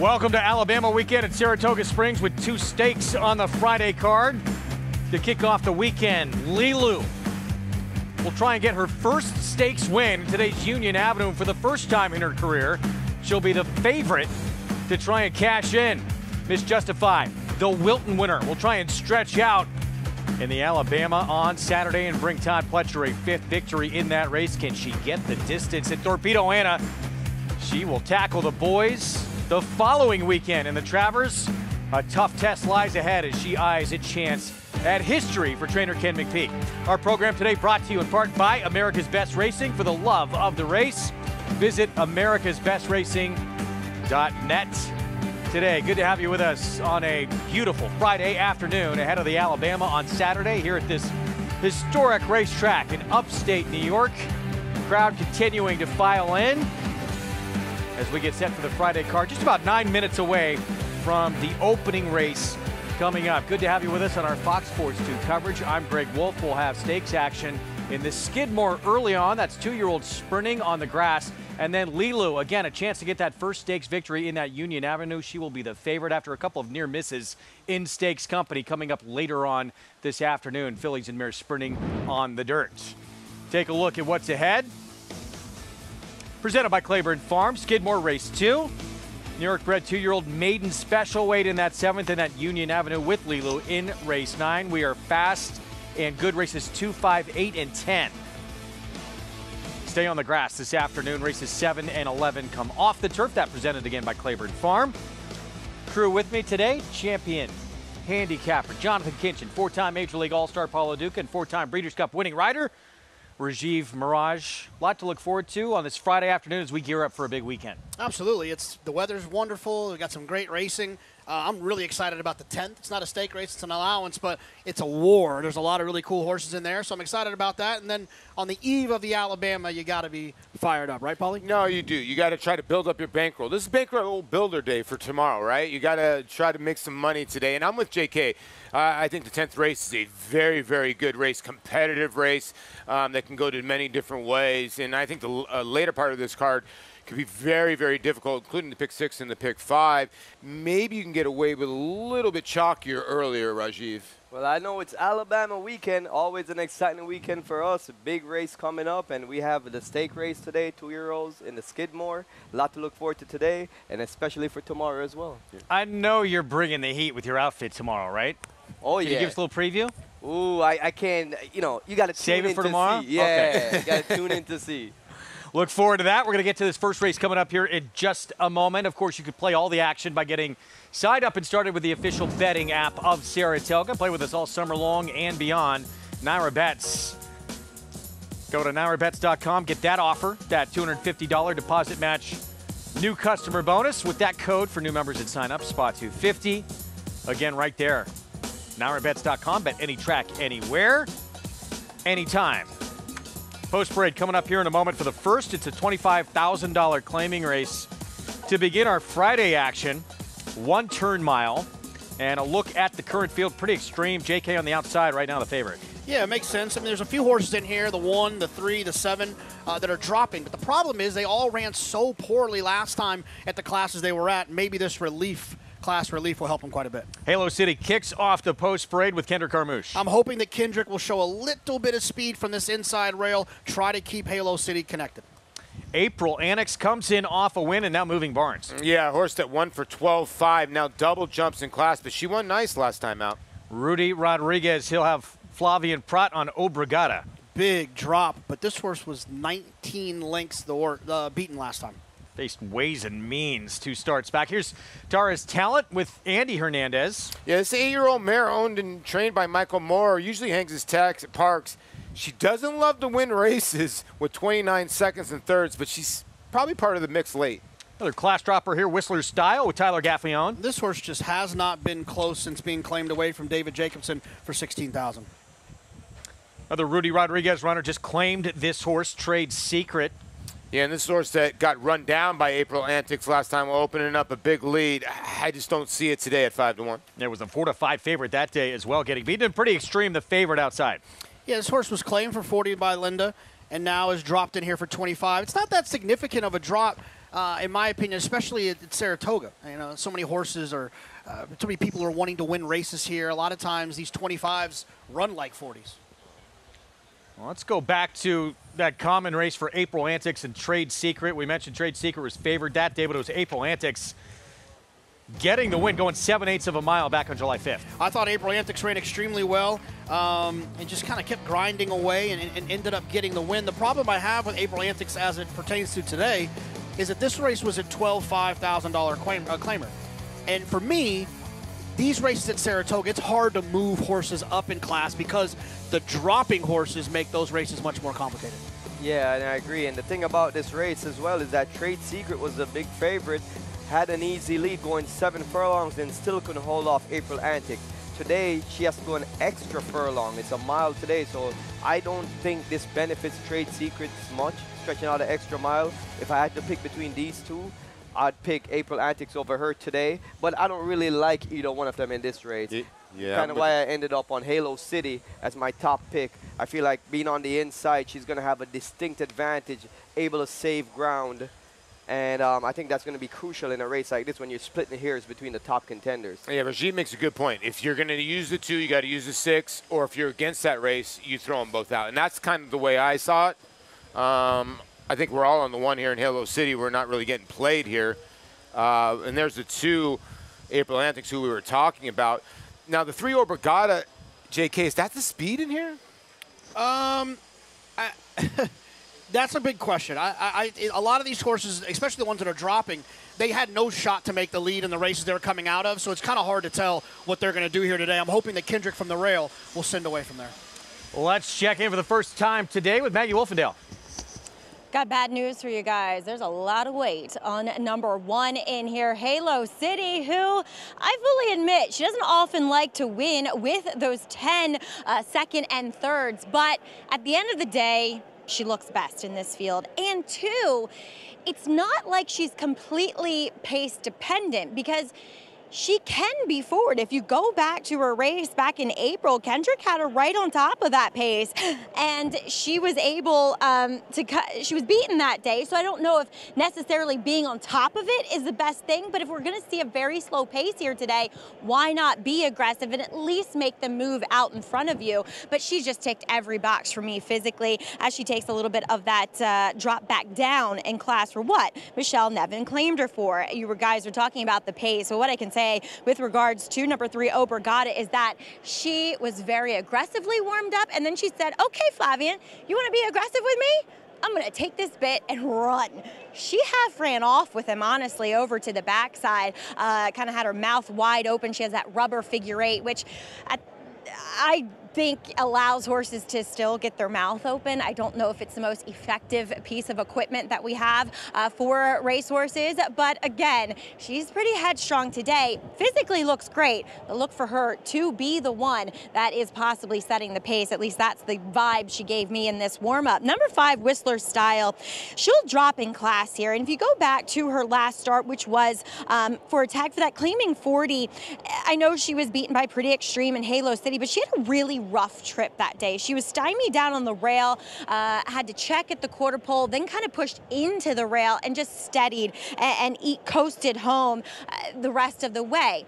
Welcome to Alabama weekend at Saratoga Springs with 2 stakes on the Friday card. To kick off the weekend, Lilu will try and get her first stakes win in today's Union Avenue for the first time in her career. She'll be the favorite to try and cash in. Miss Justified, the Wilton winner, will try and stretch out in the Alabama on Saturday and bring Todd Pletcher a 5th victory in that race. Can she get the distance? At Torpedo Anna, she will tackle the boys the following weekend in the Travers. A tough test lies ahead as she eyes a chance at history for trainer Ken McPeak. Our program today brought to you in part by America's Best Racing. For the love of the race, visit americasbestracing.net today. Good to have you with us on a beautiful Friday afternoon ahead of the Alabama on Saturday here at this historic racetrack in upstate New York. Crowd continuing to file in as we get set for the Friday card, just about 9 minutes away from the opening race coming up. Good to have you with us on our Fox Sports 2 coverage. I'm Greg Wolf. We'll have stakes action in the Skidmore early on. That's 2-year-old sprinting on the grass. And then Lilu, again, a chance to get that first stakes victory in that Union Avenue. She will be the favorite after a couple of near misses in stakes company coming up later on this afternoon. Fillies and mares sprinting on the dirt. Take a look at what's ahead. Presented by Claiborne Farm, Skidmore Race 2. New York bred 2-year-old maiden special weight in that 7th in that Union Avenue with Lilu in race 9. We are fast and good races 2, 5, 8, and 10. Stay on the grass this afternoon. Races 7 and 11 come off the turf. That presented again by Claiborne Farm. Crew with me today, champion handicapper Jonathan Kinchin, 4-time Major League All-Star Paulo Duca, and 4-time Breeders' Cup winning rider Rajiv Mirage. A lot to look forward to on this Friday afternoon as we gear up for a big weekend. Absolutely. The weather's wonderful. We've got some great racing. I'm really excited about the 10th. It's not a stake race, it's an allowance, but it's a war. There's a lot of really cool horses in there, so I'm excited about that. And then on the eve of the Alabama, you got to be fired up, right, Paulie? No, you do. You got to try to build up your bankroll. This is bankroll builder day for tomorrow, right? You got to try to make some money today. And I'm with JK. I think the 10th race is a very, very good race, competitive race that can go to many different ways. And I think the later part of this card could be very, very difficult, including the pick 6 and the pick 5. Maybe you can get away with a little bit chalkier earlier, Rajiv. Well, I know it's Alabama weekend, always an exciting weekend for us. A big race coming up, and we have the stake race today, 2-year-olds in the Skidmore. A lot to look forward to today, and especially for tomorrow as well. I know you're bringing the heat with your outfit tomorrow, right? Oh, Can you give us a little preview? Ooh, I can't, you got to save it for tomorrow? See. Yeah, you got to tune in to see. Look forward to that. We're going to get to this first race coming up here in just a moment. Of course, you could play all the action by getting signed up and started with the official betting app of Saratoga. Play with us all summer long and beyond. Naira Bets. Go to nairabets.com. Get that offer, that $250 deposit match new customer bonus with that code for new members that sign up, spot 250. Again, right there. nairabets.com. Bet any track, anywhere, anytime. Post parade coming up here in a moment for the first. It's a $25,000 claiming race to begin our Friday action. 1 turn mile and a look at the current field. Pretty extreme. JK on the outside right now, the favorite. Yeah, it makes sense. I mean, there's a few horses in here, the 1, the 3, the 7, that are dropping. But the problem is they all ran so poorly last time at the classes they were at. Maybe this class relief will help them quite a bit. Halo City kicks off the post parade with Kendrick Carmouche. I'm hoping that Kendrick will show a little bit of speed from this inside rail, try to keep Halo City connected. April Annex comes in off a win and now moving Barnes. Yeah, horse that won for 12.5, now double jumps in class, but she won nice last time out. Rudy Rodriguez, he'll have Flavian Prat on Obregata. Big drop, but this horse was 19 lengths beaten last time. Faced Ways and Means 2 starts back. Here's Tara's Talent with Andy Hernandez. Yeah, this 8-year-old mare owned and trained by Michael Moore usually hangs his tags at Parks. She doesn't love to win races with 29 seconds and thirds, but she's probably part of the mix late. Another class dropper here, Whistler Style with Tyler Gaffleone. This horse just has not been close since being claimed away from David Jacobson for $16,000. Another Rudy Rodriguez runner just claimed this horse, Trade Secret. Yeah, and this horse that got run down by April Antics last time, opening up a big lead. I just don't see it today at 5-1. There was a 4-5 favorite that day as well, getting beaten. Pretty extreme, the favorite outside. Yeah, this horse was claimed for 40 by Linda and now is dropped in here for 25. It's not that significant of a drop. in my opinion, especially at Saratoga. You know, so many horses are, so many people are wanting to win races here. A lot of times these 25s run like 40s. Well, let's go back to that common race for April Antics and Trade Secret. We mentioned Trade Secret was favored that day, but it was April Antics getting the win, going 7/8 of a mile back on July 5th. I thought April Antics ran extremely well and just kind of kept grinding away and ended up getting the win. The problem I have with April Antics as it pertains to today is that this race was a $5,000 claimer. And for me, these races at Saratoga, it's hard to move horses up in class because the dropping horses make those races much more complicated. Yeah, and I agree. And the thing about this race as well is that Trade Secret was the big favorite, had an easy lead going 7 furlongs and still couldn't hold off April Antics. Today, she has to go an extra furlong. It's a mile today, so I don't think this benefits Trade Secrets much, stretching out an extra mile. If I had to pick between these two, I'd pick April Antics over her today, but I don't really like either one of them in this race. Yeah, kind of why I ended up on Halo City as my top pick. I feel like being on the inside, she's going to have a distinct advantage, able to save ground. And I think that's going to be crucial in a race like this when you're splitting hairs between the top contenders. Yeah, Rajit makes a good point. If you're going to use the 2, you got to use the 6, or if you're against that race, you throw them both out. And that's kind of the way I saw it. I think we're all on the 1 here in Halo City. We're not really getting played here. And there's the 2, April Antics, who we were talking about. Now, the 3 Obrigada, JK, is that the speed in here? That's a big question. A lot of these horses, especially the ones that are dropping, they had no shot to make the lead in the races they were coming out of, so it's kind of hard to tell what they're going to do here today. I'm hoping that Kendrick from the rail will send away from there. Let's check in for the first time today with Maggie Wolfendale. Got bad news for you guys. There's a lot of weight on number 1 in here, Halo City, who I fully admit she doesn't often like to win with those 10 second and thirds, but at the end of the day, she looks best in this field. And 2, it's not like she's completely pace dependent because she can be forward. If you go back to her race back in April, Kendrick had her right on top of that pace, and she was able to cut. She was beaten that day, so I don't know if necessarily being on top of it is the best thing, but if we're going to see a very slow pace here today, why not be aggressive and at least make them move out in front of you? But she just ticked every box for me physically as she takes a little bit of that drop back down in class for what Michelle Nevin claimed her for. You guys were talking about the pace, so what I can say with regards to number 3 Obrigada is that she was very aggressively warmed up, and then she said, okay, Flavian, you want to be aggressive with me? I'm going to take this bit and run. She half ran off with him, honestly, over to the backside, kind of had her mouth wide open. She has that rubber figure 8, which I think allows horses to still get their mouth open. I don't know if it's the most effective piece of equipment that we have for racehorses, but again, she's pretty headstrong today. Physically looks great, but look for her to be the one that is possibly setting the pace. At least that's the vibe she gave me in this warm-up. Number 5, Whistler Style. She'll drop in class here, and if you go back to her last start, which was for a tag for that claiming 40, I know she was beaten by Pretty Extreme in Halo City, but she had a really rough trip that day. She was stymied down on the rail, had to check at the quarter pole, then kind of pushed into the rail and just steadied and coasted home the rest of the way.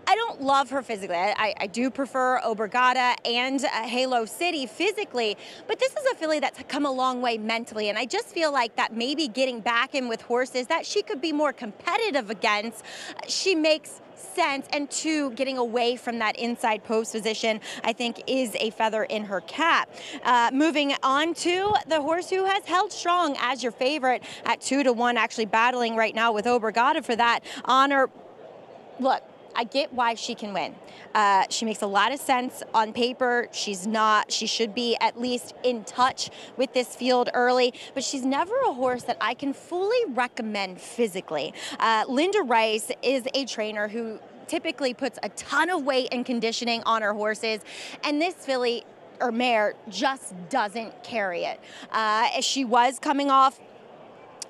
I don't love her physically. I do prefer Obrigada and Halo City physically, but this is a filly that's come a long way mentally, and I just feel like that maybe getting back in with horses that she could be more competitive against, she makes sense, and 2, getting away from that inside post position, I think is a feather in her cap. Moving on to the horse who has held strong as your favorite at 2-1, actually battling right now with Obrigada for that honor. Look, I get why she can win. She makes a lot of sense on paper. She should be at least in touch with this field early, but she's never a horse that I can fully recommend physically. Linda Rice is a trainer who typically puts a ton of weight and conditioning on her horses, and this filly or mare just doesn't carry it. She was coming off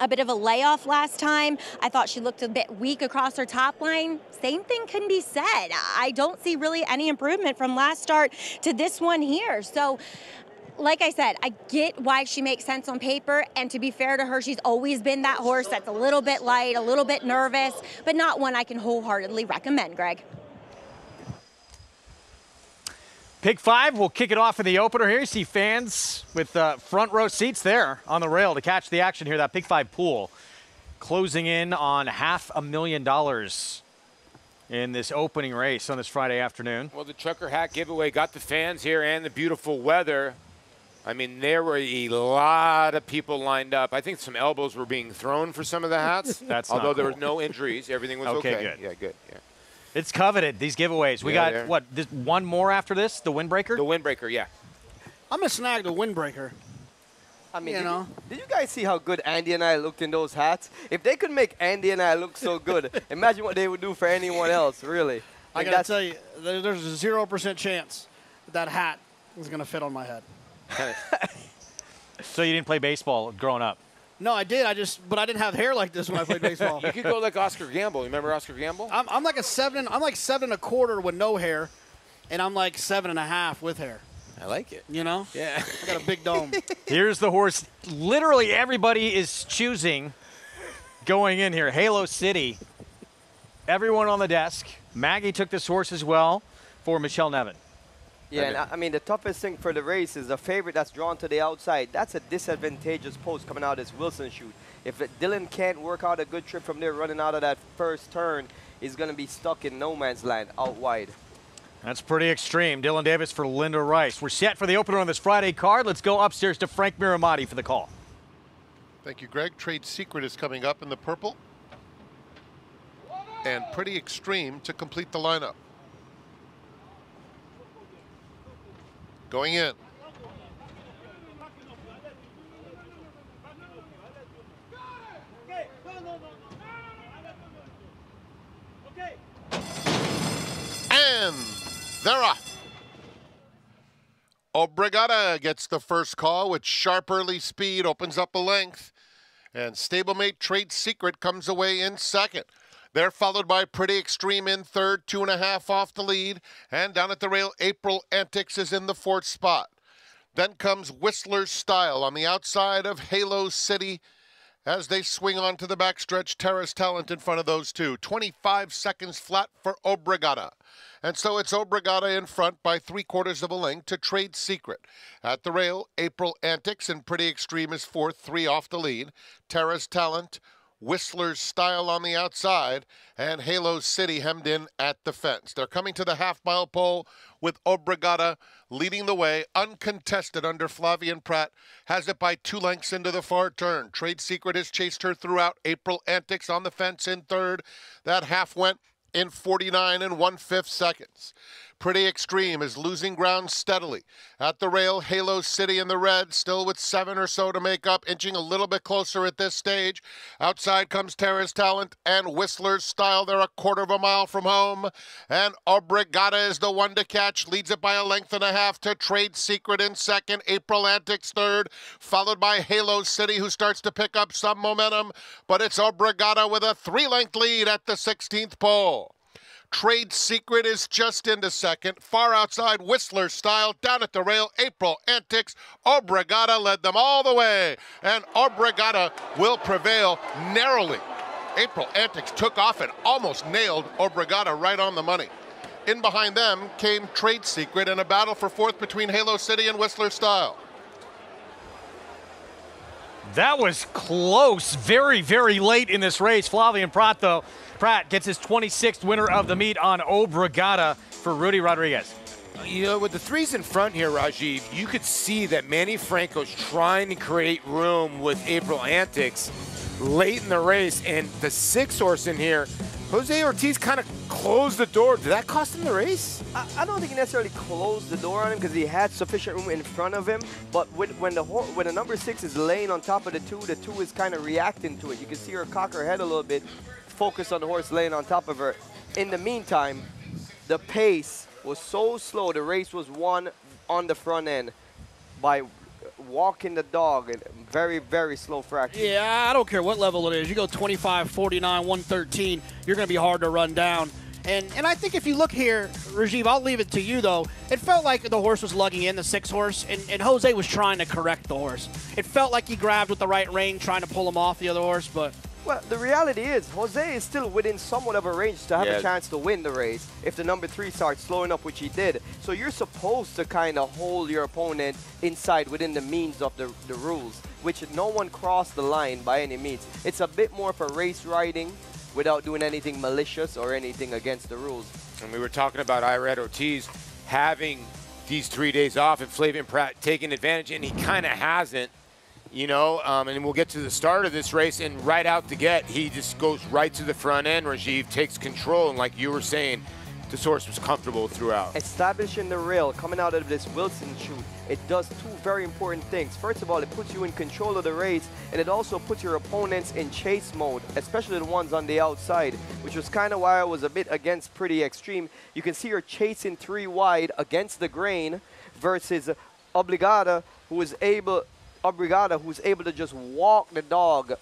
a bit of a layoff last time. I thought she looked a bit weak across her top line. Same thing can be said. I don't see really any improvement from last start to this one here. So like I said, I get why she makes sense on paper, and to be fair to her, she's always been that horse that's a little bit light, a little bit nervous, but not one I can wholeheartedly recommend, Greg. Pick 5, we'll kick it off in the opener here. You see fans with front row seats there on the rail to catch the action here. That Pick 5 pool closing in on $500,000 in this opening race on this Friday afternoon. Well, the trucker hat giveaway got the fans here and the beautiful weather. I mean, there were a lot of people lined up. I think some elbows were being thrown for some of the hats. That's although not there cool. was no injuries, everything was okay. Good. Yeah, good. Yeah. It's coveted, these giveaways. We got, what, this one more after this, the windbreaker? The windbreaker, yeah. I'm going to snag the windbreaker. I mean, you did you guys see how good Andy and I looked in those hats? If they could make Andy and I look so good, imagine what they would do for anyone else, really. I got to tell you, there's a 0% chance that hat is going to fit on my head. So you didn't play baseball growing up? No, I did. But I didn't have hair like this when I played baseball. You could go like Oscar Gamble. You remember Oscar Gamble? I'm like a 7. I'm like 7.25 with no hair, and I'm like 7.5 with hair. I like it. You know? Yeah. I got a big dome. Here's the horse. Literally everybody is choosing going in here. Halo City. Everyone on the desk. Maggie took this horse as well for Michelle Nevin. Yeah, and I mean, the toughest thing for the race is the favorite that's drawn to the outside. That's a disadvantageous post coming out of this Wilson chute. If Dylan can't work out a good trip from there running out of that first turn, he's going to be stuck in no man's land out wide. That's pretty extreme. Dylan Davis for Linda Rice. We're set for the opener on this Friday card. Let's go upstairs to Frank Miramati for the call. Thank you, Greg. Trade Secret is coming up in the purple. And Pretty Extreme to complete the lineup. Going in. And they're off. Obrigada gets the first call with sharp early speed, opens up a length. And stablemate Trade Secret comes away in second. They're followed by Pretty Extreme in third, 2.5 off the lead. And down at the rail, April Antics is in the fourth spot. Then comes Whistler's Style on the outside of Halo City. As they swing on to the backstretch, Terrace Talent in front of those two. 25 seconds flat for Obrigada. And so it's Obrigada in front by 3/4 of a length to Trade Secret. At the rail, April Antics and Pretty Extreme is fourth, 3 off the lead. Terrace Talent, Whistler's Style on the outside, and Halo City hemmed in at the fence. They're coming to the half-mile pole with Obrigada leading the way, uncontested under Flavian Pratt, has it by 2 lengths into the far turn. Trade Secret has chased her throughout. April Antics on the fence in third. That half went in 49 1/5 seconds. Pretty Extreme is losing ground steadily. At the rail, Halo City in the red, still with 7 or so to make up, inching a little bit closer at this stage. Outside comes Terrace Talent and Whistler's Style. They're 1/4 mile from home. And Obrigada is the one to catch, leads it by 1.5 to Trade Secret in second. April Antics third, followed by Halo City, who starts to pick up some momentum. But it's Obrigada with a 3-length lead at the 16th pole. Trade Secret is just into second. Far outside, Whistler Style. Down at the rail, April Antics. Obrigada led them all the way. And Obrigada will prevail narrowly. April Antics took off and almost nailed Obrigada right on the money. In behind them came Trade Secret in a battle for fourth between Halo City and Whistler Style. That was close, very, very late in this race. Flavian Pratt, though. Pratt gets his 26th winner of the meet on Obrigada for Rudy Rodriguez. You know, with the 3s in front here, Rajiv, you could see that Manny Franco's trying to create room with April Antics late in the race. And the 6 horse in here, Jose Ortiz kind of closed the door. Did that cost him the race? I don't think he necessarily closed the door on him because he had sufficient room in front of him. But when the number 6 is laying on top of the 2 is kind of reacting to it. You can see her cock her head a little bit, focus on the horse laying on top of her. In the meantime, the pace was so slow. The race was won on the front end by walking the dog in very, very slow fraction. Yeah, I don't care what level it is. You go 25, 49, 113, you're going to be hard to run down. And I think if you look here, Rajiv, I'll leave it to you, though. It felt like the horse was lugging in, the 6 horse, and Jose was trying to correct the horse. It felt like he grabbed with the right rein, trying to pull him off the other horse, but... Well, the reality is, Jose is still within somewhat of a range to have a chance to win the race if the number 3 starts slowing up, which he did. So you're supposed to kind of hold your opponent inside within the means of the rules, which no one crossed the line by any means. It's a bit more for race riding without doing anything malicious or anything against the rules. And we were talking about Irad Ortiz having these 3 days off and Flavien Prat taking advantage, and he kind of hasn't. You know, and we'll get to the start of this race, and right out the gate, he just goes right to the front end. Rajiv takes control, and like you were saying, this horse was comfortable throughout. Establishing the rail coming out of this Wilson chute, it does 2 very important things. First of all, it puts you in control of the race, and it also puts your opponents in chase mode, especially the ones on the outside, which was kind of why I was a bit against Pretty Extreme. You can see her chasing 3 wide against the grain versus Obrigada, who's able to just walk the dog,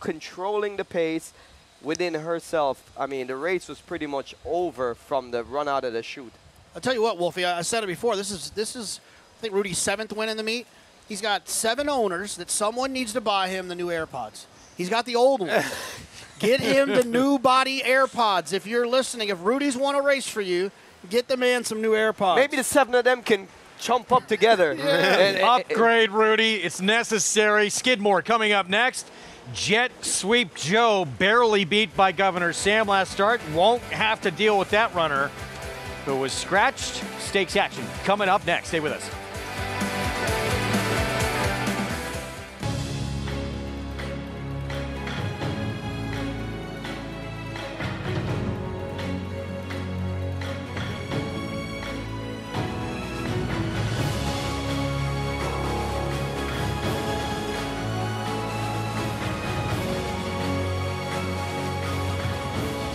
controlling the pace within herself. I mean, the race was pretty much over from the run out of the chute. I'll tell you what, Wolfie, I said it before. This is I think Rudy's 7th win in the meet. He's got 7 owners that someone needs to buy him the new AirPods. He's got the old ones. Get him the new body AirPods. If you're listening, if Rudy's won a race for you, get the man some new AirPods. Maybe the 7 of them can chump up together. Upgrade, Rudy. It's necessary. Skidmore coming up next. Jet Sweep Joe barely beat by Governor Sam last start. Won't have to deal with that runner who was scratched. Stakes action coming up next. Stay with us.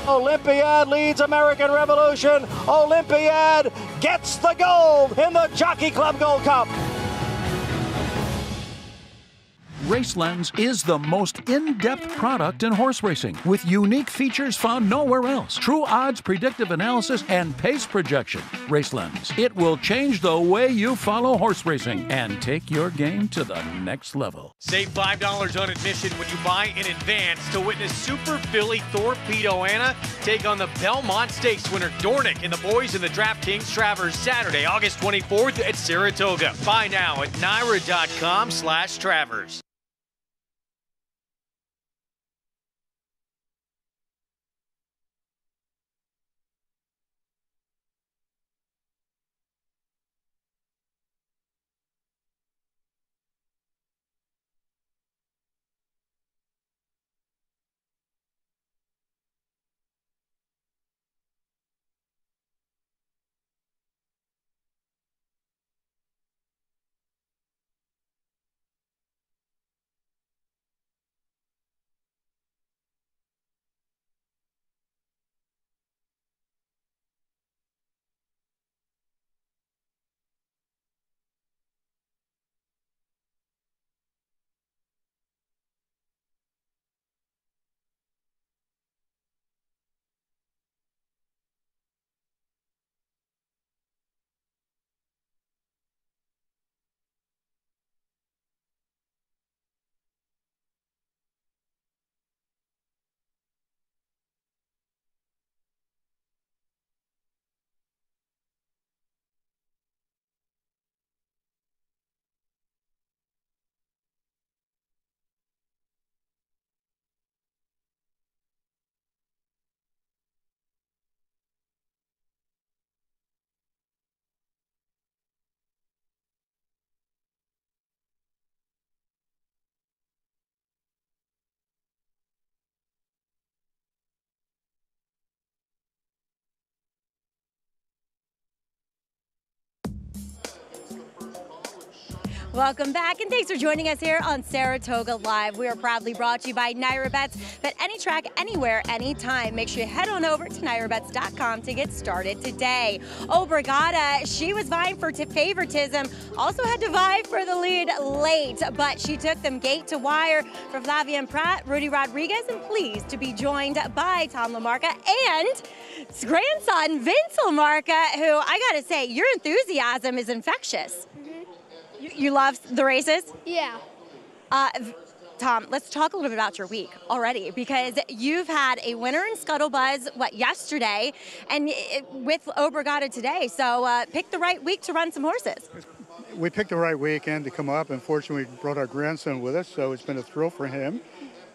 Olympiad leads American Revolution. Olympiad gets the gold in the Jockey Club Gold Cup. RaceLens is the most in-depth product in horse racing, with unique features found nowhere else. True odds, predictive analysis, and pace projection. RaceLens. It will change the way you follow horse racing and take your game to the next level. Save $5 on admission when you buy in advance to witness Super Filly Torpedo Anna take on the Belmont Stakes winner Dornick and the boys in the DraftKings Travers Saturday, August 24th at Saratoga. Buy now at NYRA.com/Travers. Welcome back, and thanks for joining us here on Saratoga Live. We are proudly brought to you by Naira Bets. Bet any track, anywhere, anytime. Make sure you head on over to NairaBets.com to get started today. Brigada, she was vying for favoritism, also had to vie for the lead late, but she took them gate to wire for Flavien Prat, Rudy Rodriguez, and pleased to be joined by Tom LaMarca and his grandson, Vince LaMarca, who I gotta say, your enthusiasm is infectious. You love the races? Yeah. Tom, let's talk a little bit about your week already, because you've had a winner in Scuttlebuzz, yesterday, and with Brigada today. So pick the right week to run some horses. We picked the right weekend to come up. Unfortunately, we brought our grandson with us, so it's been a thrill for him.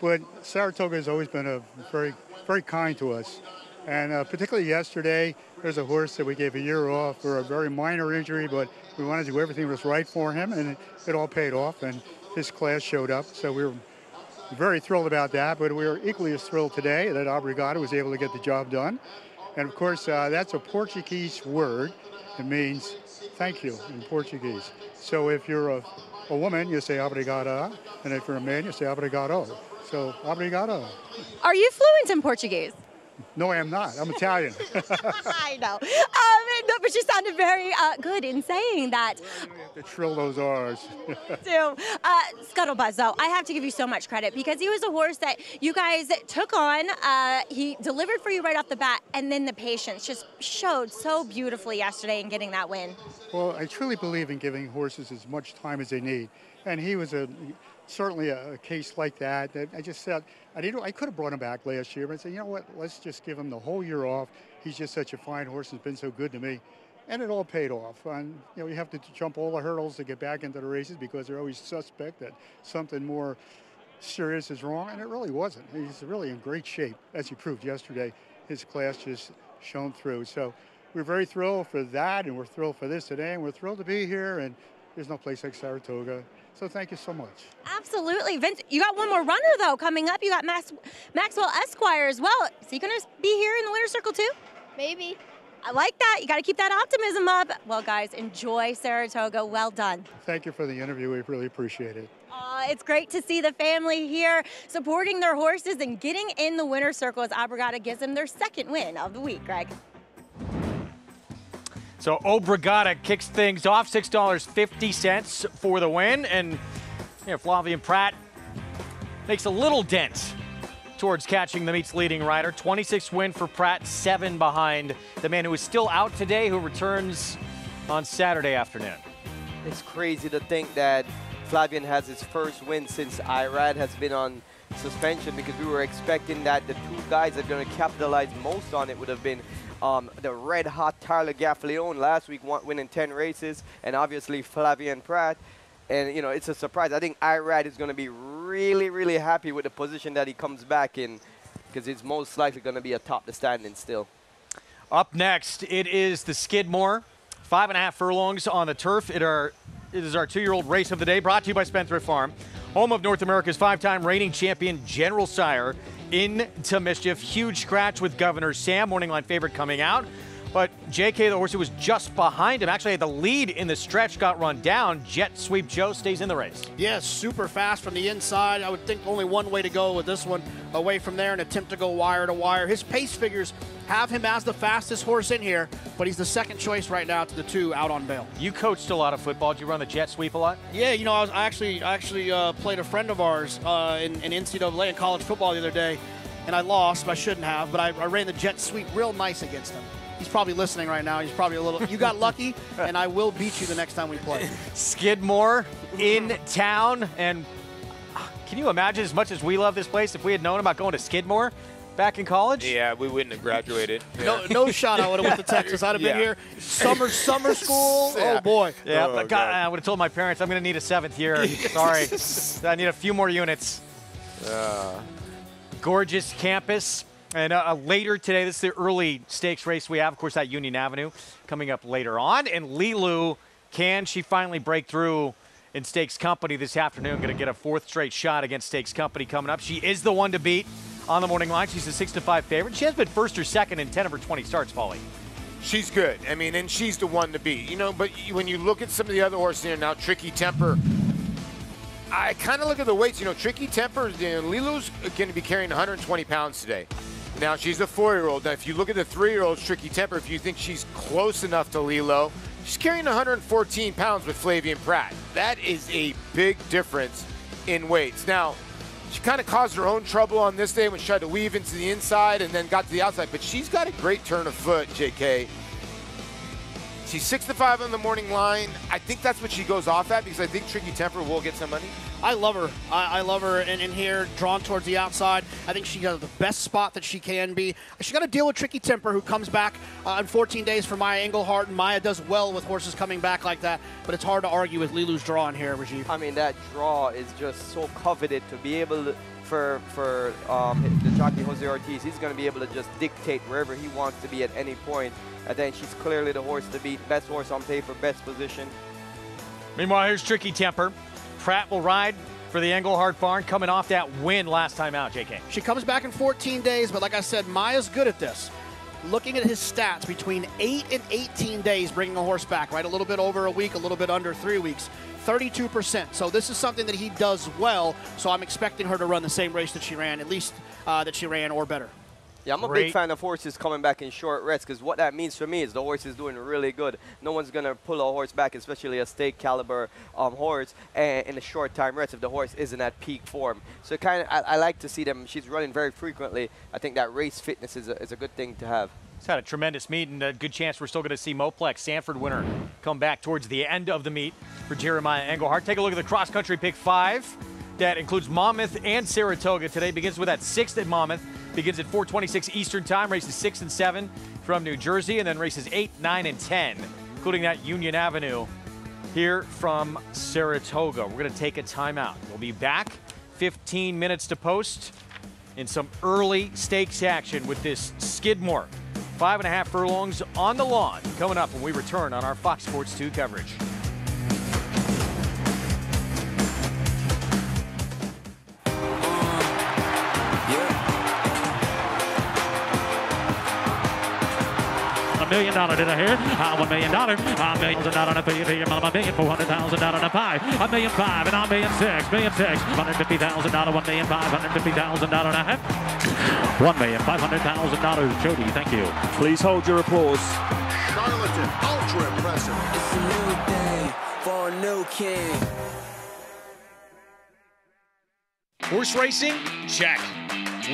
But Saratoga has always been very, very kind to us. And particularly yesterday, there's a horse that we gave a year off for a very minor injury, but we wanted to do everything that was right for him, and it all paid off, and his class showed up. So we were very thrilled about that, but we were equally as thrilled today that Brigada was able to get the job done. And of course, that's a Portuguese word. It means thank you in Portuguese. So if you're a woman, you say obrigada, and if you're a man, you say obrigado. So obrigado. Are you fluent in Portuguese? No, I am not. I'm Italian. I know. No, but you sounded very good in saying that. You have to trill those R's. Scuttlebuzz, though, I have to give you so much credit because he was a horse that you guys took on. He delivered for you right off the bat, and then the patience just showed so beautifully yesterday in getting that win. Well, I truly believe in giving horses as much time as they need, and he was certainly a case like that. I just said, I could have brought him back last year, but I said, you know what, let's just give him the whole year off. He's just such a fine horse, has been so good to me. And it all paid off. And you have to jump all the hurdles to get back into the races because they're always suspect that something more serious is wrong, and it really wasn't. He's really in great shape, as he proved yesterday. His class just shone through. So we're very thrilled for that, and we're thrilled for this today, and we're thrilled to be here, and there's no place like Saratoga. So thank you so much. Absolutely. Vince, you got one more runner, though, coming up. You got Maxwell Esquire as well. Is he going to be here in the winner's circle, too? Maybe. I like that. You got to keep that optimism up. Well, guys, enjoy Saratoga. Well done. Thank you for the interview. We really appreciate it. It's great to see the family here supporting their horses and getting in the winner's circle as Brigada gives them their second win of the week, Greg. So Brigada kicks things off, $6.50 for the win, and Flavien Prat makes a little dent towards catching the meet's leading rider. 26th win for Prat, 7 behind the man who is still out today, who returns on Saturday afternoon. It's crazy to think that Flavien has his first win since Irad has been on suspension, because we were expecting that the two guys that are going to capitalize most on it would have been the red-hot Tyler Gaffalione last week, winning 10 races, and obviously Flavien Prat. And, it's a surprise. I think Irad is going to be really, really happy with the position that he comes back in, because it's most likely going to be atop the standing still. Up next, it is the Skidmore. 5.5 furlongs on the turf. It is our 2-year-old race of the day, brought to you by Spendthrift Farm, home of North America's 5-time reigning champion General Sire into mischief. Huge scratch with Governor Sam, morning line favorite coming out. But JK, the horse who was just behind him, actually had the lead in the stretch, got run down. Jet Sweep Joe stays in the race. Yes, super fast from the inside. I would think only one way to go with this one, away from there and attempt to go wire to wire. His pace figures have him as the fastest horse in here, but he's the second choice right now to the 2 out on bail. You coached a lot of football. Did you run the jet sweep a lot? Yeah, I actually played a friend of ours in NCAA in college football the other day, and I lost, but I shouldn't have, but I ran the jet sweep real nice against him. He's probably listening right now. He's probably a little, you got lucky, and I will beat you the next time we play. Skidmore in town, and can you imagine, as much as we love this place, if we had known about going to Skidmore back in college? Yeah, we wouldn't have graduated. Yeah. No shot I would have went to Texas. I'd have been here. Summer school. Yeah. Oh, boy. Yeah, but God, I would have told my parents I'm going to need a 7th year. Sorry. I need a few more units. Gorgeous campus. And later today, this is the early stakes race we have, of course, at Union Avenue coming up later on. And Lilu, can she finally break through in Stakes Company this afternoon? Going to get a 4th straight shot against Stakes Company coming up. She is the one to beat on the morning line. She's a 6-5 favorite. She has been 1st or 2nd in 10 of her 20 starts, Paulie. she's good. I mean, and she's the one to beat. You know, but when you look at some of the other horses here now, Tricky Temper, I kind of look at the weights. You know, Tricky Temper, Lilu's going to be carrying 120 pounds today. Now, she's a 4-year-old. Now, if you look at the 3-year-old, Tricky Temper, if you think she's close enough to Lilo, she's carrying 114 pounds with Flavian Pratt. That is a big difference in weights. Now, she kind of caused her own trouble on this day when she tried to weave into the inside and then got to the outside, but she's got a great turn of foot, JK. She's 6-5 on the morning line. I think that's what she goes off at because I think Tricky Temper will get some money. I love her. I love her in here, drawn towards the outside. I think she got the best spot that she can be. She got to deal with Tricky Temper, who comes back in 14 days for Maya Engelhart, and Maya does well with horses coming back like that, but it's hard to argue with Lilu's draw in here, Rajiv. I mean, that draw is just so coveted to be able to, for the jockey Jose Ortiz. He's going to be able to just dictate wherever he wants to be at any point. I think she's clearly the horse to beat, best horse on paper, best position. Meanwhile, here's Tricky Temper. Pratt will ride for the Engelhart barn, coming off that win last time out, JK. She comes back in 14 days, but like I said, Maya's good at this. Looking at his stats, between 8 and 18 days bringing a horse back, right? A little bit over a week, a little bit under 3 weeks. 32%. So this is something that he does well, so I'm expecting her to run the same race that she ran, at least that she ran or better. Yeah, I'm a big fan of horses coming back in short rest because what that means for me is the horse is doing really good. No one's going to pull a horse back, especially a stake caliber horse, in a short time rest if the horse isn't at peak form. So I like to see them. She's running very frequently. I think that race fitness is a good thing to have. It's had a tremendous meet, and a good chance we're still going to see Moplex, Sanford winner, come back towards the end of the meet for Jeremiah Engelhart. Take a look at the cross-country pick 5. That includes Monmouth and Saratoga today. Begins with that 6th at Monmouth. Begins at 4:26 Eastern Time. Races 6 and 7 from New Jersey, and then races 8, 9, and 10, including that Union Avenue here from Saratoga. We're going to take a timeout. We'll be back 15 minutes to post in some early stakes action with this Skidmore. 5.5 furlongs on the lawn coming up when we return on our Fox Sports 2 coverage. $1 million, did I hear? $1 million, $1 million on a pay, $1,400,000 on a pie, $1,500,000 and $1,600,000, $150,000, $1,550,000 and a half, $1,500,000. Jody, thank you. Please hold your applause. Charlatan, ultra impressive. It's a new day for a new king. Horse racing? Check.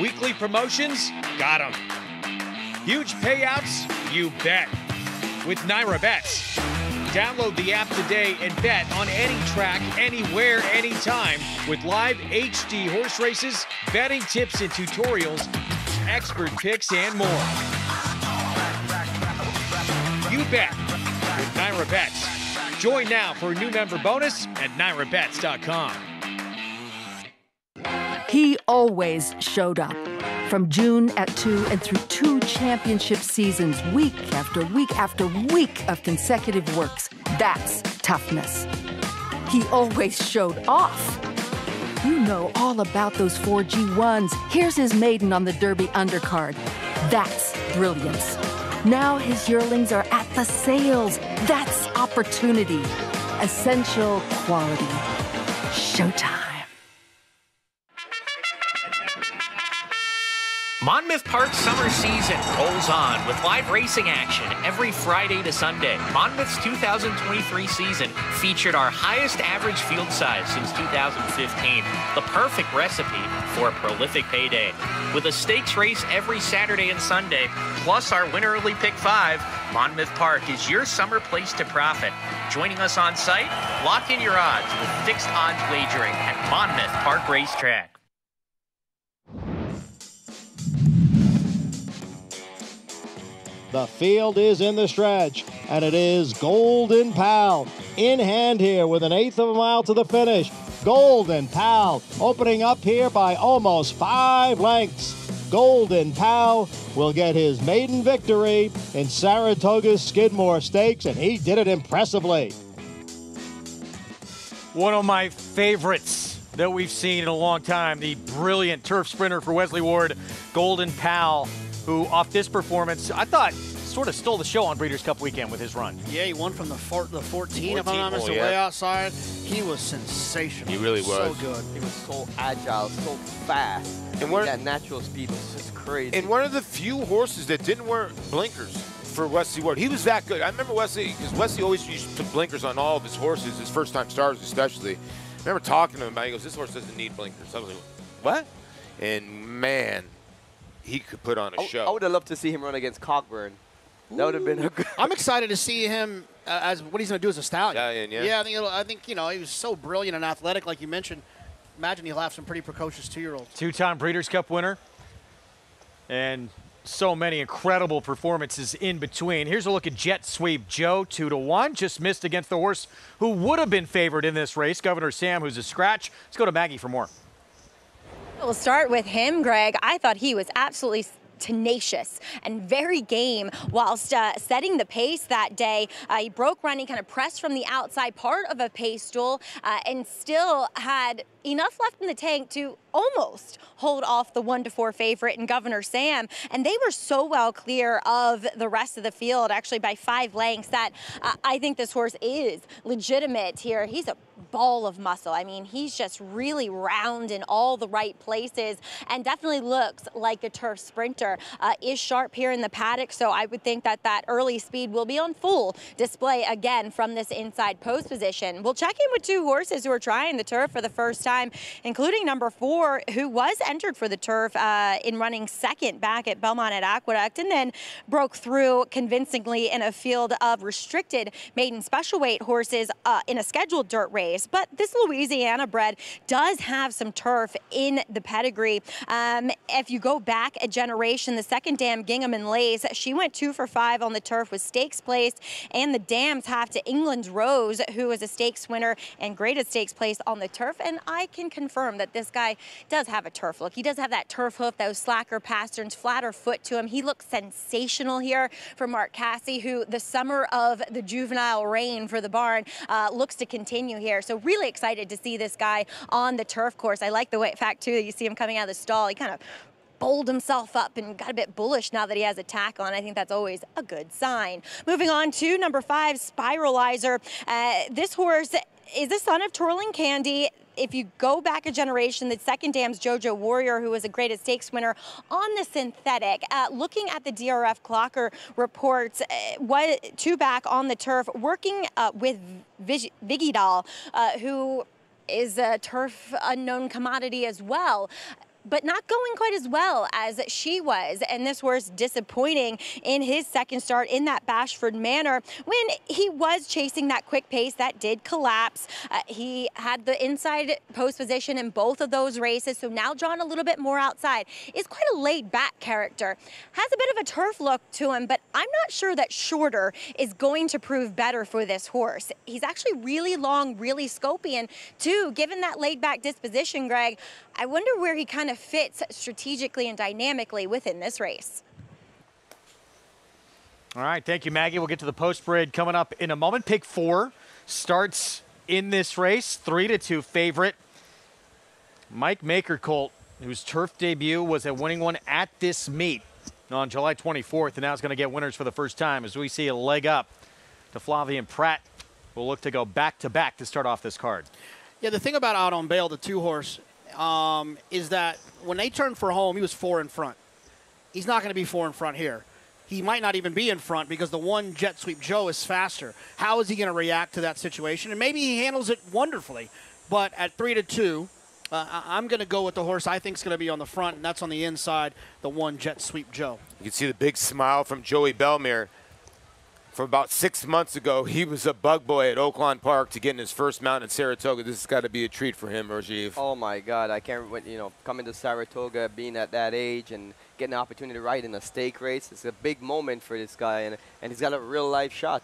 Weekly promotions? Got them. Huge payouts? You bet. With Naira Bets. Download the app today and bet on any track, anywhere, anytime with live HD horse races, betting tips and tutorials, expert picks, and more. You bet with Naira Bets. Join now for a new member bonus at NairaBets.com. He always showed up. From June at 2 and through 2 championship seasons, week after week after week of consecutive works. That's toughness. He always showed off. You know all about those 4 G1s. Here's his maiden on the Derby undercard. That's brilliance. Now his yearlings are at the sales. That's opportunity. Essential quality. Showtime. Monmouth Park's summer season rolls on with live racing action every Friday to Sunday. Monmouth's 2023 season featured our highest average field size since 2015, the perfect recipe for a prolific payday. With a stakes race every Saturday and Sunday, plus our Win Early Pick 5, Monmouth Park is your summer place to profit. Joining us on site, lock in your odds with fixed odds wagering at Monmouth Park Racetrack. The field is in the stretch, and it is Golden Pal in hand here with 1/8 of a mile to the finish. Golden Pal opening up here by almost 5 lengths. Golden Pal will get his maiden victory in Saratoga's Skidmore Stakes, and he did it impressively. One of my favorites that we've seen in a long time, the brilliant turf sprinter for Wesley Ward, Golden Pal, who off this performance, I thought sort of stole the show on Breeders' Cup weekend with his run. Yeah, he won from the 14 if I'm not mistaken, way outside. He was sensational. He really was. So good. He was so agile, so fast. And that natural speed was just crazy. And one of the few horses that didn't wear blinkers for Wesley Ward. He was that good. I remember Wesley, because Wesley always used to put blinkers on all of his horses, his first-time stars especially. I remember talking to him about it. He goes, this horse doesn't need blinkers. I was like, what? And, man, he could put on a show. I would have loved to see him run against Cockburn. That would have been a good. I'm excited to see him as what he's going to do as a stallion. Stallion, yeah. Yeah, I think he was so brilliant and athletic, like you mentioned. Imagine he'll have some pretty precocious 2-year-olds. Two-time Breeders' Cup winner. And so many incredible performances in between. Here's a look at Jet Sweep Joe, 2-1. Just missed against the horse who would have been favored in this race, Governor Sam, who's a scratch. Let's go to Maggie for more. We'll start with him, Greg. I thought he was absolutely tenacious and very game whilst setting the pace that day. He broke running, kind of pressed from the outside part of a pace stool, and still had enough left in the tank to almost hold off the 1-4 favorite in Governor Sam. And they were so well clear of the rest of the field, actually by 5 lengths, that I think this horse is legitimate here. He's a ball of muscle. I mean, he's just really round in all the right places and definitely looks like a turf sprinter. Is sharp here in the paddock, so I would think that that early speed will be on full display again from this inside post position. We'll check in with 2 horses who are trying the turf for the first time, including number 4, who was entered for the turf in running second back at Belmont at Aqueduct, and then broke through convincingly in a field of restricted maiden special weight horses in a scheduled dirt race. But this Louisiana bred does have some turf in the pedigree. If you go back a generation, the second dam, Gingham and Lace, she went 2 for 5 on the turf with stakes placed, and the dams have to England's Rose, who is a stakes winner and graded stakes placed on the turf. And I can confirm that this guy does have a turf look. He does have that turf hoof, those slacker pasterns, flatter foot to him. He looks sensational here for Mark Cassie, who the summer of the juvenile reign for the barn looks to continue here. So really excited to see this guy on the turf course. I like the fact, too, that you see him coming out of the stall. He kind of bowled himself up and got a bit bullish now that he has a tack on. I think that's always a good sign. Moving on to number 5, Spiralizer. This horse is the son of Twirling Candy. If you go back a generation, the second dam's JoJo Warrior, who was a graded stakes winner on the synthetic. Looking at the DRF Clocker reports, 2 back on the turf, working with Viggy Doll, who is a turf unknown commodity as well, but not going quite as well as she was. And this horse disappointing in his second start in that Bashford manner when he was chasing that quick pace that did collapse. He had the inside post position in both of those races, so now drawn a little bit more outside. Is quite a laid back character. Has a bit of a turf look to him, but I'm not sure that shorter is going to prove better for this horse. He's actually really long, really scopy, and too, given that laid back disposition, Greg, I wonder where he kind of fits strategically and dynamically within this race. All right, thank you, Maggie. We'll get to the post parade coming up in a moment. Pick 4 starts in this race, 3-2 favorite. Mike Maker-Colt, whose turf debut was a winning one at this meet on July 24th, and now is going to get winners for the first time as we see a leg up to Flavian Pratt. We'll look to go back-to-back to start off this card. Yeah, the thing about Out on Bail, the 2-horse, is that when they turned for home, he was 4 in front. He's not going to be 4 in front here. He might not even be in front because the one Jet Sweep Joe is faster. How is he going to react to that situation? And maybe he handles it wonderfully. But at 3-2, I'm going to go with the horse I think is going to be on the front, and that's on the inside, the one Jet Sweep Joe. You can see the big smile from Joey Belmere. From about 6 months ago, he was a bug boy at Oaklawn Park to get in his first mount in Saratoga. This has got to be a treat for him, Rajiv. Oh my God, I can't, coming to Saratoga, being at that age and getting the opportunity to ride in a stake race. It's a big moment for this guy, and he's got a real life shot.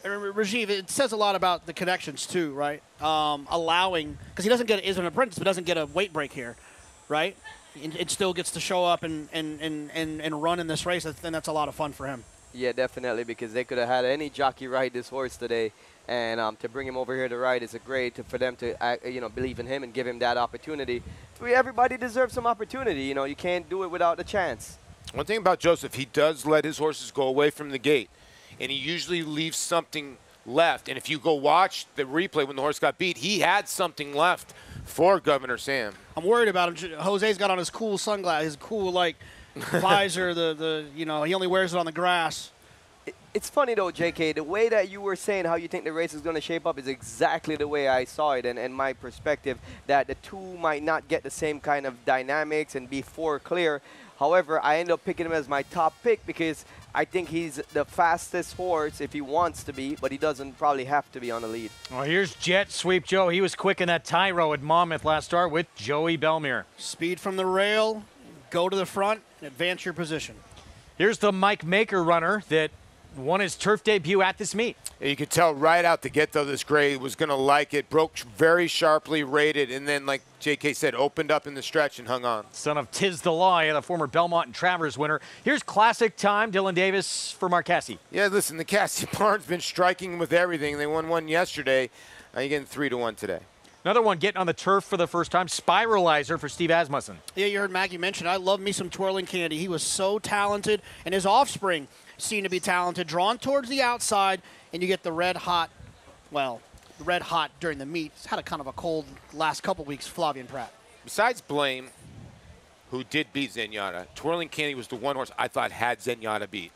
Rajiv, it says a lot about the connections too, right? Allowing, because he doesn't get, is an apprentice, but doesn't get a weight break here, right? It still gets to show up and run in this race, and that's a lot of fun for him. Yeah, definitely, because they could have had any jockey ride this horse today, and to bring him over here to ride is for them to believe in him and give him that opportunity. Everybody deserves some opportunity. You can't do it without a chance. One thing about Joseph, he does let his horses go away from the gate, and he usually leaves something left. And if you go watch the replay when the horse got beat, he had something left for Governor Sam. I'm worried about him. Jose's got on his cool sunglasses, his cool, like, visor. You know, he only wears it on the grass. It's funny, though, JK, the way that you were saying how you think the race is going to shape up is exactly the way I saw it and my perspective, that the two might not get the same kind of dynamics and be four clear. However, I end up picking him as my top pick because I think he's the fastest horse if he wants to be, but he doesn't probably have to be on the lead. Well, here's Jet Sweep Joe. He was quick in that Tyro at Monmouth last start with Joey Belmere. Speed from the rail, go to the front, and advance your position. Here's the Mike Maker runner that won his turf debut at this meet. You could tell right out the get, though, this grade was going to like it. Broke very sharply, rated, and then, like JK said, opened up in the stretch and hung on. Son of Tiz the Law, the former Belmont and Travers winner. Here's classic time, Dylan Davis for Marquesi. Yeah, listen, the Cassie Barnes been striking with everything. They won one yesterday. You're getting 3-1 today. Another one getting on the turf for the first time, Spiralizer for Steve Asmussen. Yeah, you heard Maggie mention, I love me some Twirling Candy. He was so talented, and his offspring seem to be talented, drawn towards the outside, and you get the red hot during the meet. He's had a kind of a cold last couple weeks, Flavian Pratt. Besides Blame, who did beat Zenyatta, Twirling Candy was the one horse I thought had Zenyatta beat.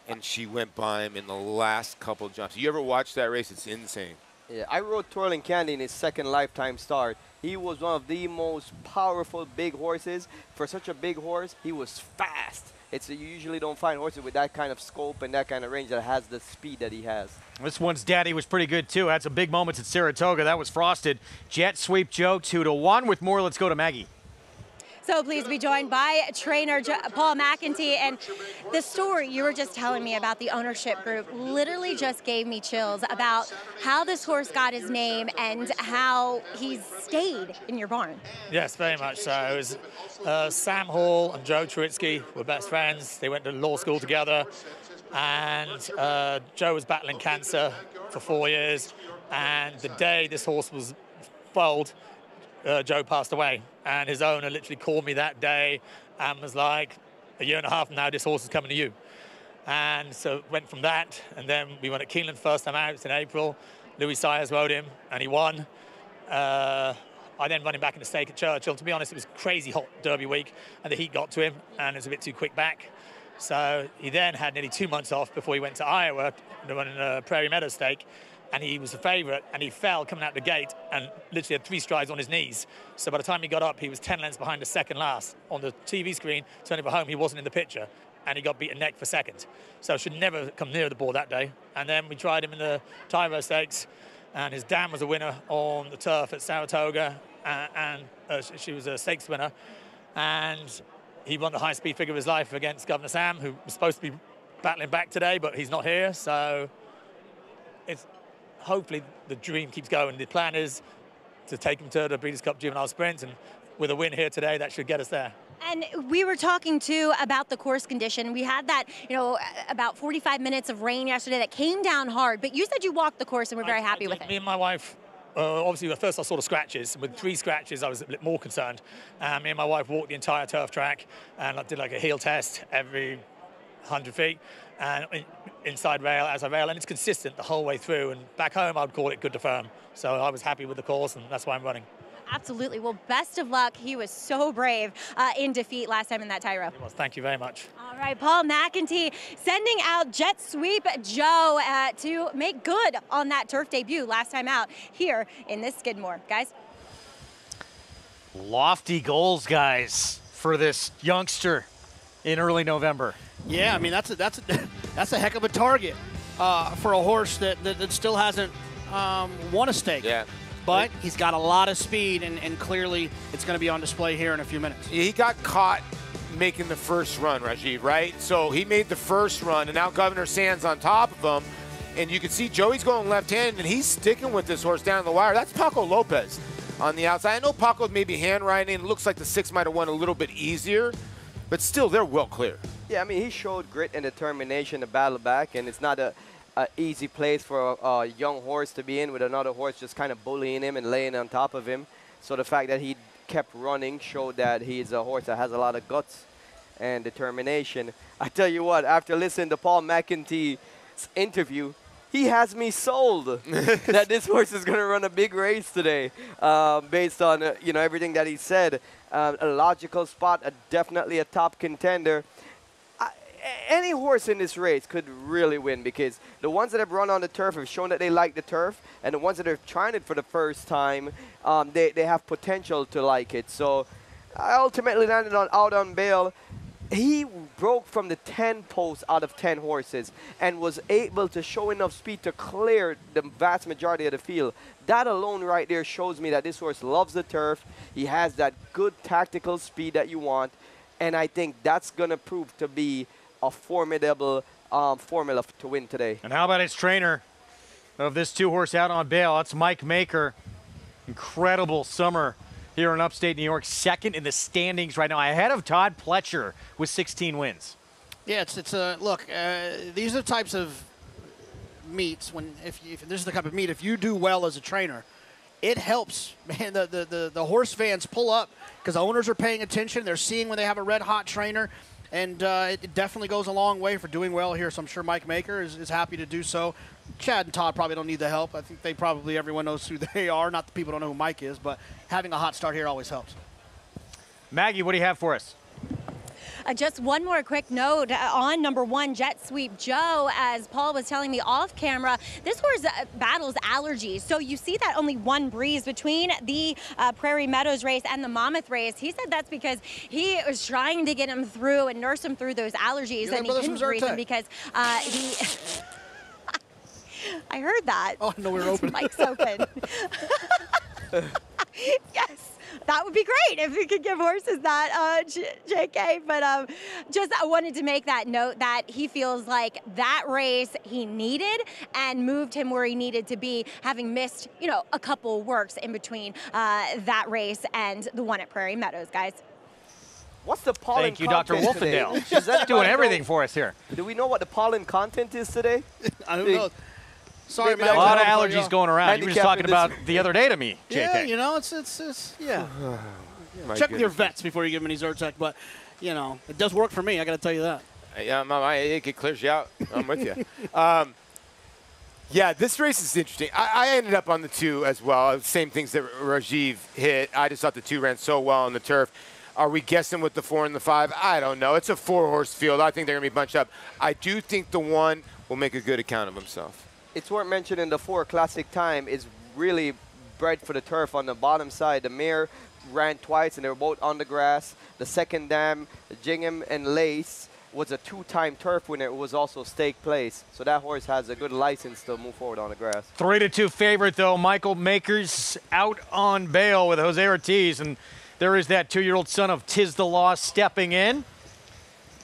And she went by him in the last couple jumps. You ever watch that race? It's insane. Yeah, I rode Twirling Candy in his second lifetime start. He was one of the most powerful big horses. For such a big horse, he was fast. You usually don't find horses with that kind of scope and that kind of range that has the speed that he has. This one's daddy was pretty good, too. Had some big moments at Saratoga. That was Frosted. Jet Sweep Joe 2-1. With more, let's go to Maggie. So pleased to be joined by trainer Paul McEntee. And the story you were just telling me about the ownership group literally just gave me chills about how this horse got his name and how he's stayed in your barn. Yes, very much so. It was Sam Hall and Joe Trubisky were best friends. They went to law school together. And Joe was battling cancer for 4 years. And the day this horse was foaled, Joe passed away, and his owner literally called me that day and was like, a year and a half from now, this horse is coming to you. And so it went from that, and then we went at Keeneland first time out in April. Louis Sayers rode him, and he won. I then run him back in the stake at Churchill. To be honest, it was crazy hot Derby week, and the heat got to him, and it was a bit too quick back. So he then had nearly 2 months off before he went to Iowa to run in a Prairie Meadow stake. And he was a favorite, and he fell coming out the gate and literally had 3 strides on his knees. So by the time he got up, he was 10 lengths behind the second last. On the TV screen, turning for home, he wasn't in the picture, and he got beaten neck for second. So should never come near the board that day. And then we tried him in the Tyro Stakes, and his dam was a winner on the turf at Saratoga, and she was a stakes winner. And he won the high-speed figure of his life against Governor Sam, who was supposed to be battling back today, but he's not here. So it's... hopefully the dream keeps going. The plan is to take him to the Breeders' Cup Juvenile Sprint, and with a win here today, that should get us there. And we were talking, too, about the course condition. We had that, about 45 minutes of rain yesterday that came down hard, but you said you walked the course and were very happy with it. Me and my wife, obviously, at first I saw the scratches. With 3 scratches, I was a bit more concerned. Me and my wife walked the entire turf track, and I did like a heel test every 100 feet. And inside rail, outside rail, and it's consistent the whole way through. And back home, I'd call it good to firm. So I was happy with the course, and that's why I'm running. Absolutely. Well, best of luck. He was so brave in defeat last time in that Tyro. Well, thank you very much. All right, Paul McEntee sending out Jet Sweep Joe to make good on that turf debut last time out here in this Skidmore. Guys. Lofty goals, guys, for this youngster in early November. Yeah, I mean, that's a heck of a target for a horse that still hasn't won a stake. Yeah. But he's got a lot of speed, and clearly it's going to be on display here in a few minutes. He got caught making the first run, Rajiv, right? So he made the first run, and now Governor Sam's on top of him. And you can see Joey's going left-handed, and he's sticking with this horse down the wire. That's Paco Lopez on the outside. I know Paco may be hand-riding. It looks like the 6 might have won a little bit easier, but still, they're well clear. Yeah, I mean, he showed grit and determination to battle back, and it's not a easy place for a young horse to be in with another horse just kind of bullying him and laying on top of him. So the fact that he kept running showed that he's a horse that has a lot of guts. and determination. I tell you what, after listening to Paul McEntee's interview, he has me sold that this horse is going to run a big race today, based on everything that he said. A logical spot, definitely a top contender. Any horse in this race could really win, because the ones that have run on the turf have shown that they like the turf, and the ones that have tried it for the first time, they have potential to like it. So I ultimately landed on Out on Bail. He broke from the 10 posts out of 10 horses and was able to show enough speed to clear the vast majority of the field. That alone right there shows me that this horse loves the turf. He has that good tactical speed that you want, and I think that's going to prove to be a formidable formula to win today. And how about his trainer of this 2-horse Out on Bail? That's Mike Maker. Incredible summer here in upstate New York, second in the standings right now, ahead of Todd Pletcher with 16 wins. Yeah, look, these are the types of meets if this is the type of meet, if you do well as a trainer, it helps, man. The horse fans pull up because owners are paying attention. They're seeing when they have a red-hot trainer, and it definitely goes a long way for doing well here. So I'm sure Mike Maker is happy to do so. Chad and Todd probably don't need the help. I think everyone knows who they are. Not that people don't know who Mike is, but having a hot start here always helps. Maggie, what do you have for us? Just one more quick note on number 1, Jet Sweep Joe. As Paul was telling me off camera, this horse battles allergies. So you see that only one breeze between the Prairie Meadows race and the Monmouth race. He said that's because he was trying to get him through and nurse him through those allergies, and he couldn't breathe him because he... I heard that. Oh, no, we were open. Mike's open. Yes, that would be great if we could give horses that, JK. But I wanted to make that note that he feels like that race he needed and moved him where he needed to be, having missed, a couple works in between that race and the one at Prairie Meadows, guys. What's the pollen Thank you, Dr. content Wolfendale. today? She's doing everything for us here. Do we know what the pollen content is today? I don't know. Sorry, a lot of allergies going around. You were just talking about the other day to me, JK. Yeah, it's yeah. Check with your vets before you give them any Zyrtec, but, it does work for me. I got to tell you that. Yeah, it clears you out. I'm with you. Yeah, this race is interesting. I ended up on the 2 as well. Same things that Rajiv hit. I just thought the 2 ran so well on the turf. Are we guessing with the 4 and the 5? I don't know. It's a 4-horse field. I think they're going to be bunched up. I do think the 1 will make a good account of himself. It's worth mentioning the 4 Classic Time is really bred for the turf on the bottom side. The mare ran twice, and they were both on the grass. The second dam, Gingham and Lace, was a 2-time turf winner. It was also stake place. So that horse has a good license to move forward on the grass. 3-2 favorite, though. Michael Maker's Out on Bail with Jose Ortiz. And there is that 2-year-old son of Tiz the Law stepping in.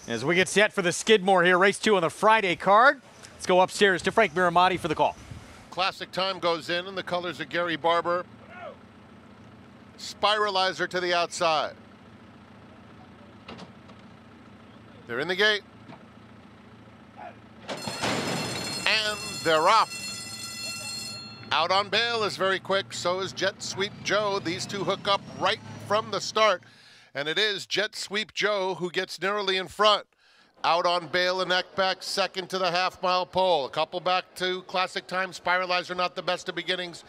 As we get set for the Skidmore here, race 2 on the Friday card. Let's go upstairs to Frank Miramati for the call. Classic Time goes in, and the colors of Gary Barber. Spiralizer to the outside. They're in the gate. And they're off. Out on Bail is very quick. So is Jet Sweep Joe. These two hook up right from the start. And it is Jet Sweep Joe who gets narrowly in front. Out on Bail and neck back, second to the half-mile pole. A couple back to Classic Time. Spiralizer, not the best of beginnings,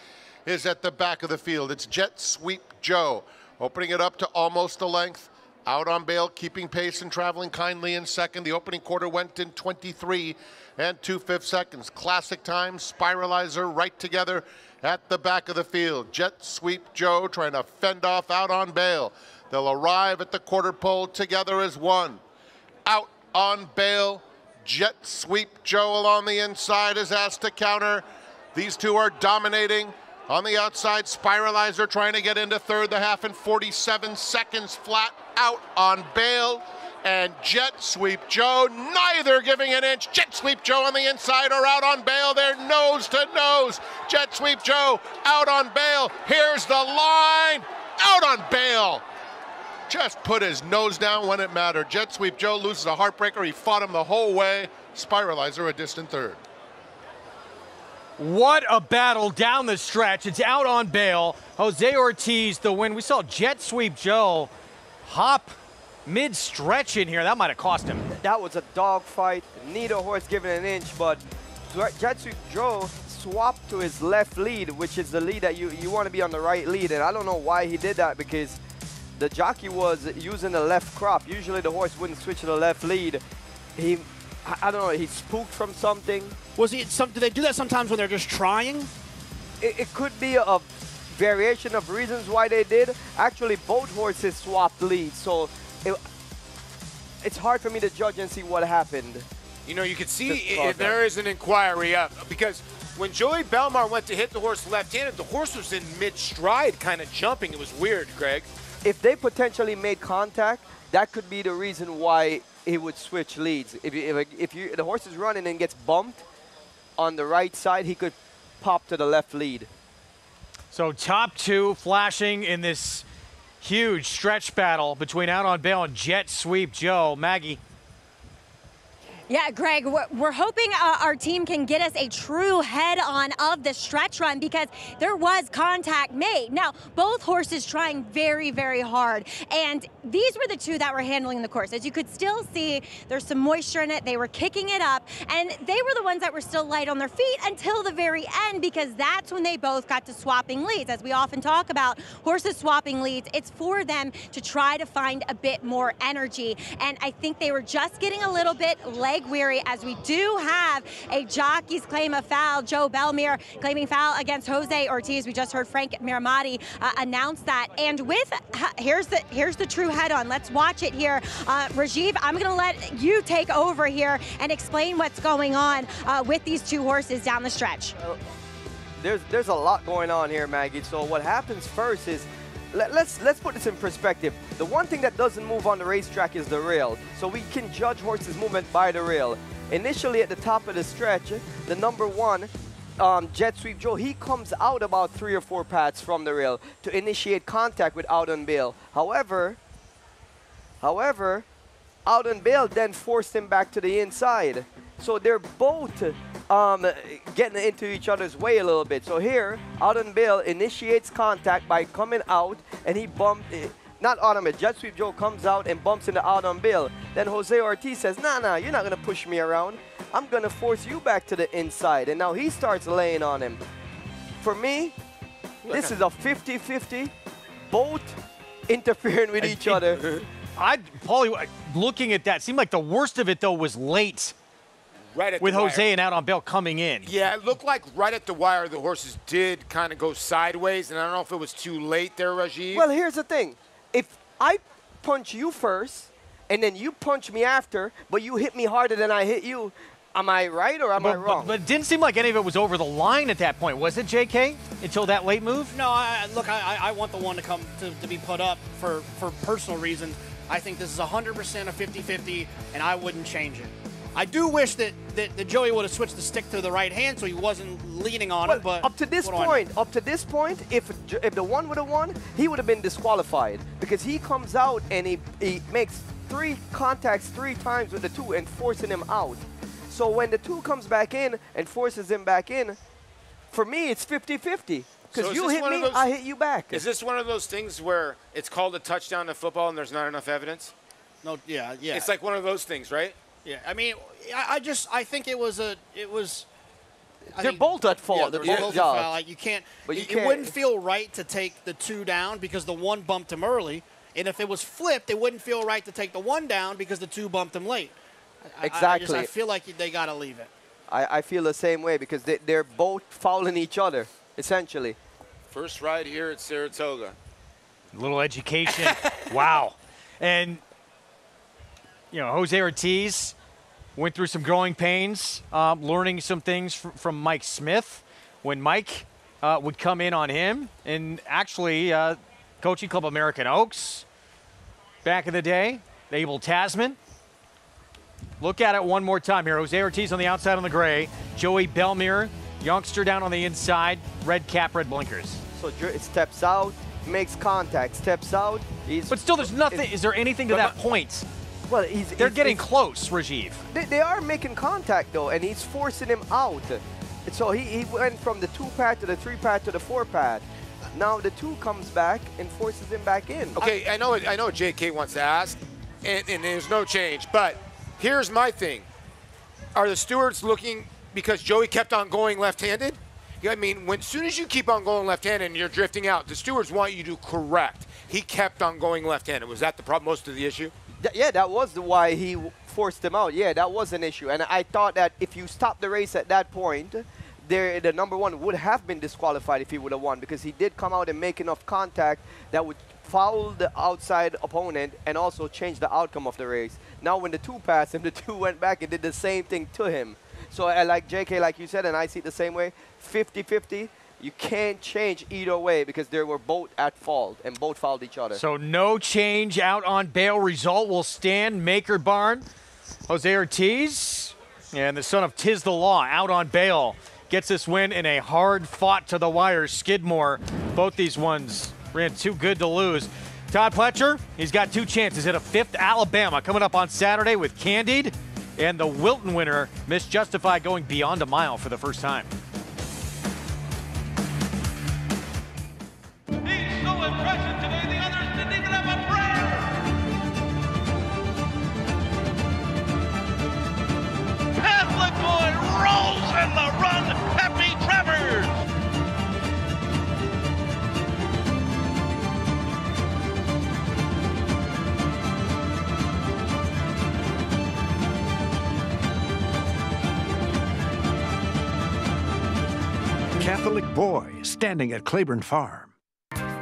is at the back of the field. It's Jet Sweep Joe, opening it up to almost a length. Out on Bail, keeping pace and traveling kindly in second. The opening quarter went in 23 2/5 seconds. Classic Time, Spiralizer right together at the back of the field. Jet Sweep Joe trying to fend off Out on Bail. They'll arrive at the quarter pole together as one. Out on Bail, Jet Sweep Joe along the inside is asked to counter. These two are dominating. On the outside, Spiralizer trying to get into third, the half in 47 seconds flat. Out on Bail and Jet Sweep Joe, neither giving an inch. Jet Sweep Joe on the inside or Out on Bail. They're nose to nose. Jet Sweep Joe, Out on Bail. Here's the line. Out on Bail. Just put his nose down when it mattered. Jet Sweep Joe loses a heartbreaker. He fought him the whole way. Spiralizer a distant third. What a battle down the stretch. It's Out on Bail. Jose Ortiz the win. We saw Jet Sweep Joe hop mid-stretch in here. That might have cost him. That was a dog fight. Neither horse given an inch, but Jet Sweep Joe swapped to his left lead, which is the lead that you want to be on the right lead. And I don't know why he did that, because the jockey was using the left crop. Usually the horse wouldn't switch to the left lead. I don't know, he spooked from something. Do they do that sometimes when they're just trying? It could be a variation of reasons why they did. Actually, both horses swapped leads, so it's hard for me to judge and see what happened. You know, you can see there is an inquiry up, because when Joey Belmar went to hit the horse left-handed, the horse was in mid-stride kind of jumping. It was weird, Greg. If they potentially made contact, that could be the reason why he would switch leads. If the horse is running and gets bumped on the right side, he could pop to the left lead. So top two flashing in this huge stretch battle between Out on Bail and Jet Sweep Joe. Maggie. Yeah, Greg, we're hoping our team can get us a true head-on of the stretch run, because there was contact made. Now, both horses trying very, very hard, and these were the two that were handling the course. As you could still see, there's some moisture in it. They were kicking it up, and they were the ones that were still light on their feet until the very end, because that's when they both got to swapping leads. As we often talk about, horses swapping leads, it's for them to try to find a bit more energy, and I think they were just getting a little bit weary, as we do have a jockey's claim of foul. Joe Belmar claiming foul against Jose Ortiz. We just heard Frank Miramati announce that. And here's the true head-on. Let's watch it here. Rajiv, I'm going to let you take over here and explain what's going on with these two horses down the stretch. There's a lot going on here, Maggie. So what happens first is, let's put this in perspective. The one thing that doesn't move on the racetrack is the rail. So we can judge horses' movement by the rail. Initially at the top of the stretch, the number one, Jet Sweep Joe, he comes out about 3 or 4 pads from the rail to initiate contact with Out on Bail. However, Out on Bail then forced him back to the inside. So they're both getting into each other's way a little bit. So here, Out on Bail initiates contact by coming out, and he bumped, not automatic, Jet Sweep Joe comes out and bumps into Out on Bail. Then Jose Ortiz says, nah, you're not going to push me around. I'm going to force you back to the inside. And now he starts laying on him. For me, this is a 50-50, both interfering with each other. Paulie, looking at that, seemed like the worst of it, though, was late. Right at with the Jose wire. and Out on Bail coming in. Yeah, it looked like right at the wire the horses did kind of go sideways, and I don't know if it was too late there, Rajiv. Well, here's the thing. If I punch you first, and then you punch me after, but you hit me harder than I hit you, am I right or am I wrong? But it didn't seem like any of it was over the line at that point, was it, JK? Until that late move? No, look, I want the one to come to be put up for personal reasons. I think this is 100% a 50-50, and I wouldn't change it. I do wish that Joey would have switched the stick to the right hand so he wasn't leaning on it. But up to this point, if the one would have won, he would have been disqualified, because he comes out and he makes 3 contacts 3 times with the 2 and forcing him out. So when the 2 comes back in and forces him back in, for me it's 50-50. Because you hit me, I hit you back. Is this one of those things where it's called a touchdown in football and there's not enough evidence? No, yeah. It's like one of those things, right? Yeah, I mean, I think it was. They're both at fault. Yeah, they're both at fault. Like, you can't. It wouldn't feel right to take the 2 down because the 1 bumped him early, and if it was flipped, it wouldn't feel right to take the 1 down because the 2 bumped him late. Exactly. I feel like they got to leave it. I feel the same way, because they're both fouling each other, essentially. First ride here at Saratoga. A little education. Wow. And, you know, Jose Ortiz went through some growing pains, learning some things from Mike Smith when Mike would come in on him. And actually, coaching Club American Oaks back in the day, Abel Tasman. Look at it one more time here. Jose Ortiz on the outside on the gray. Joey Belmar, youngster down on the inside. Red cap, red blinkers. So it steps out, makes contact, steps out. But still, there's nothing. Is there anything to that point? Well, they're getting close, Rajiv. They are making contact, though, and he's forcing him out. So he went from the 2 pad to the 3 pad to the 4 pad. Now the 2 comes back and forces him back in. Okay, I know what JK wants to ask. and there's no change. But here's my thing. Are the stewards looking because Joey kept on going left-handed? I mean, as soon as you keep on going left-handed and you're drifting out, the stewards want you to correct. He kept on going left-handed. Was that the problem, most of the issue? Yeah, that was why he forced him out. Yeah, that was an issue. And I thought that if you stop the race at that point, the number one would have been disqualified if he would have won, because he did come out and make enough contact that would foul the outside opponent and also change the outcome of the race. Now when the two passed him, the two went back and did the same thing to him. So like JK, like you said, and I see it the same way, 50-50, you can't change either way because they were both at fault and both fouled each other. So no change out on bail. Result will stand. Maker Barn, Jose Ortiz, and the son of Tiz the Law out on bail. Gets this win in a hard-fought to the wire Skidmore. Both these ones ran too good to lose. Todd Pletcher, he's got two chances at a fifth Alabama coming up on Saturday with Candide. And the Wilton winner, Miss Justified, going beyond a mile for the first time. He's so impressive today, the others didn't even have a prayer. Catholic boy rolls in the run. Happy Travers. Catholic boy standing at Claiborne Farm.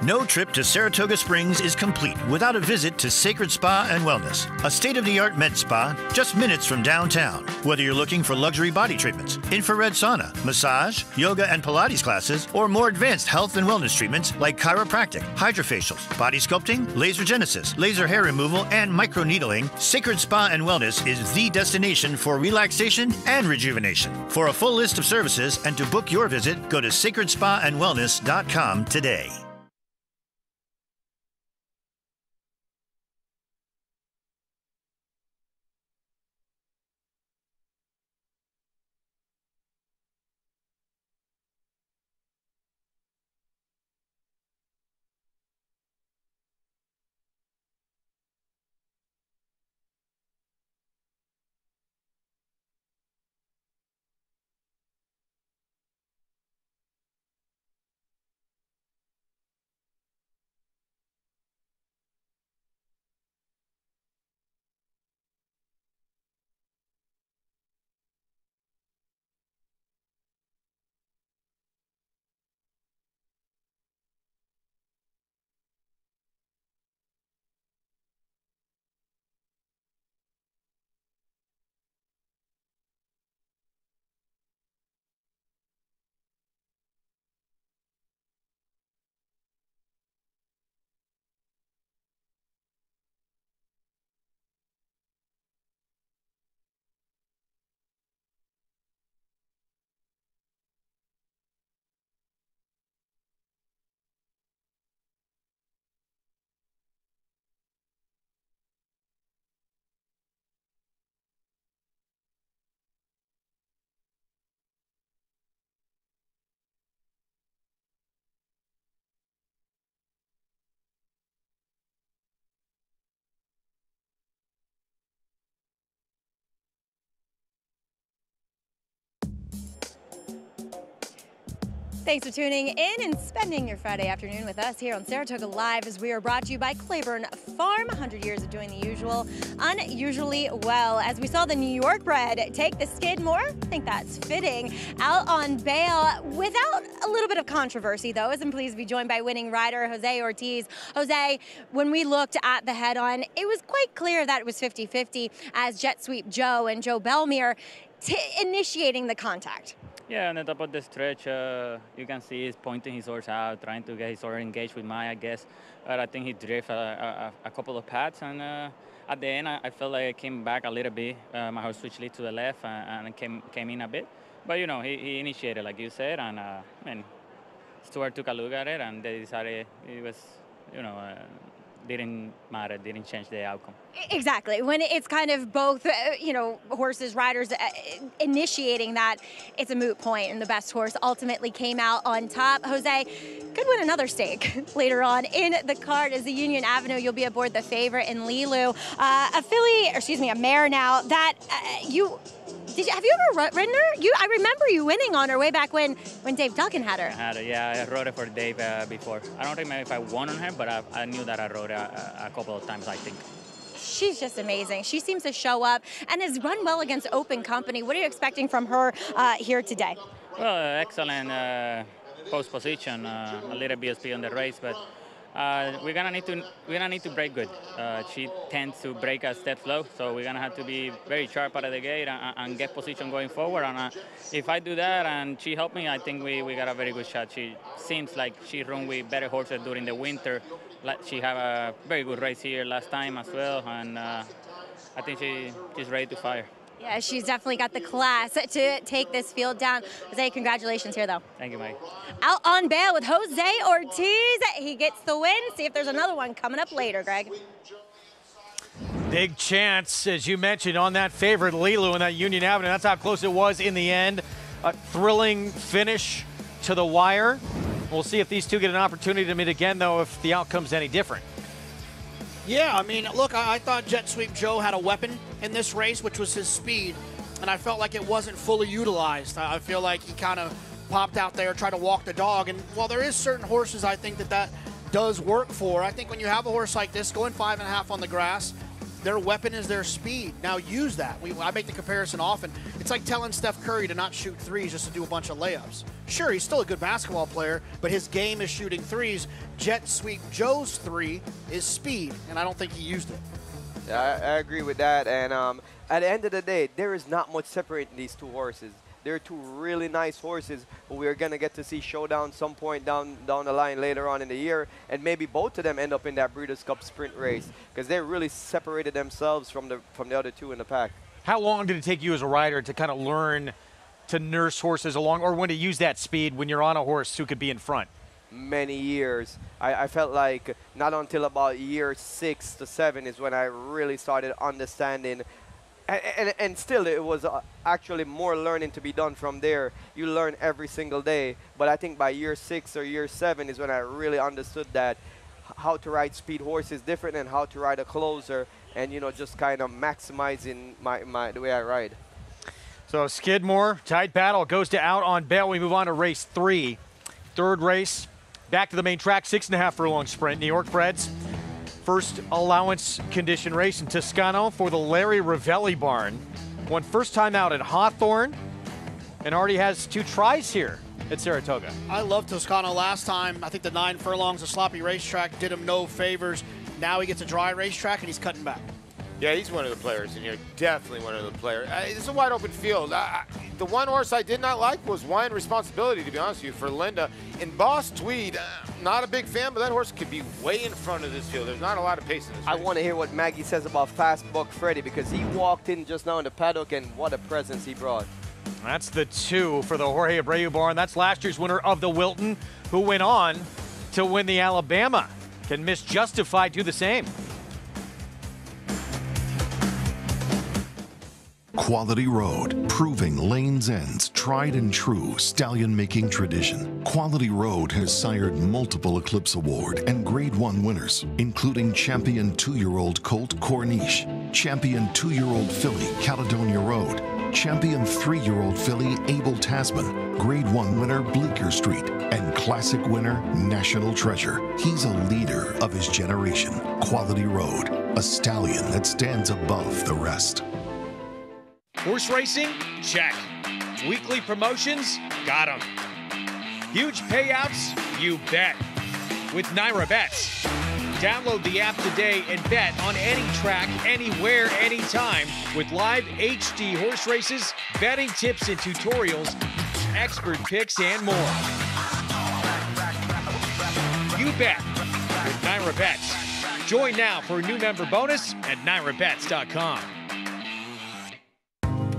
No trip to Saratoga Springs is complete without a visit to Sacred Spa and Wellness, a state-of-the-art med spa just minutes from downtown. Whether you're looking for luxury body treatments, infrared sauna, massage, yoga and Pilates classes, or more advanced health and wellness treatments like chiropractic, hydrofacials, body sculpting, laser genesis, laser hair removal, and microneedling, Sacred Spa and Wellness is the destination for relaxation and rejuvenation. For a full list of services and to book your visit, go to sacredspaandwellness.com today. Thanks for tuning in and spending your Friday afternoon with us here on Saratoga Live, as we are brought to you by Claiborne Farm. 100 years of doing the usual, unusually well. As we saw the New York bred take the Skidmore, I think that's fitting, out on bail without a little bit of controversy, though. I'm pleased to be joined by winning rider Jose Ortiz. Jose, when we looked at the head-on, it was quite clear that it was 50-50 as Jet Sweep Joe and Joe Belmere initiating the contact. Yeah, on the top of the stretch, you can see he's pointing his horse out, trying to get his horse engaged with mine, I guess. But I think he drifted a couple of pads, and at the end, I felt like I came back a little bit. My horse switched lead to the left and came in a bit. But, you know, he initiated, like you said, and I mean, Stuart took a look at it, and they decided it was, you know, didn't matter, didn't change the outcome. Exactly. When it's kind of both, you know, horses, riders initiating that, it's a moot point, and the best horse ultimately came out on top. Jose could win another stake later on in the card as the Union Avenue. You'll be aboard the favorite in Lilu, a mare now that have you ever ridden her? I remember you winning on her way back when Dave Duggan had her. I rode it for Dave before. I don't remember if I won on her, but I knew that I rode her a couple of times, I think. She's just amazing. She seems to show up and has run well against open company. What are you expecting from her here today? Well, excellent post position, a little bit of speed on the race, but we're gonna need to break good. She tends to break a step slow, so we're gonna have to be very sharp out of the gate and get position going forward. And if I do that and she helped me, I think we got a very good shot. She seems like she run with better horses during the winter. She had a very good race here last time as well, and I think she's ready to fire. Yeah, she's definitely got the class to take this field down. Jose, congratulations here, though. Thank you, Mike. Out on bail with Jose Ortiz. He gets the win. See if there's another one coming up later, Greg. Big chance, as you mentioned, on that favorite Lilu in that Union Avenue. That's how close it was in the end. A thrilling finish to the wire. We'll see if these two get an opportunity to meet again, though, if the outcome's any different. Yeah, I mean, look, I thought Jet Sweep Joe had a weapon in this race, which was his speed, and I felt like it wasn't fully utilized. I feel like he kind of popped out there, tried to walk the dog, and while there is certain horses I think that does work for, I think when you have a horse like this going 5.5 on the grass, their weapon is their speed. Now use that. I make the comparison often. It's like telling Steph Curry to not shoot threes just to do a bunch of layups. Sure, he's still a good basketball player, but his game is shooting threes. Jet Sweep Joe's three is speed, and I don't think he used it. Yeah, I agree with that. And at the end of the day, there is not much separating these two horses. They're two really nice horses who we're going to get to see showdown some point down the line later on in the year. And maybe both of them end up in that Breeders' Cup Sprint race because they really separated themselves from the other two in the pack. How long did it take you as a rider to kind of learn to nurse horses along, or when to use that speed when you're on a horse who could be in front? Many years. I felt like not until about year 6 to 7 is when I really started understanding. And still, it was actually more learning to be done from there. You learn every single day. But I think by year 6 or year 7 is when I really understood that how to ride speed horses different and how to ride a closer and, you know, just kind of maximizing the way I ride. So Skidmore, tight battle, goes to out on bail. We move on to race 3. Third race, back to the main track, 6.5 furlong sprint. New York Breds. First allowance condition race in Toscano for the Larry Ravelli barn. Won first time out at Hawthorne and already has 2 tries here at Saratoga. I loved Toscano last time. I think the 9 furlongs, a sloppy racetrack, did him no favors. Now he gets a dry racetrack and he's cutting back. Yeah, he's one of the players in here. Definitely one of the players. It's a wide open field. The one horse I did not like was Wine Responsibility, to be honest with you, for Linda. In Boss Tweed, not a big fan, but that horse could be way in front of this field. There's not a lot of pace in this race. I want to hear what Maggie says about Fast Buck Freddy because he walked in just now in the paddock and what a presence he brought. That's the 2 for the Jorge Abreu barn. That's last year's winner of the Wilton, who went on to win the Alabama. Can Miss Justified do the same? Quality Road, proving Lane's End's tried and true stallion-making tradition. Quality Road has sired multiple Eclipse Award and Grade 1 winners, including champion 2-year-old colt Corniche, champion 2-year-old filly Caledonia Road, champion 3-year-old filly Abel Tasman, Grade 1 winner Bleecker Street, and classic winner National Treasure. He's a leader of his generation. Quality Road, a stallion that stands above the rest. Horse racing? Check. Weekly promotions? Got them. Huge payouts? You bet. With Naira Bets. Download the app today and bet on any track, anywhere, anytime with live HD horse races, betting tips and tutorials, expert picks, and more. You bet with Naira Bets. Join now for a new member bonus at nairabets.com.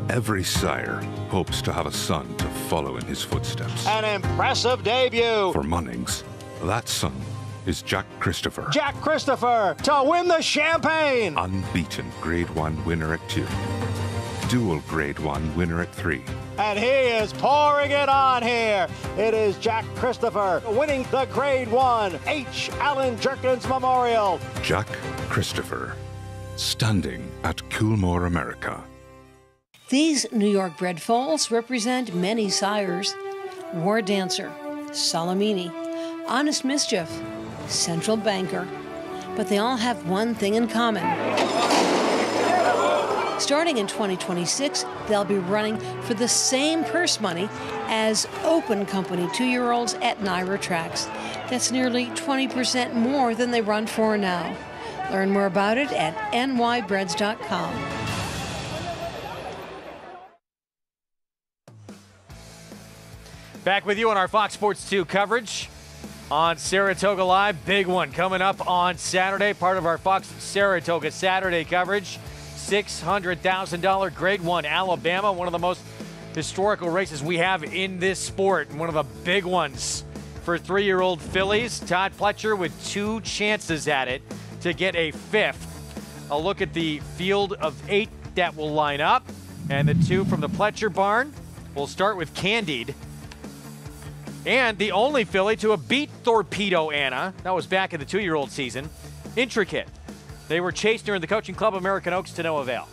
Every sire hopes to have a son to follow in his footsteps. An impressive debut. For Munnings, that son is Jack Christopher. Jack Christopher to win the Champagne. Unbeaten Grade 1 winner at 2. Dual Grade 1 winner at 3. And he is pouring it on here. It is Jack Christopher winning the Grade 1 H. Allen Jerkins Memorial. Jack Christopher, standing at Coolmore, America. These New York bred foals represent many sires. War Dancer, Salamini, Honest Mischief, Central Banker. But they all have one thing in common. Starting in 2026, they'll be running for the same purse money as Open Company 2-year-olds at Naira Tracks. That's nearly 20% more than they run for now. Learn more about it at nybreds.com. Back with you on our Fox Sports 2 coverage on Saratoga Live. Big one coming up on Saturday, part of our Fox Saratoga Saturday coverage. $600,000 Grade 1 Alabama, one of the most historical races we have in this sport, and one of the big ones for 3-year-old fillies. Todd Pletcher with 2 chances at it to get a 5th. A look at the field of 8 that will line up, and the 2 from the Pletcher barn. We'll start with Candied, and the only filly to have beat Torpedo Anna. That was back in the 2-year-old season. Intricate. They were chased during the Coaching Club American Oaks to no avail.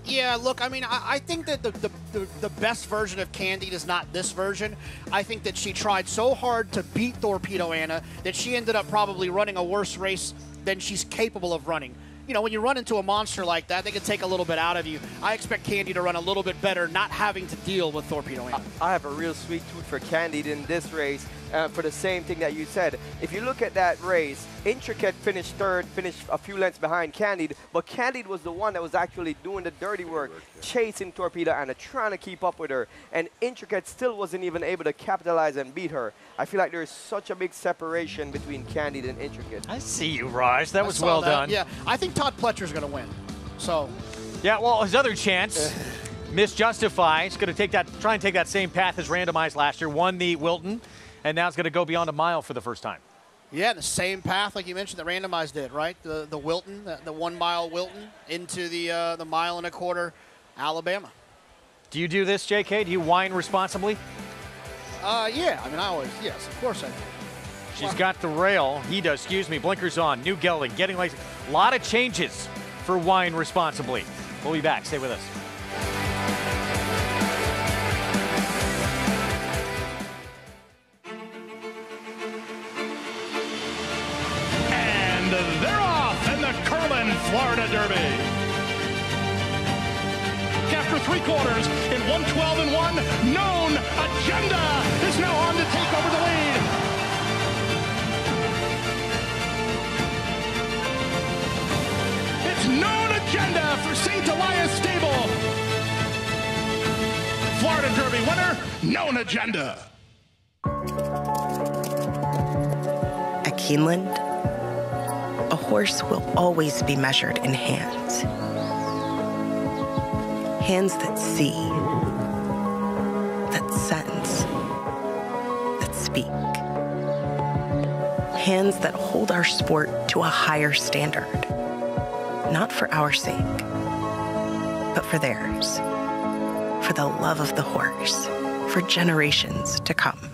Yeah, look, I mean, I think that the best version of Candied is not this version. I think that she tried so hard to beat Torpedo Anna that she ended up probably running a worse race than she's capable of running. You know, when you run into a monster like that, they can take a little bit out of you. I expect Candy to run a little bit better, not having to deal with Torpedo Anna. I have a real sweet tooth for Candied in this race for the same thing that you said. If you look at that race, Intricate finished 3rd, finished a few lengths behind Candied, but Candied was the one that was actually doing the dirty work, chasing Torpedo Anna, trying to keep up with her, and Intricate still wasn't even able to capitalize and beat her. I feel like there's such a big separation between Candied and Intricate. I see you, Raj. That was well done. Yeah, I think Todd Pletcher's going to win. So, yeah, well, his other chance, Miss Justify, is going to try and take that same path as randomized last year. Won the Wilton, and now it's going to go beyond a mile for the first time. Yeah, the same path like you mentioned that randomized did, right? The Wilton, the 1 mile Wilton into the 1.25 mile Alabama. Do you do this, JK? Do you whine responsibly? Yeah, I mean, yes, of course I do. She's got the rail. He does, excuse me. Blinkers on. New gelding, getting like a lot of changes for Wine Responsibly. We'll be back. Stay with us. And they're off in the Curlin Florida Derby. After 3/4 in 1:12.1, Known Agenda is now on to take over the lead. It's Known Agenda for St. Elias Stable. Florida Derby winner, Known Agenda. At Keeneland, a horse will always be measured in hands. Hands that see, that sense, that speak. Hands that hold our sport to a higher standard. Not for our sake, but for theirs. For the love of the horse, for generations to come.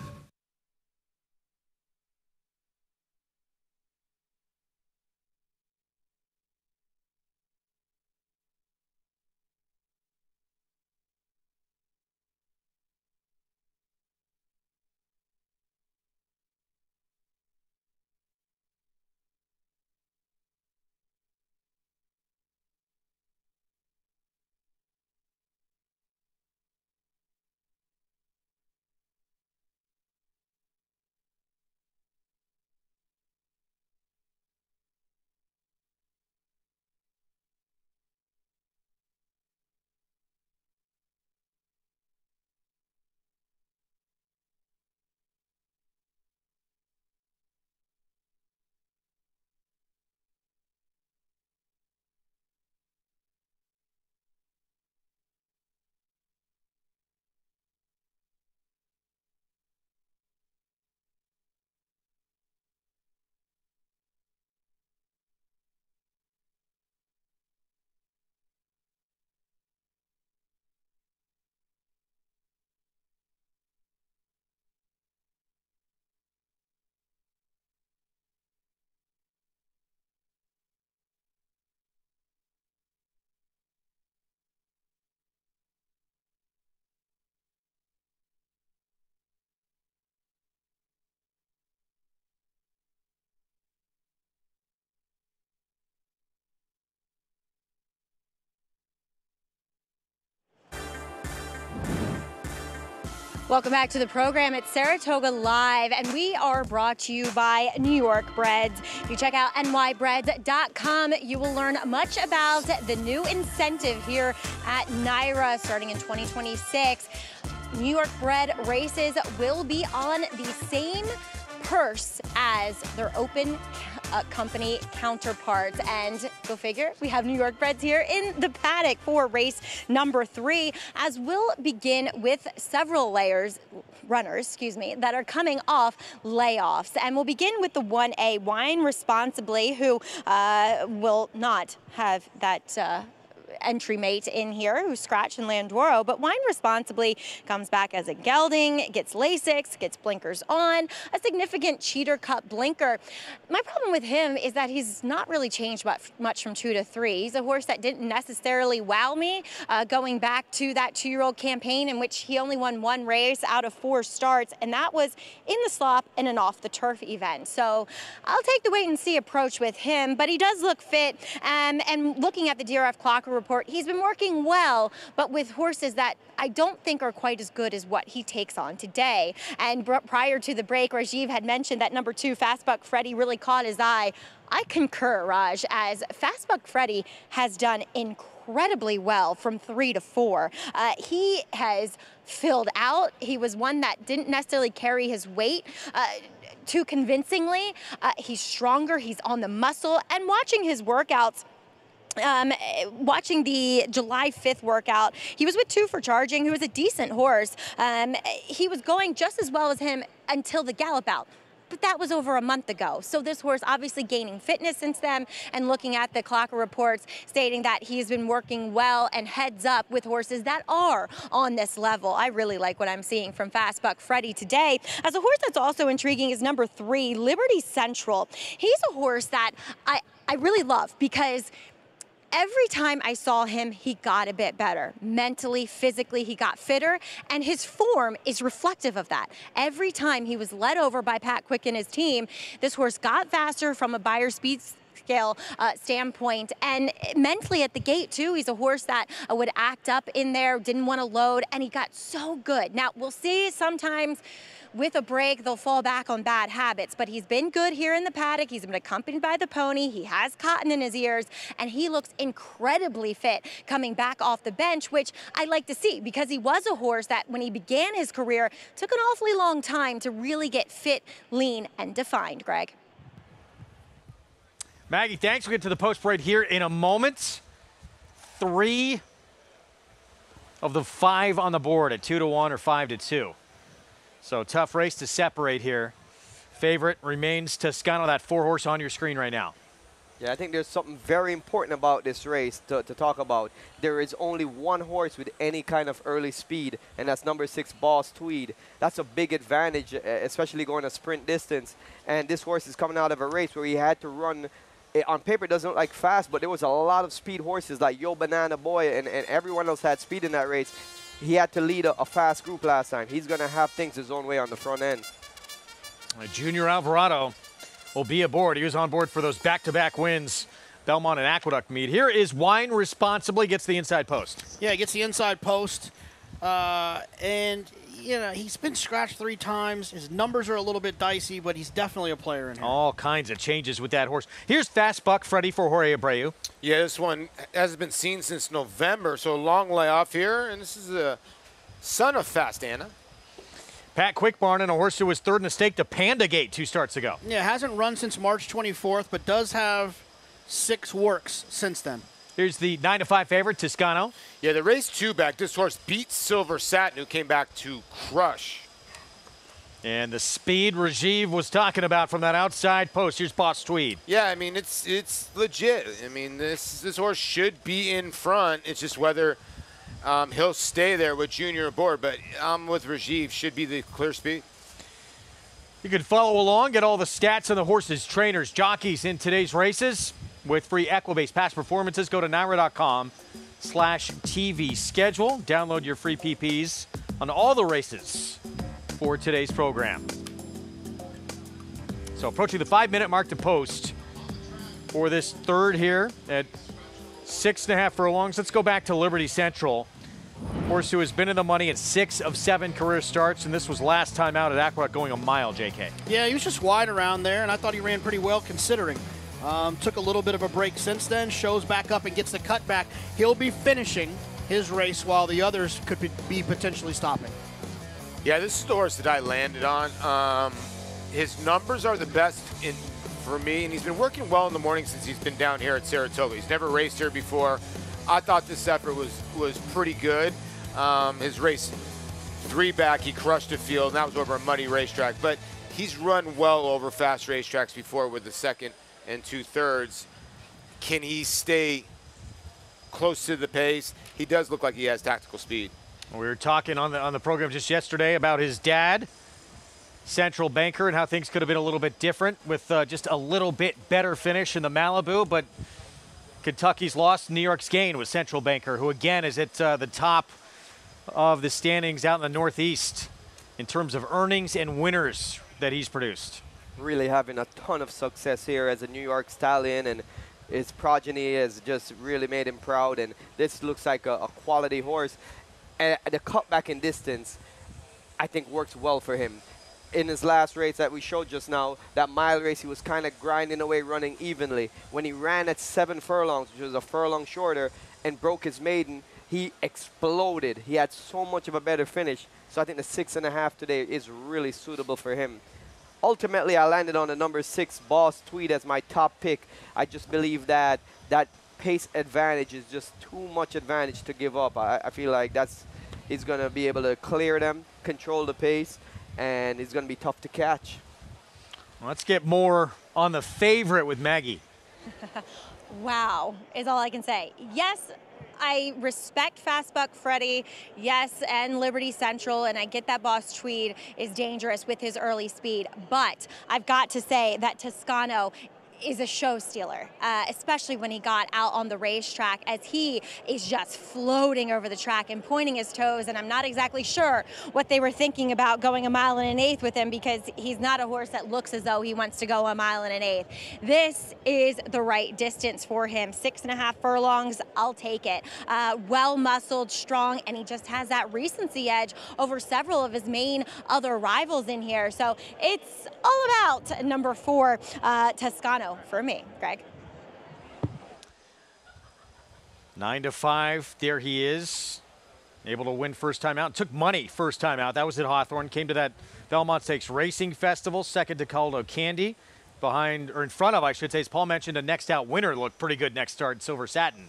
Welcome back to the program. It's Saratoga Live, and we are brought to you by New York Breads. If you check out nybreads.com, you will learn much about the new incentive here at NYRA starting in 2026. New York Bread races will be on the same purse as their open company counterparts, and go figure, we have New York Breads here in the paddock for race number 3, as we'll begin with several runners that are coming off layoffs, and we'll begin with the 1A Wine Responsibly, who will not have that entry mate in here, who's Scratch and Landoro, but Wine Responsibly comes back as a gelding, gets Lasix, gets blinkers on, a significant cheater cut blinker. My problem with him is that he's not really changed much from 2 to 3. He's a horse that didn't necessarily wow me, going back to that 2-year-old campaign in which he only won 1 race out of 4 starts, and that was in the slop and an off the turf event. So I'll take the wait and see approach with him, but he does look fit, and looking at the DRF Clocker report, he's been working well, but with horses that I don't think are quite as good as what he takes on today. And prior to the break, Rajiv had mentioned that number 2, Fastbuck Freddy, really caught his eye. I concur, Raj, as Fastbuck Freddy has done incredibly well from 3 to 4. He has filled out. He was one that didn't necessarily carry his weight too convincingly. He's stronger, he's on the muscle, and watching his workouts, watching the July 5th workout, he was with 2 for Charging, who was a decent horse. He was going just as well as him until the gallop out, but that was over a month ago. So this horse obviously gaining fitness since then, and looking at the Clocker reports stating that he's been working well and heads up with horses that are on this level. I really like what I'm seeing from Fastbuck Freddy today. As a horse that's also intriguing is number 3, Liberty Central. He's a horse that I really love, because every time I saw him, he got a bit better. Mentally, physically, he got fitter, and his form is reflective of that. Every time he was led over by Pat Quick and his team, this horse got faster from a buyer speed scale standpoint, and mentally at the gate too. He's a horse that would act up in there, didn't want to load, and he got so good. Now, we'll see sometimes with a break, they'll fall back on bad habits, but he's been good here in the paddock. He's been accompanied by the pony. He has cotton in his ears, and he looks incredibly fit coming back off the bench, which I like to see, because he was a horse that when he began his career, took an awfully long time to really get fit, lean, and defined, Greg. Maggie, thanks. We'll get to the post parade here in a moment. 3 of the 5 on the board at 2 to 1 or 5 to 2. So tough race to separate here. Favorite remains Toscano, that 4-horse on your screen right now. Yeah, I think there's something very important about this race to talk about. There is only 1 horse with any kind of early speed, and that's number 6, Boss Tweed. That's a big advantage, especially going a sprint distance. And this horse is coming out of a race where he had to run. On paper, it doesn't look like fast, but there was a lot of speed horses like Yo Banana Boy, and everyone else had speed in that race. He had to lead a fast group last time. He's going to have things his own way on the front end. Junior Alvarado will be aboard. He was on board for those back-to-back wins, Belmont and Aqueduct meet. Here is Wine Responsibly, gets the inside post. Yeah, gets the inside post. And, you know, he's been scratched 3 times. His numbers are a little bit dicey, but he's definitely a player in here. All kinds of changes with that horse. Here's Fastbuck Freddy for Jorge Abreu. Yeah, this one hasn't been seen since November, so a long layoff here. And this is a son of Fast Anna. Pat Quickbarn, and a horse who was 3rd in a stake to Panda Gate 2 starts ago. Yeah, hasn't run since March 24th, but does have 6 works since then. Here's the 9 to 5 favorite, Toscano. Yeah, the race 2 back, this horse beat Silver Satin, who came back to crush. And the speed Rajiv was talking about from that outside post. Here's Boss Tweed. Yeah, I mean, it's legit. I mean, this horse should be in front. It's just whether he'll stay there with Junior aboard. But I'm with Rajiv, should be the clear speed. You can follow along, get all the stats on the horses, trainers, jockeys in today's races with free Equibase past performances. Go to NYRA.com/TV schedule. Download your free PPs on all the races for today's program. So approaching the 5-minute mark to post for this 3rd here at 6.5 furlongs. Let's go back to Liberty Central. Horse who has been in the money at 6 of 7 career starts, and this was last time out at Aqueduct going a mile, JK. Yeah, he was just wide around there, and I thought he ran pretty well considering. Took a little bit of a break since then, shows back up and gets the cut back. He'll be finishing his race while the others could be potentially stopping. Yeah, this is the horse that I landed on. His numbers are the best for me, and he's been working well in the morning since he's been down here at Saratoga. He's never raced here before. I thought this effort was pretty good. His race 3 back, he crushed the field, and that was over a muddy racetrack. But he's run well over fast racetracks before with the 2nd and 2/3. Can he stay close to the pace? He does look like he has tactical speed. We were talking on the program just yesterday about his dad, Central Banker, and how things could have been a little bit different with just a little bit better finish in the Malibu. But Kentucky's lost, New York's gain with Central Banker, who again is at the top of the standings out in the Northeast in terms of earnings and winners that he's produced. Really having a ton of success here as a New York stallion, and his progeny has just really made him proud, and this looks like a quality horse. And the cutback in distance, I think, works well for him. In his last race that we showed just now, that mile race, he was kind of grinding away, running evenly. When he ran at 7 furlongs, which was a furlong shorter, and broke his maiden, he exploded. He had so much of a better finish. So I think the 6.5 today is really suitable for him. Ultimately, I landed on the number 6, Boss Tweed, as my top pick. I just believe that that pace advantage is just too much advantage to give up. I feel like he's going to be able to clear them, control the pace, and he's going to be tough to catch. Let's get more on the favorite with Maggie. Wow, is all I can say. Yes, I respect Fast Buck Freddie, yes, and Liberty Central, and I get that Boss Tweed is dangerous with his early speed, but I've got to say that Toscano is a show stealer, especially when he got out on the racetrack, as he is just floating over the track and pointing his toes, and I'm not exactly sure what they were thinking about going 1 1/8 with him, because he's not a horse that looks as though he wants to go 1 1/8. This is the right distance for him. 6.5 furlongs, I'll take it. Well muscled, strong, and he just has that recency edge over several of his main other rivals in here. So it's all about number 4, Toscano. For me, Greg. 9 to 5, there he is. Able to win first time out. Took money first time out. That was at Hawthorne. Came to that Belmont Stakes Racing Festival. Second to Caldo Candy. Behind, or in front of, I should say, as Paul mentioned, a next out winner looked pretty good next start, Silver Satin.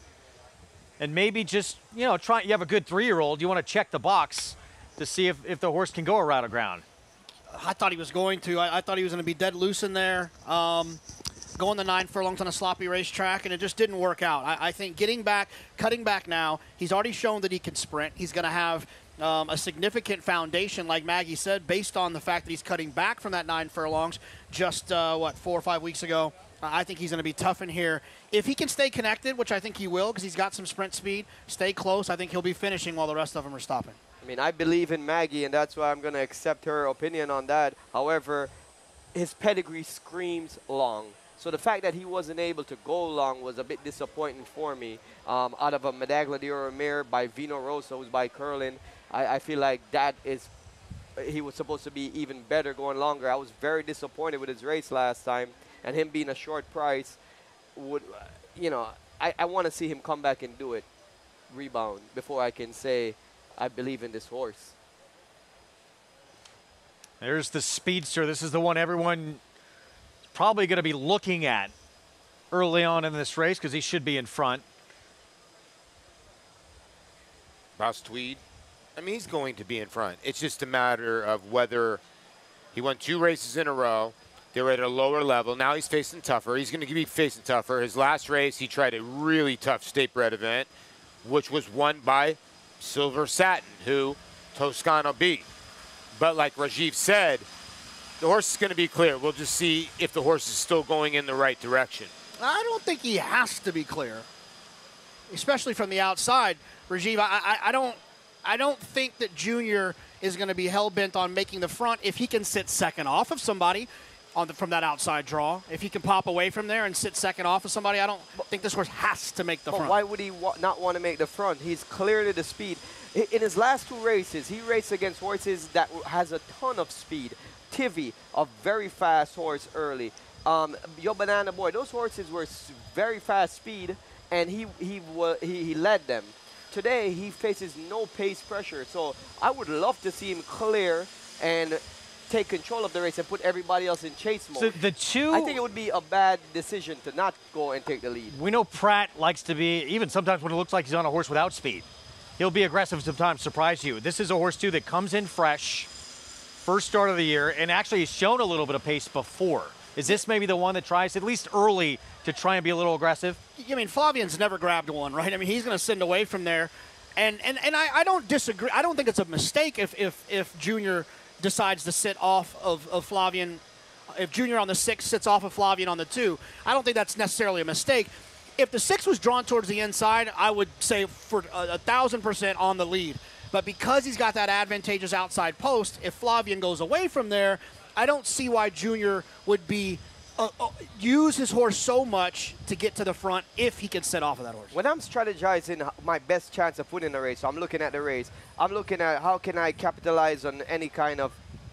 And maybe just, you know, you have a good 3-year-old. You want to check the box to see if the horse can go a route of ground. I thought he was going to. I thought he was going to be dead loose in there. Going the 9 furlongs on a sloppy racetrack, and it just didn't work out. I think cutting back now, he's already shown that he can sprint. He's going to have a significant foundation, like Maggie said, based on the fact that he's cutting back from that 9 furlongs just, 4 or 5 weeks ago. I think he's going to be tough in here. If he can stay connected, which I think he will, because he's got some sprint speed, stay close, I think he'll be finishing while the rest of them are stopping. I mean, I believe in Maggie, and that's why I'm going to accept her opinion on that. However, his pedigree screams long. So the fact that he wasn't able to go long was a bit disappointing for me. Out of a Medaglia de Oro mare by Vino Rosso, who's by Curlin, I feel like he was supposed to be even better going longer. I was very disappointed with his race last time, and him being a short price would, I want to see him come back and do it, rebound, before I can say I believe in this horse. There's the Speedster. This is the one everyone probably going to be looking at early on in this race, because he should be in front. Boss Tweed, I mean, he's going to be in front. It's just a matter of whether he won 2 races in a row. They were at a lower level. Now he's facing tougher. He's going to be facing tougher. His last race, he tried a really tough state bred event, which was won by Silver Satin, who Toscano beat. But like Rajiv said, the horse is going to be clear. We'll just see if the horse is still going in the right direction. I don't think he has to be clear, especially from the outside. Rajiv, I don't think that Junior is going to be hell-bent on making the front if he can sit second off of somebody from that outside draw. If he can pop away from there and sit second off of somebody, I don't think this horse has to make the front. Why would he not want to make the front? He's clearly the speed. In his last 2 races, he raced against horses that has a ton of speed. Tivy, a very fast horse early. Your Banana Boy, those horses were very fast speed, and he led them. Today, he faces no pace pressure, so I would love to see him clear and take control of the race and put everybody else in chase mode. So I think it would be a bad decision to not go and take the lead. We know Pratt likes to be, even sometimes when it looks like he's on a horse without speed, he'll be aggressive, sometimes surprise you. This is a horse, too, that comes in fresh, first start of the year, and actually has shown a little bit of pace before. Is this maybe the one that tries, at least early, to try and be a little aggressive? I mean, Flavian's never grabbed one, right? I mean, he's going to send away from there. And I don't disagree. I don't think it's a mistake if Junior decides to sit off of Flavian. If Junior on the 6 sits off of Flavian on the 2, I don't think that's necessarily a mistake. If the 6 was drawn towards the inside, I would say for 1,000% on the lead. But because he's got that advantageous outside post, if Flavian goes away from there, I don't see why Junior would be use his horse so much to get to the front if he can sit off of that horse. When I'm strategizing my best chance of winning the race, so I'm looking at the race, I'm looking at how can I capitalize on any kind of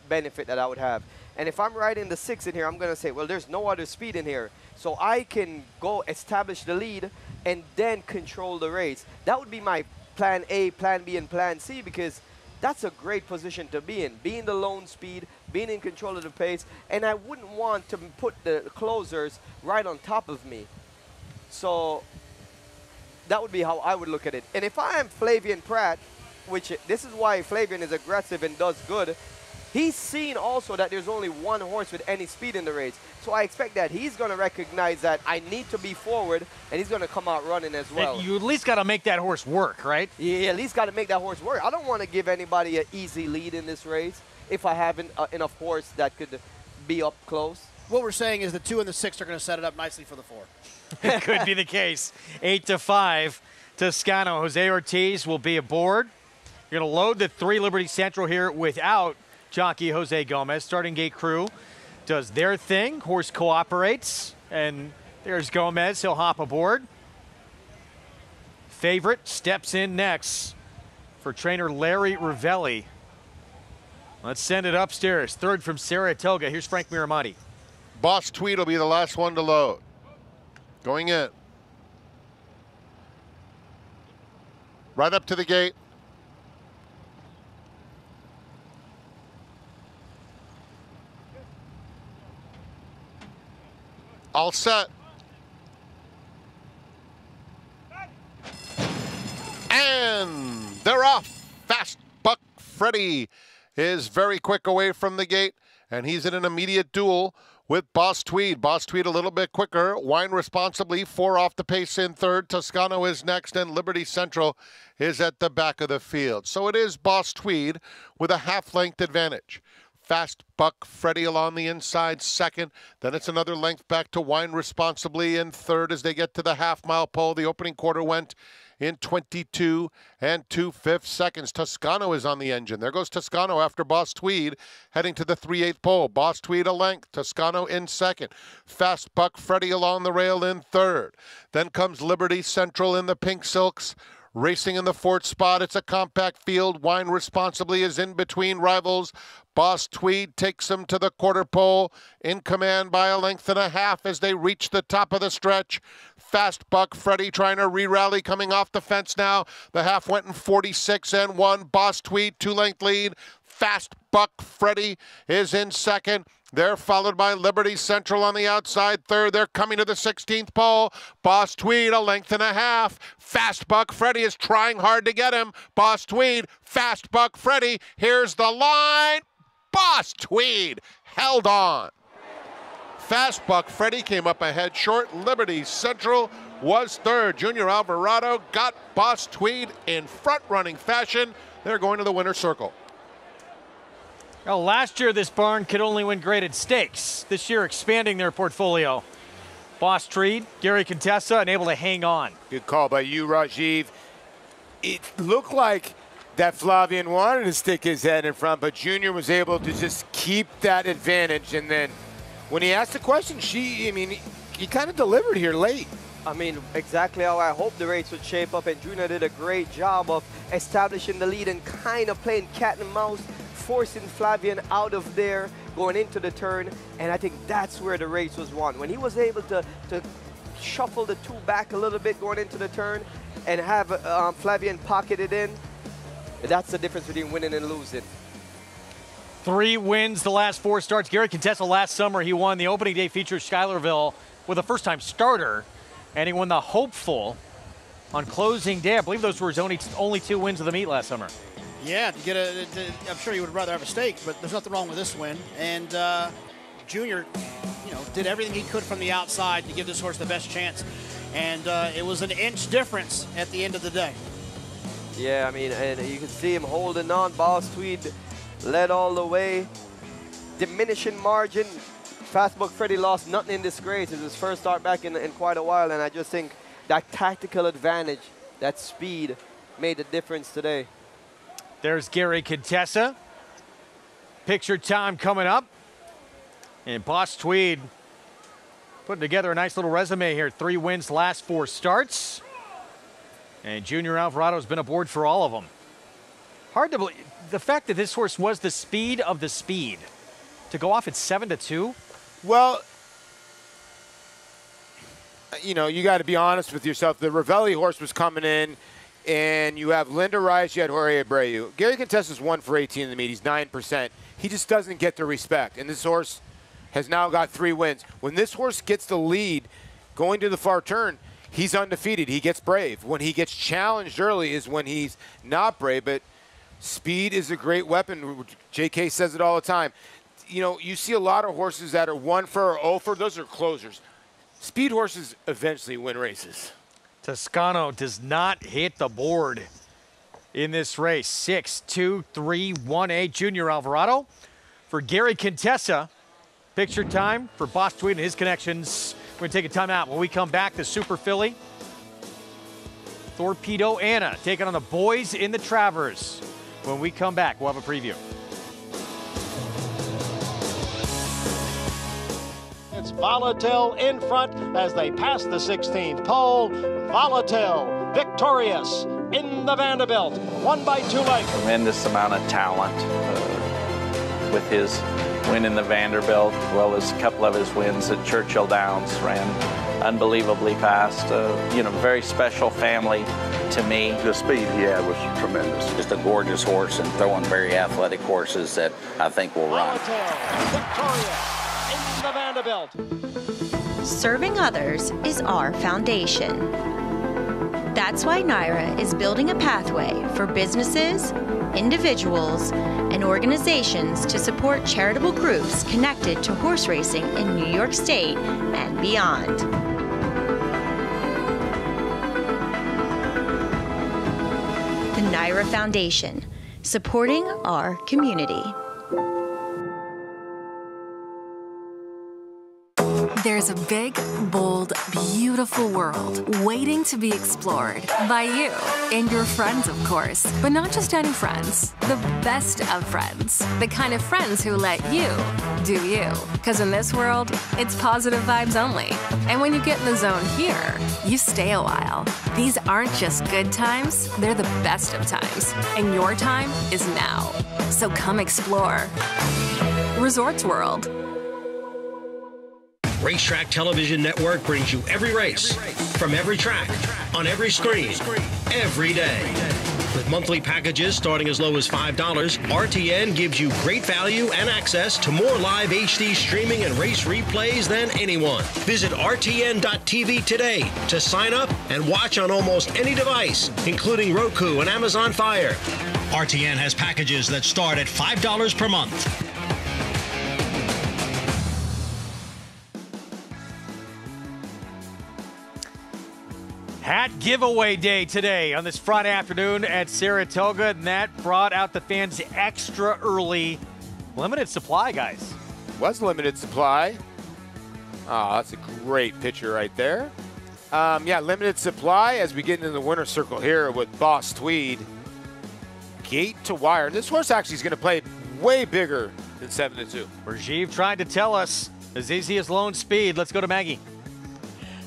benefit that I would have. And if I'm riding the 6 in here, I'm going to say, well, there's no other speed in here. So I can go establish the lead and then control the race. That would be my plan A, plan B, and plan C, because that's a great position to be in. Being the lone speed, being in control of the pace, and I wouldn't want to put the closers right on top of me. So that would be how I would look at it. And if I am Flavian Pratt, which this is why Flavian is aggressive and does good, he's seen also that there's only one horse with any speed in the race. So I expect that he's going to recognize that I need to be forward, and he's going to come out running as well. And you at least got to make that horse work, right? Yeah, at least got to make that horse work. I don't want to give anybody an easy lead in this race if I have enough horse that could be up close. What we're saying is the 2 and the 6 are going to set it up nicely for the 4. It could be the case. 8-5, Toscano. Jose Ortiz will be aboard. You're going to load the 3 Liberty Central here without jockey Jose Gomez. Starting gate crew does their thing. Horse cooperates, and there's Gomez. He'll hop aboard. Favorite steps in next for trainer Larry Ravelli. Let's send it upstairs. 3rd from Saratoga. Here's Frank Miramonte. Boss Tweed will be the last one to load. Going in. Right up to the gate. All set. And they're off. Fast Buck Freddy is very quick away from the gate, and he's in an immediate duel with Boss Tweed. Boss Tweed a little bit quicker. Wine Responsibly, 4 off the pace in 3rd. Toscano is next, and Liberty Central is at the back of the field. So it is Boss Tweed with a half-length advantage. Fast Buck Freddy along the inside 2nd. Then it's another length back to Wine Responsibly in 3rd as they get to the half-mile pole. The opening quarter went in 22 2/5 seconds. Toscano is on the engine. There goes Toscano after Boss Tweed, heading to the 3/8 pole. Boss Tweed a length. Toscano in 2nd. Fast Buck Freddy along the rail in 3rd. Then comes Liberty Central in the pink silks. Racing in the 4th spot. It's a compact field. Wine Responsibly is in between rivals. Boss Tweed takes him to the quarter pole, in command by 1.5 lengths as they reach the top of the stretch. Fast Buck Freddy trying to re-rally, coming off the fence now. The half went in 46 1. Boss Tweed 2-length lead. Fast Buck Freddy is in 2nd. They're followed by Liberty Central on the outside 3rd. They're coming to the 16th pole. Boss Tweed 1.5 lengths. Fast Buck Freddy is trying hard to get him. Boss Tweed, Fast Buck Freddy. Here's the line. Boss Tweed held on. Fast Buck Freddy came up ahead short. Liberty Central was 3rd. Junior Alvarado got Boss Tweed in front-running fashion. They're going to the winner's circle. Well, last year this barn could only win graded stakes. This year expanding their portfolio. Boss Tweed, Gary Contessa, and able to hang on. Good call by you, Rajiv. It looked like that Flavian wanted to stick his head in front, but Junior was able to just keep that advantage. And then when he asked the question, he kind of delivered here late. I mean, exactly how I hoped the race would shape up, and Junior did a great job of establishing the lead and kind of playing cat and mouse, forcing Flavien out of there, going into the turn, and I think that's where the race was won. When he was able to shuffle the two back a little bit going into the turn and have Flavien pocket it in, that's the difference between winning and losing. 3 wins the last 4 starts. Gary Contessa last summer, he won the opening day feature at Schuylerville with a first-time starter, and he won the Hopeful on closing day. I believe those were his only 2 wins of the meet last summer. Yeah, I'm sure he would rather have a stake, but there's nothing wrong with this win. And Junior, did everything he could from the outside to give this horse the best chance. And it was an inch difference at the end of the day. Yeah, I mean, and you can see him holding on. Boss Tweed led all the way. Diminishing margin. Fastbook Freddie lost nothing in this race. It's his first start back in quite a while, and I just think that tactical advantage, that speed, made the difference today. There's Gary Contessa. Picture time coming up. And Boss Tweed putting together a nice little resume here. 3 wins, last 4 starts. And Junior Alvarado's been aboard for all of them. Hard to believe. The fact that this horse was the speed of the speed. To go off at 7-2? Well, you got to be honest with yourself. The Ravelli horse was coming in, and you have Linda Rice, you had Jorge Abreu. Gary Contessa's 1 for 18 in the meet. He's 9%. He just doesn't get the respect. And this horse has now got 3 wins. When this horse gets the lead going to the far turn, he's undefeated. He gets brave. When he gets challenged early is when he's not brave. But speed is a great weapon. JK says it all the time. You see a lot of horses that are 1 for or 0 for. Those are closers. Speed horses eventually win races. Toscano does not hit the board in this race. 6-2-3-1-8. Junior Alvarado for Gary Contessa. Picture time for Boss Tweed and his connections. We're going to take a timeout. When we come back, the Super Filly, Torpedo Anna, taking on the boys in the Travers. When we come back, we'll have a preview. It's Volatil in front as they pass the 16th pole. Volatil victorious in the Vanderbilt, won by 2 lengths. Tremendous amount of talent with his win in the Vanderbilt, as well as a couple of his wins at Churchill Downs. Ran unbelievably fast. Very special family to me. The speed he had was tremendous. Just a gorgeous horse and throwing very athletic horses that I think will run. Victorious in the Vanderbilt. Serving others is our foundation. That's why NYRA is building a pathway for businesses, individuals, and organizations to support charitable groups connected to horse racing in New York State and beyond. The NYRA Foundation, supporting our community. There's a big, bold, beautiful world waiting to be explored by you and your friends, of course. But not just any friends, the best of friends. The kind of friends who let you do you. Because in this world, it's positive vibes only. And when you get in the zone here, you stay a while. These aren't just good times, they're the best of times. And your time is now. So come explore. Resorts World. Racetrack Television Network brings you every race, from every track, on every screen, every day. With monthly packages starting as low as $5, RTN gives you great value and access to more live HD streaming and race replays than anyone. Visit RTN.tv today to sign up and watch on almost any device, including Roku and Amazon Fire. RTN has packages that start at $5 per month. Hat giveaway day today on this Friday afternoon at Saratoga, and that brought out the fans extra early. Limited supply, guys. Was limited supply. Oh, that's a great picture right there. Yeah, limited supply as we get into the winner's circle here with Boss Tweed. Gate to wire. This horse actually is going to play way bigger than 7-2. Rajiv tried to tell us as easy as lone speed. Let's go to Maggie.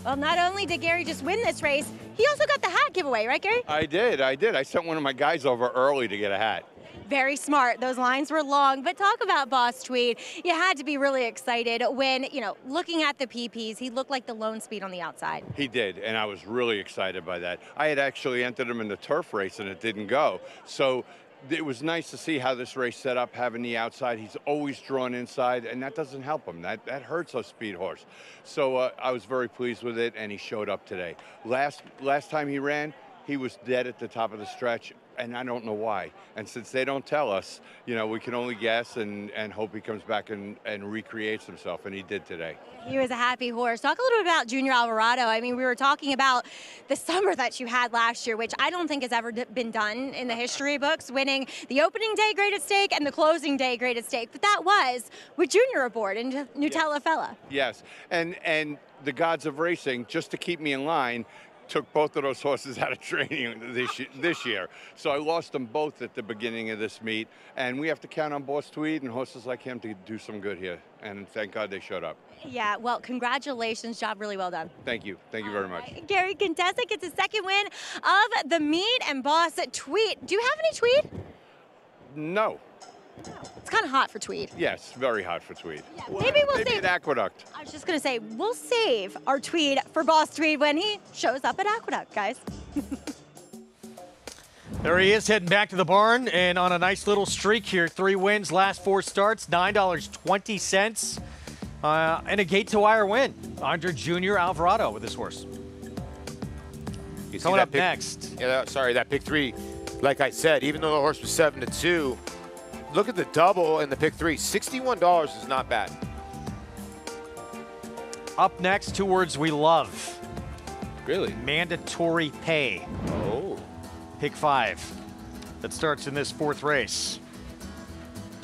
Well, not only did Gary just win this race, he also got the hat giveaway, right, Gary? I did. I sent one of my guys over early to get a hat. Very smart. Those lines were long, but talk about Boss Tweed. You had to be really excited when, looking at the PPs, he looked like the lone speed on the outside. He did, and I was really excited by that. I had actually entered him in the turf race, and it didn't go. So it was nice to see how this race set up, having the outside. He's always drawn inside, and that doesn't help him. That hurts a speed horse. So I was very pleased with it, and he showed up today. Last time he ran, he was dead at the top of the stretch, and I don't know why. And since they don't tell us, we can only guess and hope he comes back and recreates himself, and he did today. He was a happy horse. Talk a little bit about Junior Alvarado. I mean, we were talking about the summer that you had last year, which I don't think has ever been done in the history books, winning the opening day graded stake and the closing day graded stake. But that was with Junior aboard in Nutella Fella. Yes, and the gods of racing, just to keep me in line, took both of those horses out of training this year. So I lost them both at the beginning of this meet, and we have to count on Boss Tweed and horses like him to do some good here, and thank God they showed up. Yeah, well, congratulations. Job really well done. Thank you. Thank you very much. Gary Contessa gets his second win of the meet, and Boss Tweed. Do you have any Tweed? No. It's kind of hot for Tweed. Yes, very hot for Tweed. Yeah, maybe we'll save save Aqueduct. I was just going to say, we'll save our Tweed for Boss Tweed when he shows up at Aqueduct, guys. There he is, heading back to the barn, and on a nice little streak here. 3 wins, last 4 starts, $9.20, and a gate-to-wire win under Junior Alvarado with this horse. Coming up next. Yeah, sorry, that pick 3, like I said, even though the horse was 7-2, look at the double and the pick 3. $61 is not bad. Up next, 2 words we love. Really? Mandatory pay. Oh. Pick 5. That starts in this 4th race.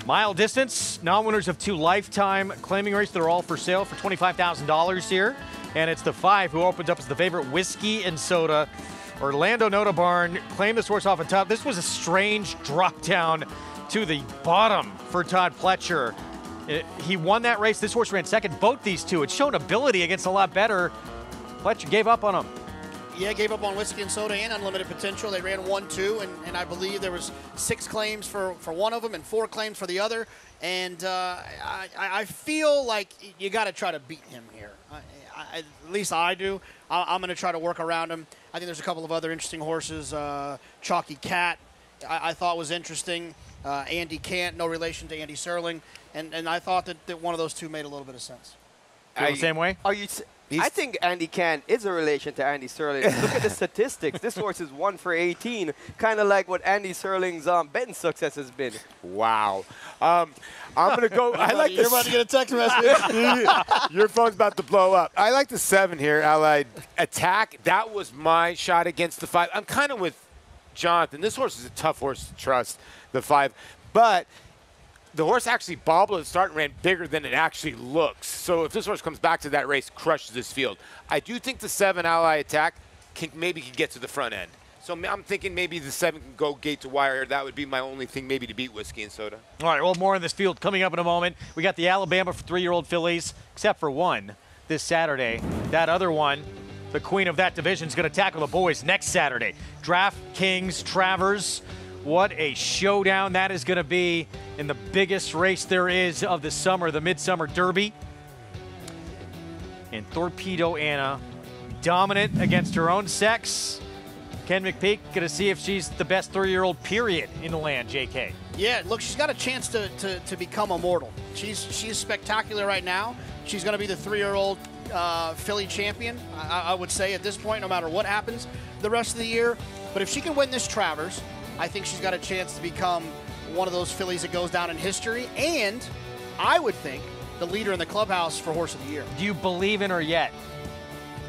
Mile distance, non-winners of 2 lifetime claiming race. They're all for sale for $25,000 here. And it's the 5 who opens up as the favorite, Whiskey and Soda. Orlando Nota Barn claimed this horse off the top. This was a strange drop down to the bottom for Todd Pletcher. He won that race. This horse ran second. Both these two. It's shown ability against a lot better. Pletcher gave up on him. Yeah, gave up on Whiskey and Soda and Unlimited Potential. They ran 1-2, and I believe there was 6 claims for one of them and 4 claims for the other. And I feel like you got to try to beat him here. At least I do. I'm going to try to work around him. I think there's a couple of other interesting horses. Chalky Cat, I thought was interesting. Andy Cant, no relation to Andy Serling. And I thought that one of those two made a little bit of sense. Feel the same way? I think Andy Cant is a relation to Andy Serling. Look at the statistics. This horse is 1 for 18, kind of like what Andy Serling's betting success has been. Wow. I'm going to go. You're about to get a text message. Your phone's about to blow up. I like the 7 here, Allied Attack. That was my shot against the 5. I'm kind of with Jonathan. This horse is a tough horse to trust, the 5. But the horse actually bobbled at the start and ran bigger than it actually looks. So if this horse comes back to that race, crushes this field. I do think the 7 Ally Attack can get to the front end. So I'm thinking maybe the 7 can go gate to wire. That would be my only thing maybe to beat Whiskey and Soda. All right, well, more in this field coming up in a moment. We got the Alabama for 3-year-old fillies, except for one this Saturday. That other one, the queen of that division, is going to tackle the boys next Saturday. DraftKings Travers. What a showdown that is going to be in the biggest race there is of the summer, the Midsummer Derby. And Torpedo Anna, dominant against her own sex. Ken McPeak going to see if she's the best 3-year-old period in the land, JK. Yeah, look, she's got a chance to become immortal. She's spectacular right now. She's going to be the 3-year-old filly champion, I would say, at this point, no matter what happens the rest of the year. But if she can win this Travers, I think she's got a chance to become one of those fillies that goes down in history, and I would think the leader in the clubhouse for Horse of the Year. Do you believe in her yet?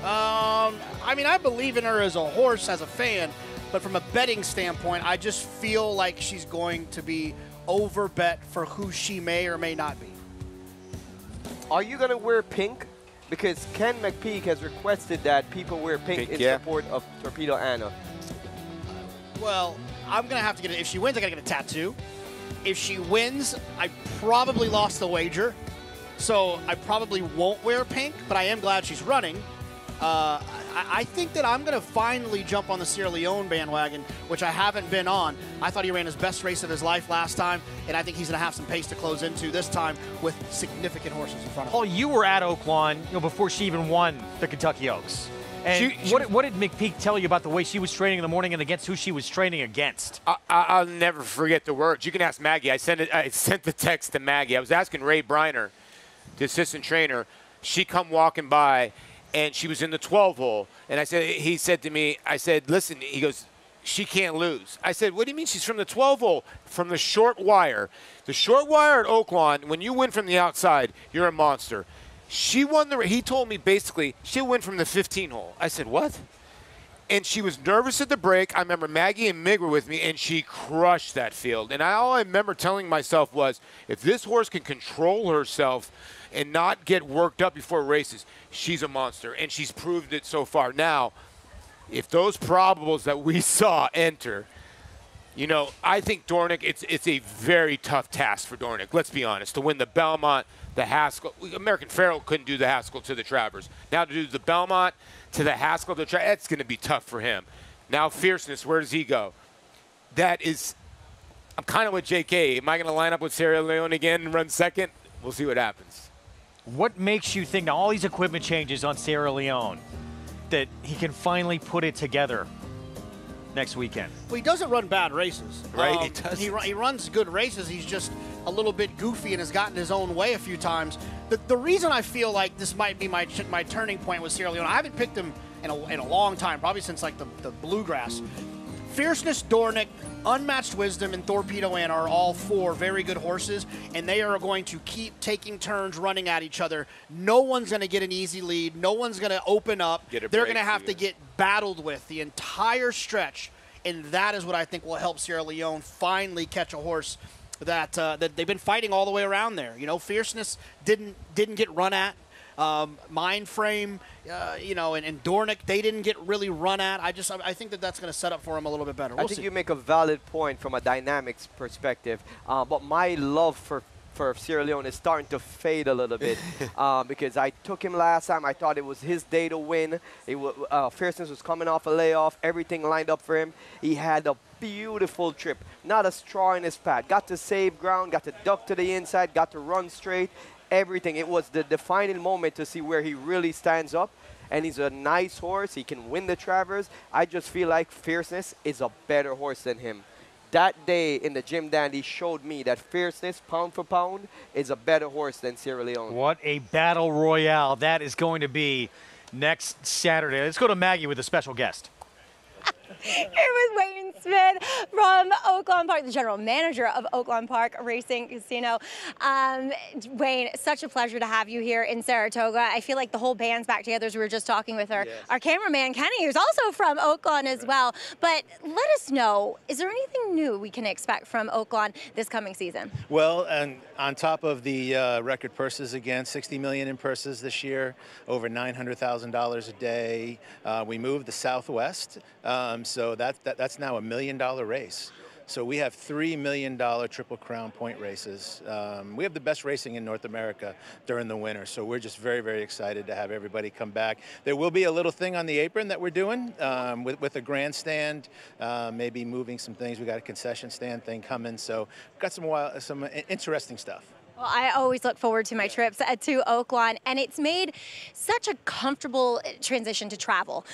I mean, I believe in her as a horse, as a fan, but from a betting standpoint, I just feel like she's going to be overbet for who she may or may not be. Are you going to wear pink? Because Ken McPeak has requested that people wear pink in support of Torpedo Anna. Well, I'm going to have to get it. If she wins, I got to get a tattoo. If she wins, I probably lost the wager. So I probably won't wear pink, but I am glad she's running. I think that I'm going to finally jump on the Sierra Leone bandwagon, which I haven't been on. I thought he ran his best race of his life last time, and I think he's going to have some pace to close into this time with significant horses in front of him. Paul, you were at Oaklawn, before she even won the Kentucky Oaks. And what did McPeak tell you about the way she was training in the morning and against who she was training against? I'll never forget the words. You can ask Maggie. I sent the text to Maggie. I was asking Ray Briner, the assistant trainer. She come walking by, and she was in the 12-hole. And he said to me, I said, listen, he goes, she can't lose. I said, what do you mean she's from the 12-hole? From the short wire. The short wire at Oaklawn, when you win from the outside, you're a monster. She won he told me basically she'll win from the 15-hole. I said, what? And she was nervous at the break. I remember Maggie and Mig were with me, and she crushed that field. And all I remember telling myself was, if this horse can control herself and not get worked up before races, she's a monster. And she's proved it so far. Now, if those probables that we saw enter, I think Dornick, it's a very tough task for Dornick, let's be honest, to win the Belmont, the Haskell. American Pharoah couldn't do the Haskell to the Travers. Now to do the Belmont to the Haskell to the Travers, that's going to be tough for him. Now Fierceness, where does he go? I'm kind of with JK. Am I going to line up with Sierra Leone again and run second? We'll see what happens. What makes you think, now all these equipment changes on Sierra Leone, that he can finally put it together next weekend? Well, he doesn't run bad races. Right, he doesn't. He runs good races. He's just a little bit goofy and has gotten his own way a few times. The reason I feel like this might be my turning point with Sierra Leone, I haven't picked him in a long time, probably since like the Bluegrass. Fierceness, Dornick, Unmatched Wisdom, and Torpedo Inn are all four very good horses, and they are going to keep taking turns running at each other. No one's going to get an easy lead. No one's going to open up. They're going to have to get battled with the entire stretch, and that is what I think will help Sierra Leone finally catch a horse that they've been fighting all the way around there. Fierceness didn't get run at. Mind Frame, and Dornick, they didn't get really run at. I think that's going to set up for him a little bit better. I think you make a valid point from a dynamics perspective, but my love for Sierra Leone is starting to fade a little bit because I took him last time. I thought it was his day to win. Fierceness was coming off a layoff. Everything lined up for him. He had a beautiful trip. Not a straw in his path. Got to save ground, got to duck to the inside, got to run straight. Everything. It was the defining moment to see where he really stands up. And he's a nice horse. He can win the Travers. I just feel like Fierceness is a better horse than him. That day in the Jim Dandy showed me that Fierceness, pound for pound, is a better horse than Sierra Leone. What a battle royale that is going to be next Saturday. Let's go to Maggie with a special guest. Here with Wayne Smith from Oaklawn Park, the general manager of Oaklawn Park Racing Casino. Wayne, such a pleasure to have you here in Saratoga. I feel like the whole band's back together as we were just talking with our cameraman, Kenny, who's also from Oaklawn as well. But let us know, is there anything new we can expect from Oaklawn this coming season? Well, and on top of the record purses again, $60 million in purses this year, over $900,000 a day. We moved the Southwest. So that's now $1 million race. So we have $3 million Triple Crown point races. We have the best racing in North America during the winter. So we're just very, very excited to have everybody come back. There will be a little thing on the apron that we're doing with a grandstand, maybe moving some things. We got a concession stand thing coming. So we've got some interesting stuff. Well, I always look forward to my trips to Oaklawn, and it's made such a comfortable transition to travel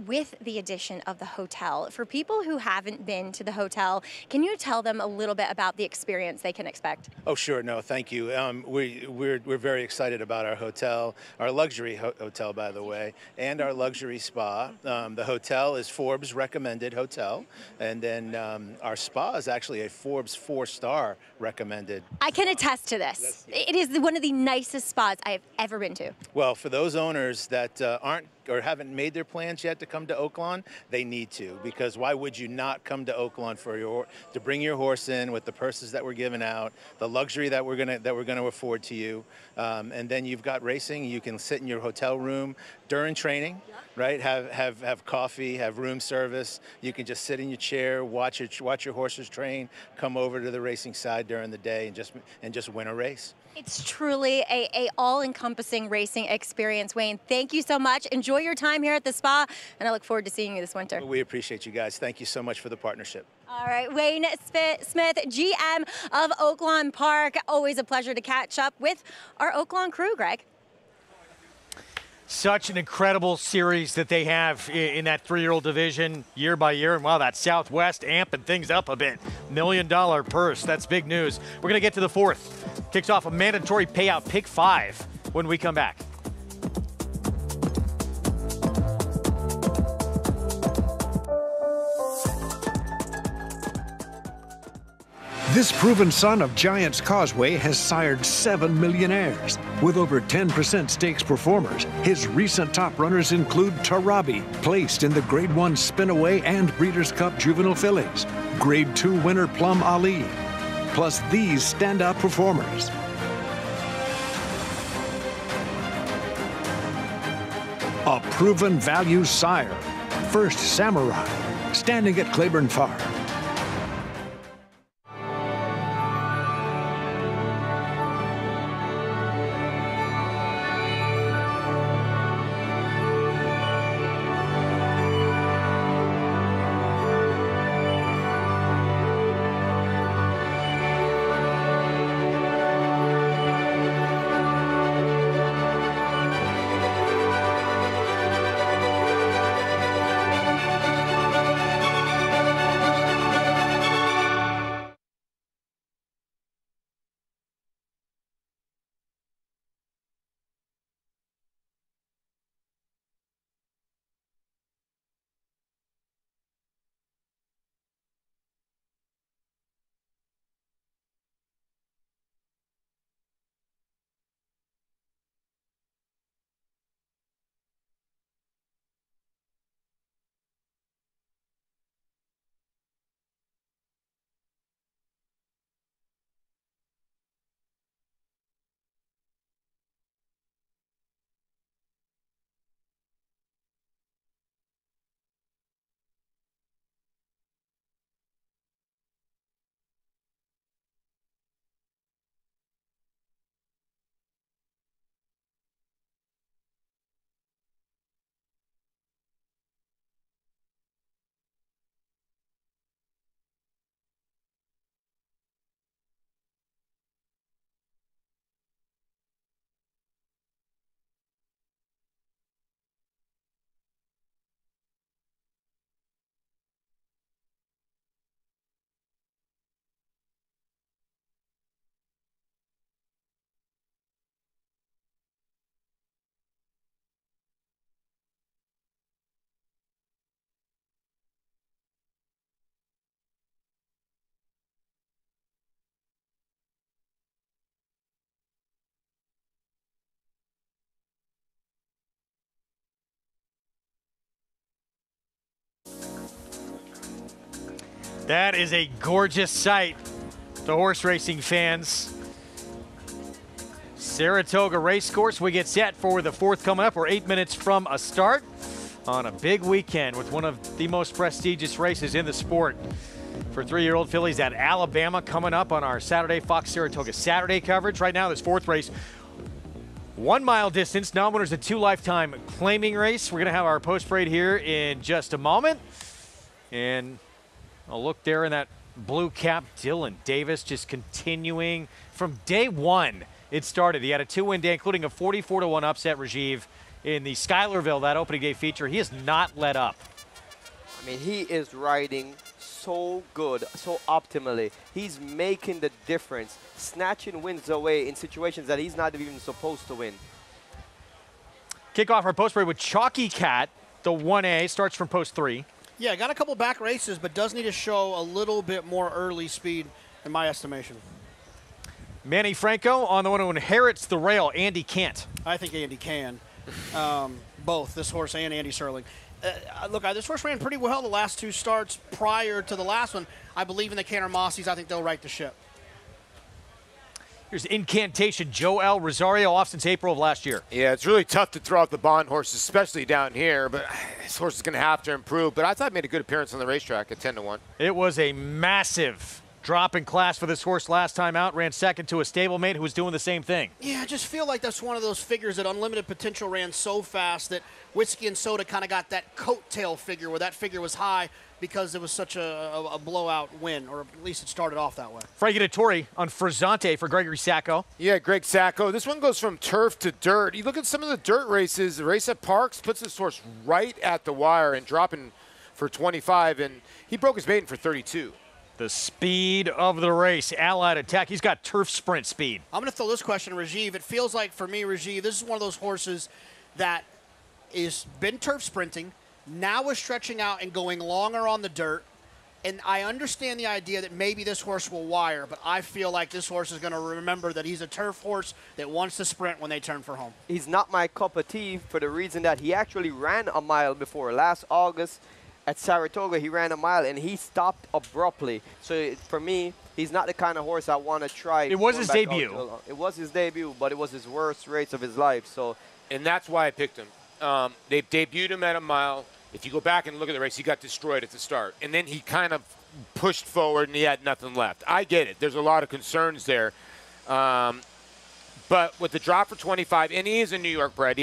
with the addition of the hotel. For people who haven't been to the hotel, can you tell them a little bit about the experience they can expect? Oh, sure. No, thank you. We're very excited about our hotel, our luxury hotel, by the way, and our luxury spa. The hotel is Forbes recommended hotel, and then our spa is actually a Forbes 4-star recommended. I can attest to this. It is one of the nicest spas I have ever been to. Well, for those owners that aren't or haven't made their plans yet to come to Oaklawn, they need to, because why would you not come to Oaklawn to bring your horse in with the purses that we're giving out, the luxury that we're gonna afford to you, and then you've got racing. You can sit in your hotel room during training, right? Have coffee, have room service. You can just sit in your chair, watch your horses train, come over to the racing side during the day, and just win a race. It's truly a all-encompassing racing experience, Wayne. Thank you so much. Enjoy your time here at the spa, and I look forward to seeing you this winter. We appreciate you guys. Thank you so much for the partnership. All right, Wayne Smith, GM of Oaklawn Park. Always a pleasure to catch up with our Oaklawn crew, Greg. Such an incredible series that they have in that 3-year-old division year by year. And wow, that Southwest amping things up a bit. $1 million purse. That's big news. We're going to get to the 4th. Kicks off a mandatory payout pick 5 when we come back. This proven son of Giants Causeway has sired 7 millionaires. With over 10% stakes performers, his recent top runners include Tarabi, placed in the Grade 1 Spinaway and Breeders' Cup Juvenile Fillies, Grade 2 winner Plum Ali, plus these standout performers. A proven value sire, First Samurai, standing at Claiborne Farm. That is a gorgeous sight to horse racing fans. Saratoga Racecourse, we get set for the 4th coming up. We're 8 minutes from a start on a big weekend with one of the most prestigious races in the sport. For 3-year-old fillies at Alabama coming up on our Saturday Fox Saratoga Saturday coverage. Right now, this 4th race, 1 mile distance. Non-winners a 2 lifetime claiming race. We're going to have our post parade here in just a moment. And a look there in that blue cap, Dylan Davis just continuing from day 1. It started. He had a 2-win day, including a 44-1 upset Rajiv in the Schuylerville, that opening day feature. He has not let up. I mean, he is riding so good, so optimally. He's making the difference, snatching wins away in situations that he's not even supposed to win. Kick off our post parade with Chalky Cat. The 1A starts from post 3. Yeah, got a couple back races, but does need to show a little bit more early speed in my estimation. Manny Franco on the one who inherits the rail, Andy Kant. I think Andy can. Both, this horse and Andy Serling. Look, this horse ran pretty well the last 2 starts prior to the last one. I believe in the Cantor Mossies. I think they'll right the ship. Here's Incantation, Joel Rosario, off since April of last year. Yeah, it's really tough to throw out the Bond horse, especially down here, but this horse is going to have to improve. But I thought he made a good appearance on the racetrack at 10-1. It was a massive Drop in class for this horse last time out, ran second to a stablemate who was doing the same thing. Yeah, I just feel like that's one of those figures that Unlimited Potential ran so fast that Whiskey and Soda kind of got that coattail figure where that figure was high because it was such a blowout win, or at least it started off that way. Fregatori on Frizzante for Gregory Sacco. Yeah, Greg Sacco. This one goes from turf to dirt. You look at some of the dirt races. The race at Parks puts this horse right at the wire and dropping for 25, and he broke his maiden for 32. The speed of the race, Allied Attack. He's got turf sprint speed. I'm going to throw this question to Rajiv. It feels like, for me, Rajiv, this is one of those horses that is been turf sprinting, now is stretching out and going longer on the dirt. And I understand the idea that maybe this horse will wire, but I feel like this horse is going to remember that he's a turf horse that wants to sprint when they turn for home. He's not my cup of tea for the reason that he actually ran a mile before. Last August, at Saratoga, he ran a mile, and he stopped abruptly. So for me, he's not the kind of horse I want to try. It was his debut. It was his debut, but it was his worst race of his life. So, and that's why I picked him. They debuted him at a mile. If you go back and look at the race, he got destroyed at the start. And then he kind of pushed forward, and he had nothing left. I get it. There's a lot of concerns there. But with the drop for 25, and he is a New York bred,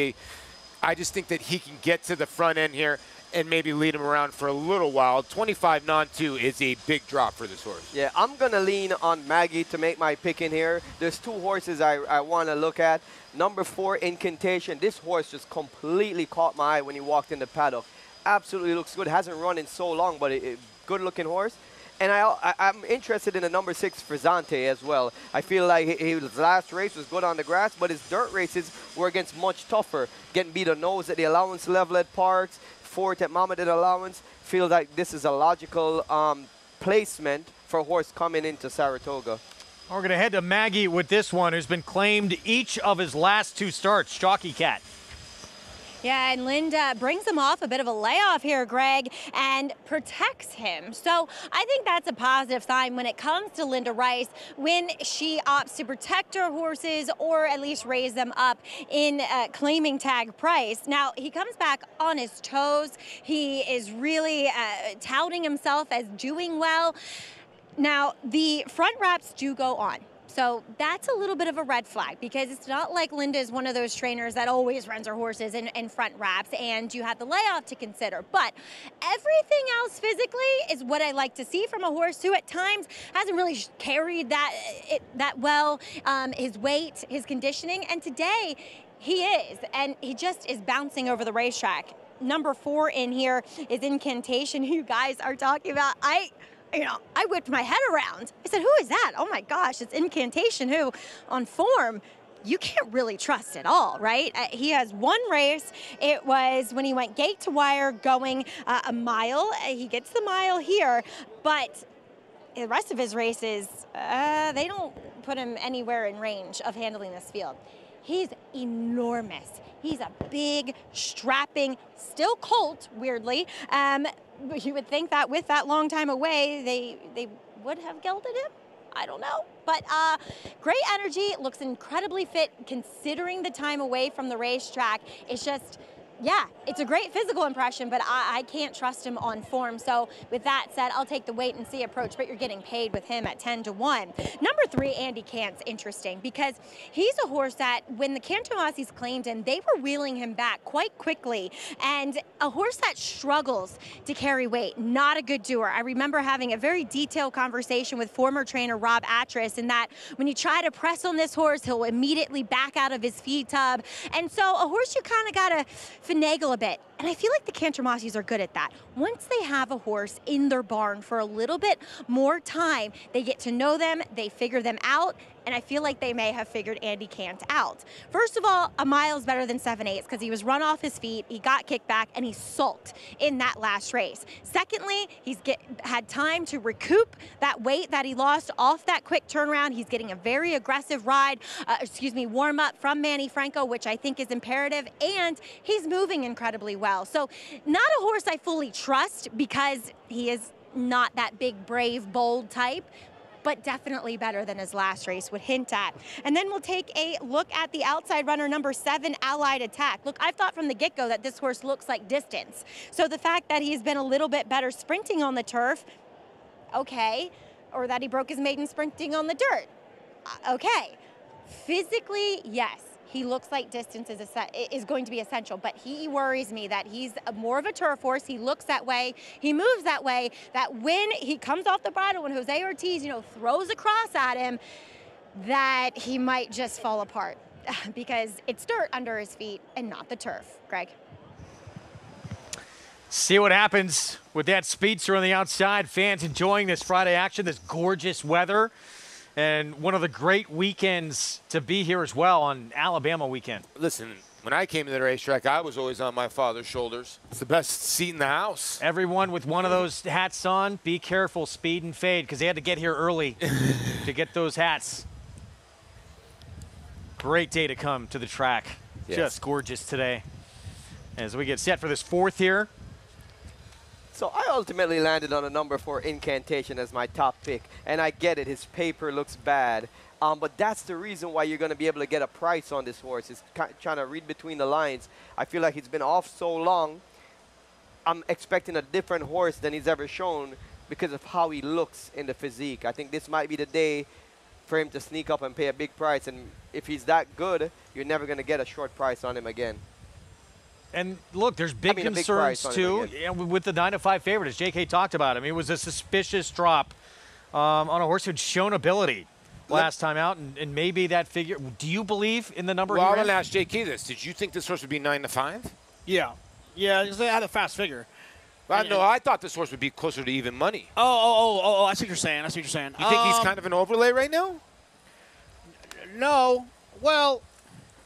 I just think that he can get to the front end here and maybe lead him around for a little while. 25 non-2 is a big drop for this horse. Yeah, I'm going to lean on Maggie to make my pick in here. There's two horses I want to look at. Number 4, Incantation. This horse just completely caught my eye when he walked in the paddock. Absolutely looks good. Hasn't run in so long, but a good-looking horse. And I'm interested in the number 6, Frizzante, as well. I feel like his last race was good on the grass, but his dirt races were against much tougher. Getting beat on nose at the allowance level at Parks, 4th at Mohammedan allowance. Feel like this is a logical placement for a horse coming into Saratoga. We're going to head to Maggie with this one, who's been claimed each of his last 2 starts, Chalky Cat. Yeah, and Linda brings him off a bit of a layoff here, Greg, and protects him. So I think that's a positive sign when it comes to Linda Rice, when she opts to protect her horses or at least raise them up in claiming tag price. Now, he comes back on his toes. He is really touting himself as doing well. Now, the front wraps do go on. So that's a little bit of a red flag, because it's not like Linda is one of those trainers that always runs her horses in front wraps, and you have the layoff to consider. But everything else physically is what I like to see from a horse who at times hasn't really carried that well, his weight, his conditioning, and today he is, and he just is bouncing over the racetrack. Number 4 in here is Incantation, who you guys are talking about. I whipped my head around. I said, who is that? Oh my gosh, it's Incantation, who on form, you can't really trust at all, right? He has one race. It was when he went gate to wire going a mile. He gets the mile here, but the rest of his races, they don't put him anywhere in range of handling this field. He's enormous. He's a big, strapping, still colt, weirdly. You would think that with that long time away, they would have gelded him. I don't know. But great energy, looks incredibly fit considering the time away from the racetrack. It's just, yeah, it's a great physical impression, but I can't trust him on form. So with that said, I'll take the wait and see approach, but you're getting paid with him at 10-1. Number 3, Andy Cant's interesting, because he's a horse that when the Cantomasis claimed him, they were wheeling him back quite quickly, and a horse that struggles to carry weight, not a good doer. I remember having a very detailed conversation with former trainer Rob Atras, in that when you try to press on this horse, he'll immediately back out of his feed tub. And so a horse you kind of got to finagle a bit. And I feel like the Cantomasis are good at that. Once they have a horse in their barn for a little bit more time, they get to know them, they figure them out, and I feel like they may have figured Andy Cant out. First of all, a mile is better than 7/8 because he was run off his feet, he got kicked back, and he sulked in that last race. Secondly, he's had time to recoup that weight that he lost off that quick turnaround. He's getting a very aggressive warm up from Manny Franco, which I think is imperative, and he's moving incredibly well. So not a horse I fully trust, because he is not that big, brave, bold type, but definitely better than his last race would hint at. And then we'll take a look at the outside runner, number 7, Allied Attack. Look, I've thought from the get-go that this horse looks like distance. So the fact that he's been a little bit better sprinting on the turf, okay. or that he broke his maiden sprinting on the dirt. Okay. Physically, yes, he looks like distance is going to be essential, but he worries me that he's more of a turf horse. He looks that way. He moves that way, that when he comes off the bridle, when Jose Ortiz, throws across at him, that he might just fall apart because it's dirt under his feet and not the turf. Greg. See what happens with that speedster on the outside. Fans enjoying this Friday action, this gorgeous weather, and one of the great weekends to be here as well on Alabama weekend. Listen, when I came to the racetrack, I was always on my father's shoulders. It's the best seat in the house. Everyone with one of those hats on, be careful, speed and fade, because they had to get here early to get those hats. Great day to come to the track. Yes. Just gorgeous today. As we get set for this fourth here. So I ultimately landed on a number 4 Incantation as my top pick. And I get it, his paper looks bad. But that's the reason why you're going to be able to get a price on this horse. Is trying to read between the lines. I feel like he's been off so long. I'm expecting a different horse than he's ever shown because of how he looks in the physique. I think this might be the day for him to sneak up and pay a big price. And if he's that good, you're never going to get a short price on him again. And look, there's big concerns too with the 9-5 favorite, as JK talked about him. It was a suspicious drop on a horse who'd shown ability last time out, and maybe that figure. Do you believe in the number? Well, I'm going to ask JK this. Did you think this horse would be 9-5? Yeah, because they had a fast figure. Well, no, I thought this horse would be closer to even money. Oh, I see what you're saying. You think he's kind of an overlay right now? No. Well,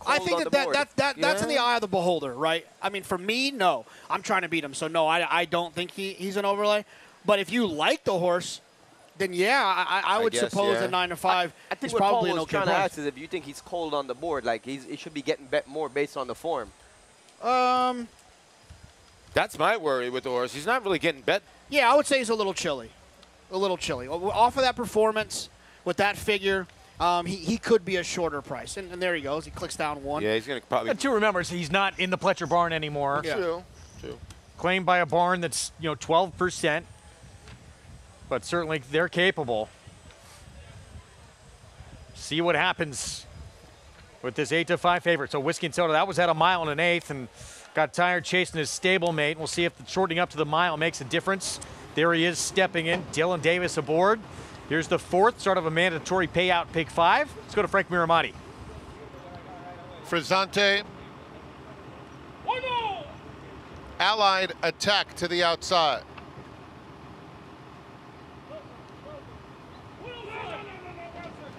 I think that's in the Yeah. eye of the beholder, right? I mean, for me, no. I'm trying to beat him, so no, I don't think he's an overlay. But if you like the horse, then yeah, I would suppose a 9-5 I think is what probably Paul an was okay trying to price. ask is if you think he's cold on the board, like he should be getting bet more based on the form. That's my worry with the horse. He's not really getting bet. Yeah, I would say he's a little chilly. A little chilly. Off of that performance, with that figure, he could be a shorter price. And there he goes. He clicks down one. Yeah, he's going to probably. And two, remember, he's not in the Pletcher barn anymore. True. Claimed by a barn that's 12%, but certainly they're capable. See what happens with this 8-5 favorite. So Whiskey and Soda, that was at 1 1/8 and got tired chasing his stablemate. We'll see if the shortening up to the mile makes a difference. There he is stepping in. Dylan Davis aboard. Here's the fourth, start of a mandatory payout, pick 5. Let's go to Frank Miramati. Frizzante. Allied Attack to the outside.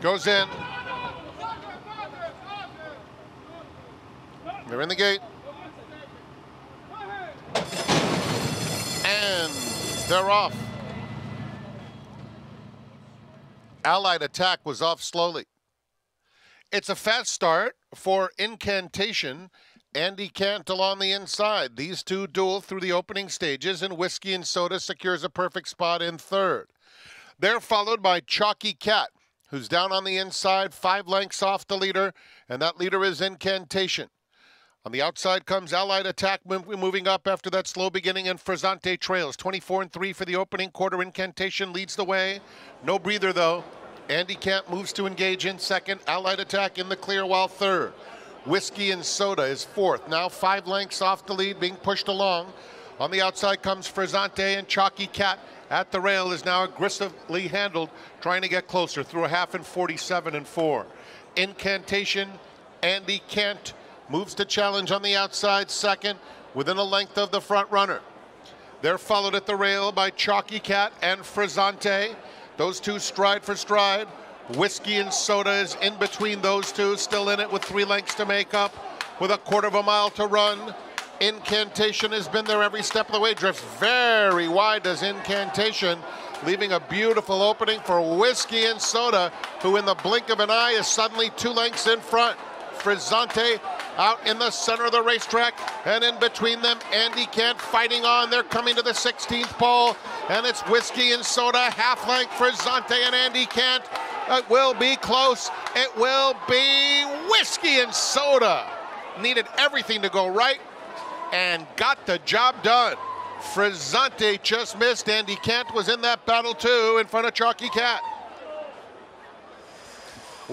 Goes in. They're in the gate. And they're off. Allied Attack was off slowly. It's a fast start for Incantation. Andy Cantle on the inside. These two duel through the opening stages, and Whiskey and Soda secures a perfect spot in third. They're followed by Chalky Cat, who's down on the inside, 5 lengths off the leader, and that leader is Incantation. On the outside comes Allied Attack moving up after that slow beginning, and Frizzante trails. 24-3 for the opening quarter. Incantation leads the way. No breather, though. Andy Camp moves to engage in second. Allied Attack in the clear while third. Whiskey and Soda is fourth. Now 5 lengths off the lead, being pushed along. On the outside comes Frizzante, and Chalky Cat at the rail is now aggressively handled, trying to get closer through a half in 47-4. Incantation, Andy Kent moves to challenge on the outside second, within a length of the front runner. They're followed at the rail by Chalky Cat and Frizzante. Those two stride for stride. Whiskey and Soda is in between those two, still in it with 3 lengths to make up, with a 1/4 mile to run. Incantation has been there every step of the way, drifts very wide does Incantation, leaving a beautiful opening for Whiskey and Soda, who in the blink of an eye is suddenly 2 lengths in front. Frizzante out in the center of the racetrack, and in between them, Andy Kent fighting on. They're coming to the 16th pole, and it's Whiskey and Soda, half length Frizzante and Andy Kent. It will be close. It will be Whiskey and Soda. Needed everything to go right and got the job done. Frizzante just missed. Andy Kent was in that battle too in front of Chalky Cat.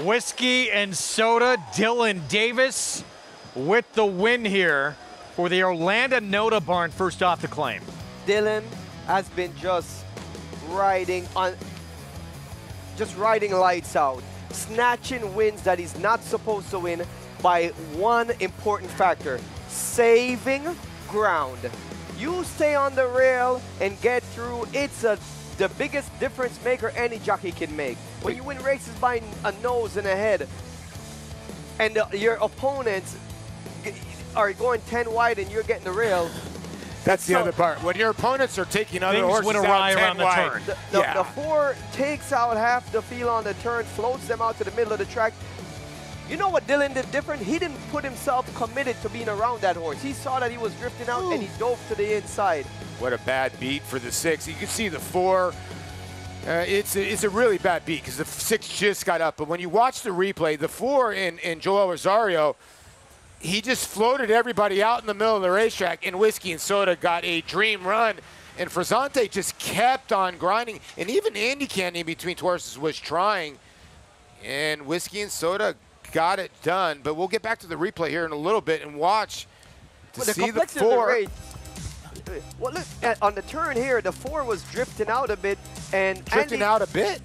Whiskey and Soda, Dylan Davis with the win here for the Orlando Nota Barn, first off the claim. Dylan has been just riding lights out, snatching wins that he's not supposed to win by one important factor: saving ground. You stay on the rail and get through. It's the biggest difference maker any jockey can make. When you win races by a nose and a head, and your opponents are going 10 wide and you're getting the rail. That's the other part. When your opponents are taking other horses went awry around the turn. The 4 takes out half the field on the turn, floats them out to the middle of the track. You know what Dylan did different? He didn't put himself committed to being around that horse. He saw that he was drifting out and he dove to the inside. What a bad beat for the 6. You can see the 4. It's a really bad beat because the 6 just got up. But when you watch the replay, the 4 in Joel Rosario, he just floated everybody out in the middle of the racetrack, and Whiskey and Soda got a dream run. And Frizzante just kept on grinding. And even Andy Candy in between horses was trying. And Whiskey and Soda got it done. But we'll get back to the replay here in a little bit and watch to see the 4. Well, look, on the turn here, the 4 was drifting out a bit. And drifting out a bit?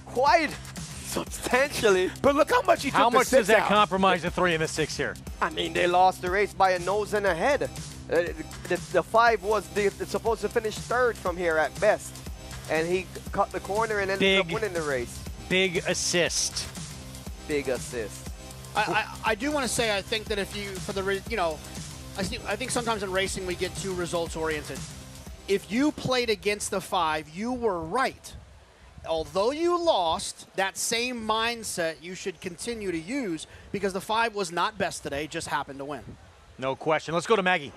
Quite substantially. But look how much he took. How much does that out. compromise the 3 and the 6 here? I mean, they lost the race by a nose and a head. The 5 was supposed to finish 3rd from here at best. And he cut the corner and ended up winning the race. Big assist. Big assist. I do want to say, I think that if you, I think sometimes in racing we get too results oriented. If you played against the 5, you were right. Although you lost, that same mindset you should continue to use because the 5 was not best today, just happened to win. No question. Let's go to Maggie.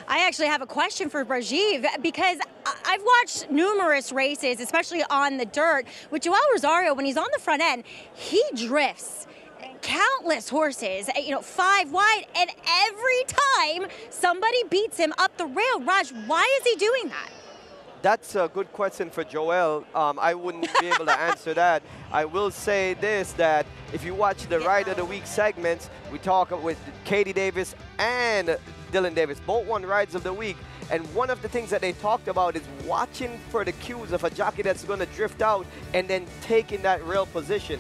I actually have a question for Rajiv because I've watched numerous races, especially on the dirt, with Joel Rosario. When he's on the front end, he drifts countless horses, 5 wide, and every time somebody beats him up the rail. Raj, why is he doing that? That's a good question for Joel. I wouldn't be able to answer that. I will say this, that if you watch the Ride of the Week segments, we talk with Katie Davis and Dylan Davis, both won Rides of the Week. And one of the things that they talked about is watching for the cues of a jockey that's going to drift out and then taking that rail position.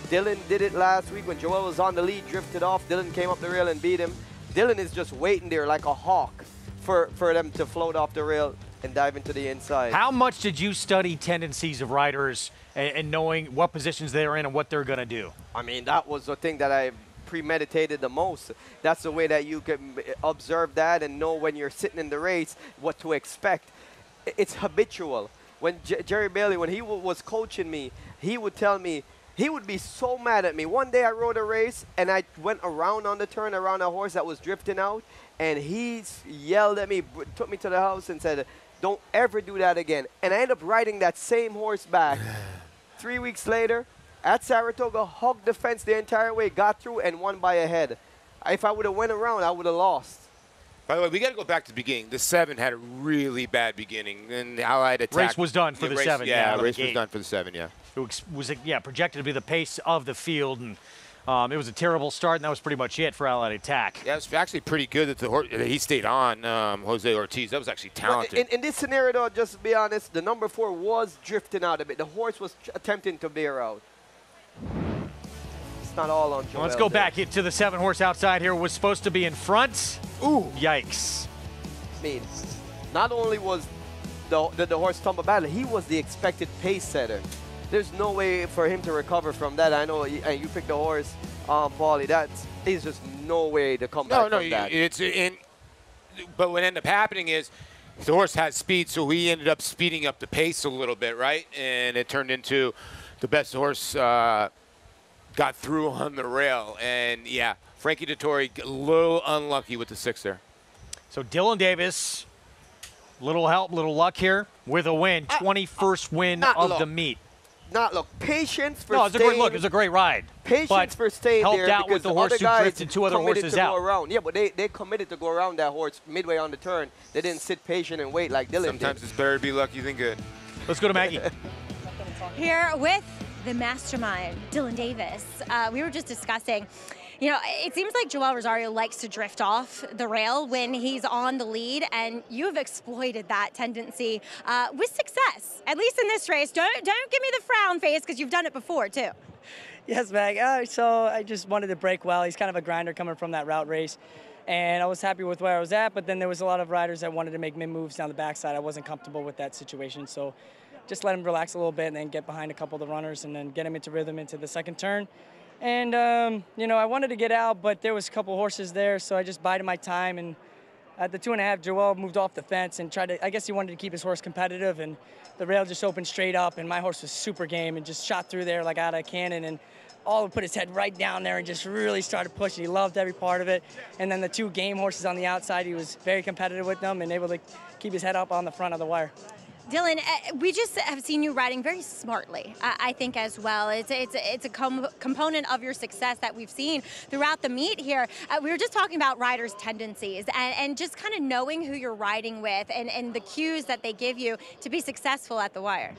Dylan did it last week when Joel was on the lead, drifted off. Dylan came up the rail and beat him. Dylan is just waiting there like a hawk for them to float off the rail and dive into the inside. How much did you study tendencies of riders and knowing what positions they're in and what they're going to do? I mean, that was the thing that I premeditated the most. That's the way that you can observe that and know when you're sitting in the race what to expect. It's habitual. When Jerry Bailey, when he was coaching me, he would tell me, he would be so mad at me. One day I rode a race and I went around on the turn around a horse that was drifting out, and he yelled at me, took me to the house and said, "Don't ever do that again." And I ended up riding that same horse back. 3 weeks later, at Saratoga, hugged the fence the entire way, got through, and won by a head. If I would have went around, I would have lost. By the way, we got to go back to the beginning. The 7 had a really bad beginning, and Allied attack. Race was done for the 7. Yeah, race was done for the 7. Yeah. It was projected to be the pace of the field, and it was a terrible start, and that was pretty much it for Allied Attack. Yeah, it was actually pretty good that he stayed on, Jose Ortiz. That was actually talented. Well, in this scenario, though, just to be honest, the number 4 was drifting out a bit. The horse was attempting to veer out. It's not all on Joel. Well, let's go back to the 7 horse outside here. Was supposed to be in front. Ooh. Yikes. I mean, not only was the horse tumble badly, he was the expected pace setter. There's no way for him to recover from that. I know you picked the horse, Paulie. There's just no way to come back from that. But what ended up happening is the horse had speed, so he ended up speeding up the pace a little bit, right? And it turned into the best horse got through on the rail. And, yeah, Frankie Dettori a little unlucky with the 6 there. So Dylan Davis, little help, little luck here with a win. 21st win of the meet. look, patience for No, it's a great look. It was a great ride. Patience for staying helped there out because with the the horse other who guys drifted 2 other committed horses to out. go around. Yeah, but they committed to go around that horse midway on the turn. They didn't sit patient and wait like Dylan Sometimes did. it's better to be lucky than good. Let's go to Maggie. Here with the mastermind, Dylan Davis. We were just discussing, you know, it seems like Joel Rosario likes to drift off the rail when he's on the lead, and you have exploited that tendency with success, at least in this race. Don't give me the frown face, because you've done it before, too. Yes, Mag. So I just wanted to break well. He's kind of a grinder coming from that route race. And I was happy with where I was at, but then there was a lot of riders that wanted to make mid-moves down the backside. I wasn't comfortable with that situation, so just let him relax a little bit and then get behind a couple of the runners and then get him into rhythm into the second turn. And, you know, I wanted to get out, but there was a couple horses there, so I just bided my time. And at the 2.5, Joel moved off the fence and tried to, I guess he wanted to keep his horse competitive, and the rail just opened straight up, and my horse was super game and just shot through there like out of a cannon, and all put his head right down there and just really started pushing. He loved every part of it. And then the 2 game horses on the outside, he was very competitive with them and able to keep his head up on the front of the wire. Dylan, we just have seen you riding very smartly, I think, as well. It's a component of your success that we've seen throughout the meet here. We were just talking about riders' tendencies and just kind of knowing who you're riding with and the cues that they give you to be successful at the wire.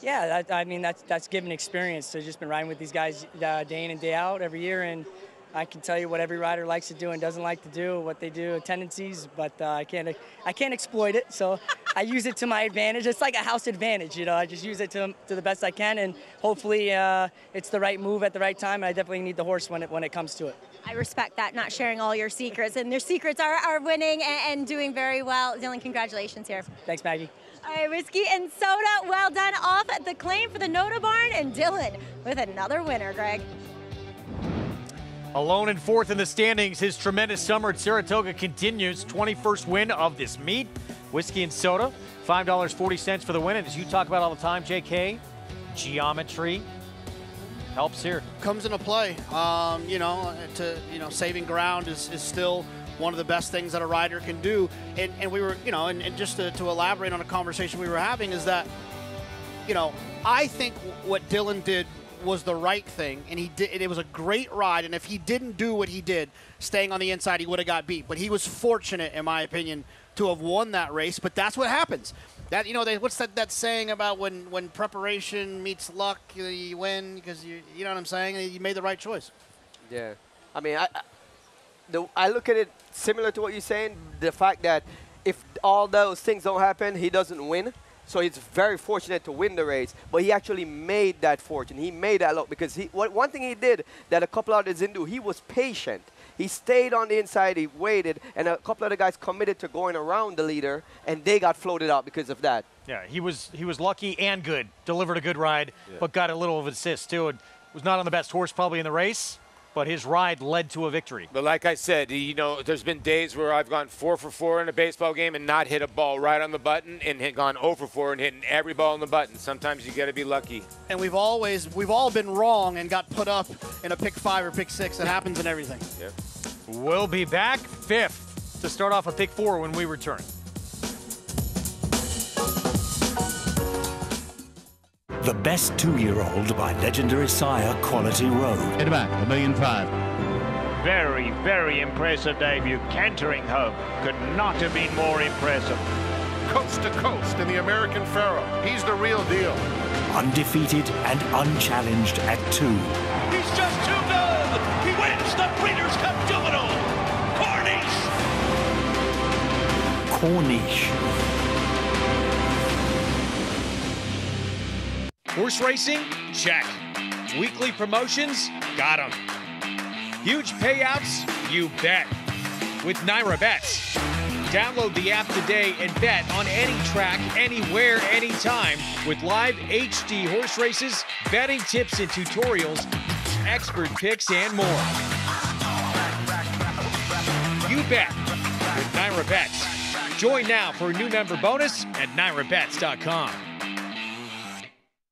Yeah, I mean, that's given experience. So just been riding with these guys day in and day out every year, and I can tell you what every rider likes to do and doesn't like to do, what they do, tendencies, but I can't exploit it, so I use it to my advantage. It's like a house advantage, you know. I just use it to the best I can, and hopefully it's the right move at the right time, and I definitely need the horse when it comes to it. I respect that, not sharing all your secrets, and their secrets are winning and doing very well. Dylan, congratulations here. Thanks, Maggie. All right, Whiskey and Soda, well done off the claim for the Noda Barn, and Dylan with another winner, Greg. Alone in 4th in the standings, his tremendous summer at Saratoga continues. 21st win of this meet. Whiskey and Soda, $5.40 for the win. And as you talk about all the time, JK, geometry helps here. Comes into play. Saving ground is still one of the best things that a rider can do. And we were, and just to elaborate on a conversation we were having is that, I think what Dylan did was the right thing, and it was a great ride, and if he didn't do what he did, staying on the inside, he would have got beat. But he was fortunate, in my opinion, to have won that race, but that's what happens. That, what's that saying about when preparation meets luck, you win, because you know what I'm saying? You made the right choice. Yeah. I mean, I look at it similar to what you're saying, the fact that if all those things don't happen, he doesn't win. So he's very fortunate to win the race, but he actually made that fortune. He made that luck because one thing he did that a couple others didn't do, he was patient. He stayed on the inside, he waited, and a couple other guys committed to going around the leader, and they got floated out because of that. Yeah, he was lucky and good. Delivered a good ride, but got a little of an assist too. And was not on the best horse probably in the race, but his ride led to a victory. But like I said, there's been days where I've gone 4 for 4 in a baseball game and not hit a ball right on the button, and had gone 0 for 4 and hitting every ball on the button. Sometimes you got to be lucky. And we've all been wrong and got put up in a pick 5 or pick 6. It happens in everything. Yeah. We'll be back 5th to start off a pick 4 when we return. The Best 2-Year-Old by legendary sire Quality Road. Hit back, $1.5 million. Very, very impressive debut. Cantering home. Could not have been more impressive. Coast to coast in the American Pharaoh. He's the real deal. Undefeated and unchallenged at 2. He's just too good. He wins the Breeders' Cup Juvenile. Corniche. Horse racing? Check. Weekly promotions? Got them. Huge payouts? You bet. With Naira Bets. Download the app today and bet on any track, anywhere, anytime with live HD horse races, betting tips and tutorials, expert picks, and more. You bet with Naira Bets. Join now for a new member bonus at NairaBets.com.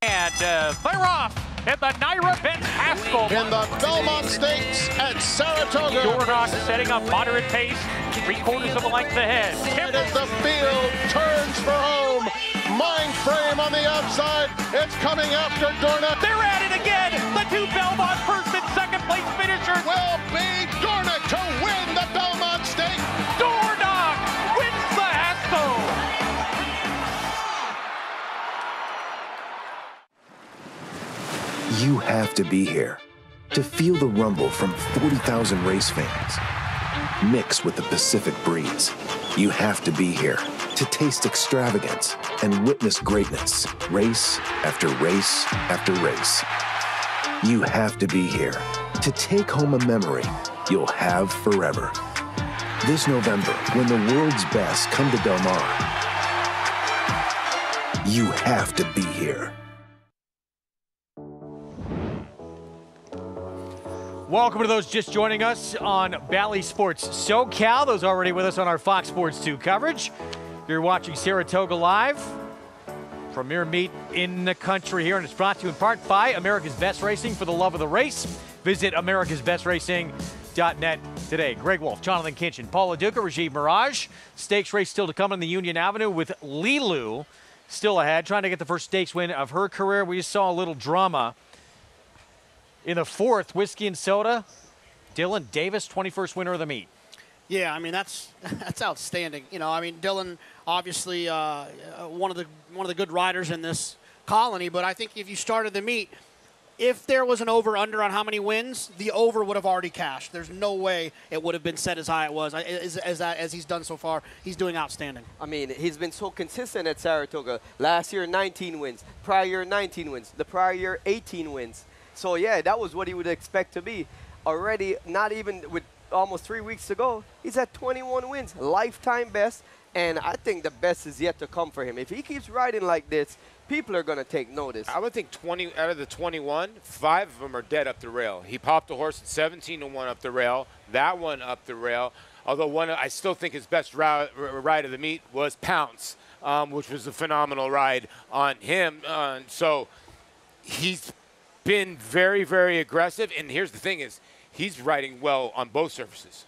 And they're off at the Naira Bets Haskell. In the Belmont Stakes at Saratoga. Dornock setting up moderate pace, 3/4 of a length ahead. Headed the field, turns for home. Mind Frame on the outside. It's coming after Dornoch. They're at it again. The two Belmont first and second place finishers will be Dornoch to win the Belmont Stakes. Dornoch wins the Haskell. You have to be here to feel the rumble from 40,000 race fans. Mixed with the Pacific breeze, you have to be here to taste extravagance and witness greatness, race after race after race. You have to be here to take home a memory you'll have forever. This November, when the world's best come to Del Mar, you have to be here. Welcome to those just joining us on Bally Sports SoCal. Those already with us on our Fox Sports 2 coverage. You're watching Saratoga Live. Premier meet in the country here, and it's brought to you in part by America's Best Racing. For the love of the race, visit americasbestracing.net today. Greg Wolf, Jonathan Kinchin, Paul LaDuca, Rajiv Mirage. Stakes race still to come on the Union Avenue with Lilu still ahead, trying to get the first stakes win of her career. We just saw a little drama in the fourth, Whiskey and Soda. Dylan Davis, 21st winner of the meet. Yeah, I mean that's outstanding. You know, I mean Dylan, obviously one of the good riders in this colony. But I think if you started the meet, if there was an over/under on how many wins, the over would have already cashed. There's no way it would have been set as high it was as he's done so far. He's doing outstanding. I mean, he's been so consistent at Saratoga. Last year, 19 wins. Prior year, 19 wins. The prior year, 18 wins. So yeah, that was what he would expect to be. Already, not even with almost 3 weeks to go, he's at 21 wins, lifetime best, and I think the best is yet to come for him. If he keeps riding like this, people are going to take notice. I would think 20 out of the 21, 5 of them are dead up the rail. He popped a horse at 17-1 up the rail, that one up the rail, although one I still think his best ride of the meet was Pounce, which was a phenomenal ride on him. So he's been very, very aggressive, and here's the thing is, he's riding well on both surfaces.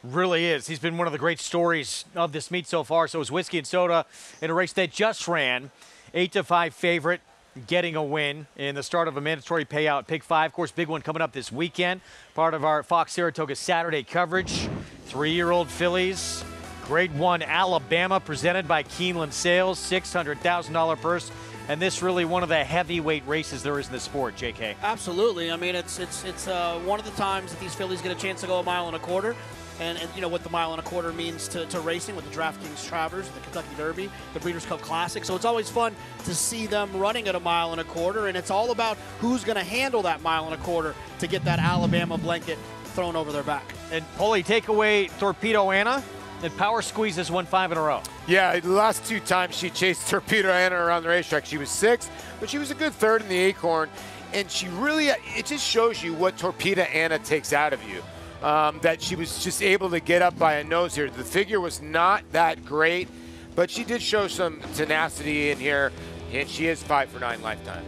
Really is. He's been one of the great stories of this meet so far. So is Whiskey and Soda in a race that just ran. 8-5 favorite, getting a win in the start of a mandatory payout. Pick 5, of course, big one coming up this weekend. Part of our Fox Saratoga Saturday coverage. 3-year-old fillies. Grade 1 Alabama presented by Keeneland Sales. $600,000 purse. And this really one of the heavyweight races there is in the sport, JK. Absolutely. I mean, it's one of the times that these fillies get a chance to go 1.25 miles. And you know what the 1.25 miles means to racing with the DraftKings Travers, the Kentucky Derby, the Breeders' Cup Classic. So it's always fun to see them running at 1.25 miles. And it's all about who's going to handle that 1.25 miles to get that Alabama blanket thrown over their back. And Paulie, take away Torpedo Anna. And Power Squeezes won 5 in a row. Yeah, the last 2 times she chased Torpedo Anna around the racetrack, she was 6th, but she was a good 3rd in the Acorn. And she really, it just shows you what Torpedo Anna takes out of you. That she was just able to get up by a nose here. The figure was not that great, but she did show some tenacity in here, and she is 5 for 9 lifetime.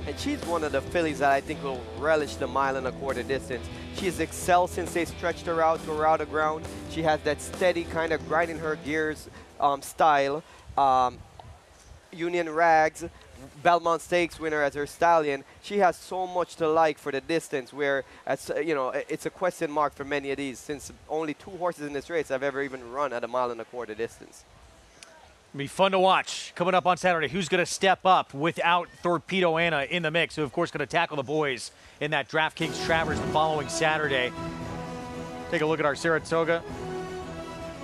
And she's one of the fillies that I think will relish the 1.25 mile distance. She has excelled since they stretched her out to her out of ground. She has that steady kind of grinding her gears style. Union Rags, Belmont Stakes winner as her stallion. She has so much to like for the distance where, you know, it's a question mark for many of these since only 2 horses in this race have ever even run at a 1.25 mile distance. It'll be fun to watch coming up on Saturday. Who's going to step up without Torpedo Anna in the mix? Who, of course, going to tackle the boys in that DraftKings Travers the following Saturday. Take a look at our Saratoga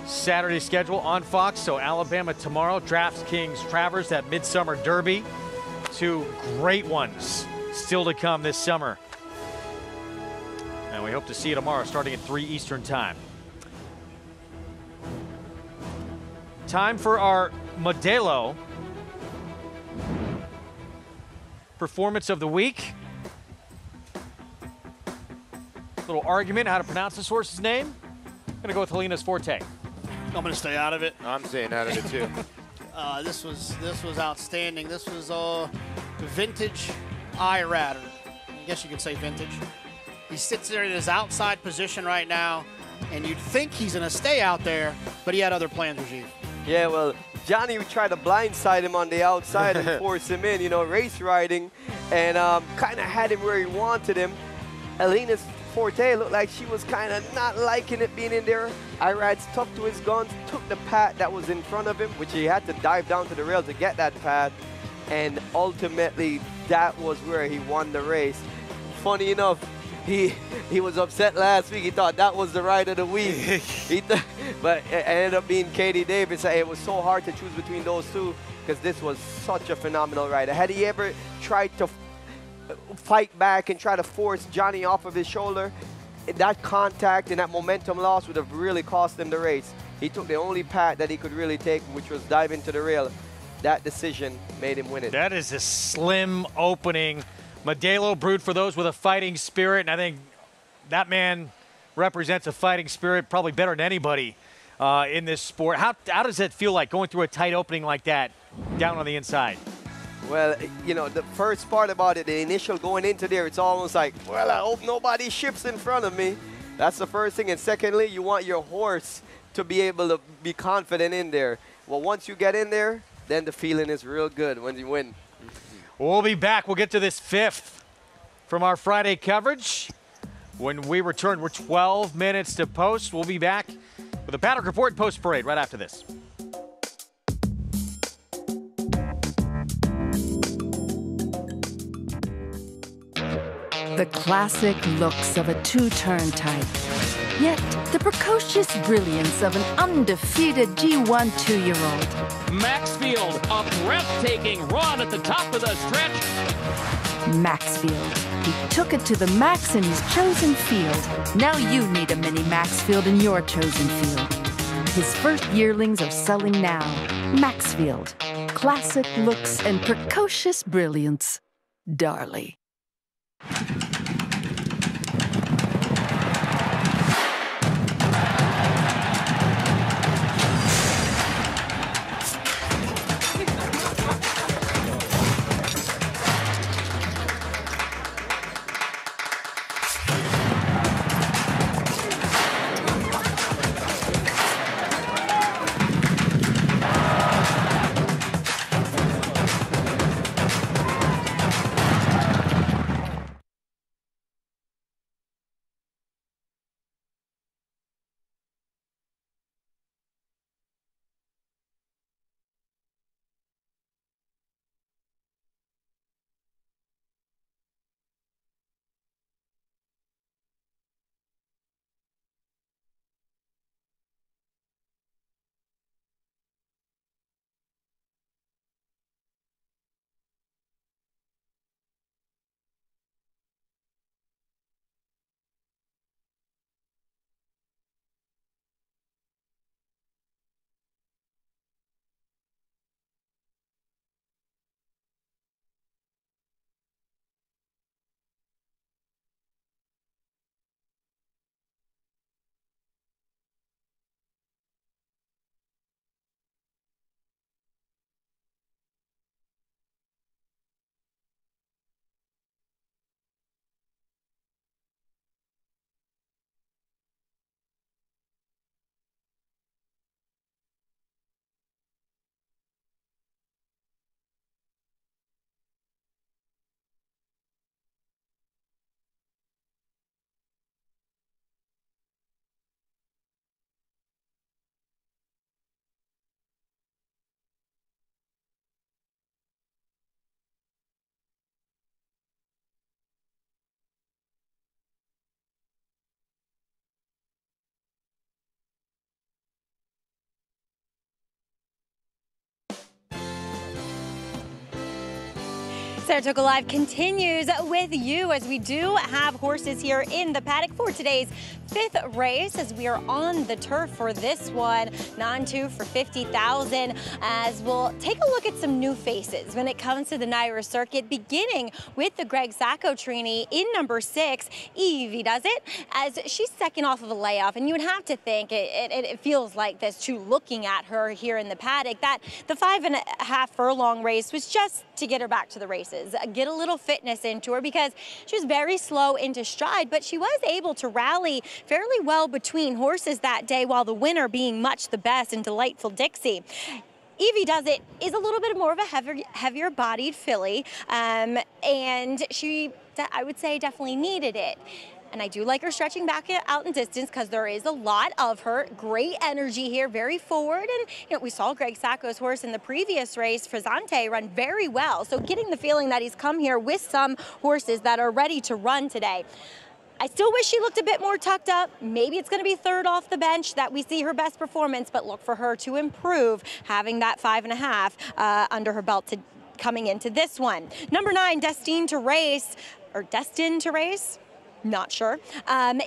Saturday schedule on Fox. So Alabama tomorrow, DraftKings Travers, that Midsummer Derby. 2 great ones still to come this summer. And we hope to see you tomorrow starting at 3 Eastern time. Time for our Modelo performance of the week. Little argument how to pronounce this horse's name. I'm gonna go with Helena's Forte. I'm gonna stay out of it. I'm staying out of it too. This was outstanding. This was vintage Irad. I guess you could say vintage. He sits there in his outside position right now, and you'd think he's gonna stay out there, but he had other plans, Rajiv. Yeah, well, Johnny tried to blindside him on the outside and force him in, you know, race riding, and kind of had him where he wanted him. Alina's forte looked like she was kind of not liking it being in there. Irad stuck to his guns, took the pad that was in front of him, which he had to dive down to the rail to get that pad, and ultimately that was where he won the race. Funny enough, he was upset last week. He thought that was the ride of the week. But it ended up being Katie Davis. It was so hard to choose between those two because this was such a phenomenal ride. Had he ever tried to fight back and try to force Johnny off of his shoulder, that contact and that momentum loss would have really cost him the race. He took the only path that he could really take, which was dive into the rail. That decision made him win it. That is a slim opening. Modelo brewed for those with a fighting spirit, and I think that man represents a fighting spirit probably better than anybody in this sport. How does it feel like going through a tight opening like that down on the inside? Well, you know, the first part about it, the initial going into there, it's almost like, well, I hope nobody ships in front of me. That's the first thing. And secondly, you want your horse to be able to be confident in there. Well, once you get in there, then the feeling is real good when you win. We'll be back. We'll get to this fifth from our Friday coverage. When we return, we're 12 minutes to post. We'll be back with a Paddock Report post parade right after this. The classic looks of a two-turn type, yet the precocious brilliance of an undefeated G1 2-year-old. Maxfield, a breathtaking run at the top of the stretch. Maxfield. He took it to the max in his chosen field. Now you need a mini Maxfield in your chosen field. His first yearlings are selling now. Maxfield. Classic looks and precocious brilliance. Darley. Saratoga Live continues with you as we do have horses here in the paddock for today's fifth race as we are on the turf for this one, non-2 for $50,000, as we'll take a look at some new faces when it comes to the NYRA circuit, beginning with the Greg Sacco trainee in number 6, Evie does it, as she's second off of a layoff, and you would have to think it feels like this too, looking at her here in the paddock, that the 5.5 furlong race was just to get her back to the races, get a little fitness into her, because she was very slow into stride, but she was able to rally fairly well between horses that day, while the winner being Much the Best and Delightful Dixie. Evie Does It is a little bit more of a heavier bodied filly, and she, I would say, definitely needed it. And I do like her stretching back out in distance because there is a lot of her. Great energy here, very forward. And we saw Greg Sacco's horse in the previous race, Frizzante, run very well. So getting the feeling that he's come here with some horses that are ready to run today. I still wish she looked a bit more tucked up. Maybe it's going to be third off the bench that we see her best performance, but look for her to improve, having that 5.5 under her belt coming into this one. Number 9, Destined to Race, not sure,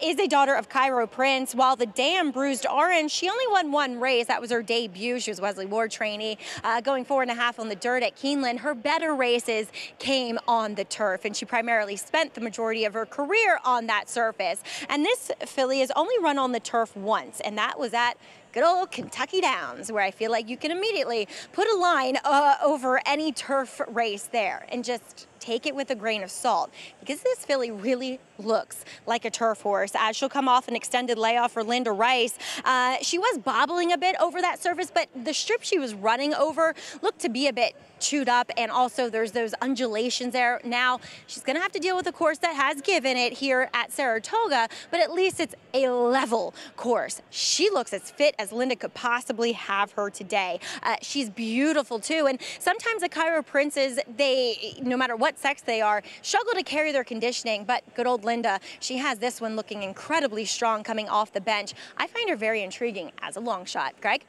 is a daughter of Cairo Prince. While the Dam Bruised Orange, she only won 1 race. That was her debut. She was Wesley Ward trainee, going 4.5 on the dirt at Keeneland. Her better races came on the turf, and she primarily spent the majority of her career on that surface. And this filly has only run on the turf once, and that was at good old Kentucky Downs, where I feel like you can immediately put a line over any turf race there and just take it with a grain of salt, because this filly really looks like a turf horse. As she'll come off an extended layoff for Linda Rice, she was bobbling a bit over that surface, but the strip she was running over looked to be a bit chewed up, and also there's those undulations there. Now she's going to have to deal with a course that has given it here at Saratoga, but at least it's a level course. She looks as fit as Linda could possibly have her today. She's beautiful too, and sometimes the Cairo Princes, they, no matter what sex they are, struggle to carry their conditioning, but good old Linda, she has this one looking incredibly strong coming off the bench. I find her very intriguing as a long shot. Greg?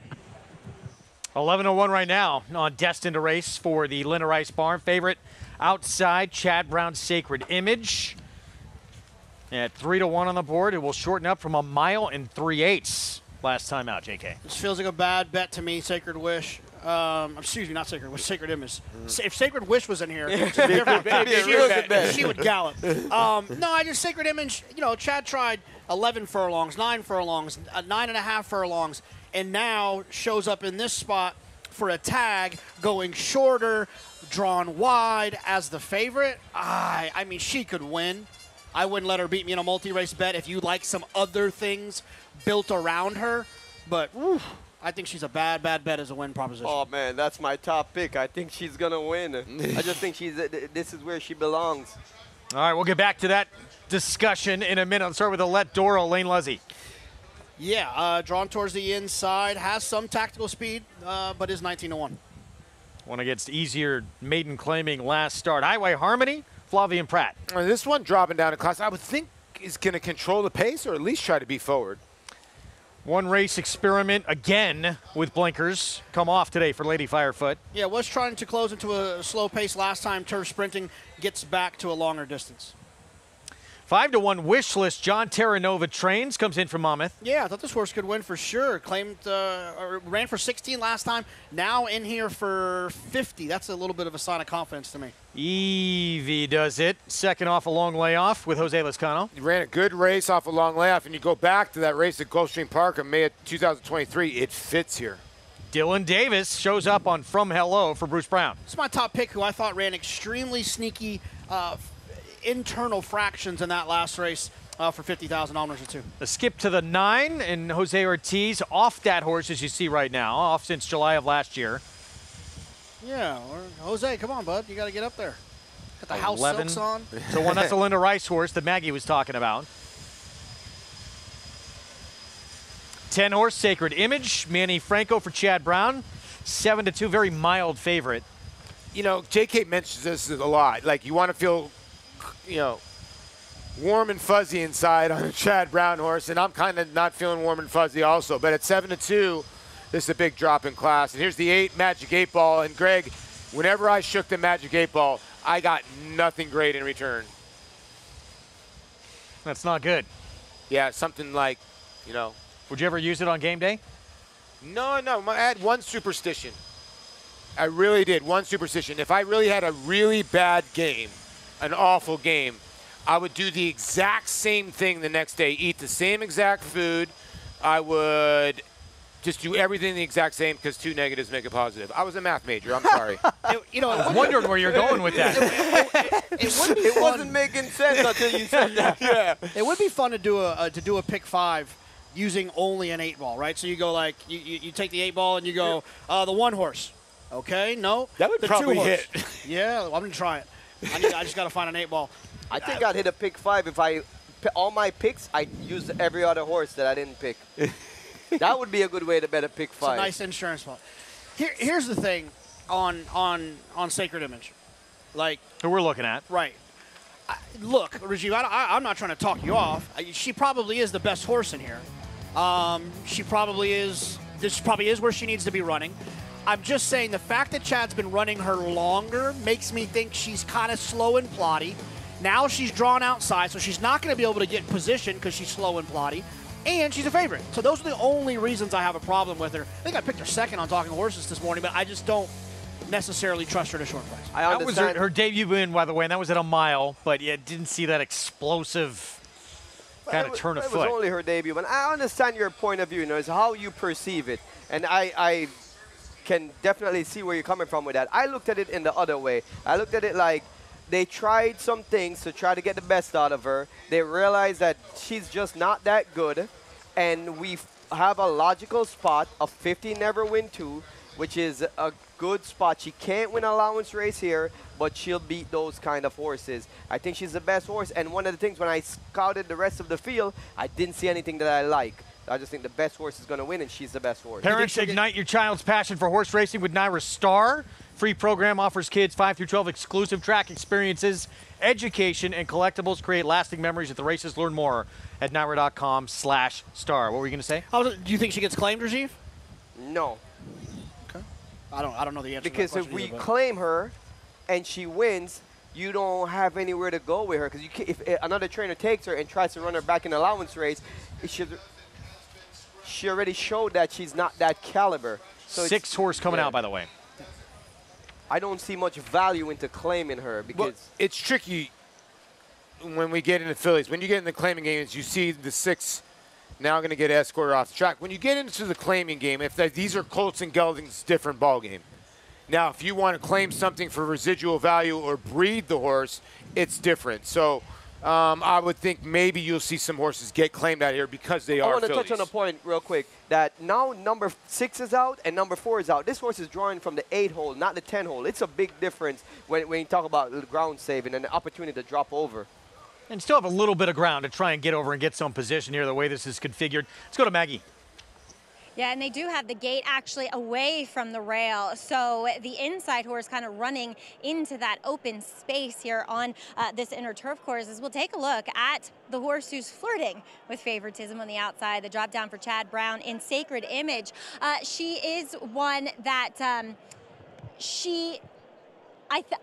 11:01 right now on Destined to Race for the Linda Rice Barn. Favorite outside, Chad Brown's Sacred Image. At 3-1 on the board, it will shorten up from 1 mile and 3/8 last time out, JK. This feels like a bad bet to me, Sacred Wish. Excuse me, not Sacred Wish, Sacred Image. If Sacred Wish was in here, she would gallop. No, I just Sacred Image, you know, Chad tried 11 furlongs, 9 furlongs, 9.5 furlongs, and now shows up in this spot for a tag, going shorter, drawn wide as the favorite. I mean, she could win. I wouldn't let her beat me in a multi-race bet if you like some other things built around her, but I think she's a bad bet as a win proposition. Oh, man, that's my top pick. I think she's going to win. I just think this is where she belongs. All right, we'll get back to that discussion in a minute. Let's start with the Let Doro, Lane Luzzy. Yeah, drawn towards the inside, has some tactical speed, but is 19-1. One against easier maiden claiming last start. Highway Harmony, Flavian Pratt. This one dropping down in class, I would think is going to control the pace or at least try to be forward. One race experiment again with blinkers come off today for Lady Firefoot. Yeah, was trying to close into a slow pace last time. Turf sprinting, gets back to a longer distance. 5-1 Wish List. John Terranova trains, comes in from Monmouth. Yeah, I thought this horse could win for sure. Claimed, ran for 16 last time. Now in here for 50. That's a little bit of a sign of confidence to me. Evie Does It. Second off a long layoff with Jose Lezcano. He ran a good race off a long layoff, and you go back to that race at Gulfstream Park in May of 2023. It fits here. Dylan Davis shows up on From Hello for Bruce Brown. It's my top pick, who I thought ran extremely sneaky internal fractions in that last race for $50,000 or two. A skip to the 9, and Jose Ortiz off that horse, as you see right now, off since July of last year. Yeah, Jose, come on, bud. You got to get up there. Got the house silks on. So that's the Linda Rice horse that Maggie was talking about. 10 horse, Sacred Image. Manny Franco for Chad Brown. 7-2, very mild favorite. You know, JK mentions this a lot. Like, you want to feel, you know, warm and fuzzy inside on a Chad Brown horse, and I'm kind of not feeling warm and fuzzy also. But at 7-2, this is a big drop in class. And here's the 8 Magic 8 Ball. And Greg, whenever I shook the Magic 8 Ball, I got nothing great in return. That's not good. Yeah, something like, you know. Would you ever use it on game day? No. I had one superstition. I really did, one superstition. If I really had a really bad game, an awful game, I would do the exact same thing the next day. Eat the same exact food. I would just do everything the exact same, because 2 negatives make a positive. I was a math major. I'm sorry. I was wondering where you're going with that. It wasn't making sense until you said that. Yeah. It would be fun to do a pick 5 using only an 8-ball, right? So you go like, you take the 8-ball and you go, the 1 horse. Okay, no. That would the probably 2 horse. hit. Yeah, I'm going to try it. I just got to find an 8-ball. I think I'd hit a pick 5 if all my picks, I used every other horse that I didn't pick. That would be a good way to bet a pick 5. It's a nice insurance spot. Here's the thing on Sacred Image. Like, who we're looking at. Right. Look, Rajiv, I'm not trying to talk you off. She probably is the best horse in here. She probably is. This probably is where she needs to be running. I'm just saying the fact that Chad's been running her longer makes me think she's kind of slow and plotty. Now she's drawn outside, so she's not going to be able to get in position because she's slow and plotty. And she's a favorite. So those are the only reasons I have a problem with her. I think I picked her second on Talking Horses this morning, but I just don't necessarily trust her to short price. That was her debut win, by the way, and that was at a mile, but yeah, didn't see that explosive kind of turn of foot. It was only her debut, and I understand your point of view, is how you perceive it, and I can definitely see where you're coming from with that. I looked at it in the other way. I looked at it like they tried some things to try to get the best out of her. They realized that she's just not that good, and we have a logical spot of 50 never win 2, which is a good spot. She can't win an allowance race here, but she'll beat those kind of horses. I think she's the best horse, and one of the things when I scouted the rest of the field, I didn't see anything that I like. I just think the best horse is going to win, and she's the best horse. Parents, ignite your child's passion for horse racing with Naira Star. Free program offers kids 5 through 12 exclusive track experiences, education, and collectibles. Create lasting memories at the races. Learn more at naira.com/star. What were you going to say? Do you think she gets claimed, Rajiv? No. Okay. I don't know the answer because to that if we either, claim her and she wins, you don't have anywhere to go with her. Because if another trainer takes her and tries to run her back in an allowance race, she already showed that she's not that caliber. So 6 horse coming out, by the way. I don't see much value into claiming her because it's tricky when we get into fillies. When you get in the claiming games, you see the 6 now going to get escorted off the track. When you get into the claiming game, if these are colts and geldings, different ball game. Now, if you want to claim something for residual value or breed the horse, it's different. So I would think maybe you'll see some horses get claimed out here because they are fillies. I want to touch on a point real quick that now number 6 is out and number 4 is out. This horse is drawing from the 8 hole, not the 10 hole. It's a big difference when you talk about ground saving and the opportunity to drop over. And still have a little bit of ground to try and get over and get some position here the way this is configured. Let's go to Maggie. Yeah, and they do have the gate actually away from the rail, so the inside horse kind of running into that open space here on this inner turf course. As we'll take a look at the horse who's flirting with favoritism on the outside, the drop down for Chad Brown in Sacred Image. She is one that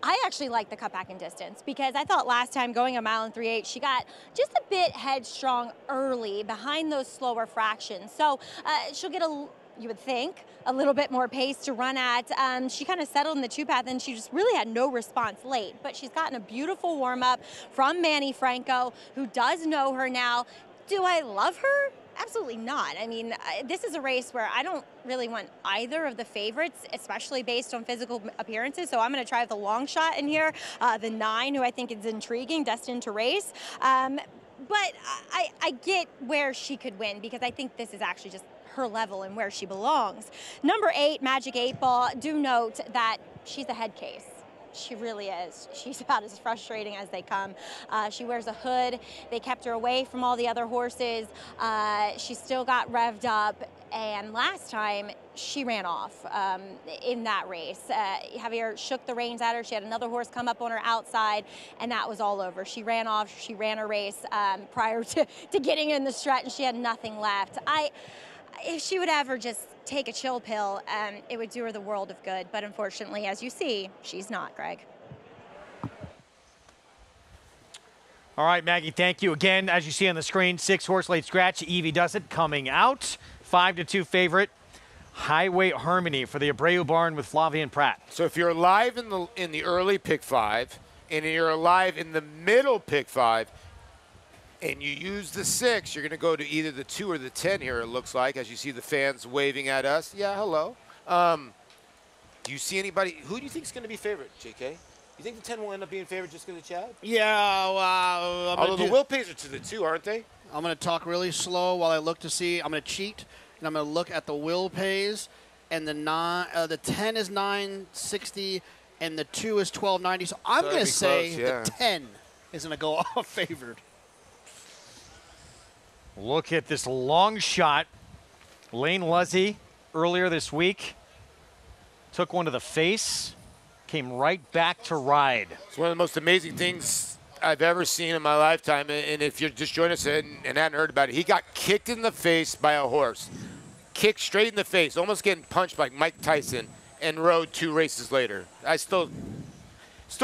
I actually like the cutback in distance because I thought last time going a mile and 3/8, she got just a bit headstrong early behind those slower fractions. So she'll get you would think, a little bit more pace to run at. She kind of settled in the 2-path and she just really had no response late, but she's gotten a beautiful warm up from Manny Franco, who does know her now. Do I love her? Absolutely not. I mean, this is a race where I don't really want either of the favorites, especially based on physical appearances. So I'm going to try the long shot in here, the 9, who I think is intriguing, destined to race. But I get where she could win because I think this is actually just her level and where she belongs. Number 8, Magic 8 Ball. Do note that she's a head case. She really is. She's about as frustrating as they come. She wears a hood. They kept her away from all the other horses. She still got revved up. And last time, she ran off in that race. Javier shook the reins at her. She had another horse come up on her outside, and that was all over. She ran off. She ran a race prior to getting in the stretch, and she had nothing left. If she would ever just take a chill pill, it would do her the world of good. But unfortunately, as you see, she's not, Greg. All right, Maggie, thank you. Again, as you see on the screen, 6 horse late scratch. Evie does it coming out. 5-2 favorite. Highway Harmony for the Abreu barn with Flavian Pratt. So if you're alive in the early pick 5 and you're alive in the middle pick 5, and you use the 6, you're going to go to either the 2 or the 10 here, it looks like, as you see the fans waving at us. Yeah, hello. Do you see anybody? Who do you think is going to be favorite, JK? You think the 10 will end up being favorite just because of Chad? Yeah. Although the Will pays are to the 2, aren't they? I'm going to talk really slow while I look to see. I'm going to cheat, and I'm going to look at the will pays, and the 10 is 960, and the 2 is 1290. So I'm going to say the 10 is going to go off favored. Look at this long shot. Lane Luzzy earlier this week took one to the face, came right back to ride. It's one of the most amazing things I've ever seen in my lifetime. And if you're just joining us and hadn't heard about it, he got kicked in the face by a horse. Kicked straight in the face, almost getting punched like Mike Tyson, and rode 2 races later. I still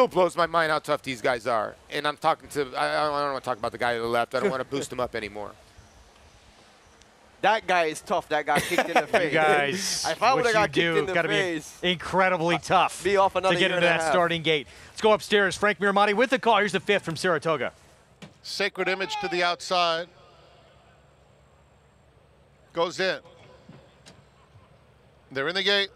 blows my mind how tough these guys are. And I'm talking to, I don't want to talk about the guy to the left. I don't want to boost him up anymore. That guy is tough. That got kicked in the face. You guys, if I would have got kicked in the gotta face, be incredibly tough be off another to get into that starting gate. Let's go upstairs. Frank Miramati with the call. Here's the 5th from Saratoga. Sacred Image to the outside. Goes in. They're in the gate.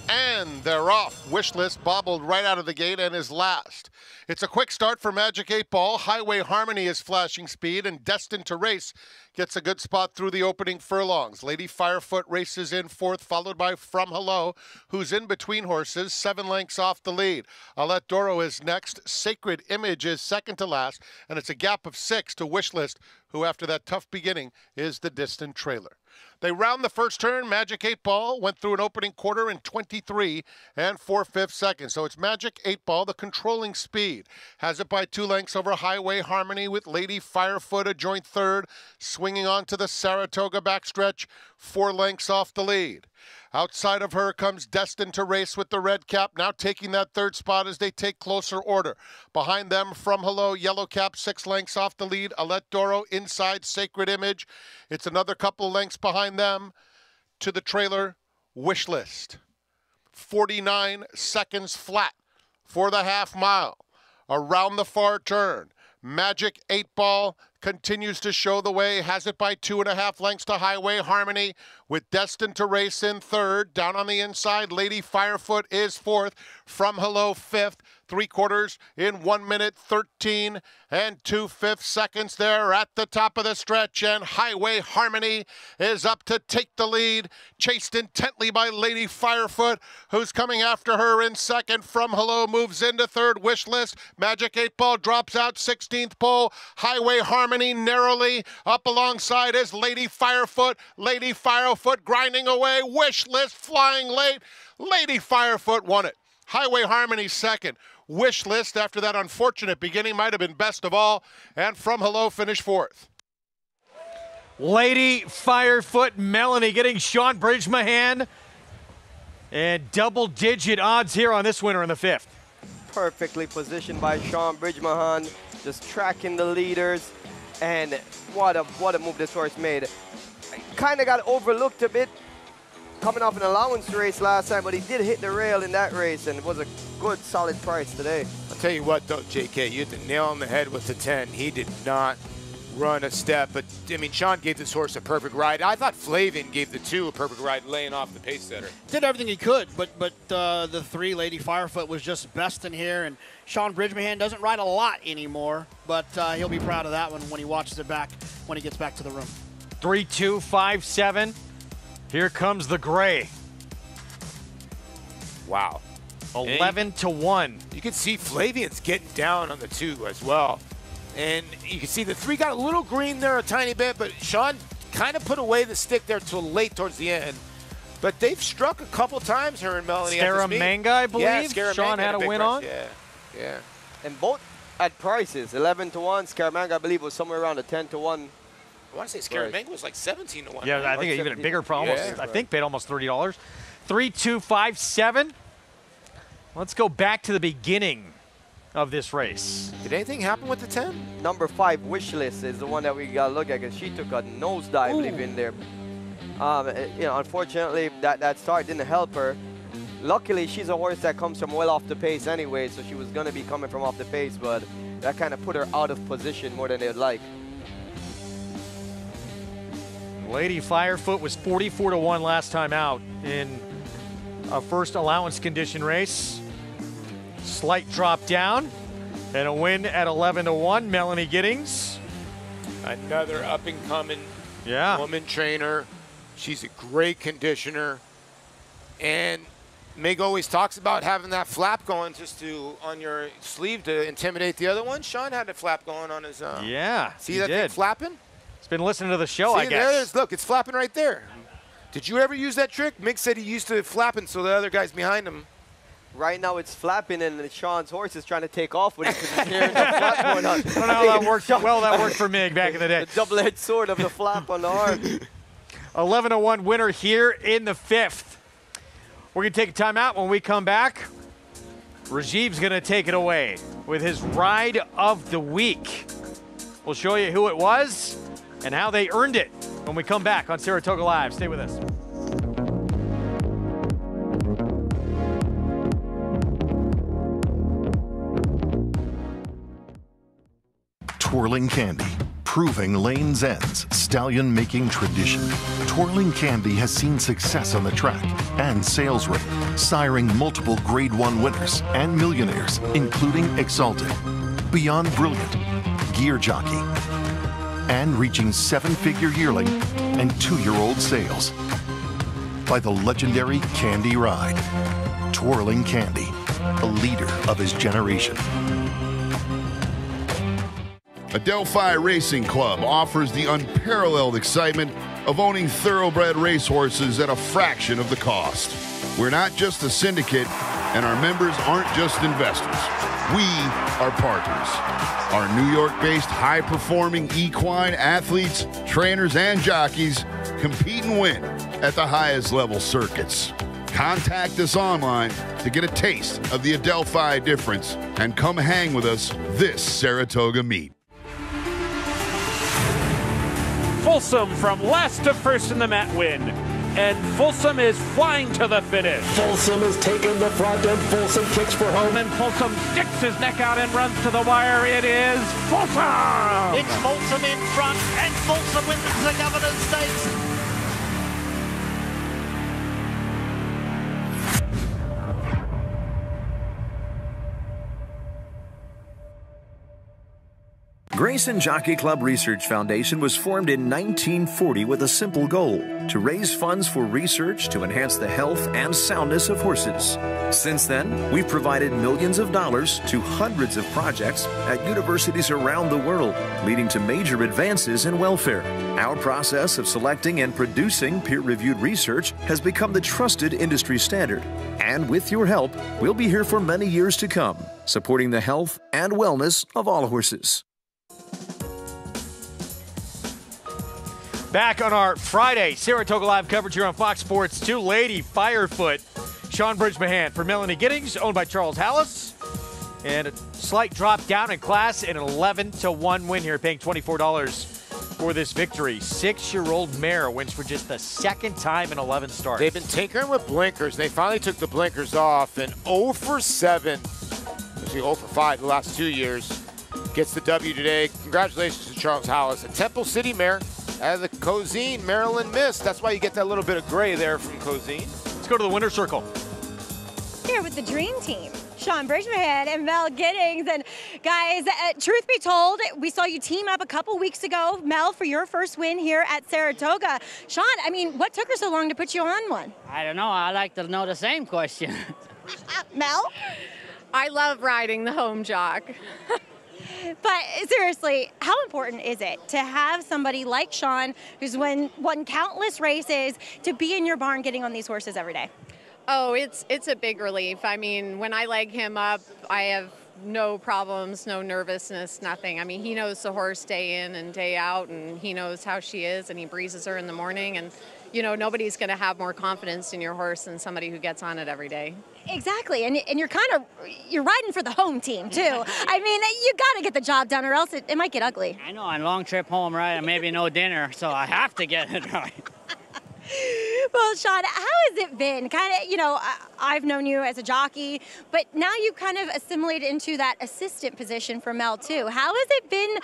And they're off. Wish List bobbled right out of the gate and is last. It's a quick start for Magic 8 Ball. Highway Harmony is flashing speed, and Destined to Race gets a good spot through the opening furlongs. Lady Firefoot races in 4th, followed by From Hello, who's in between horses, 7 lengths off the lead. Alet Doro is next. Sacred Image is second to last, and it's a gap of 6 to Wish List, who after that tough beginning is the distant trailer. They round the first turn. Magic 8 Ball went through an opening quarter in 23 and 4/5 seconds. So it's Magic 8 Ball, the controlling speed. Has it by 2 lengths over Highway Harmony with Lady Firefoot a joint third. Swinging on to the Saratoga backstretch, 4 lengths off the lead. Outside of her comes Destined to Race with the red cap, now taking that 3rd spot as they take closer order. Behind them, From Hello, yellow cap, 6 lengths off the lead. Alet Doro inside Sacred Image. It's another couple lengths behind them to the trailer, Wish List. 49 seconds flat for the half mile. Around the far turn, Magic 8 Ball continues to show the way, has it by 2.5 lengths to Highway Harmony with Destined to Race in 3rd. Down on the inside, Lady Firefoot is 4th. From Hello 5th. 3/4 in 1 minute 13 and 2/5 seconds there at the top of the stretch, and Highway Harmony is up to take the lead, chased intently by Lady Firefoot, who's coming after her in 2nd. From Hello moves into 3rd. Wish List, Magic 8 Ball drops out 16th pole. Highway Harmony narrowly up alongside is Lady Firefoot. Lady Firefoot grinding away. Wish List flying late. Lady Firefoot won it. Highway Harmony 2nd. Wish List, after that unfortunate beginning, might have been best of all, and From Hello finished 4th. Lady Firefoot Melanie getting Sean Bridgemahan, and double-digit odds here on this winner in the 5th. Perfectly positioned by Sean Bridgemahan, just tracking the leaders, and what a move this horse made. Kind of got overlooked a bit coming off an allowance race last time, but he did hit the rail in that race, and it was a good, solid price today. I'll tell you what, though, JK, you hit the nail on the head with the 10. He did not run a step, but, I mean, Sean gave this horse a perfect ride. I thought Flavian gave the 2 a perfect ride, laying off the pace setter. Did everything he could, but the 3, Lady Firefoot, was just best in here, and Sean Bridgemahan doesn't ride a lot anymore, but he'll be proud of that one when he watches it back, when he gets back to the room. 3-2-5-7. Here comes the gray. Wow. 11-1. You can see Flavian's getting down on the 2 as well. And you can see the 3 got a little green there a tiny bit, but Sean kind of put away the stick there till late towards the end. But they've struck a couple times, her and Melanie. Scaramanga, I believe. Yeah, Scaramanga Sean had a win on. Yeah. And both at prices, 11-1. Scaramanga, I believe, was somewhere around a 10-1. I want to say Scaramanga was like 17-1. Yeah, I think even a bigger problem. Yeah. I think paid almost $30. 3-2-5-7. Let's go back to the beginning of this race. Did anything happen with the 10? Number 5, Wish List, is the one that we got to look at, because she took a nosedive, I believe, in there. You know, unfortunately, that start didn't help her. Luckily, she's a horse that comes from well off the pace anyway, so she was going to be coming from off the pace, but that kind of put her out of position more than they'd like. Lady Firefoot was 44-1 last time out in a first allowance condition race. Slight drop down. And a win at 11-1, Melanie Giddings. Another up-and-coming woman trainer. She's a great conditioner. And Mig always talks about having that flap going just on your sleeve to intimidate the other one. Sean had a flap going on his see that thing flapping? He's been listening to the show, I guess. There it is. Look, it's flapping right there. Did you ever use that trick? Mig said he used to flapping so the other guy's behind him. Right now it's flapping, and Sean's horse is trying to take off with it because he's hearing the flap going on. I don't know how that worked. Well, that worked for Mig back in the day. The double-edged sword of the flap on the arm. 11-1 winner here in the 5th. We're going to take a timeout. When we come back, Rajiv's going to take it away with his ride of the week. We'll show you who it was and how they earned it when we come back on Saratoga Live. Stay with us. Twirling Candy, proving Lane's End's stallion-making tradition. Twirling Candy has seen success on the track and sales rate, siring multiple Grade 1 winners and millionaires, including Exalted, Beyond Brilliant, Gear Jockey, and reaching 7-figure yearling and 2-year-old sales. By the legendary Candy Ride. Twirling Candy, a leader of his generation. Adelphi Racing Club offers the unparalleled excitement of owning thoroughbred racehorses at a fraction of the cost. We're not just a syndicate, and our members aren't just investors. We are partners. Our New York-based high-performing equine athletes, trainers, and jockeys compete and win at the highest level circuits. Contact us online to get a taste of the Adelphi difference and come hang with us this Saratoga meet. Folsom from last to first in the mat win. And Folsom is flying to the finish. Folsom is taking the front and Folsom kicks for home. And Folsom sticks his neck out and runs to the wire. It is Folsom! It's Folsom in front, and Folsom wins the Governor's Stakes. Grayson Jockey Club Research Foundation was formed in 1940 with a simple goal: to raise funds for research to enhance the health and soundness of horses. Since then, we've provided millions of dollars to hundreds of projects at universities around the world, leading to major advances in welfare. Our process of selecting and producing peer-reviewed research has become the trusted industry standard. And with your help, we'll be here for many years to come, supporting the health and wellness of all horses. Back on our Friday Saratoga Live coverage here on Fox Sports 2, Lady Firefoot. Sean Bridgmahan for Melanie Giddings, owned by Charles Hallis. And a slight drop down in class, an 11-1 win here, paying $24 for this victory. 6-year-old mare wins for just the second time in 11 starts. They've been tinkering with blinkers. They finally took the blinkers off, and 0 for 7, actually 0 for 5 the last 2 years. Gets the W today. Congratulations to Charles Hallis. A Temple City mare out of the Cozine Maryland Miss. That's why you get that little bit of gray there from Cozine. Let's go to the winner's circle. Here with the dream team, Sean Bridgmahan and Mel Giddings. And guys, truth be told, we saw you team up a couple weeks ago, Mel, for your first win here at Saratoga. Sean, I mean, what took her so long to put you on one? I don't know. I'd like to know the same question. Mel? I love riding the home jock. But seriously, how important is it to have somebody like Sean, who's won countless races, to be in your barn getting on these horses every day? Oh, it's a big relief. I mean, when I leg him up, I have no problems, no nervousness, nothing. I mean, he knows the horse day in and day out, and he knows how she is, and he breezes her in the morning. And, you know, nobody's going to have more confidence in your horse than somebody who gets on it every day. Exactly, and you're riding for the home team, too. I mean, you got to get the job done, or else it might get ugly. I know, on long trip home, right, and maybe no dinner, so I have to get it right. Well, Sean, how has it been? Kind of, you know, I've known you as a jockey, but now you've kind of assimilated into that assistant position for Mel, too. How has it been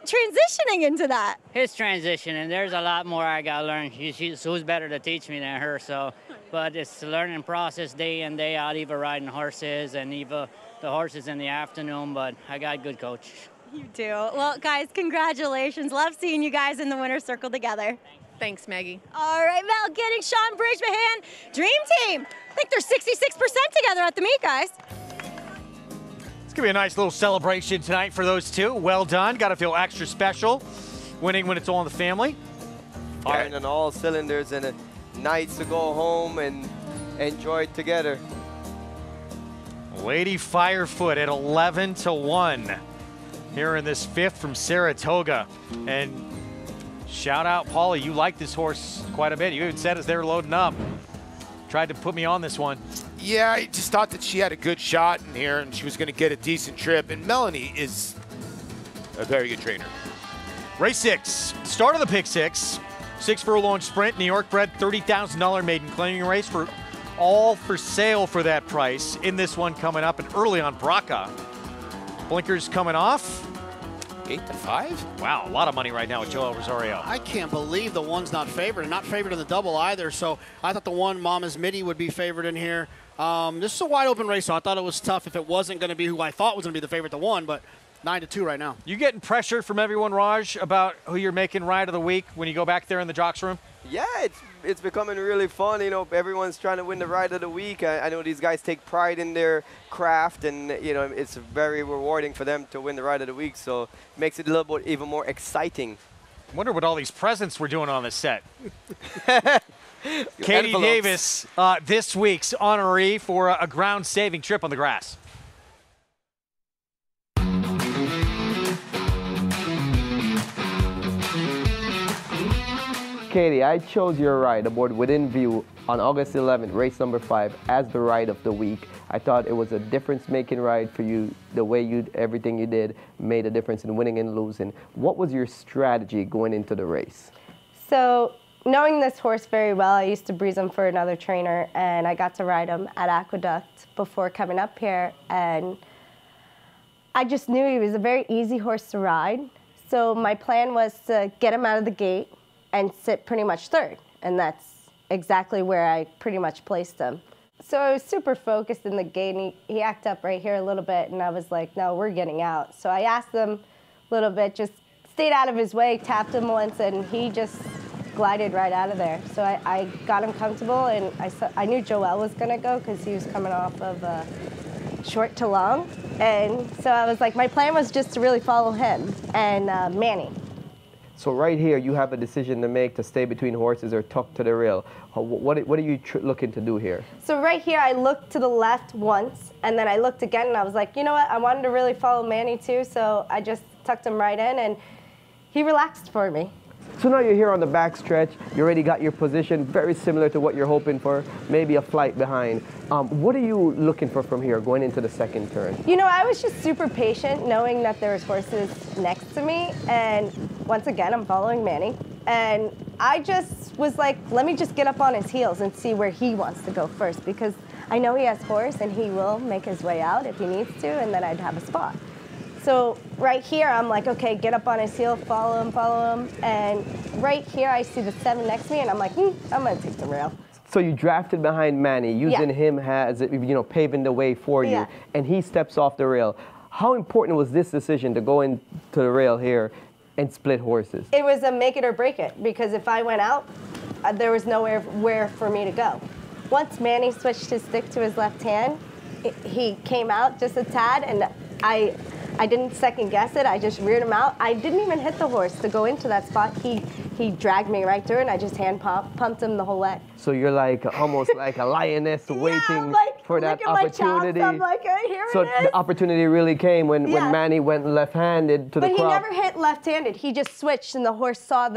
transitioning into that? His transition, and there's a lot more I got to learn. Who's better to teach me than her, so. But it's a learning process day in, day out, Eva riding horses and Eva the horses in the afternoon, but I got a good coach. You do. Well, guys, congratulations. Love seeing you guys in the winner's circle together. Thanks, Maggie. All right, Mel Giddings, Sean Bridgman, Dream Team. I think they're 66% together at the meet, guys. It's going to be a nice little celebration tonight for those two. Well done. Got to feel extra special winning when it's all in the family. Firing on all cylinders, and nice to go home and enjoy it together. Lady Firefoot at 11-1 here in this fifth from Saratoga. And shout out, Paulie, you like this horse quite a bit. You even said as they were loading up, tried to put me on this one. Yeah, I just thought that she had a good shot in here and she was going to get a decent trip. And Melanie is a very good trainer. Race 6, start of the pick 6. 6 furlong sprint, New York bred, $30,000 maiden claiming race for all for sale for that price. In this one coming up and early on Braca. Blinkers coming off. 8-5? Wow, a lot of money right now with Joel Rosario. I can't believe the one's not favored, and not favored in the double either. So I thought the one, Mama's Midi, would be favored in here. This is a wide open race, so I thought it was tough if it wasn't going to be who I thought was going to be the favorite, the one, but 9-2 right now. You getting pressure from everyone, Raj, about who you're making ride of the week when you go back there in the jocks room? Yeah, it's becoming really fun. You know, everyone's trying to win the ride of the week. I know these guys take pride in their craft, and you know it's very rewarding for them to win the ride of the week. So it makes it a little bit even more exciting. I wonder what all these presents we're doing on this set. Katie Davis, this week's honoree for a ground-saving trip on the grass. Katie, I chose your ride aboard Within View on August 11th, race number 5, as the ride of the week. I thought it was a difference-making ride for you. The way everything you did made a difference in winning and losing. What was your strategy going into the race? So, knowing this horse very well, I used to breeze him for another trainer, and I got to ride him at Aqueduct before coming up here, and I just knew he was a very easy horse to ride. So my plan was to get him out of the gate and sit pretty much third, and that's exactly where I pretty much placed him. So I was super focused in the gate, and he acted up right here a little bit, and I was like, no, we're getting out. So I asked him a little bit, just stayed out of his way, tapped him once, and he just glided right out of there. So I got him comfortable, and I knew Joel was gonna go because he was coming off of short to long. And so I was like, my plan was just to really follow him and Manny. So right here, you have a decision to make to stay between horses or tuck to the rail. What are you looking to do here? So right here, I looked to the left once, and then I looked again, and I was like, you know what? I wanted to really follow Manny too, so I just tucked him right in, and he relaxed for me. So now you're here on the back stretch. You already got your position, very similar to what you're hoping for, maybe a flight behind. What are you looking for from here going into the second turn? You know, I was just super patient knowing that there was horses next to me, and once again, I'm following Manny. And I just was like, let me just get up on his heels and see where he wants to go first, because I know he has horse and he will make his way out if he needs to, and then I'd have a spot. So right here, I'm like, okay, get up on his heel, follow him, and right here I see the 7 next to me, and I'm like, I'm gonna take the rail. So you drafted behind Manny, using him as, you know, paving the way for you, and he steps off the rail. How important was this decision to go into the rail here and split horses? It was a make it or break it, because if I went out, there was nowhere for me to go. Once Manny switched his stick to his left hand, he came out just a tad, and I didn't second guess it. I just reared him out. I didn't even hit the horse to go into that spot. He dragged me right through, and I just hand pumped him the whole way. So you're like almost like a lioness waiting for that opportunity. I'm like, here so it is. The opportunity really came when Manny went left-handed to the crop. But he never hit left-handed. He just switched, and the horse saw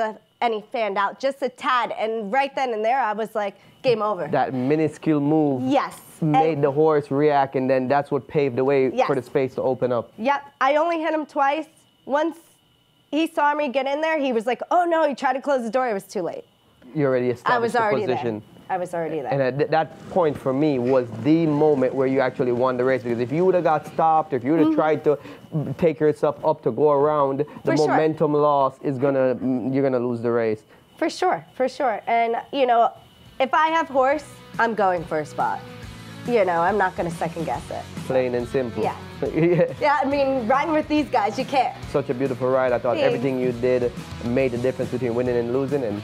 and he fanned out just a tad. And right then and there, I was like, game over. That minuscule move. Yes. Made the horse react, and then that's what paved the way for the space to open up. Yep, I only hit him twice. Once he saw me get in there, he was like, oh no, he tried to close the door, it was too late. You already established the position. I was already there. And at that point for me was the moment where you actually won the race, because if you would have got stopped, if you would have tried to take yourself up to go around, the momentum loss is you're gonna lose the race. For sure. And you know, if I have horse, I'm going for a spot. you know, I'm not going to second guess it. Plain and simple. Yeah. Yeah. Yeah, I mean, riding with these guys, you can't. Such a beautiful ride. I thought Big. everything you did made the difference between winning and losing, and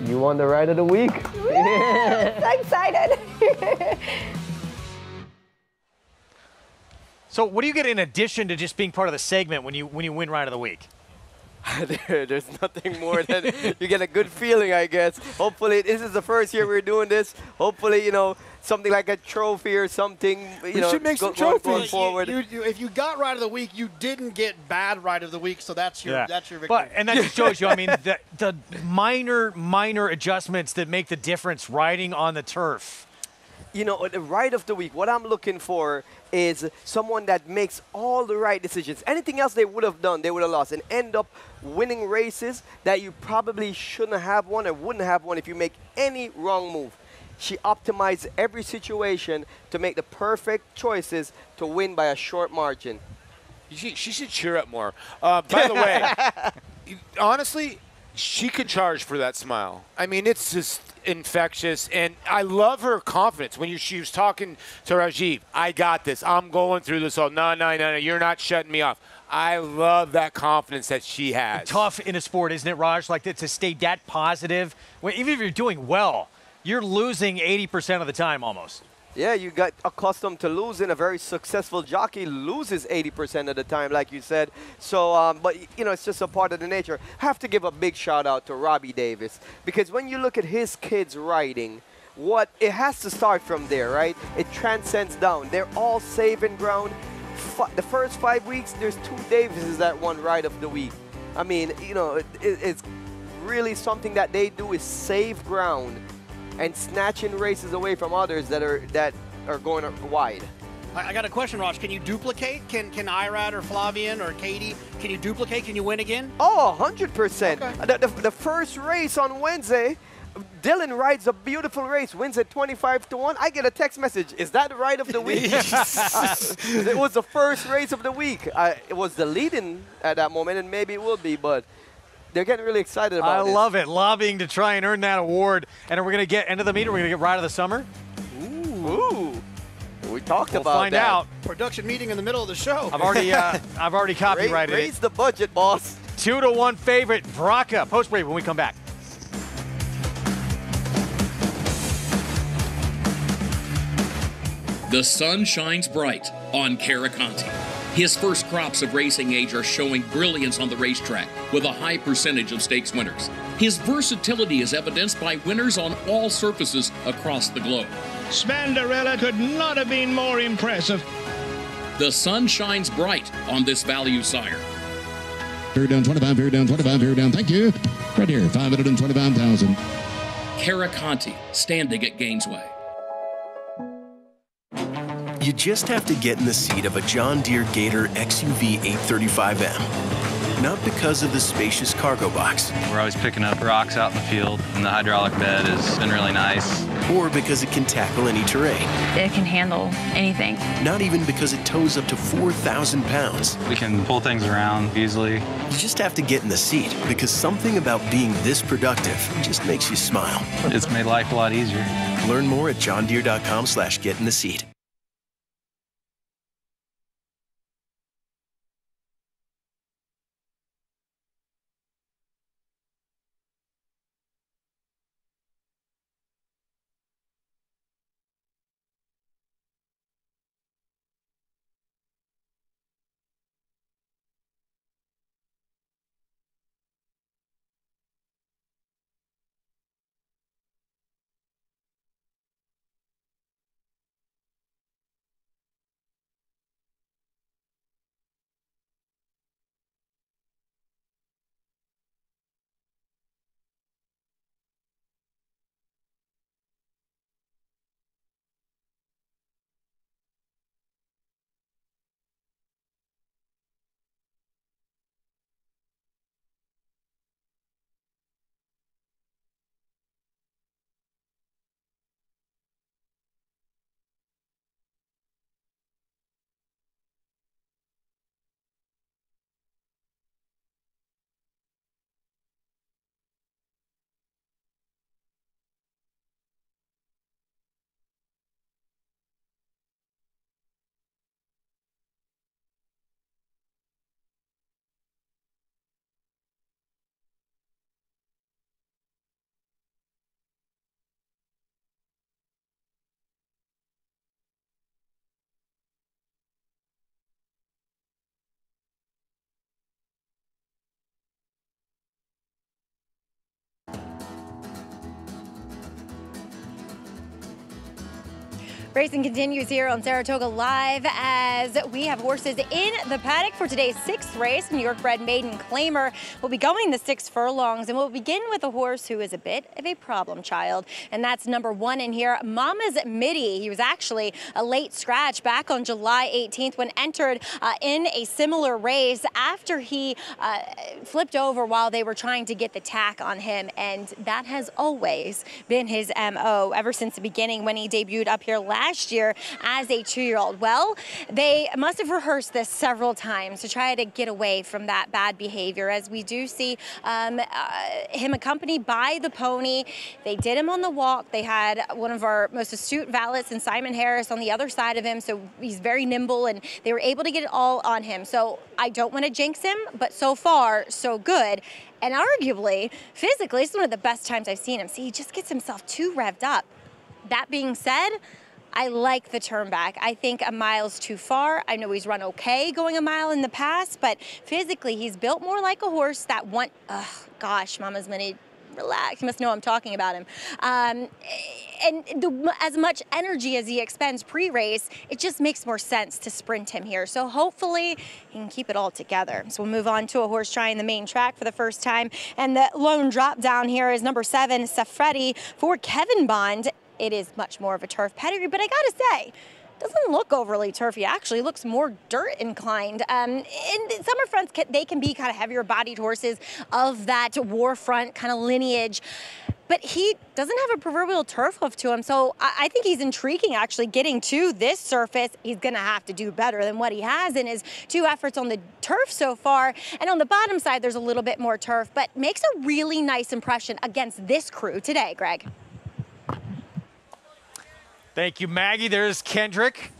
you won the ride of the week. Woo! So excited. So what do you get in addition to just being part of the segment when you win Ride of the Week? There's nothing more than you get a good feeling, I guess. Hopefully, this is the first year we're doing this. Hopefully, you know, something like a trophy or something. You know, should make some going trophies. forward. If you got Ride of the Week, you didn't get bad Ride of the Week, so that's your victory. And that just shows you, I mean, the minor adjustments that make the difference riding on the turf. You know, the ride of the week, what I'm looking for is someone that makes all the right decisions. Anything else they would have done, they would have lost and end up winning races that you probably shouldn't have won or wouldn't have won if you make any wrong move. She optimized every situation to make the perfect choices to win by a short margin. She should cheer up more. By the way, honestly, she could charge for that smile. I mean, it's just infectious, and I love her confidence. When she was talking to Rajiv, I got this. I'm going through this all. No, you're not shutting me off. I love that confidence that she has. Tough in a sport, isn't it, Raj? Like to stay that positive. Even if you're doing well, you're losing 80% of the time almost. Yeah, you got accustomed to losing. A very successful jockey loses 80% of the time, like you said. So, but, you know, it's just a part of the nature. Have to give a big shout out to Robbie Davis, because when you look at his kids riding, it has to start from there, right? It transcends down. They're all saving ground. The first 5 weeks, there's 2 Davises that won Ride of the Week. I mean, you know, it's really something that they do is save ground and snatching races away from others that are going wide. I got a question, Raj. Can you duplicate? Can Irad or Flavian or Katie, can you duplicate? Can you win again? Oh, 100%. Okay. The first race on Wednesday, Dylan rides a beautiful race, wins at 25-1. I get a text message. Is that the ride of the week? It was the first race of the week. It was the lead-in at that moment, and maybe it will be, but they're getting really excited about it. I love it. Lobbying to try and earn that award. And are we going to get end of the meet? Or are we going to get Ride of the Summer? Ooh. We talked we'll about find that. out. Production meeting in the middle of the show. I've already copyrighted it. Raise the budget, boss. 2-1 favorite, Braca. Post break when we come back. The sun shines bright on Caraconte. His first crops of racing age are showing brilliance on the racetrack with a high percentage of stakes winners. His versatility is evidenced by winners on all surfaces across the globe. Spandarella could not have been more impressive. The sun shines bright on this value sire. Fair down 25, fair down 25, fair down. Thank you. Right here, 525,000. Caraconte, standing at Gainesway. You just have to get in the seat of a John Deere Gator XUV 835M. Not because of the spacious cargo box. We're always picking up rocks out in the field, and the hydraulic bed has been really nice. Or because it can tackle any terrain. It can handle anything. Not even because it tows up to 4,000 pounds. We can pull things around easily. You just have to get in the seat, because something about being this productive just makes you smile. It's made life a lot easier. Learn more at johndeere.com/getintheseat. Racing continues here on Saratoga Live as we have horses in the paddock for today's 6th race. New York bred maiden Claimer will be going the 6 furlongs, and we'll begin with a horse who is a bit of a problem child, and that's number 1 in here, Mama's Mitty. He was actually a late scratch back on July 18th when entered in a similar race after he flipped over while they were trying to get the tack on him, and that has always been his MO ever since the beginning when he debuted up here last year as a 2-year-old. Well, they must have rehearsed this several times to try to get away from that bad behavior, as we do see him accompanied by the pony. They did him on the walk. They had one of our most astute valets and Simon Harris on the other side of him, so he's very nimble, and they were able to get it all on him. So I don't want to jinx him, but so far, so good. And arguably, physically, it's one of the best times I've seen him. See, he just gets himself too revved up. That being said, I like the turn back. I think a mile's too far. I know he's run okay going a mile in the past, but physically he's built more like a horse that gosh, Mama's Mitty, relax. You must know I'm talking about him. As much energy as he expends pre-race, it just makes more sense to sprint him here. So hopefully he can keep it all together. So we'll move on to a horse trying the main track for the first time. And the lone drop down here is number 7, Safredi for Kevin Bond. It is much more of a turf pedigree, but I gotta say, doesn't look overly turfy. Actually looks more dirt inclined. And summer fronts, they can be kind of heavier bodied horses of that war front kind of lineage, but he doesn't have a proverbial turf hoof to him. So I think he's intriguing actually getting to this surface. He's gonna have to do better than what he has in his 2 efforts on the turf so far. And on the bottom side, there's a little bit more turf, but makes a really nice impression against this crew today, Greg. Thank you, Maggie. There's Kendrick,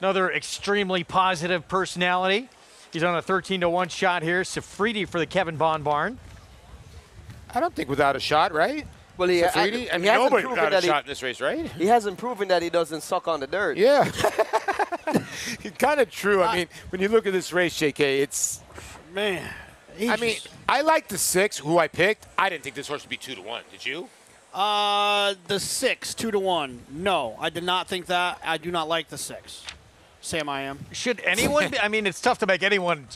another extremely positive personality. He's on a 13-1 shot here. Safredi for the Kevin Bond barn. I don't think without a shot, right? Well, Safredi? I mean, nobody without a shot in this race, right? He hasn't proven that he doesn't suck on the dirt. Yeah. Kind of true. I mean, when you look at this race, JK, it's... Man. I mean, I like the 6, who I picked. I didn't think this horse would be 2-1. Did you? The 6, 2-1. No, I did not think that. I do not like the 6. Sam, I am. Should anyone be, I mean, it's tough to make anyone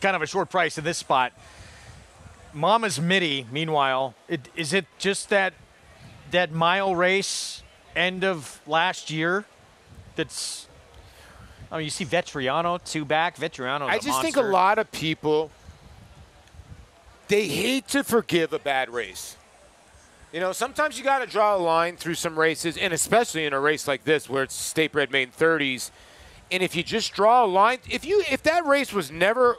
kind of a short price in this spot. Mama's Mitty, meanwhile, is it just that mile race end of last year that's, I mean, you see Vetriano 2 back. Vetriano's I a just think monster. a lot of people, they hate to forgive a bad race. You know, sometimes you got to draw a line through some races, and especially in a race like this where it's state bred maiden 30s. And if you just draw a line, if that race was never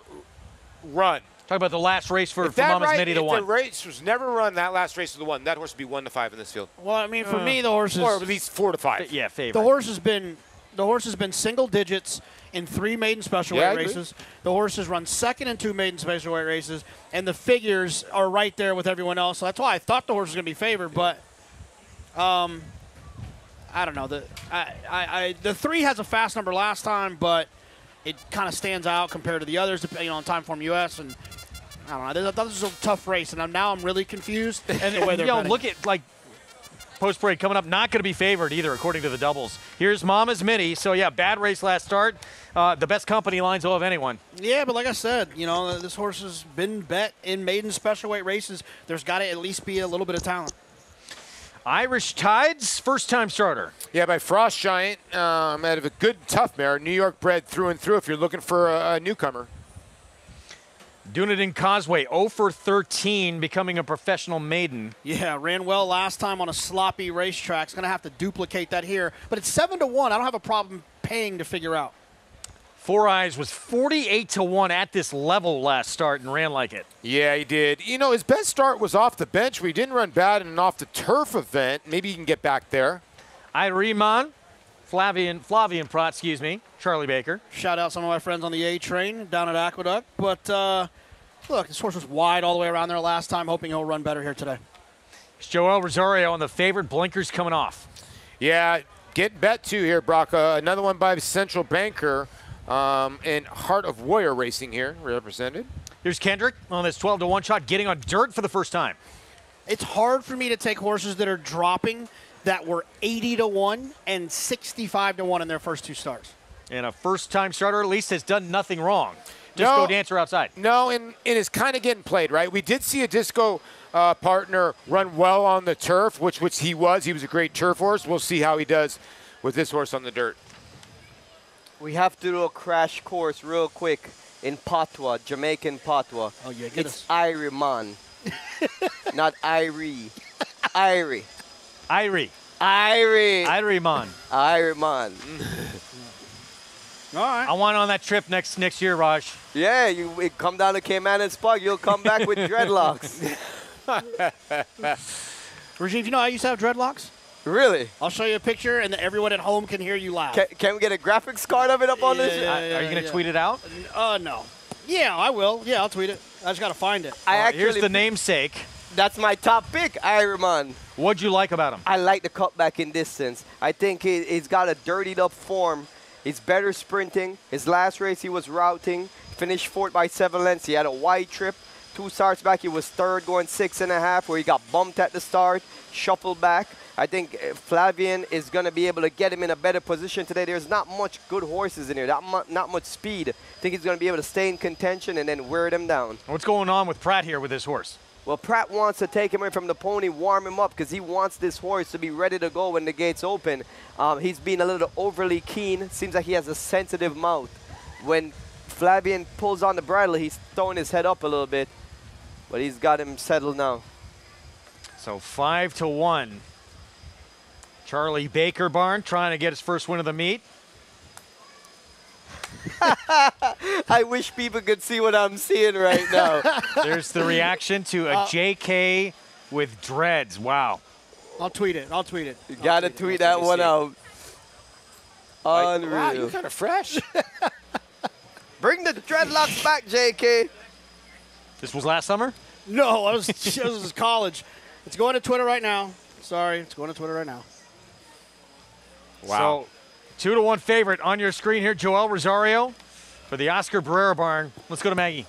run. Talk about the last race for Mama's Mitty to 1. If the race was never run, that last race was the 1, that horse would be 1-5 in this field. Well, I mean, for me, the horse is... Or at least 4-5. Yeah, favorite. The horse has been single digits in 3 maiden special weight races. The horse has run 2nd in 2 maiden special weight races, and the figures are right there with everyone else. So that's why I thought the horse was going to be favored. But I don't know. The 3 has a fast number last time, but it kind of stands out compared to the others, depending on Timeform US. And I don't know. This is a tough race, and now I'm really confused. And the way they're betting. Look at post-parade coming up, not going to be favored either, according to the doubles. Here's Mama's Mitty. So, yeah, bad race last start. The best company lines of anyone. Yeah, but like I said, this horse has been bet in maiden special weight races. There's got to at least be a little bit of talent. Irish Tides, first-time starter. Yeah, by Frost Giant, out of a good, tough mare. New York bred through and through if you're looking for a newcomer. Doing it in Causeway, 0 for 13, becoming a professional maiden. Yeah, ran well last time on a sloppy racetrack. It's going to have to duplicate that here. But it's 7-1. I don't have a problem paying to figure out. Four Eyes was 48-1 at this level last start and ran like it. Yeah, he did. His best start was off the bench where he didn't run bad in an off-the-turf event. Maybe he can get back there. Iriman, Flavian Prat, excuse me, Charlie Baker. Shout out some of my friends on the A train down at Aqueduct. But look, this horse was wide all the way around there last time, hoping he'll run better here today. It's Joel Rosario on the favorite, blinkers coming off. Yeah, get bet two here, Brock. Another one by Central Banker. And Heart of Warrior Racing here represented. Here's Kendrick on this 12-1 shot, getting on dirt for the first time. It's hard for me to take horses that are dropping that were 80-1 and 65-1 in their first 2 starts. And a first-time starter at least has done nothing wrong. Disco dancer outside. No, and is kind of getting played, right? We did see a disco partner run well on the turf, which he was. He was a great turf horse. We'll see how he does with this horse on the dirt. We have to do a crash course real quick in patois, Jamaican patois. Oh, yeah, it's Irie man, not Irie. Irie. Irie. Irie. Irie man. Irie man. All right. I want on that trip next year, Raj. Yeah, you come down to Cayman and Spug, you'll come back with dreadlocks. Rajiv, you know I used to have dreadlocks? Really? I'll show you a picture, and everyone at home can hear you laugh. Can we get a graphics card of it up on this? Are you going to tweet it out? No. Yeah, I will. Yeah, I'll tweet it. I just got to find it. Here's the namesake. That's my top pick, Ironman. What'd you like about him? I like the cutback in distance. I think he's got a dirtied up form. He's better sprinting. His last race he was routing. Finished 4th by 7 lengths. He had a wide trip. 2 starts back, he was 3rd going 6.5, where he got bumped at the start, shuffled back. I think Flavien is going to be able to get him in a better position today. There's not much good horses in here, not much speed. I think he's going to be able to stay in contention and then wear them down. What's going on with Pratt here with this horse? Well, Pratt wants to take him away from the pony, warm him up, because he wants this horse to be ready to go when the gates open. He's been a little overly keen. Seems like he has a sensitive mouth. When Flavien pulls on the bridle, he's throwing his head up a little bit, but he's got him settled now. So 5-1. Charlie Baker Barn trying to get his first win of the meet. I wish people could see what I'm seeing right now. There's the reaction to a JK with dreads. Wow. I'll tweet it. I'll tweet it. You got to tweet that one out. Unreal. Wow, you're kind of fresh. Bring the dreadlocks back, JK. This was last summer? No, this was college. It's going to Twitter right now. Sorry, it's going to Twitter right now. Wow. So 2-1 favorite on your screen here, Joel Rosario for the Oscar Barrera Barn. Let's go to Maggie.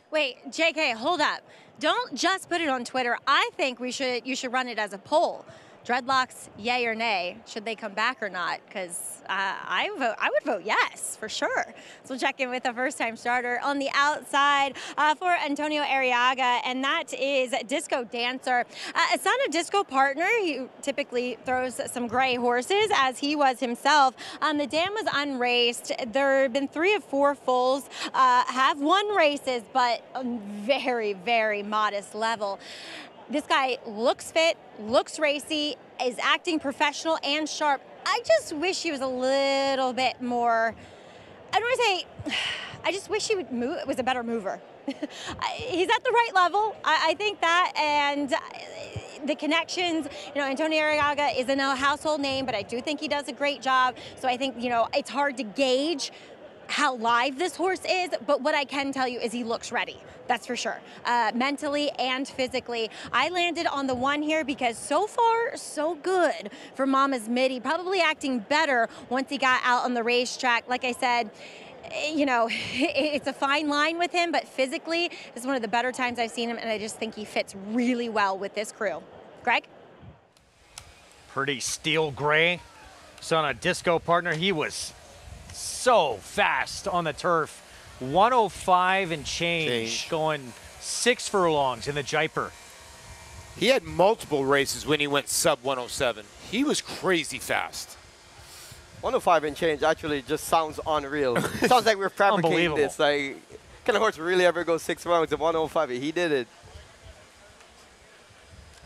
Wait, JK, hold up. Don't just put it on Twitter. I think you should run it as a poll. Dreadlocks, yay or nay? Should they come back or not? Because I would vote yes, for sure. So we'll check in with the first-time starter on the outside for Antonio Arriaga, and that is Disco Dancer. A son of Disco Partner, he typically throws some gray horses, as he was himself. The dam was unraced. There have been 3 of 4 foals, have won races, but on very, very modest level. This guy looks fit, looks racy, is acting professional and sharp. I just wish he was a little bit more, I don't want to say, I just wish he would move, was a better mover. He's at the right level, I think that, and the connections, Antonio Arriaga isn't a household name, but I do think he does a great job. So I think, it's hard to gauge how live this horse is, but what I can tell you is he looks ready. That's for sure, mentally and physically. I landed on the 1 here because so far, so good for Mama's Midi. Probably acting better once he got out on the racetrack. Like I said, it's a fine line with him, but physically, this is one of the better times I've seen him, and I just think he fits really well with this crew. Greg? Pretty steel gray. Son of Disco Partner, he was so fast on the turf. 105 and change, going 6 furlongs in the Jaipur. He had multiple races when he went sub 107. He was crazy fast. 105 and change actually just sounds unreal. Sounds like we're fabricating this. Like, can a horse really ever go 6 rounds at 105? He did it.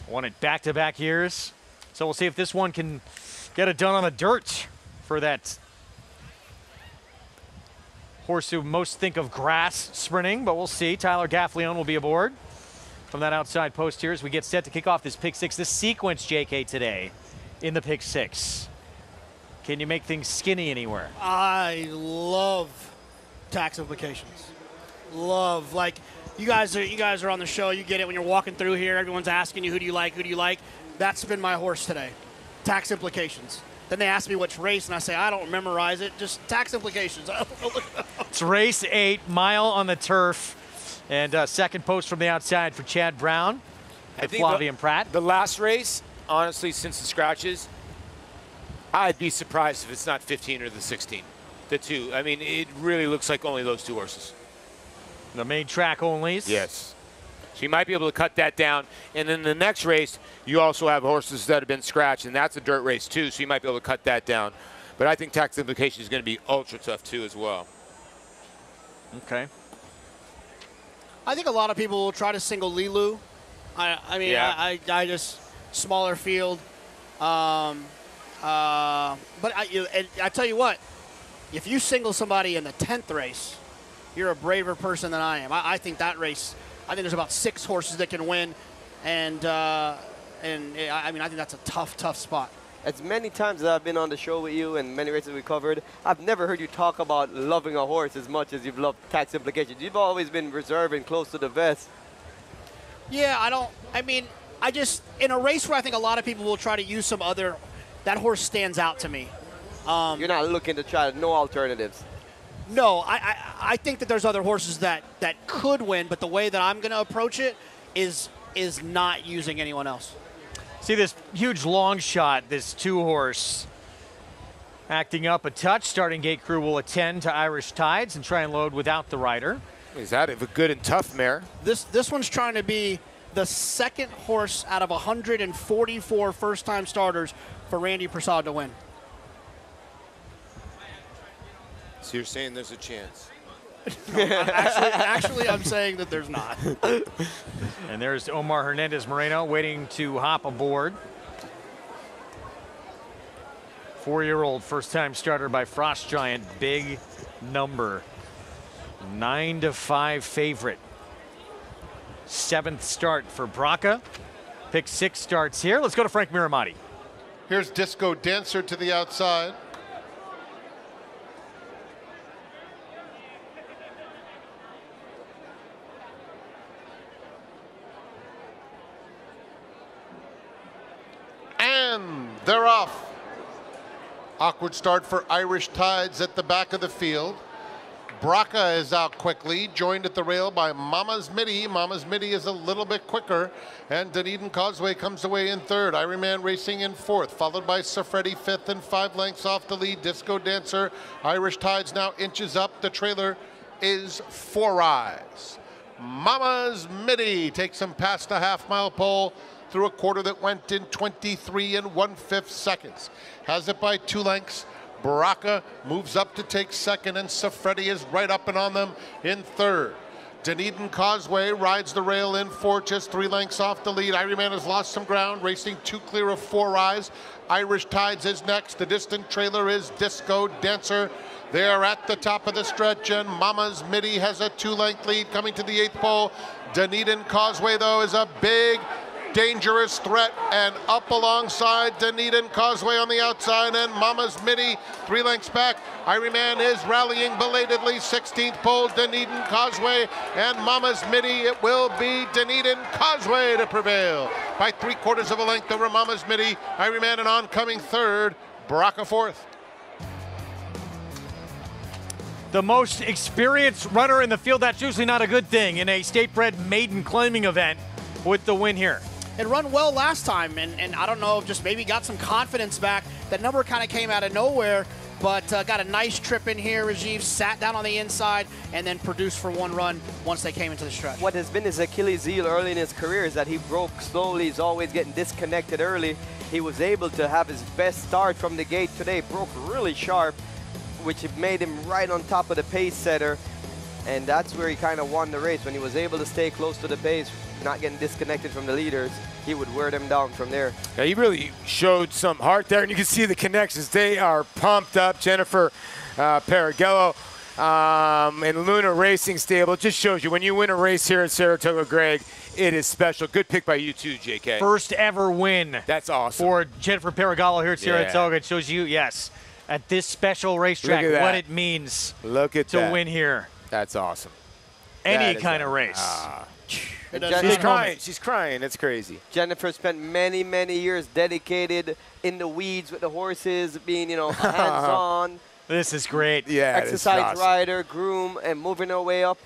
Won it back-to-back years. So we'll see if this one can get it done on the dirt for that horse who most think of grass sprinting, but we'll see. Tyler Gaffleon will be aboard from that outside post here as we get set to kick off this pick 6. This sequence, JK, today in the pick 6. Can you make things skinny anywhere? I love tax implications. Love, like, you guys are on the show. You get it when you're walking through here. Everyone's asking you, who do you like, who do you like? That's been my horse today. Tax implications. Then they ask me which race, and I say, I don't memorize it. Just tax implications. It's race 8, mile on the turf. And second post from the outside for Chad Brown and Flavien Pratt. The last race, honestly, since the scratches, I'd be surprised if it's not 15 or the 16. The two. I mean, it really looks like only those two horses. The main track onlys? Yes. So you might be able to cut that down. And then the next race, you also have horses that have been scratched, and that's a dirt race too, so you might be able to cut that down. But I think tax implication is going to be ultra tough too as well. Okay. I think a lot of people will try to single Lilu. I mean, Yeah. I just smaller field. But I tell you what, if you single somebody in the 10th race, you're a braver person than I am. I think that race, I think there's about 6 horses that can win, and I mean, I think that's a tough spot. As many times as I've been on the show with you and many races we covered, I've never heard you talk about loving a horse as much as you've loved tax implications. You've always been reserved and close to the vest. Yeah, I just, in a race where I think a lot of people will try to use some other, that horse stands out to me. You're not looking to try no alternatives. No, I think that there's other horses that could win, but the way that I'm going to approach it is not using anyone else. See this huge long shot, this 2-horse acting up a touch. Starting gate crew will attend to Irish Tides and try and load without the rider. Is that a good and tough mare? This one's trying to be the second horse out of 144 first-time starters for Randy Prasad to win. So you're saying there's a chance? Actually, I'm saying that there's not. And there's Omar Hernandez Moreno waiting to hop aboard. 4-year-old first-time starter by Frost Giant. Big number. 9-5 favorite. 7th start for Braca. Pick 6 starts here. Let's go to Frank Miramati. Here's Disco Dancer to the outside. And they're off. Awkward start for Irish Tides at the back of the field. Braca is out quickly, joined at the rail by Mama's Midi. Mama's Midi is a little bit quicker, and Dunedin Causeway comes away in 3rd. Ironman Racing in 4th, followed by Safredi 5th and 5 lengths off the lead. Disco Dancer. Irish Tides now inches up. The trailer is 4 eyes. Mama's Midi takes him past the half-mile pole through a quarter that went in 23 1/5 seconds. Has it by 2 lengths. Braca moves up to take 2nd, and Safredi is right up and on them in 3rd. Dunedin Causeway rides the rail in 4th, just 3 lengths off the lead. Ironman has lost some ground, racing 2 clear of 4 eyes. Irish Tides is next. The distant trailer is Disco Dancer. They are at the top of the stretch, and Mama's Midi has a 2-length lead coming to the 8th pole. Dunedin Causeway, though, is a big, dangerous threat, and up alongside Dunedin Causeway on the outside, and Mama's Midi 3 lengths back. Ironman is rallying belatedly. 16th pole, Dunedin Causeway, and Mama's Midi. It will be Dunedin Causeway to prevail by 3/4 of a length over Mama's Midi. Ironman an oncoming 3rd, Braca 4th. The most experienced runner in the field, that's usually not a good thing in a state-bred maiden claiming event, with the win here. It run well last time, and I don't know, just maybe got some confidence back. That number kind of came out of nowhere, but got a nice trip in here. Rajiv sat down on the inside and then produced for 1 run once they came into the stretch. What has been his Achilles heel early in his career is that he broke slowly. He's always getting disconnected early. He was able to have his best start from the gate today, broke really sharp, which made him right on top of the pace setter. And that's where he kind of won the race. When he was able to stay close to the pace, not getting disconnected from the leaders, he would wear them down from there. Yeah, he really showed some heart there, and you can see the connections. They are pumped up. Jennifer Paragello and Luna Racing Stable. It just shows you when you win a race here at Saratoga, Greg, it is special. Good pick by you too, JK. First ever win. That's awesome. For Jennifer Paragallo here at Saratoga. It shows you, yes, at this special racetrack, what it means to win here. That's awesome. Any kind of race. She's crying. She's crying. It's crazy. Jennifer spent many, many years dedicated in the weeds with the horses, being, you know, hands-on. This is great. Yeah, exercise rider, groom, and moving her way up.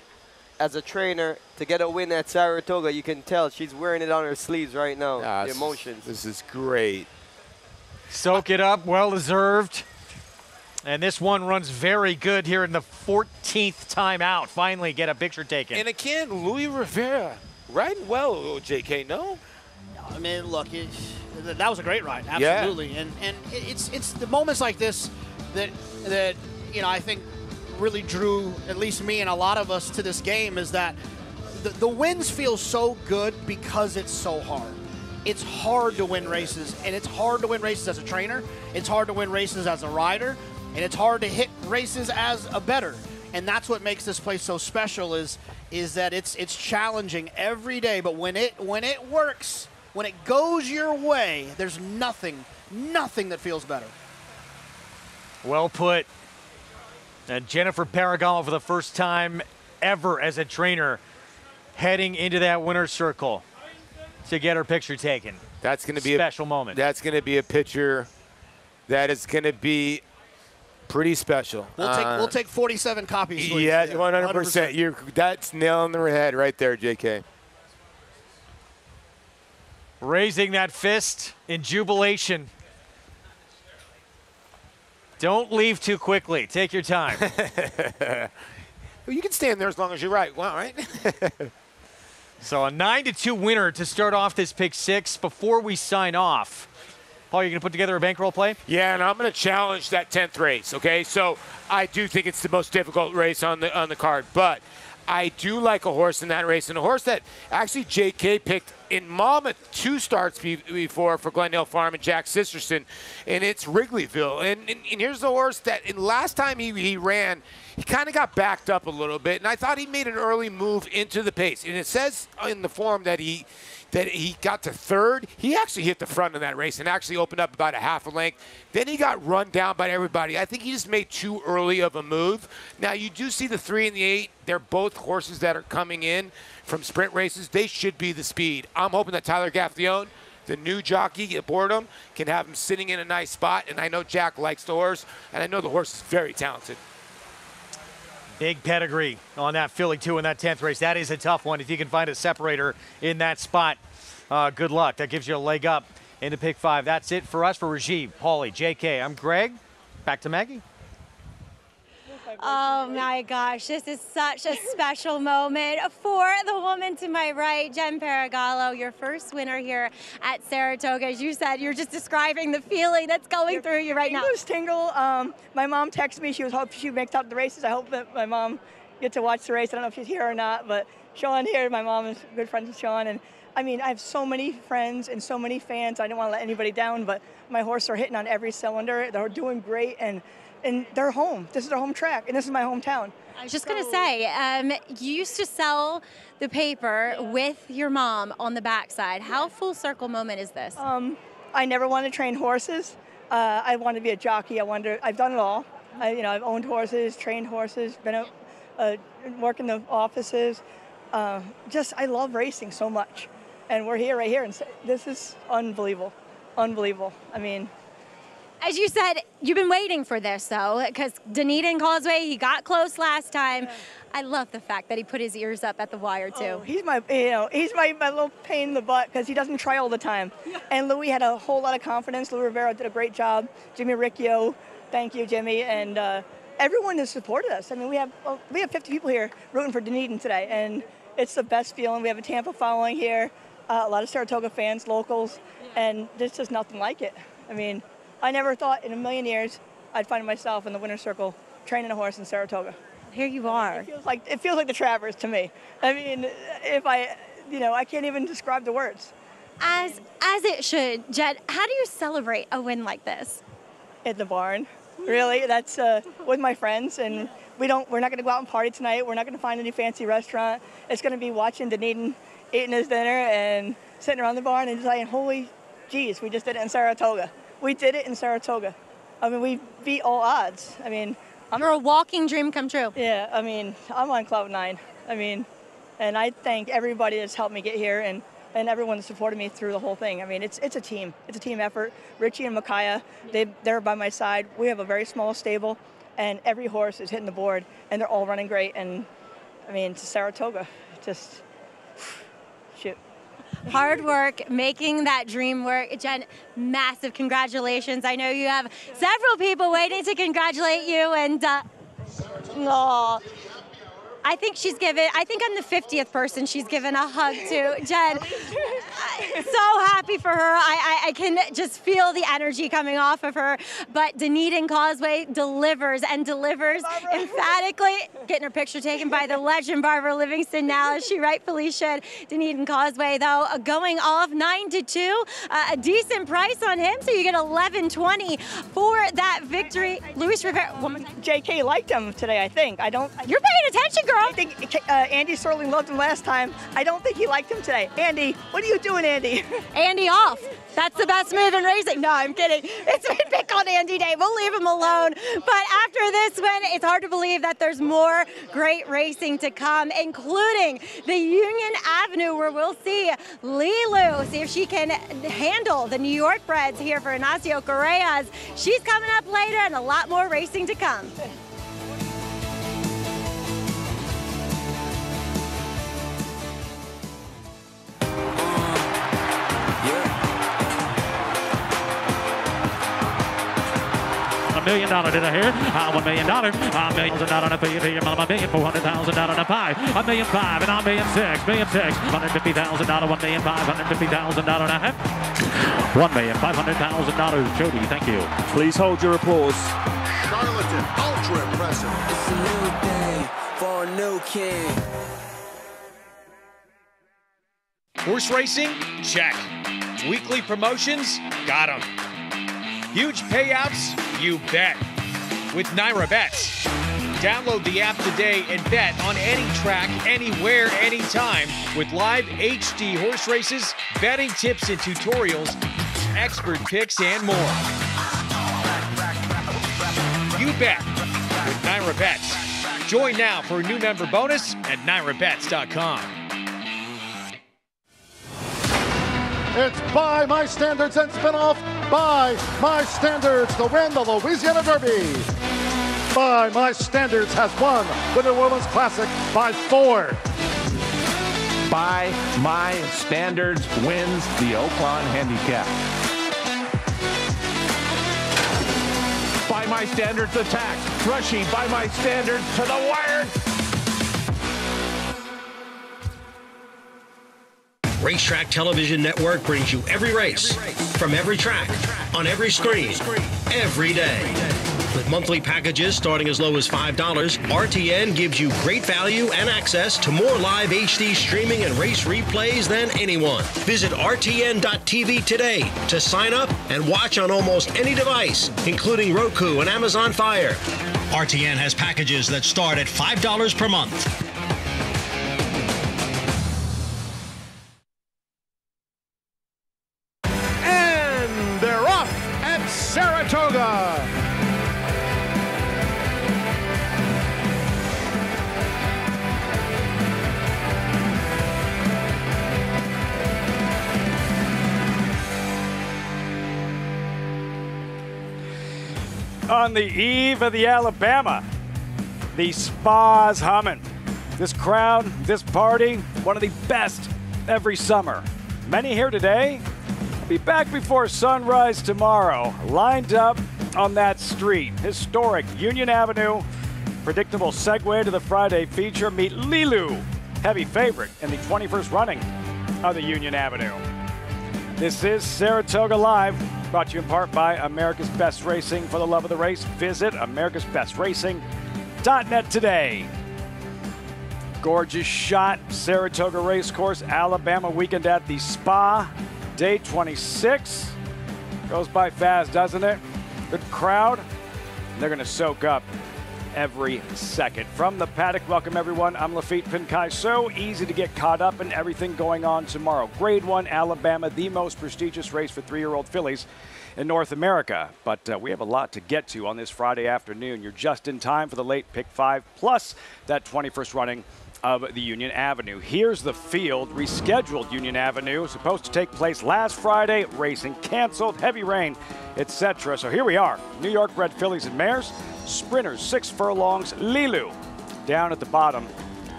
as a trainer, to get a win at Saratoga, you can tell she's wearing it on her sleeves right now, the emotions. This is great. Soak it up, well-deserved. And this one runs very good here in the 14th time out. Finally get a picture taken. And again, Louis Rivera riding well, JK, no? I mean, look, that was a great ride, absolutely. Yeah. And it's the moments like this that you know, I think really drew at least me and a lot of us to this game, is that the wins feel so good because it's so hard. It's hard to win races, and it's hard to win races as a trainer. It's hard to win races as a rider, and it's hard to hit races as a bettor. And that's what makes this place so special, is that it's challenging every day. But when it works, when it goes your way, there's nothing that feels better. Well put. And Jennifer Paragallo, for the first time ever as a trainer, heading into that winner's circle to get her picture taken. That's going to be a special moment. That's going to be a picture that is going to be pretty special. We'll take 47 copies. Yeah, 100%. That's nail on the head right there, JK. Raising that fist in jubilation. Don't leave too quickly. Take your time. Well, you can stand there as long as you're right. Wow, right? So a 9-2 winner to start off this pick 6. Before we sign off, Paul, you're going to put together a bankroll play? Yeah, and I'm going to challenge that 10th race, okay? So I do think it's the most difficult race on the card, but I do like a horse in that race, and a horse that actually JK picked in Monmouth 2 starts before for Glendale Farm and Jack Sisterson, and it's Wrigleyville. And here's the horse that last time he ran, he kind of got backed up a little bit, and I thought he made an early move into the pace. And it says in the form that he got to 3rd. He actually hit the front of that race and actually opened up about a half a length. Then he got run down by everybody. I think he just made too early of a move. Now, you do see the 3 and the 8. They're both horses that are coming in from sprint races. They should be the speed. I'm hoping that Tyler Gaffalione, the new jockey aboard him, can have him sitting in a nice spot. And I know Jack likes the horse, and I know the horse is very talented. Big pedigree on that filly, too, in that 10th race. That is a tough one. If you can find a separator in that spot, good luck. That gives you a leg up into pick 5. That's it for us. For Rajiv, Paulie, JK, I'm Greg. Back to Maggie. Oh my gosh, this is such a special moment for the woman to my right, Jen Paragallo, your first winner here at Saratoga. As you said, you're just describing the feeling that's going through you right now. Tingle. My mom texted me. She was hoping she makes out the races. I hope that my mom gets to watch the race. I don't know if she's here or not, but Sean here, my mom is good friends with Sean. And I mean, I have so many friends and so many fans. I don't want to let anybody down, but my horses are hitting on every cylinder. They're doing great, and they're home. This is their home track, and this is my hometown. I was just going to say, you used to sell the paper with your mom on the backside. How full circle moment is this? I never wanted to train horses. I wanted to be a jockey. I've done it all. I've owned horses, trained horses, been work in the offices. I love racing so much. And we're here, right here, and this is unbelievable. Unbelievable. I mean, as you said, you've been waiting for this, though, because Dunedin Causeway, he got close last time. Yeah. I love the fact that he put his ears up at the wire, too. Oh, he's my little pain in the butt, because he doesn't try all the time. Yeah. And Louis had a whole lot of confidence. Louis Rivera did a great job. Jimmy Riccio, thank you, Jimmy. And everyone has supported us. I mean, we have 50 people here rooting for Dunedin today, and it's the best feeling. We have a Tampa following here, a lot of Saratoga fans, locals, and there's just nothing like it. I mean, I never thought in a million years I'd find myself in the winner's circle training a horse in Saratoga. Here you are. It feels like the Travers to me. I mean, I can't even describe the words. As it should, Jen, how do you celebrate a win like this? At the barn. Really, that's with my friends, and we're not going to go out and party tonight. We're not going to find any fancy restaurant. It's going to be watching Dunedin eating his dinner and sitting around the barn and just saying, holy geez, we just did it in Saratoga. We did it in Saratoga. I mean, we beat all odds. I mean, you're a walking dream come true. Yeah, I mean, I'm on cloud 9. I mean, and I thank everybody that's helped me get here and everyone that supported me through the whole thing. I mean, it's a team. It's a team effort. Richie and Micaiah, they're by my side. We have a very small stable, and every horse is hitting the board, and they're all running great. And I mean, to Saratoga, just shoot. Hard work, making that dream work. Jen, massive congratulations. I know you have several people waiting to congratulate you, and I think I'm the 50th person she's given a hug to. Jen, so happy for her. I can just feel the energy coming off of her. But Dunedin Causeway delivers and delivers emphatically. Getting her picture taken by the legend Barbara Livingston now, as she rightfully should. Dunedin Causeway, though, going off 9-2. A decent price on him, so you get $11.20 for that victory. Luis Rivera. JK liked him today, I think. You're paying attention, girl. I think Andy Sterling loved him last time. I don't think he liked him today. Andy, what are you doing, Andy? Andy off. That's the best move in racing. No, I'm kidding. It's been pick on Andy Day. We'll leave him alone. But after this win, it's hard to believe that there's more great racing to come, including the Union Avenue, where we'll see Lilu, see if she can handle the New York breds here for Ignacio Correas. She's coming up later, and a lot more racing to come. $1 million, did I hear? $1 million. $1 million on a fee to your mama. $1,400,000 on a pie. $1,500,000 and $1,600,000. $1,600,000. $1,500,000 and a half. $1,500,000. Jody, thank you. Please hold your applause. Charlatan, ultra impressive. It's a new day for a new king. Horse racing? Check. Weekly promotions? Got 'em. Huge payouts? You bet. With Naira Bets. Download the app today and bet on any track, anywhere, anytime with live HD horse races, betting tips and tutorials, expert picks, and more. You bet with Naira Bets. Join now for a new member bonus at NairaBets.com. It's By My Standards and spinoff By My Standards to win the Louisiana Derby. By My Standards has won the New Orleans Classic by 4. By My Standards wins the Oakland Handicap. By My Standards attacks. Rushing By My Standards to the wire. Racetrack Television Network brings you every race, from every track, on every screen, every day. With monthly packages starting as low as $5, RTN gives you great value and access to more live HD streaming and race replays than anyone. Visit RTN.tv today to sign up and watch on almost any device, including Roku and Amazon Fire. RTN has packages that start at $5 per month. Saratoga. On the eve of the Alabama, the spa's humming. This crowd, this party, one of the best every summer. Many here today. Be back before sunrise tomorrow, lined up on that street. Historic Union Avenue. Predictable segue to the Friday feature. Meet Lilu, heavy favorite in the 21st running of the Union Avenue. This is Saratoga Live, brought to you in part by America's Best Racing. For the love of the race, visit americasbestracing.net today. Gorgeous shot, Saratoga Racecourse, Alabama weekend at the Spa. Day 26. Goes by fast, doesn't it? Good crowd. They're going to soak up every second. From the paddock, welcome everyone. I'm Lafitte Pinkai. So easy to get caught up in everything going on tomorrow. Grade 1 Alabama, the most prestigious race for 3-year-old fillies in North America. But we have a lot to get to on this Friday afternoon. You're just in time for the late pick 5, plus that 21st running of the Union Avenue. Here's the field. Rescheduled Union Avenue, supposed to take place last Friday. Racing canceled, heavy rain, etc. So here we are. New York bred fillies and mares. Sprinters, 6 furlongs. Lilu down at the bottom.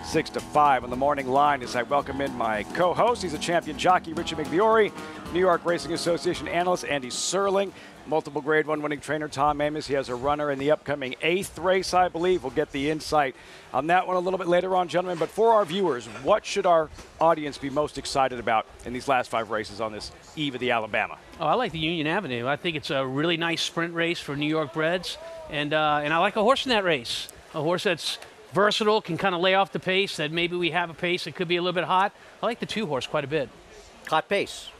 6-5 on the morning line as I welcome in my co-host. He's a champion jockey, Richie McViore, New York Racing Association analyst, Andy Serling, multiple Grade 1 winning trainer, Tom Amis. He has a runner in the upcoming 8th race, I believe. We'll get the insight on that one a little bit later on, gentlemen. But for our viewers, what should our audience be most excited about in these last 5 races on this eve of the Alabama? Oh, I like the Union Avenue. I think it's a really nice sprint race for New York breds. And I like a horse in that race, a horse that's versatile, can kind of lay off the pace, that maybe we have a pace that could be a little bit hot. I like the 2-horse quite a bit. Hot pace.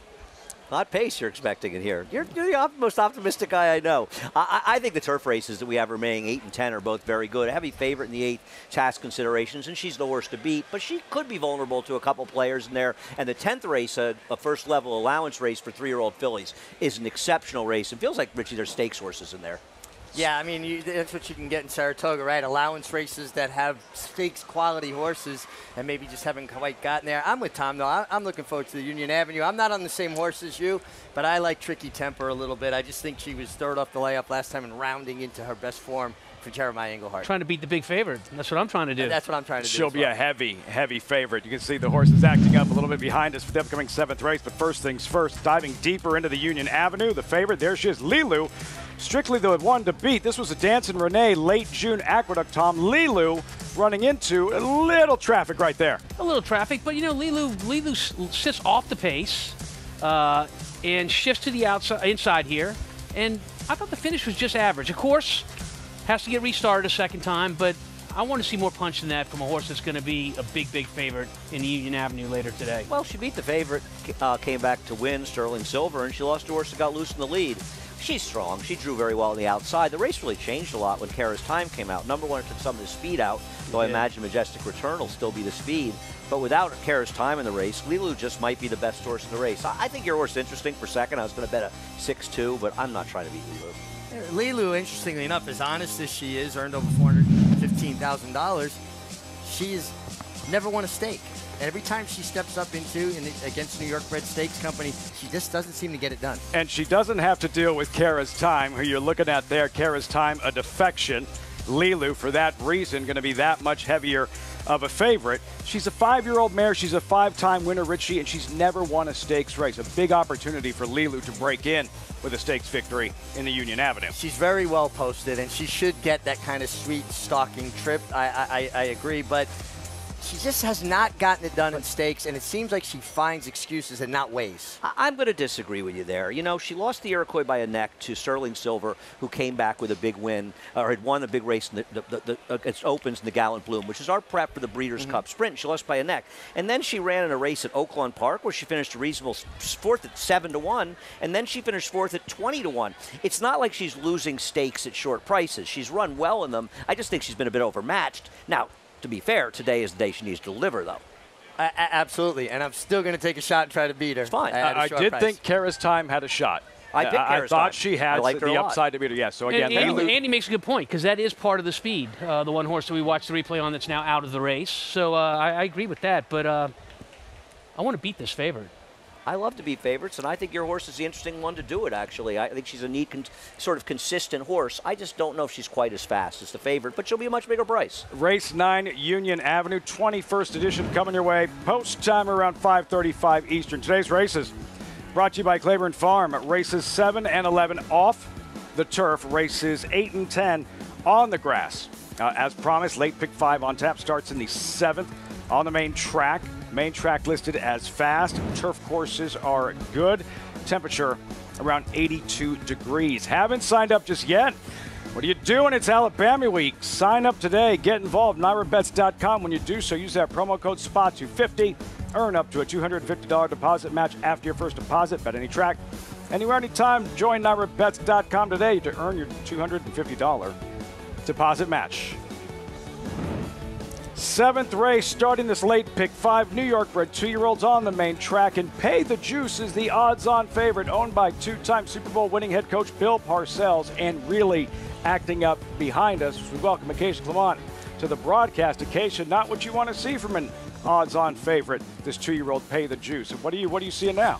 Hot pace you're expecting it here. You're the most optimistic guy I know. I think the turf races that we have remaining, 8 and 10, are both very good. A heavy favorite in the 8 task considerations, and she's the horse to beat, but she could be vulnerable to a couple players in there. And the 10th race, a first-level allowance race for 3-year-old fillies, is an exceptional race. It feels like, Richie, there's stakes horses in there. Yeah, I mean, that's what you can get in Saratoga, right? Allowance races that have stakes quality horses and maybe just haven't quite gotten there. I'm with Tom, though. I'm looking forward to the Union Avenue. I'm not on the same horse as you, but I like Tricky Temper a little bit. I just think she was third off the layup last time and rounding into her best form for Jeremiah Englehart. Trying to beat the big favorite. That's what I'm trying to do. That's what I'm trying to do. She'll be a heavy, heavy favorite. You can see the horse is acting up a little bit behind us for the upcoming 7th race, but first things first, diving deeper into the Union Avenue, the favorite, there she is, Lilu. Strictly the one to beat. This was a Dancin' Renee late June Aqueduct, Tom. Lilu running into a little traffic right there. A little traffic, but you know, Lilu sits off the pace and shifts to the inside here. And I thought the finish was just average. Of course, has to get restarted a second time, but I want to see more punch than that from a horse that's going to be a big, big favorite in the Union Avenue later today. Well, she beat the favorite, came back to win, Sterling Silver, and she lost to a horse that got loose in the lead. She's strong. She drew very well on the outside. The race really changed a lot when Kara's Time came out. Number 1, it took some of the speed out, though I imagine Majestic Return will still be the speed. But without Kara's Time in the race, Lilu just might be the best horse in the race. I think your horse is interesting for second. I was going to bet a 6-2, but I'm not trying to beat Lilu. Lilu, interestingly enough, as honest as she is, earned over $415,000, she's never won a stake. And every time she steps up against New York Bred Stakes Company, she just doesn't seem to get it done. And she doesn't have to deal with Kara's Time, who you're looking at there. Kara's Time, a defection. Lilu, for that reason, going to be that much heavier of a favorite. She's a 5-year-old mare. She's a 5-time winner, Richie, and she's never won a stakes race. A big opportunity for Lilu to break in with a stakes victory in the Union Avenue. She's very well posted, and she should get that kind of sweet stalking trip. I agree, but she just has not gotten it done in stakes, and it seems like she finds excuses and not ways. I'm going to disagree with you there. You know, she lost the Iroquois by a neck to Sterling Silver, who came back with a big win, or had won a big race in against Opens in the Gallant Bloom, which is our prep for the Breeders' Cup Sprint. She lost by a neck. And then she ran in a race at Oaklawn Park, where she finished a reasonable 4th at 7-1, and then she finished 4th at 20-1. It's not like she's losing stakes at short prices. She's run well in them. I just think she's been a bit overmatched. Now, to be fair, today is the day she needs to deliver, though. Absolutely, and I'm still going to take a shot and try to beat her. It's fine. I did think Kara's Time had a shot. I thought she had the upside to beat her. Yes. So again, Andy makes a good point, because that is part of the speed. The one horse that we watched the replay on that's now out of the race. So I agree with that, but I want to beat this favorite. I love to beat favorites, and I think your horse is the interesting one to do it, actually. I think she's a neat, sort of consistent horse. I just don't know if she's quite as fast as the favorite, but she'll be a much bigger price. Race 9, Union Avenue, 21st edition coming your way. Post time around 5:35 Eastern. Today's races brought to you by Claiborne Farm. Races 7 and 11 off the turf. Races 8 and 10 on the grass. As promised, late pick 5 on tap starts in the 7th on the main track. Main track listed as fast. Turf courses are good. Temperature around 82 degrees. Haven't signed up just yet? What are you doing? It's Alabama week. Sign up today. Get involved. NYRABets.com. When you do so, use that promo code SPA250. Earn up to a $250 deposit match after your first deposit. Bet any track, anywhere, anytime. Join NYRABets.com today to earn your $250 deposit match. 7th race starting this late pick 5. New York bred 2-year-olds on the main track, and Pay the Juice is the odds-on favorite, owned by 2-time Super Bowl winning head coach Bill Parcells, and really acting up behind us. We welcome Acacia Clement to the broadcast. Acacia, not what you want to see from an odds-on favorite, this 2-year-old Pay the Juice. What are you seeing now?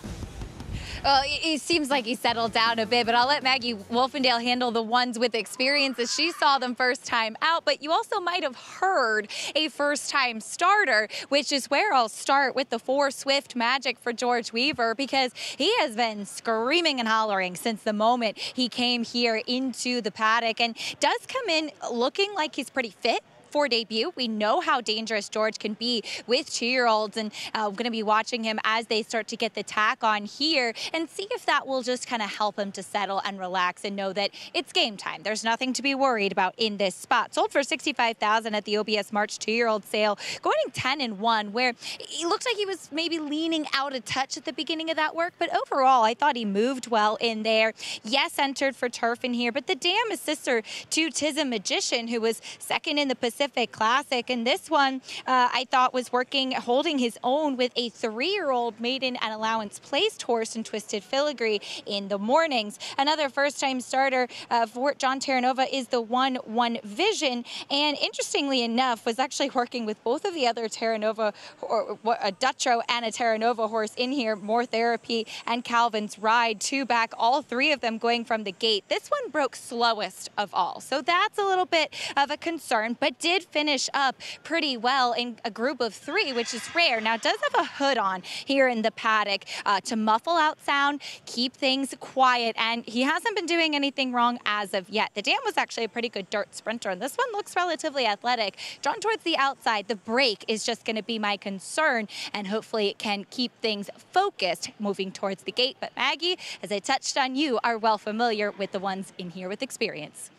Well, it seems like he settled down a bit, but I'll let Maggie Wolfendale handle the ones with experience as she saw them first time out. But you also might have heard a first-time starter, which is where I'll start with the 4 Swift Magic for George Weaver, because he has been screaming and hollering since the moment he came here into the paddock and does come in looking like he's pretty fit for debut. We know how dangerous George can be with 2-year-olds, and we're going to be watching him as they start to get the tack on here and see if that will just kind of help him to settle and relax and know that it's game time. There's nothing to be worried about in this spot. Sold for $65,000 at the OBS March 2-year-old sale, going 10-1, where he looks like he was maybe leaning out of touch at the beginning of that work, but overall I thought he moved well in there. Yes, entered for turf in here, but the dam is sister to Tism Magician, who was second in the Pacific Classic, and this one I thought was working, holding his own with a 3-year-old maiden and allowance placed horse in Twisted Filigree in the mornings. Another first-time starter for John Terranova is the 1-1 Vision, and interestingly enough was actually working with both of the other Terranova, or a Dutro and a Terranova horse in here, More Therapy and Calvin's Ride, 2 back, all 3 of them going from the gate. This one broke slowest of all, so that's a little bit of a concern, but did finish up pretty well in a group of 3, which is rare. Now, it does have a hood on here in the paddock to muffle out sound, keep things quiet, and he hasn't been doing anything wrong as of yet. The dam was actually a pretty good dirt sprinter, and this one looks relatively athletic. Drawn towards the outside, the break is just going to be my concern, and hopefully it can keep things focused moving towards the gate. But Maggie, as I touched on, you are well familiar with the ones in here with experience.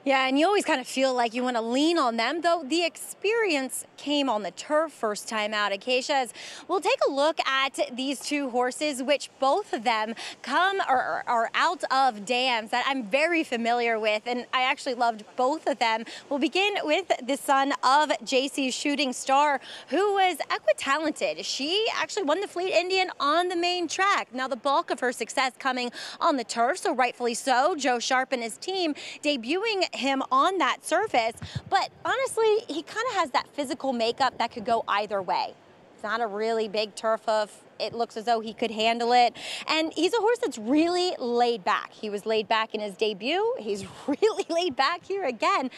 Yeah, and you always kind of feel like you want to lean on them, though the experience came on the turf first time out. Acacia, as we'll take a look at these 2 horses, which both of them come or are out of dams that I'm very familiar with, and I actually loved both of them. We'll begin with the son of JC's Shooting Star, who was equi-talented. She actually won the Fleet Indian on the main track. Now, the bulk of her success coming on the turf, so rightfully so. Joe Sharp and his team debuting him on that surface, but honestly, he kind of has that physical makeup that could go either way. It's not a really big turf hoof. It looks as though he could handle it, and he's a horse that's really laid back. He was laid back in his debut. He's really laid back here again,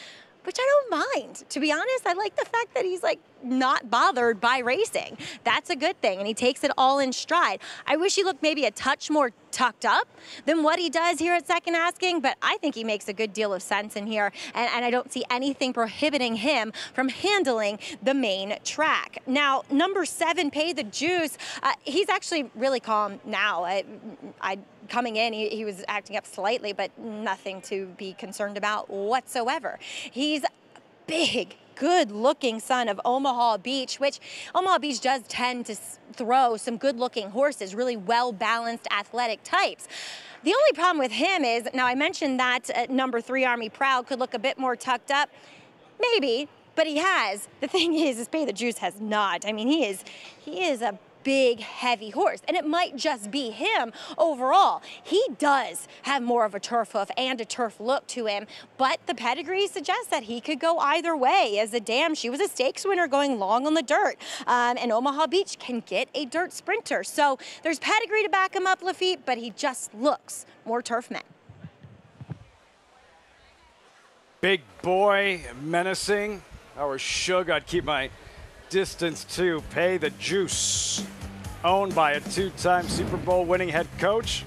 which I don't mind. To be honest, I like the fact that he's like not bothered by racing. That's a good thing, and he takes it all in stride. I wish he looked maybe a touch more tucked up than what he does here at second asking, but I think he makes a good deal of sense in here, and I don't see anything prohibiting him from handling the main track. Now, number 7, Pay the Juice, he's actually really calm now. Coming in, he was acting up slightly, but nothing to be concerned about whatsoever. He's big, good-looking son of Omaha Beach, which Omaha Beach does tend to throw some good-looking horses, really well-balanced athletic types. The only problem with him is, now I mentioned that number 3 Army Proud could look a bit more tucked up, maybe, but he has. The thing is Pay the Juice has not. I mean, he is a big, heavy horse, and it might just be him overall. He does have more of a turf hoof and a turf look to him, but the pedigree suggests that he could go either way. As a dam, she was a stakes winner going long on the dirt, and Omaha Beach can get a dirt sprinter. So there's pedigree to back him up, Lafitte, but he just looks more turf man. Big boy, menacing. Our Shug, I'd keep my distance to Pay the Juice. Owned by a 2-time Super Bowl winning head coach.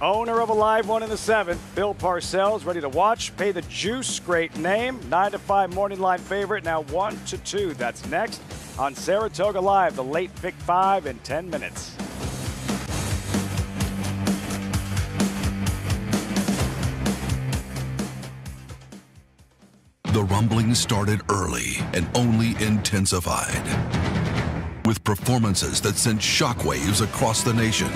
Owner of a live one in the 7th, Bill Parcells, ready to watch. Pay the Juice, great name. 9 to 5 morning line favorite, now 1 to 2. That's next on Saratoga Live, the late Pick 5 in 10 minutes. The rumblings started early and only intensified, with performances that sent shockwaves across the nation.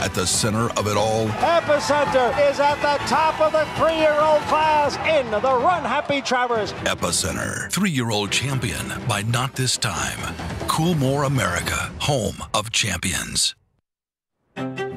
At the center of it all, Epicenter is at the top of the 3-year-old class in the Run Happy Travers. Epicenter, 3-year-old champion by Not This Time. Coolmore America, home of champions.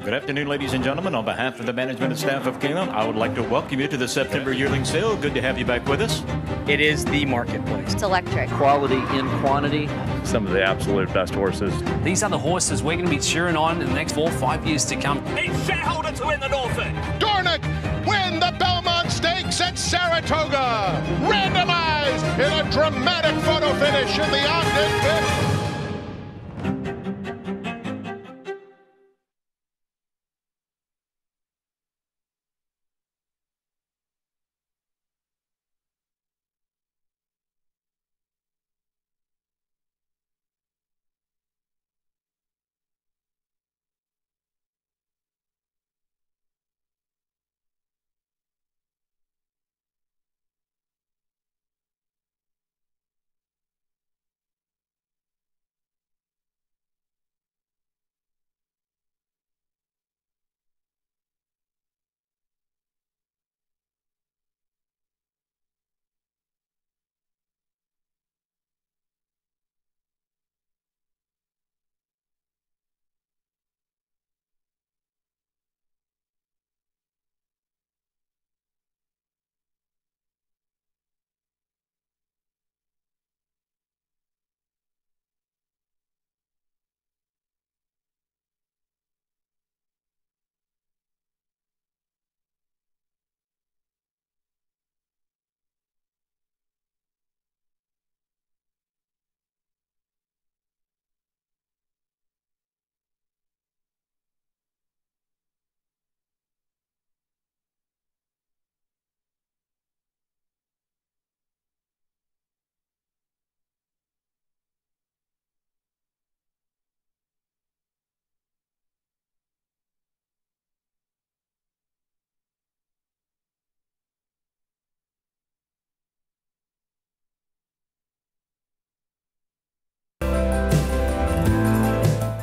Good afternoon, ladies and gentlemen. On behalf of the management and staff of Keeneland, I would like to welcome you to the September yearling sale. Good to have you back with us. It is the marketplace. It's electric. Quality in quantity. Some of the absolute best horses. These are the horses we're going to be cheering on in the next 4 or 5 years to come. It's shareholder to win the Norfolk. Dornick win the Belmont Stakes at Saratoga. Randomized in a dramatic photo finish in the Ogden 5th.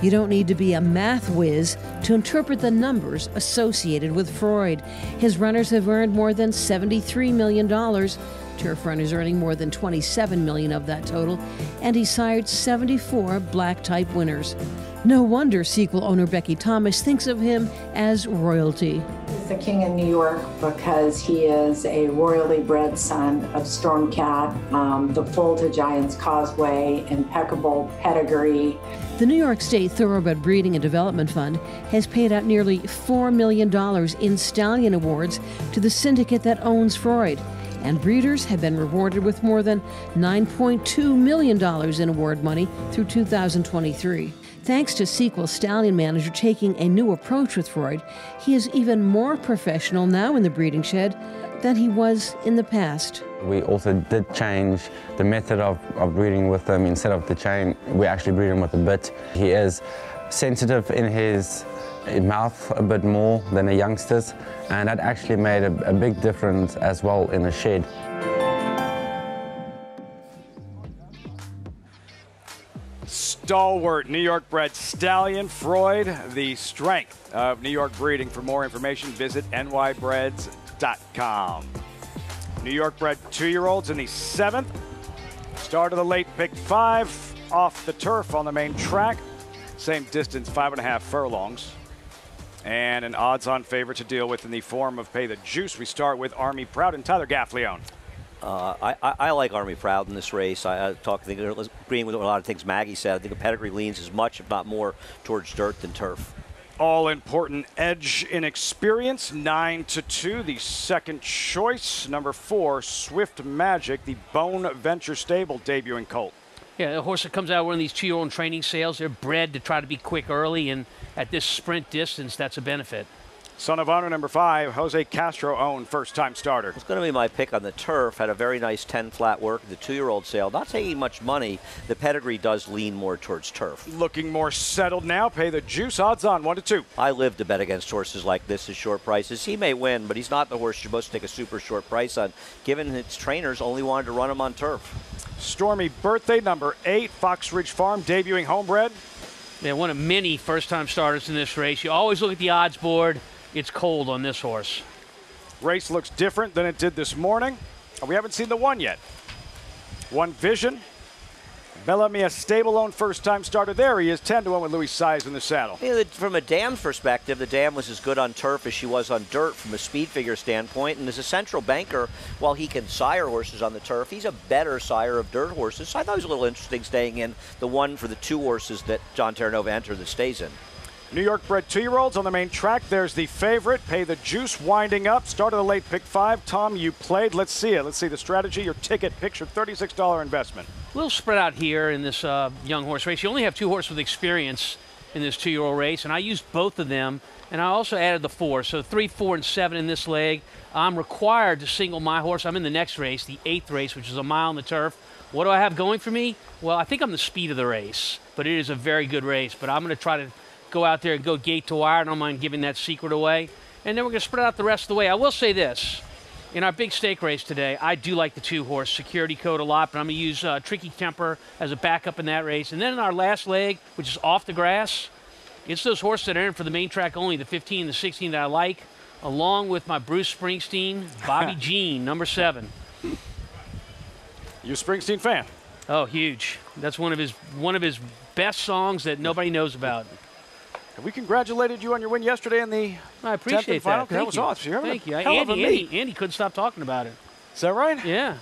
You don't need to be a math whiz to interpret the numbers associated with Freud. His runners have earned more than $73 million. Turf runners earning more than $27 million of that total, and he sired 74 black-type winners. No wonder sequel owner Becky Thomas thinks of him as royalty. He's the king in New York because he is a royally bred son of Stormcat, the foal to Giants Causeway, impeccable pedigree. The New York State Thoroughbred Breeding and Development Fund has paid out nearly $4 million in stallion awards to the syndicate that owns Freud, and breeders have been rewarded with more than $9.2 million in award money through 2023. Thanks to Sequel Stallion Manager taking a new approach with Freud, he is even more professional now in the breeding shed than he was in the past. We also did change the method of breeding with him. Instead of the chain, we actually breed him with a bit. He is sensitive in his mouth a bit more than the youngsters, and that actually made a big difference as well in the shed. Stalwart New York bred stallion Freud, the strength of New York breeding. For more information, visit nybreds.com. New York bred 2-year-olds in the 7th. Start of the late pick 5 off the turf on the main track. Same distance, 5.5 furlongs. And an odds-on favorite to deal with in the form of Pay the Juice. We start with Army Proud and Tyler Gaffleone. I like Army Proud in this race. Agreeing with a lot of things Maggie said. I think the pedigree leans as much, if not more, towards dirt than turf. All-important edge in experience, 9-2, the second choice. Number 4, Swift Magic, the Bone Venture Stable debuting colt. Yeah, the horse that comes out of one of these 2-year-old training sales, they're bred to try to be quick early, and at this sprint distance, that's a benefit. Son of Honor, number 5, Jose Castro owned, first-time starter. It's going to be my pick on the turf. Had a very nice 10 flat work. The 2-year-old sale, not taking much money. The pedigree does lean more towards turf. Looking more settled now. Pay the Juice. Odds on 1-2. I live to bet against horses like this at short prices. He may win, but he's not the horse you're supposed to take a super short price on, given its trainers only wanted to run him on turf. Stormy Birthday, number 8, Fox Ridge Farm, debuting homebred. Yeah, one of many first-time starters in this race. You always look at the odds board. It's cold on this horse. Race looks different than it did this morning. We haven't seen the 1 yet. 1 Vision. Bellamy, a stable-owned first-time starter. There he is, 10-1 with Louis Size in the saddle. You know, from a dam's perspective, the dam was as good on turf as she was on dirt from a speed figure standpoint. And as a central banker, while he can sire horses on the turf, he's a better sire of dirt horses. So I thought it was a little interesting staying in the one for the 2 horses that John Terranova entered that stays in. New York bred 2-year-olds on the main track. There's the favorite. Pay the Juice winding up. Start of the late pick 5. Tom, you played. Let's see it. Let's see the strategy. Your ticket picture, $36 investment. A little spread out here in this young horse race. You only have 2 horses with experience in this 2-year-old race, and I used both of them, and I also added the 4. So 3, 4, and 7 in this leg. I'm required to single my horse. I'm in the next race, the 8th race, which is a mile on the turf. What do I have going for me? Well, I think I'm the speed of the race, but it is a very good race. But I'm going to try to go out there and go gate to wire. I don't mind giving that secret away. And then we're going to spread out the rest of the way. I will say this. In our big stake race today, I do like the 2-horse Security Code a lot, but I'm going to use Tricky Temper as a backup in that race. And then in our last leg, which is off the grass, it's those horses that are in for the main track only, the 15 and the 16 that I like, along with my Bruce Springsteen, Bobby Jean, number 7. You a Springsteen fan? Oh, huge. That's one of his best songs that nobody knows about. We congratulated you on your win yesterday in the I appreciate final. that. That was awesome. Thank you. Hell of a meet. Andy couldn't stop talking about it. Is that right? Yeah.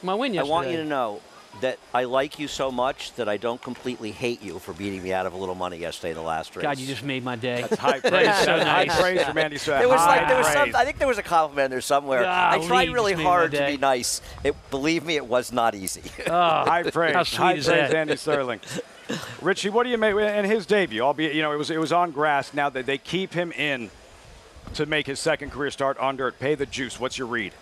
My win yesterday. I want you to know that I like you so much that I don't completely hate you for beating me out of a little money yesterday in the last race. God, you just made my day. That's high praise. That's so nice. High praise from Andy. I think there was a compliment in there somewhere. I tried really hard to be nice. Believe me, it was not easy. Oh, high praise. How sweet High is praise, that? Andy Sterling. Richie, what do you make in his debut? Albeit, you know, it was on grass. Now that they keep him in to make his second career start on dirt. Pay the Juice. What's your read?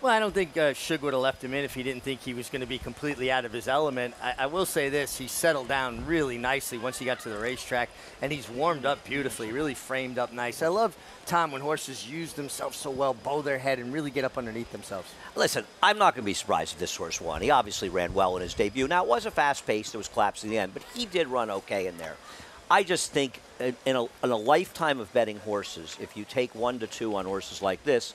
Well, I don't think Shug would have left him in if he didn't think he was going to be completely out of his element. I will say this, he settled down really nicely once he got to the racetrack, and he's warmed up beautifully, really framed up nice. I love, Tom, when horses use themselves so well, bow their head, and really get up underneath themselves. Listen, I'm not going to be surprised if this horse won. He obviously ran well in his debut. Now, it was a fast pace. There was collapse in the end, but he did run okay in there. I just think in a lifetime of betting horses, if you take 1 to 2 on horses like this,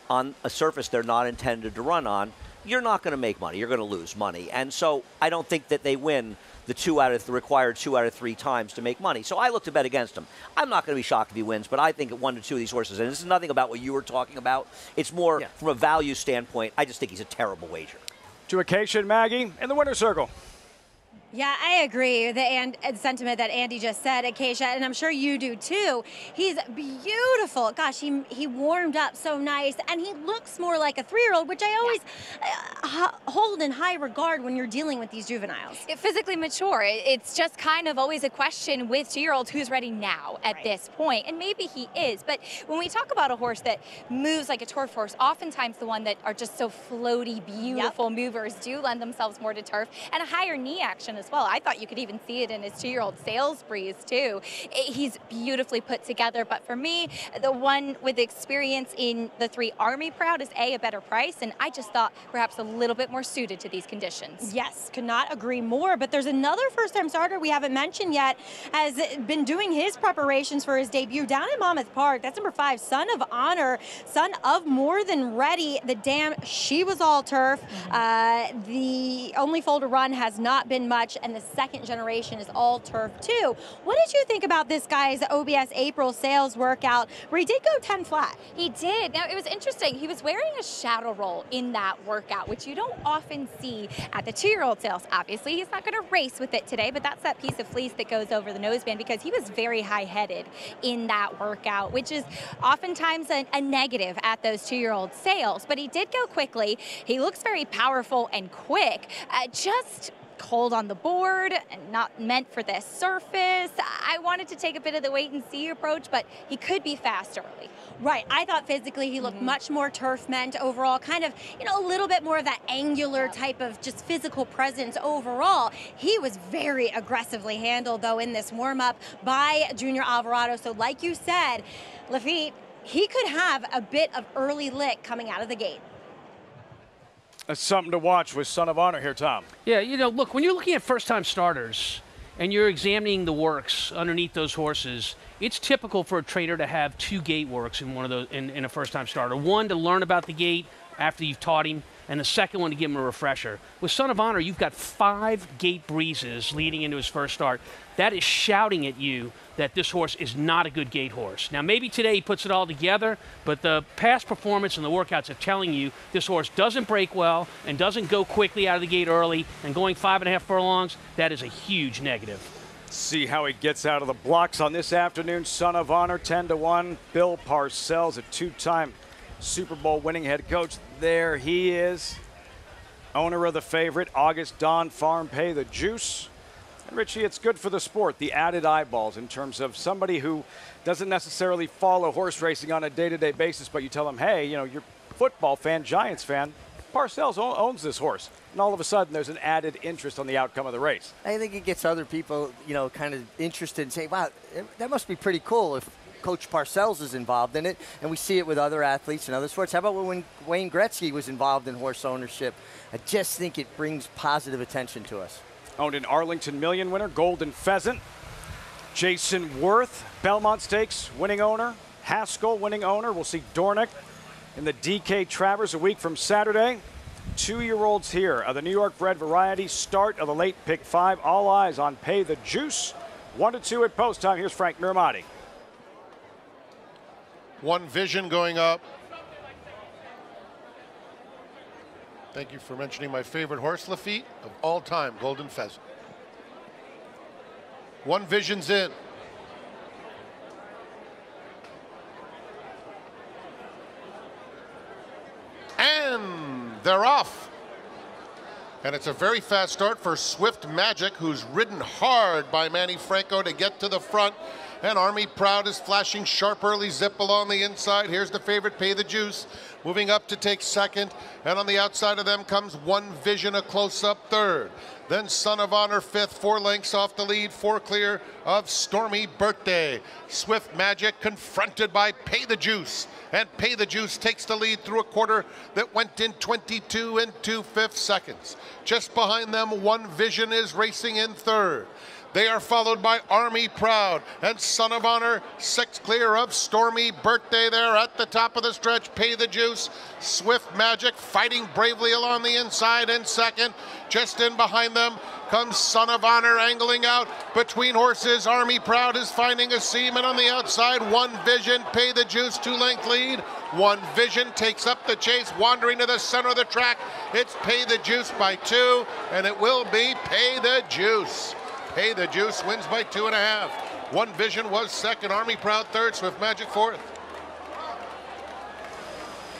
on a surface they're not intended to run on, you're not going to make money. You're going to lose money. And so I don't think that they win the required 2 out of 3 times to make money. So I look to bet against him. I'm not going to be shocked if he wins, but I think at 1 to 2 of these horses, and this is nothing about what you were talking about, it's more from a value standpoint, I just think he's a terrible wager. To Acacia and Maggie in the winner's circle. Yeah, I agree with the sentiment that Andy just said, Acacia, and I'm sure you do too. He's beautiful. Gosh, he warmed up so nice, and he looks more like a 3-year-old, which I always hold in high regard when you're dealing with these juveniles. Physically mature. It's just kind of always a question with 2-year-olds who's ready now at this point, and maybe he is. But when we talk about a horse that moves like a turf horse, oftentimes the one that are just so floaty, beautiful movers do lend themselves more to turf and a higher knee action as well. I thought you could even see it in his 2-year-old Sales Breeze too. He's beautifully put together, but for me, the one with experience in the 3 Army Proud is a better price, and I just thought perhaps a little bit more suited to these conditions. Yes, could not agree more, but there's another first-time starter we haven't mentioned yet, has been doing his preparations for his debut down in Monmouth Park. That's number 5, Son of Honor, son of More Than Ready. The dam, she was all turf. The only foal to run has not been much, and the second generation is all turf too. What did you think about this guy's OBS April sales workout where he did go 10 flat? He did. Now, it was interesting. He was wearing a shadow roll in that workout, which you don't often see at the 2-year-old sales. Obviously, he's not going to race with it today, but that's that piece of fleece that goes over the noseband because he was very high-headed in that workout, which is oftentimes a negative at those 2-year-old sales. But he did go quickly. He looks very powerful and quick. Just cold on the board and not meant for this surface. I wanted to take a bit of the wait and see approach, but he could be fast early. Right, I thought physically he looked much more turf meant overall, kind of, you know, a little bit more of that angular type of just physical presence overall. He was very aggressively handled though in this warm-up by Junior Alvarado. So like you said, Lafitte, he could have a bit of early lick coming out of the gate. That's something to watch with Son of Honor here, Tom. Yeah, you know, look, when you're looking at first-time starters and you're examining the works underneath those horses, it's typical for a trainer to have 2 gate works in one of those in a first-time starter. One to learn about the gate after you've taught him, and the second one to give him a refresher. With Son of Honor, you've got 5 gate breezes leading into his first start. That is shouting at you that this horse is not a good gate horse. Now, maybe today he puts it all together, but the past performance and the workouts are telling you this horse doesn't break well and doesn't go quickly out of the gate early, and going 5.5 furlongs, that is a huge negative. See how he gets out of the blocks on this afternoon. Son of Honor, 10-1. Bill Parcells, a 2-time Super Bowl winning head coach. There he is. Owner of the favorite, August Dawn Farm Pay the Juice. And Richie, it's good for the sport, the added eyeballs in terms of somebody who doesn't necessarily follow horse racing on a day-to-day basis, but you tell them, hey, you know, you're a football fan, Giants fan, Parcells owns this horse. And all of a sudden, there's an added interest on the outcome of the race. I think it gets other people, you know, kind of interested and say, wow, that must be pretty cool if Coach Parcells is involved in it. And we see it with other athletes and other sports. How about when Wayne Gretzky was involved in horse ownership? I just think it brings positive attention to us. Owned an Arlington Million winner, Golden Pheasant. Jason Worth, Belmont Stakes winning owner. Haskell winning owner. We'll see Dornick in the DK Travers a week from Saturday. 2-year-olds here of the New York bred variety. Start of the late pick 5. All eyes on Pay the Juice. 1-2 at post time. Here's Frank Miramati. One Vision going up. Thank you for mentioning my favorite horse, Lafitte, of all time, Golden Pheasant. One Vision's in. And they're off. And it's a very fast start for Swift Magic, who's ridden hard by Manny Franco to get to the front. And Army Proud is flashing sharp early zip along the inside. Here's the favorite, Pay the Juice, moving up to take second. And on the outside of them comes One Vision, a close-up third. Then Son of Honor fifth, 4 lengths off the lead, 4 clear of Stormy Birthday. Swift Magic confronted by Pay the Juice. And Pay the Juice takes the lead through a quarter that went in 22 2/5 seconds. Just behind them, One Vision is racing in third. They are followed by Army Proud and Son of Honor, 6 clear of Stormy Birthday there at the top of the stretch. Pay the Juice, Swift Magic fighting bravely along the inside in second. Just in behind them comes Son of Honor angling out between horses. Army Proud is finding a seam, and on the outside, One Vision, Pay the Juice, 2-length lead. One Vision takes up the chase, wandering to the center of the track. It's Pay the Juice by 2, and it will be Pay the Juice. Pay the Juice wins by 2.5. One Vision was second, Army Proud third, Swift Magic fourth.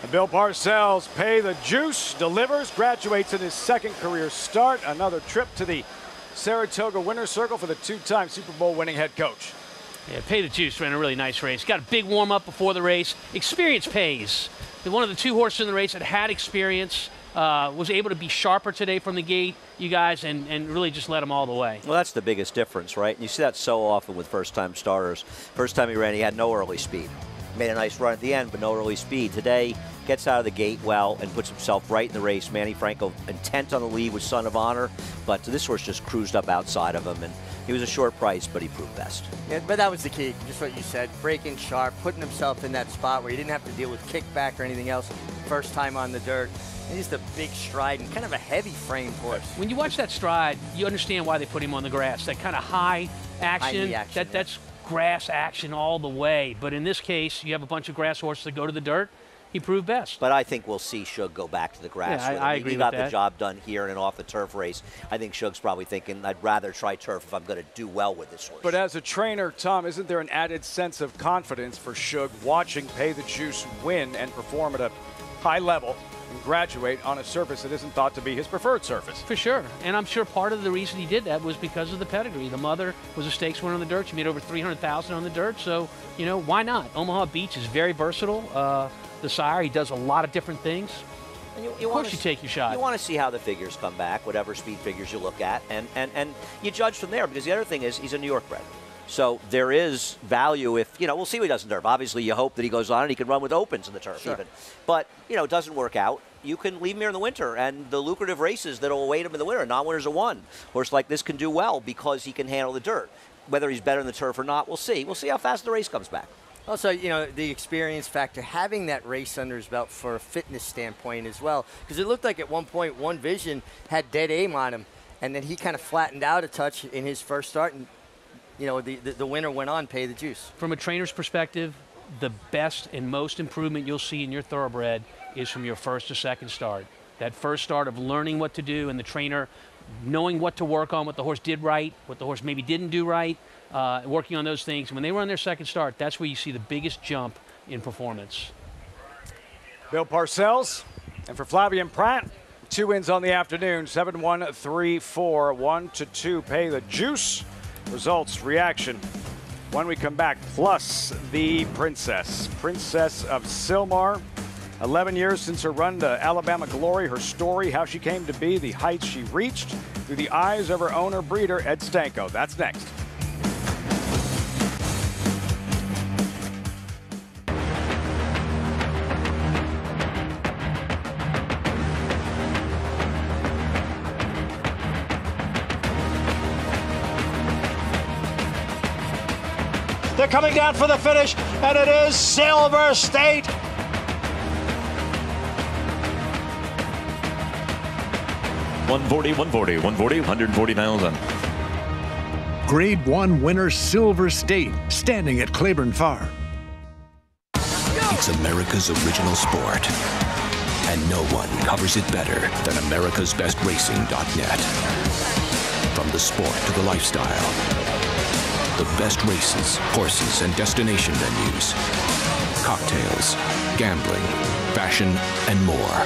And Bill Parcells, Pay the Juice, delivers, graduates in his second career start. Another trip to the Saratoga winner's circle for the 2-time Super Bowl winning head coach. Yeah, Pay the Juice ran a really nice race. Got a big warm-up before the race. Experience pays. One of the 2 horses in the race that had experience. Was able to be sharper today from the gate, you guys, and really just led them all the way. Well, that's the biggest difference, right? And you see that so often with first-time starters. First time he ran, he had no early speed. Made a nice run at the end, but no early speed. Today, gets out of the gate well and puts himself right in the race. Manny Franco intent on the lead with Son of Honor, but this horse just cruised up outside of him, and he was a short price, but he proved best. Yeah, but that was the key, just what you said, breaking sharp, putting himself in that spot where he didn't have to deal with kickback or anything else first time on the dirt. He's just a big stride and kind of a heavy frame horse. When you watch that stride, you understand why they put him on the grass. That kind of high action, that's grass action all the way. But in this case, you have a bunch of grass horses that go to the dirt. He proved best. But I think we'll see Shug go back to the grass. Yeah, I agree He with got that. the job done here in an off-the-turf race. I think Shug's probably thinking, I'd rather try turf if I'm going to do well with this horse. But as a trainer, Tom, isn't there an added sense of confidence for Shug watching Pay the Juice win and perform at a high level and graduate on a surface that isn't thought to be his preferred surface? For sure. And I'm sure part of the reason he did that was because of the pedigree. The mother was a stakes winner on the dirt. She made over $300,000 on the dirt. So, you know, why not? Omaha Beach is very versatile. The sire, he does a lot of different things. And of course you take your shot. You want to see how the figures come back, whatever speed figures you look at, and you judge from there, because the other thing is he's a New York bred. So there is value if, you know, we'll see what he does in turf. Obviously, you hope that he goes on and he can run with opens in the turf even. But, you know, it doesn't work out. You can leave him here in the winter, and the lucrative races that will await him in the winter, non-winners are won. Horse like this can do well because he can handle the dirt. Whether he's better in the turf or not, we'll see. We'll see how fast the race comes back. Also, you know, the experience factor, having that race under his belt for a fitness standpoint as well. Because it looked like at one point, One Vision had dead aim on him, and then he kind of flattened out a touch in his first start, and, you know, the winner went on, Pay the Juice. From a trainer's perspective, the best and most improvement you'll see in your thoroughbred is from your first or second start. That first start of learning what to do and the trainer knowing what to work on, what the horse did right, what the horse maybe didn't do right, working on those things. When they run their second start, that's where you see the biggest jump in performance. Bill Parcells, and for Flavien Prat, 2 wins on the afternoon, 7-1, 3-4, 1-2, Pay the Juice. Results, reaction, when we come back, plus the Princess of Sylmar. 11 years since her run to Alabama Glory, her story, how she came to be, the heights she reached through the eyes of her owner breeder, Ed Stanko. That's next. They're coming down for the finish, and it is Silver State. $140,000. Grade 1 winner Silver State, standing at Claiborne Farm. It's America's original sport, and no one covers it better than americasbestracing.net. From the sport to the lifestyle, the best races, horses, and destination venues, cocktails, gambling, fashion, and more.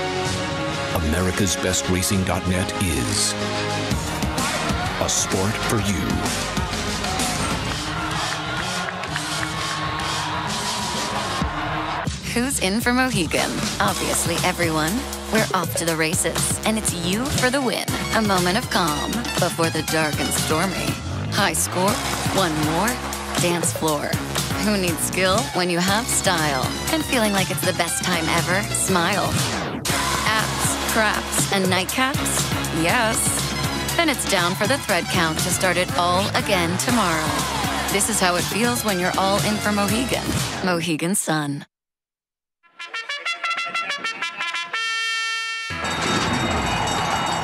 americasbestracing.net is a sport for you. Who's in for Mohegan? Obviously everyone. We're off to the races, and it's you for the win. A moment of calm before the dark and stormy. High score, one more, dance floor. Who needs skill when you have style? And feeling like it's the best time ever? Smile. Apps, craps, and nightcaps? Yes. Then it's down for the thread count to start it all again tomorrow. This is how it feels when you're all in for Mohegan. Mohegan Sun.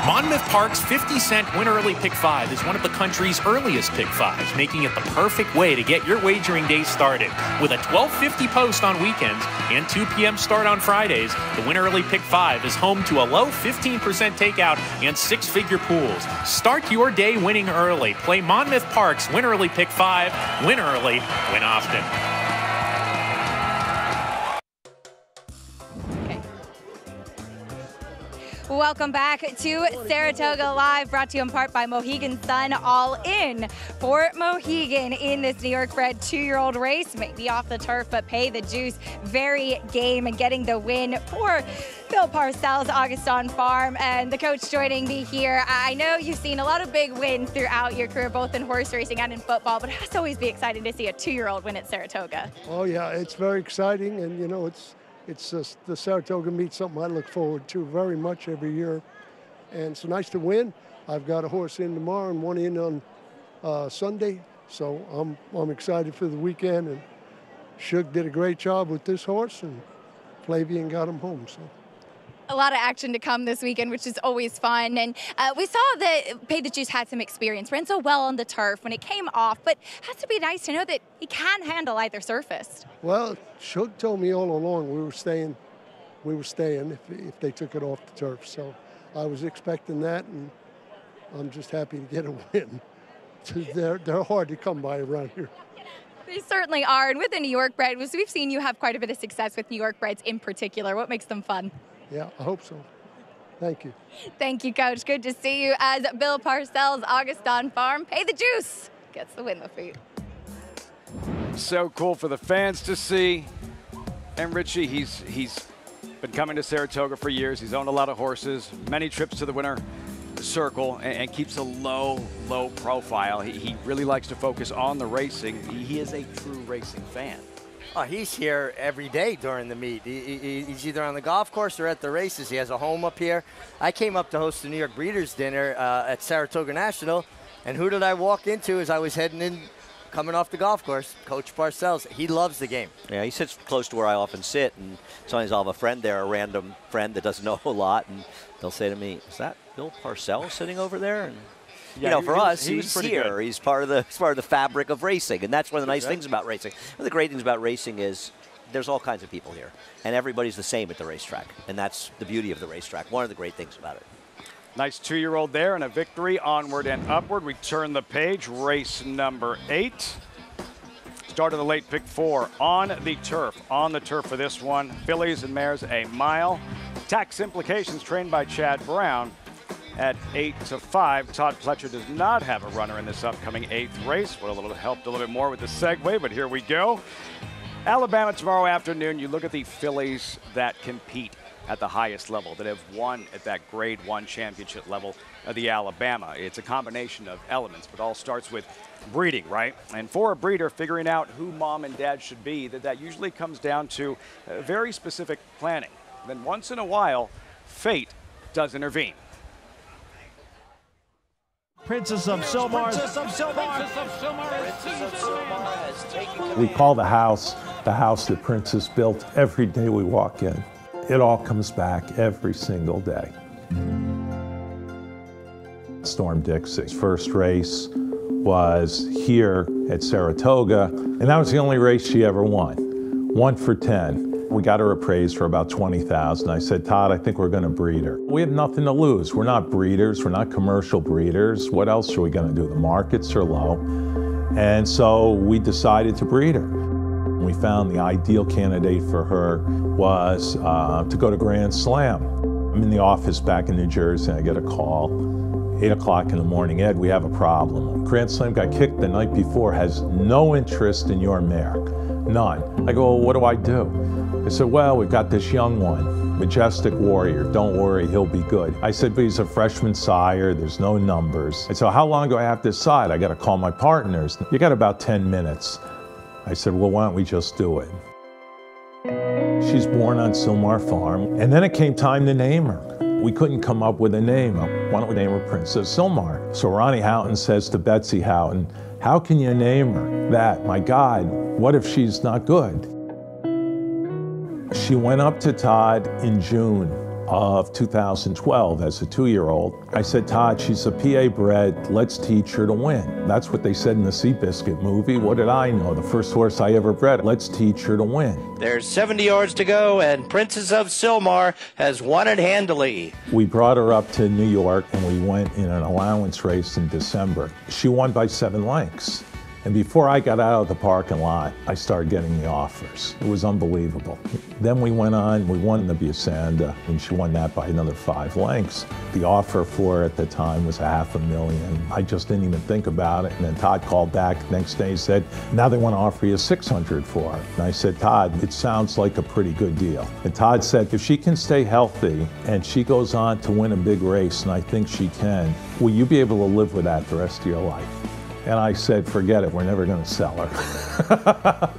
Monmouth Park's 50-cent Win Early Pick 5 is one of the country's earliest Pick 5s, making it the perfect way to get your wagering day started. With a 12:50 post on weekends and 2 p.m. start on Fridays, the Win Early Pick 5 is home to a low 15% takeout and 6-figure pools. Start your day winning early. Play Monmouth Park's Win Early Pick 5. Win early, win often. Welcome back to Saratoga Live, brought to you in part by Mohegan Sun. All in for Mohegan in this New York bred 2-year-old race. Maybe off the turf, but Pay the Juice. Very game and getting the win for Bill Parcells, Augustin Farm, and the coach joining me here. I know you've seen a lot of big wins throughout your career, both in horse racing and in football, but it has to always be exciting to see a 2-year-old win at Saratoga. Oh yeah, it's very exciting, and you know, it's the Saratoga meet, something I look forward to very much every year. And it's nice to win. I've got a horse in tomorrow and one in on Sunday. So I'm excited for the weekend. And Shug did a great job with this horse, and Flavien got him home. So. A lot of action to come this weekend, which is always fun. And we saw that Pay the Juice had some experience, ran so well on the turf when it came off, but it has to be nice to know that he can handle either surface. Well, Shug told me all along we were staying if they took it off the turf. So I was expecting that, and I'm just happy to get a win. They're hard to come by around here. They certainly are. And with the New York bred, we've seen you have quite a bit of success with New York breds in particular. What makes them fun? Yeah, I hope so. Thank you. Thank you, Coach. Good to see you as Bill Parcells, Augustin Farm. Pay the Juice gets the win the feet. So cool for the fans to see. And Richie, he's been coming to Saratoga for years. He's owned a lot of horses, many trips to the winter circle, and keeps a low profile. He really likes to focus on the racing. He is a true racing fan. Oh, he's here every day during the meet. He's either on the golf course or at the races. He has a home up here. I came up to host the New York Breeders' Dinner at Saratoga National, and who did I walk into as I was heading in coming off the golf course, Coach Parcells, he loves the game. Yeah, he sits close to where I often sit, and sometimes I'll have a friend there, a random friend that doesn't know a lot, and they'll say to me, "Is that Bill Parcells sitting over there?" And Yeah, you know, for us, he was he's pretty here. good. He's part of the fabric of racing, and that's one of the nice things about racing. One of the great things about racing is there's all kinds of people here, and everybody's the same at the racetrack, and that's the beauty of the racetrack. One of the great things about it. Nice 2-year-old there and a victory, onward and upward. We turn the page, race number 8. Start of the late pick 4 on the turf. On the turf for this one, fillies and mares, a mile. Tax implications trained by Chad Brown. At 8-5, Todd Pletcher does not have a runner in this upcoming 8th race. Would have helped a little bit more with the segue, but here we go. Alabama tomorrow afternoon. You look at the fillies that compete at the highest level, that have won at that grade 1 championship level of the Alabama. It's a combination of elements, but all starts with breeding, right? And for a breeder, figuring out who mom and dad should be, that usually comes down to very specific planning. Then once in a while, fate does intervene. Princess of Silmar. We call the house that Princess built. Every day we walk in, it all comes back every single day. Storm Dixie's first race was here at Saratoga, and that was the only race she ever won. 1 for 10. We got her appraised for about $20,000. I said, Todd, I think we're going to breed her. We have nothing to lose. We're not breeders. We're not commercial breeders. What else are we going to do? The markets are low. And so we decided to breed her. We found the ideal candidate for her was to go to Grand Slam. I'm in the office back in New Jersey, and I get a call, 8 o'clock in the morning. Ed, we have a problem. Grand Slam got kicked the night before, has no interest in your mare. None. I go, well, what do I do? I said, well, we've got this young one, Majestic Warrior. Don't worry, he'll be good. I said, but he's a freshman sire. There's no numbers. I said, how long do I have to decide? I got to call my partners. You got about 10 minutes. I said, well, why don't we just do it? She's born on Silmar Farm. And then it came time to name her. We couldn't come up with a name. Why don't we name her Princess Silmar? So Ronnie Houghton says to Betsy Houghton, how can you name her that? My God, what if she's not good? She went up to Todd in June of 2012 as a 2-year-old. I said, Todd, she's a PA bred, let's teach her to win. That's what they said in the Seabiscuit movie. What did I know? The first horse I ever bred, let's teach her to win. There's 70 yards to go, and Princess of Silmar has won it handily. We brought her up to New York, and we went in an allowance race in December. She won by 7 lengths. And before I got out of the parking lot, I started getting the offers. It was unbelievable. Then we went on, we won the Busanda, and she won that by another 5 lengths. The offer for her at the time was $500,000. I just didn't even think about it. And then Todd called back the next day and said, now they want to offer you $600,000 for her. And I said, Todd, it sounds like a pretty good deal. And Todd said, if she can stay healthy and she goes on to win a big race, and I think she can, will you be able to live with that the rest of your life? And I said, forget it, we're never going to sell her.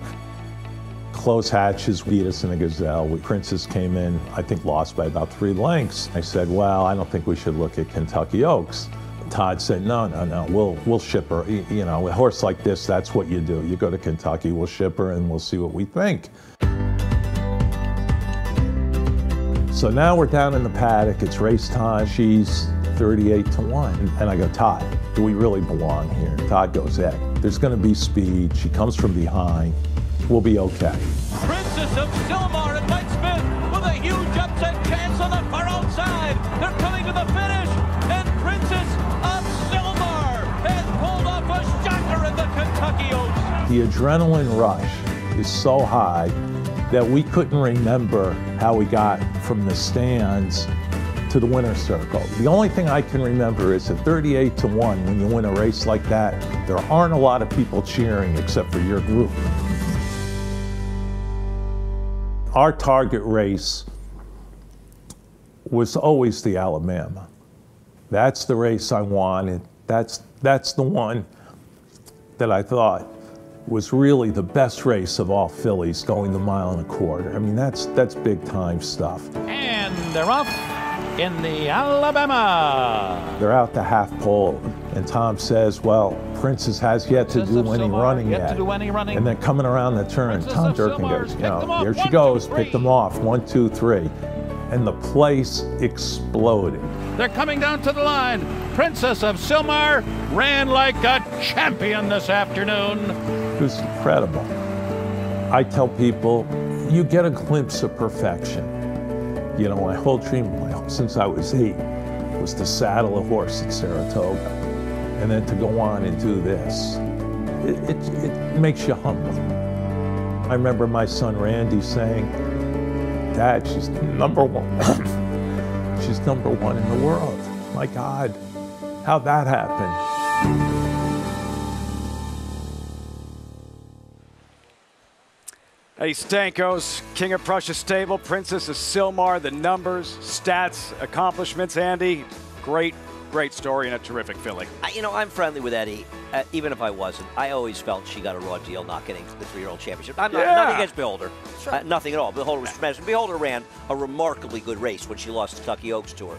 Close hatches beat us in a gazelle. Princess came in, I think lost by about 3 lengths. I said, well, I don't think we should look at Kentucky Oaks. Todd said, no, we'll ship her. You know, a horse like this, that's what you do. You go to Kentucky, we'll ship her, and we'll see what we think. So now we're down in the paddock, it's race time. She's 38-1. And I go, Todd, do we really belong here? Todd goes, Ed, there's going to be speed. She comes from behind. We'll be okay. Princess of Silmar and Mike Smith with a huge upset chance on the far outside. They're coming to the finish, and Princess of Silmar has pulled off a shocker in the Kentucky Oaks. The adrenaline rush is so high that we couldn't remember how we got from the stands to the winner's circle. The only thing I can remember is at 38-1, when you win a race like that, there aren't a lot of people cheering except for your group. Our target race was always the Alabama. That's the race I wanted. That's the one that I thought was really the best race of all fillies, going the 1.25 miles. I mean, that's big time stuff. And they're off in the Alabama. They're out the half pole, And Tom says, well, Princess has yet to do any running yet. And then coming around the turn, Tom Durkin goes, you know, here she goes, picked them off, 1, 2, 3. And the place exploded. They're coming down to the line. Princess of Silmar ran like a champion this afternoon. It was incredible. I tell people, you get a glimpse of perfection. You know, my whole dream, since I was 8, was to saddle a horse at Saratoga. And then to go on and do this. It makes you humble. I remember my son Randy saying, Dad, she's number 1. She's number 1 in the world. My God, how'd that happen? Eddie Stanko's King of Prussia stable, Princess of Silmar, the numbers, stats, accomplishments. Andy, great story and a terrific filly. You know, I'm friendly with Eddie. Even if I wasn't, I always felt she got a raw deal not getting the 3-year-old championship. I'm not, nothing against Beholder. Nothing at all. Beholder was tremendous. Beholder ran a remarkably good race when she lost the Kentucky Oaks to her.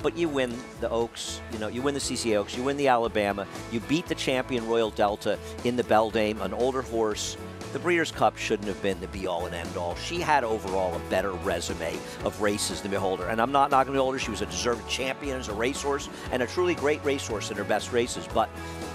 But you win the Oaks, you know, you win the CC Oaks, you win the Alabama, you beat the champion Royal Delta in the Beldame, an older horse. The Breeders' Cup shouldn't have been the be-all and end-all. She had overall a better resume of races than Beholder. And I'm not knocking Beholder. She was a deserved champion as a racehorse and a truly great racehorse in her best races. But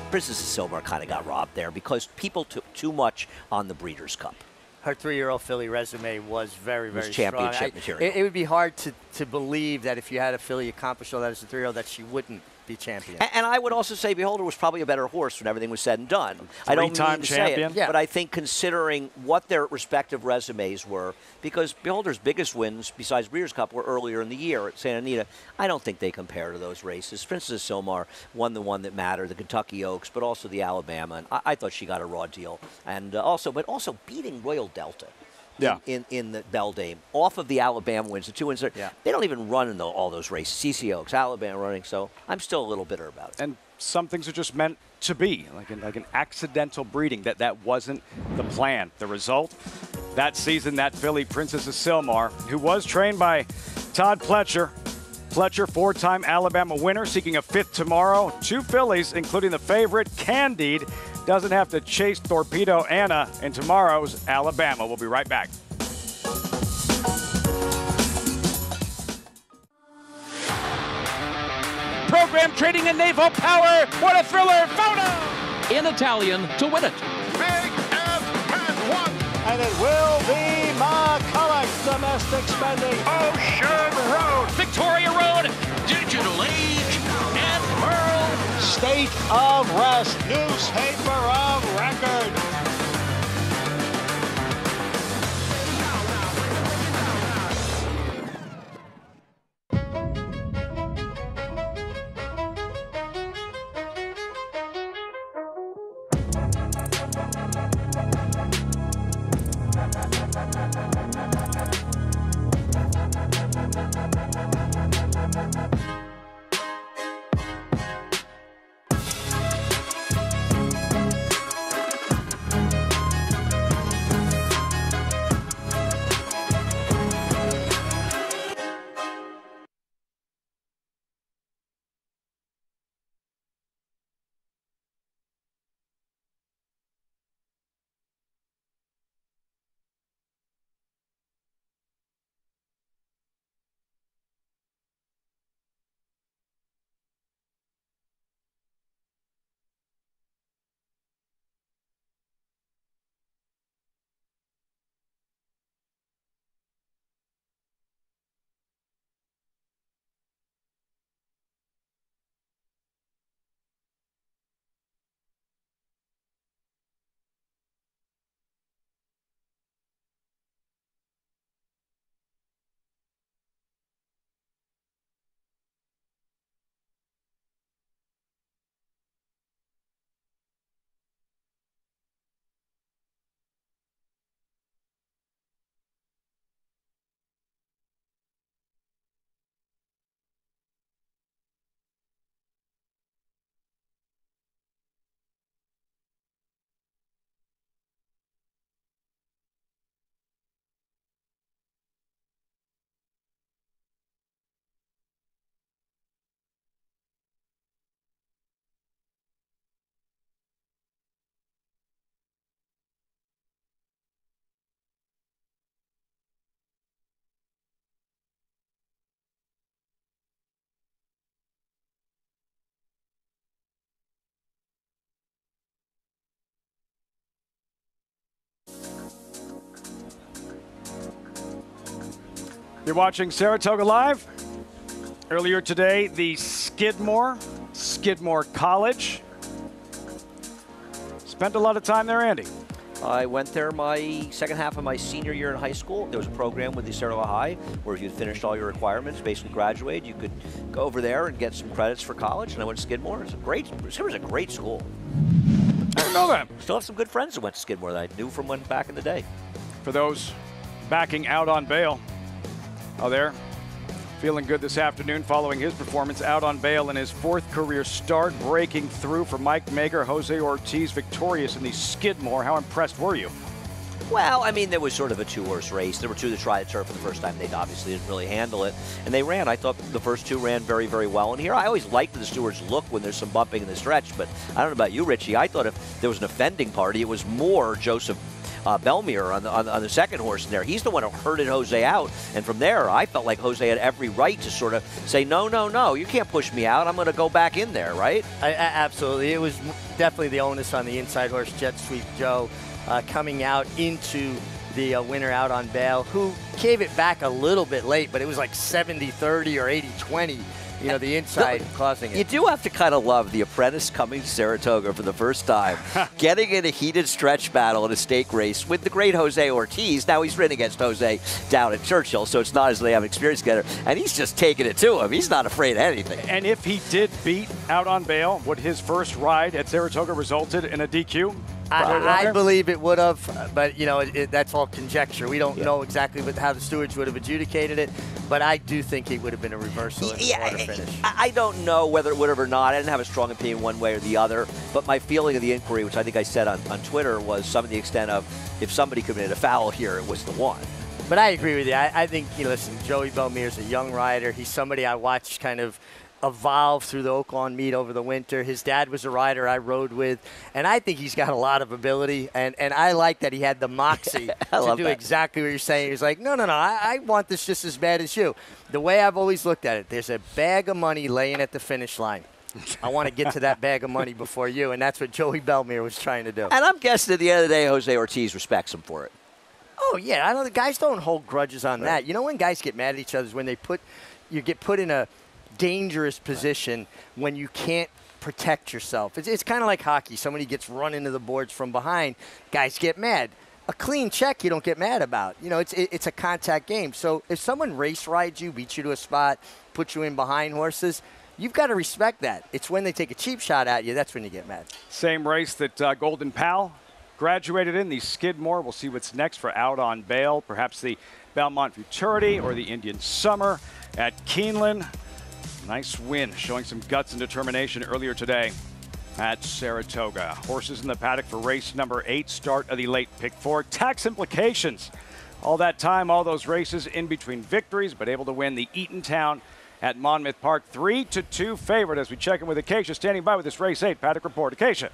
Princess of Silmar kind of got robbed there because people took too much on the Breeders' Cup. Her 3-year-old filly resume was very, very strong. Championship material. It would be hard to believe that if you had a filly accomplish all that as a 3-year-old that she wouldn't be champion. And I would also say Beholder was probably a better horse when everything was said and done. I don't mean to say it, but I think considering what their respective resumes were, because Beholder's biggest wins, besides Breeders' Cup, were earlier in the year at Santa Anita, I don't think they compare to those races. Princess of Silmar won the one that mattered, the Kentucky Oaks, but also the Alabama, and I thought she got a raw deal. And also beating Royal Delta. In the Beldame, off of the Alabama wins, the 2 wins. They don't even run in all those races. CC Oaks, Alabama running, so I'm still a little bitter about it. And some things are just meant to be, like an accidental breeding. That wasn't the plan. The result, that season, that filly, Princess of Silmar, who was trained by Todd Pletcher. Pletcher, 4-time Alabama winner, seeking a 5th tomorrow. 2 fillies, including the favorite, Candide, doesn't have to chase Torpedo Anna in tomorrow's Alabama. We'll be right back. Program trading in naval power. What a thriller. Photo! In Italian to win it. Big F has won. And it will be McCulloch. Domestic spending. Ocean Road. Victoria Road. Digital Age. And Pearl. State of Rest. Newspaper of record. You're watching Saratoga Live. Earlier today, the Skidmore College. Spent a lot of time there, Andy. I went there my second half of my senior year in high school. There was a program with the Saratoga High where if you had finished all your requirements, basically graduated, you could go over there and get some credits for college. And I went to Skidmore. Skidmore's a great school. I didn't know that. Still have some good friends that went to Skidmore that I knew from when back in the day. For those backing out on bail, there. Feeling good this afternoon following his performance out on bail in his fourth career start, breaking through for Mike Mager. Jose Ortiz victorious in the Skidmore. How impressed were you? Well, I mean, there was sort of a two-horse race. There were two that tried to turn for the first time. They obviously didn't really handle it. And they ran. I thought the first two ran very, very well. And here, I always like the stewards look when there's some bumping in the stretch. But I don't know about you, Richie. I thought if there was an offending party, it was more Joseph Belmire on the second horse in there. He's the one who herded Jose out. And from there, I felt like Jose had every right to sort of say, no, you can't push me out. I'm going to go back in there, right? Absolutely. It was definitely the onus on the inside horse, Jet Sweep Joe, coming out into the winner out on bail, who gave it back a little bit late, but it was like 70-30 or 80-20. You know, the inside causing it. You do have to kind of love the apprentice coming to Saratoga for the first time, getting in a heated stretch battle in a stake race with the great Jose Ortiz. Now he's ridden against Jose down at Churchill, so it's not as though they have experience together. And he's just taking it to him. He's not afraid of anything. And if he did beat out on bail, would his first ride at Saratoga resulted in a DQ? I believe it would have, but you know that's all conjecture. We don't know exactly how the stewards would have adjudicated it, but I do think it would have been a reversal in the order finish. I don't know whether it would have or not. I didn't have a strong opinion one way or the other, but my feeling of the inquiry, which I think I said on Twitter, was some of the extent of if somebody committed a foul here, it was the one. But I agree with you. I think, listen, Joey Belmire's a young rider. He's somebody I watched kind of evolve through the Oaklawn meet over the winter. His dad was a rider I rode with, and I think he's got a lot of ability, and I like that he had the moxie to do exactly what you're saying. He's like, no, I want this just as bad as you. The way I've always looked at it, there's a bag of money laying at the finish line. I want to get to that bag of money before you, and that's what Joey Belmire was trying to do. And I'm guessing at the end of the day, Jose Ortiz respects him for it. Oh, yeah. I know the guys don't hold grudges on that. You know when guys get mad at each other is when you get put in a dangerous position when you can't protect yourself. It's kind of like hockey. Somebody gets run into the boards from behind. Guys get mad. A clean check you don't get mad about. You know, it's a contact game. So if someone race rides you, beats you to a spot, puts you in behind horses, you've got to respect that. It's when they take a cheap shot at you, that's when you get mad. Same race that Golden Pal graduated in, the Skidmore. We'll see what's next for out on bail. Perhaps the Belmont Futurity or the Indian Summer at Keeneland. Nice win, showing some guts and determination earlier today at Saratoga. Horses in the paddock for race number 8, start of the late pick 4. Tax implications. All that time, all those races in between victories, but able to win the Eatontown at Monmouth Park. 3-2 favorite as we check in with Acacia, standing by with this race 8 paddock report. Acacia.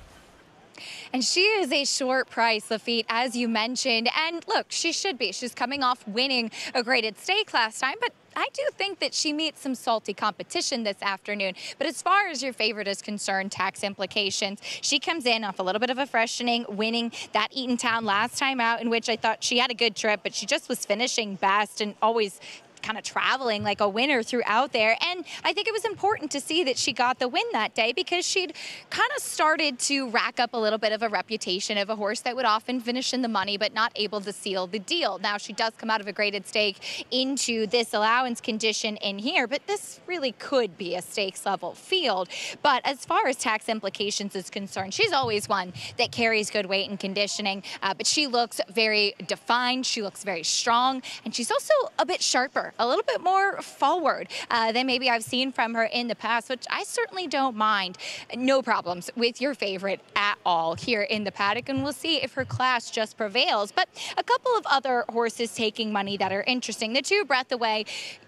And she is a short price, Lafitte, as you mentioned. And look, she should be. She's coming off winning a graded stake last time, but I do think that she meets some salty competition this afternoon. But as far as your favorite is concerned, tax implications, she comes in off a little bit of a freshening, winning that Eatontown last time out, in which I thought she had a good trip, but she just was finishing best and always kind of traveling like a winner throughout there. And I think it was important to see that she got the win that day because she'd kind of started to rack up a little bit of a reputation of a horse that would often finish in the money but not able to seal the deal. Now she does come out of a graded stake into this allowance condition in here, but this really could be a stakes level field. But as far as tax implications is concerned, she's always one that carries good weight and conditioning, but she looks very defined, she looks very strong, and she's also a bit sharper, a little bit more forward than maybe I've seen from her in the past, which I certainly don't mind. No problems with your favorite at all here in the paddock, and we'll see if her class just prevails. But a couple of other horses taking money that are interesting. The 2 Breath Away,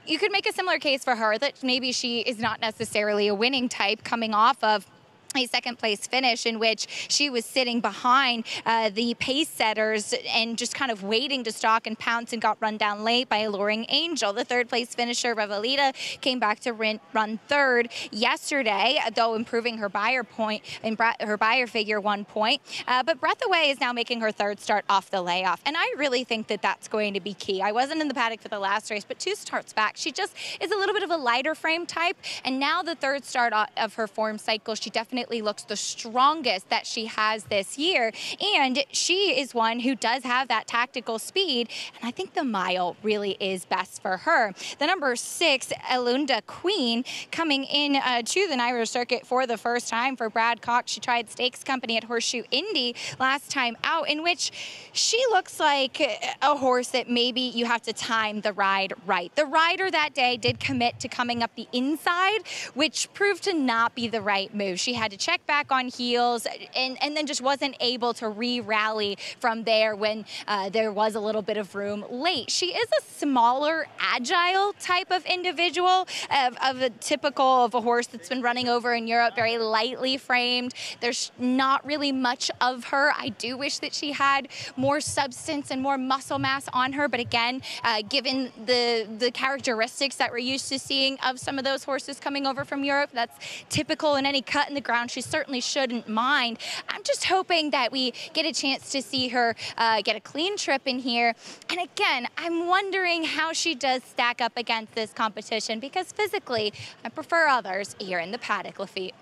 you could make a similar case for her that maybe she is not necessarily a winning type coming off of a second-place finish in which she was sitting behind the pace setters and just kind of waiting to stalk and pounce, and got run down late by Alluring Angel. The third-place finisher, Revalita, came back to run third yesterday, though improving her Bayer point and her Bayer figure 1 point. But Breathaway is now making her third start off the layoff, and I really think that that's going to be key. I wasn't in the paddock for the last race, but 2 starts back, she just is a little bit of a lighter frame type, and now the third start of her form cycle, she definitely looks the strongest that she has this year, and she is one who does have that tactical speed, and I think the mile really is best for her. The number 6, Elunda Queen, coming in to the NYRA circuit for the first time for Brad Cox. She tried Stakes Company at Horseshoe Indy last time out, in which she looks like a horse that maybe you have to time the ride right. The rider that day did commit to coming up the inside, which proved to not be the right move. She had to check back on heels and then just wasn't able to re-rally from there when there was a little bit of room late. She is a smaller, agile type of individual, of a typical of a horse that's been running over in Europe, very lightly framed. There's not really much of her. I do wish that she had more substance and more muscle mass on her, but again, given the characteristics that we're used to seeing of some of those horses coming over from Europe, that's typical in any cut in the ground. She certainly shouldn't mind. I'm just hoping that we get a chance to see her get a clean trip in here. And again, I'm wondering how she does stack up against this competition, because physically, I prefer others here in the paddock, Lafitte.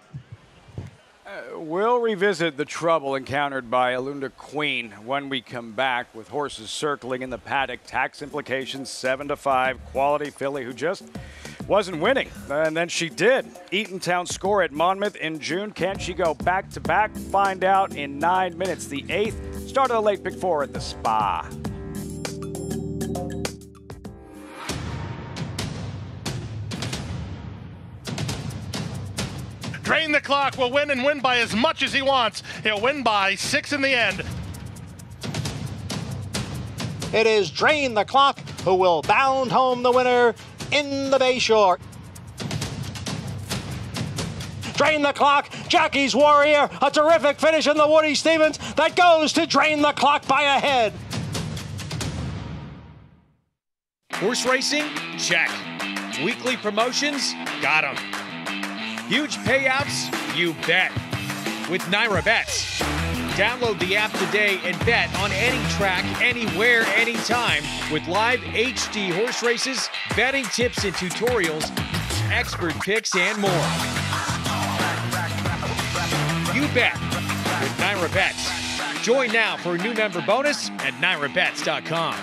We'll revisit the trouble encountered by Elunda Queen when we come back, with horses circling in the paddock. Tax implications, 7-5. Quality filly who just wasn't winning, and then she did. Eatontown score at Monmouth in June. Can she go back-to-back? Find out in 9 minutes. The 8th, start of the late pick 4 at the Spa. Drain the Clock will win, and win by as much as he wants. He'll win by 6 in the end. It is Drain the Clock who will bound home the winner in the Bayshore. Drain the Clock, Jackie's Warrior, a terrific finish in the Woody Stevens that goes to Drain the Clock by a head. Horse racing? Check. Weekly promotions? Got 'em. Huge payouts? You bet. With NYRA Bets. Download the app today and bet on any track, anywhere, anytime, with live HD horse races, betting tips and tutorials, expert picks, and more. You bet with NYRA Bets. Join now for a new member bonus at NYRABets.com.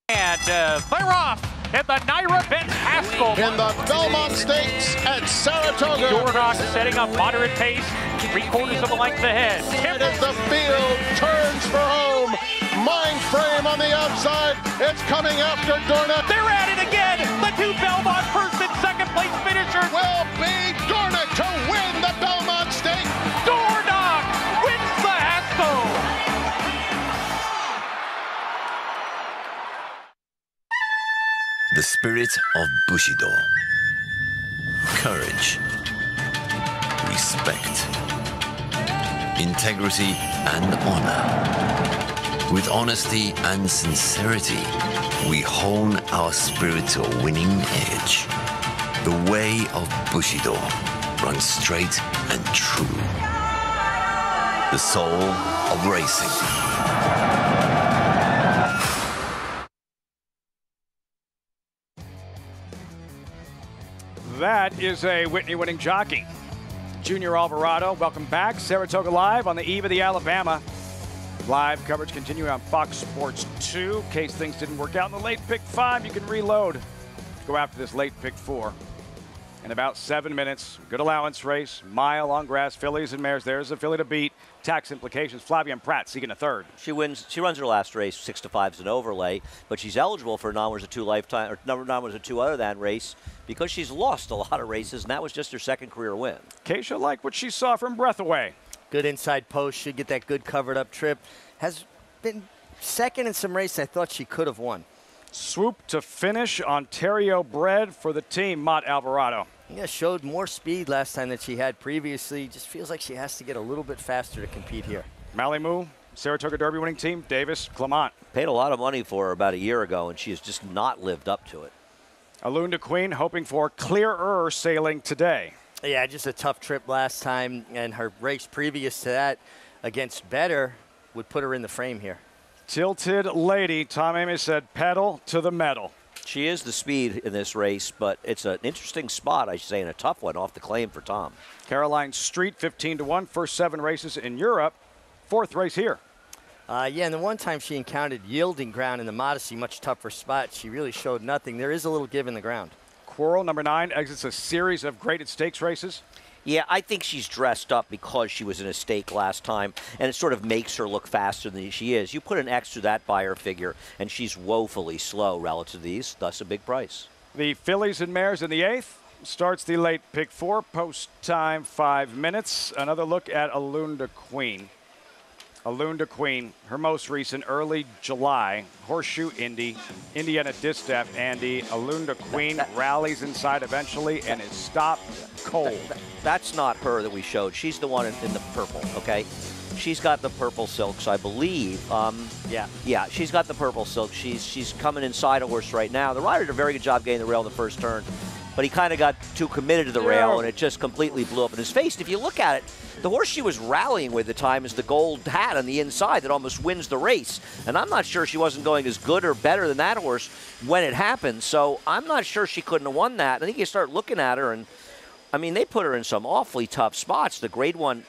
And clear off at the NYRA Bets Haskell. In the Belmont Stakes at Saratoga. Dornock setting up moderate pace, 3/4 of a length ahead. Right as the field turns for home. Mind frame on the outside. It's coming after Dornock. They're at it again. The 2 Belmont first and second place finishers will be Dornock to win the Belmont Stakes. Dornock wins the Haskell. The spirit of Bushido. Courage, respect, integrity and honor. With honesty and sincerity, we hone our spirit to a winning edge. The way of Bushido runs straight and true. The soul of racing. That is a Whitney-winning jockey. Junior Alvarado, welcome back. Saratoga Live on the eve of the Alabama. Live coverage continuing on Fox Sports 2. In case things didn't work out in the late pick 5, you can reload. Go after this late pick 4. In about 7 minutes, good allowance race, mile on grass, fillies and mares. There's a filly to beat. Tax implications. Flavian Pratt seeking a third. She wins. She runs her last race 6-5 as an overlay, but she's eligible for a non-winners-of-2 lifetime or non-winners-of-2 other than race because she's lost a lot of races, and that was just her second career win. Keisha liked what she saw from Breathaway. Good inside post. Should get that good covered up trip. Has been second in some races I thought she could have won. Swoop to finish. Ontario bred for the team, Mott Alvarado. Yeah, showed more speed last time than she had previously. Just feels like she has to get a little bit faster to compete here. Malimu, Saratoga Derby winning team, Davis, Clement. Paid a lot of money for her about a year ago, and she has just not lived up to it. Alunda Queen hoping for clearer sailing today. Yeah, just a tough trip last time, and her race previous to that against Better would put her in the frame here. Tilted Lady, Tom Ames said pedal to the metal. She is the speed in this race, but it's an interesting spot, I should say, and a tough one off the claim for Tom. Caroline Street, 15-1, first 7 races in Europe, 4th race here. Yeah, and the one time she encountered yielding ground in the Modesty, much tougher spot, she really showed nothing. There is a little give in the ground. Quarrel, number 9, exits a series of graded stakes races. Yeah, I think she's dressed up because she was in a stake last time, and it sort of makes her look faster than she is. You put an X to that by her figure, and she's woefully slow relative to these, thus a big price. The fillies and mares in the 8th. Starts the late pick 4, post time 5 minutes. Another look at Alunda Queen. Alunda Queen, her most recent early July, Horseshoe Indy, Indiana Distaff Andy. Alunda Queen rallies inside eventually and is stopped cold. That's not her that we showed. She's the one in the purple, okay? She's got the purple silks, I believe. Yeah, she's got the purple silk. She's coming inside a horse right now. The rider did a very good job getting the rail in the first turn, but he kind of got too committed to the rail, and it just completely blew up in his face. If you look at it, the horse she was rallying with at the time is the gold hat on the inside that almost wins the race. And I'm not sure she wasn't going as good or better than that horse when it happened. So I'm not sure she couldn't have won that. I think you start looking at her, and I mean, they put her in some awfully tough spots. The Grade 1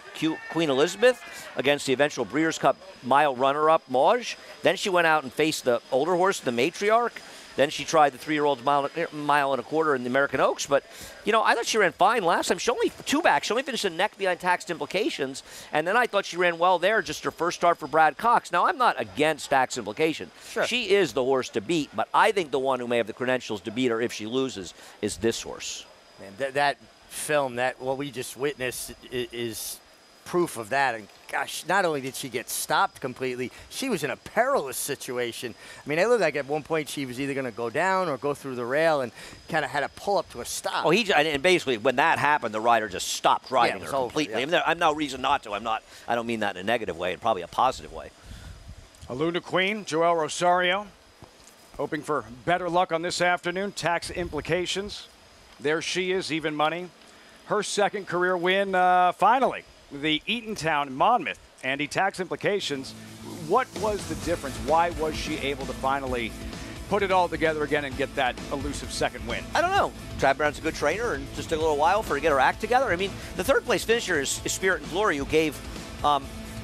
Queen Elizabeth against the eventual Breeders' Cup mile runner-up Mauge. Then she went out and faced the older horse, the Matriarch. Then she tried the 3-year-old mile and a quarter in the American Oaks. But, you know, I thought she ran fine last time. She only 2 back. She only finished a neck behind Taxed Implications. And then I thought she ran well there, just her first start for Brad Cox. Now, I'm not against Taxed Implication. Sure. She is the horse to beat. But I think the one who may have the credentials to beat her if she loses is this horse. Man, that film, that what we just witnessed is proof of that. And gosh, not only did she get stopped completely, she was in a perilous situation. I mean, it looked like at one point she was either going to go down or go through the rail, and kind of had to pull up to a stop. Oh, and basically when that happened, the rider just stopped riding her completely. Over, I mean, I'm no reason not to. I don't mean that in a negative way, and probably a positive way. Alunda Queen, Joel Rosario, hoping for better luck on this afternoon. Tax Implications. There she is, even money. Her second career win, finally. The Eatontown Monmouth. Andy, Tax Implications. What was the difference? Why was she able to finally put it all together again and get that elusive second win? I don't know. Chad Brown's a good trainer, and just took a little while for her to get her act together. I mean, the third place finisher is Spirit and Glory, who gave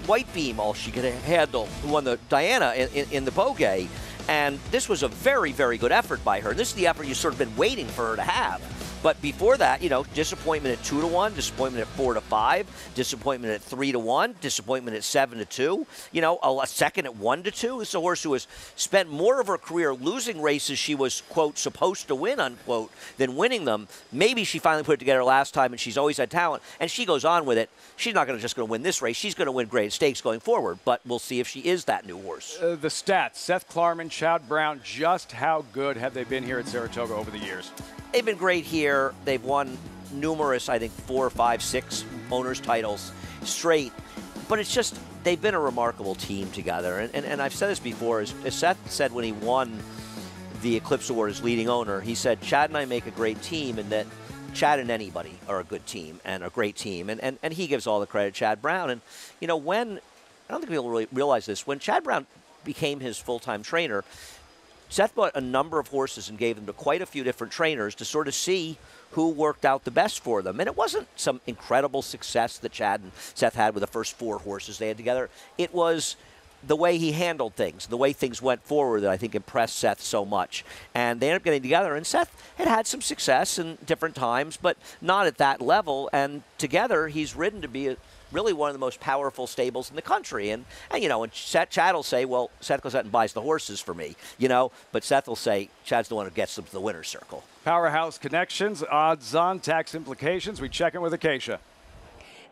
White Beam all she could handle, who won the Diana in the Bogey. And this was a very, very good effort by her. This is the effort you've sort of been waiting for her to have. But before that, you know, disappointment at 2-1, disappointment at 4-5, disappointment at 3-1, disappointment at 7-2. You know, a second at 1-2. This is a horse who has spent more of her career losing races she was, quote, supposed to win, unquote, than winning them. Maybe she finally put it together last time, and she's always had talent. And she goes on with it. She's not just going to win this race. She's going to win great stakes going forward. But we'll see if she is that new horse. The stats: Seth Klarman, Chad Brown. Just how good have they been here at Saratoga over the years? They've been great here. They've won numerous, I think, 4, 5, 6 owners' titles straight. But it's just, they've been a remarkable team together. And I've said this before, as Seth said when he won the Eclipse Award as leading owner, he said, Chad and I make a great team, and that Chad and anybody are a good team and a great team. And he gives all the credit to Chad Brown. And, you know, I don't think people really realize this, when Chad Brown became his full-time trainer, Seth bought a number of horses and gave them to quite a few different trainers to sort of see who worked out the best for them. And it wasn't some incredible success that Chad and Seth had with the first 4 horses they had together. It was the way he handled things, the way things went forward that I think impressed Seth so much. And they ended up getting together, and Seth had some success in different times, but not at that level. And together, he's ridden to be really one of the most powerful stables in the country. And you know, and Chad will say, well, Seth goes out and buys the horses for me, you know, but Seth will say, Chad's the one who gets them to the winner's circle. Powerhouse Connections, odds on, Tax Implications. We check in with Acacia.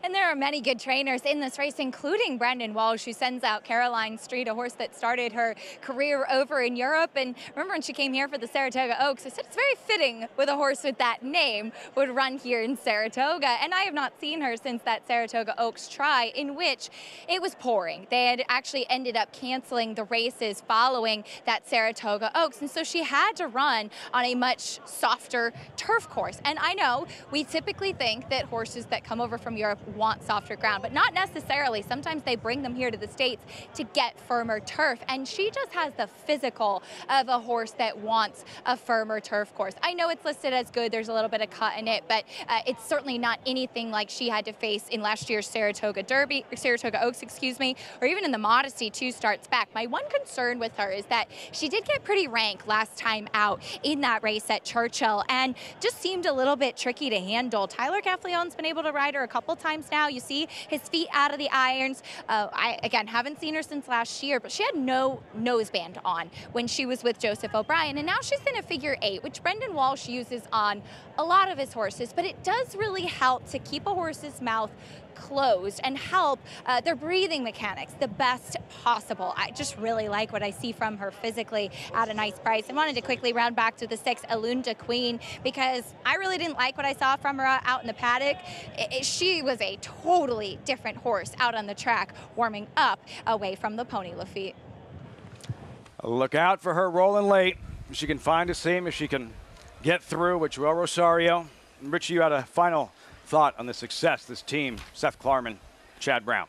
And there are many good trainers in this race, including Brendan Walsh, who sends out Caroline Street, a horse that started her career over in Europe. And remember when she came here for the Saratoga Oaks, I said it's very fitting with a horse with that name would run here in Saratoga. And I have not seen her since that Saratoga Oaks try, in which it was pouring. They had actually ended up canceling the races following that Saratoga Oaks. And so she had to run on a much softer turf course. And I know we typically think that horses that come over from Europe want softer ground, but not necessarily. Sometimes they bring them here to the States to get firmer turf, and she just has the physical of a horse that wants a firmer turf course. I know it's listed as good, there's a little bit of cut in it, but it's certainly not anything like she had to face in last year's Saratoga Derby, or Saratoga Oaks, excuse me, or even in the Modesty 2 starts back. My one concern with her is that she did get pretty rank last time out in that race at Churchill, and just seemed a little bit tricky to handle. Tyler Gaffleon's been able to ride her a couple times now. You see his feet out of the irons. I, again, haven't seen her since last year, but she had no noseband on when she was with Joseph O'Brien, and now she's in a figure 8, which Brendan Walsh uses on a lot of his horses, but it does really help to keep a horse's mouth closed and help their breathing mechanics the best possible. I just really like what I see from her physically at a nice price. I wanted to quickly round back to the 6, Alunda Queen, because I really didn't like what I saw from her out in the paddock. She was a totally different horse out on the track, warming up away from the pony Lafitte. Look out for her rolling late. If she can find a seam, if she can get through with Joel Rosario. And Richie, you had a final thought on the success this team, Seth Klarman, Chad Brown.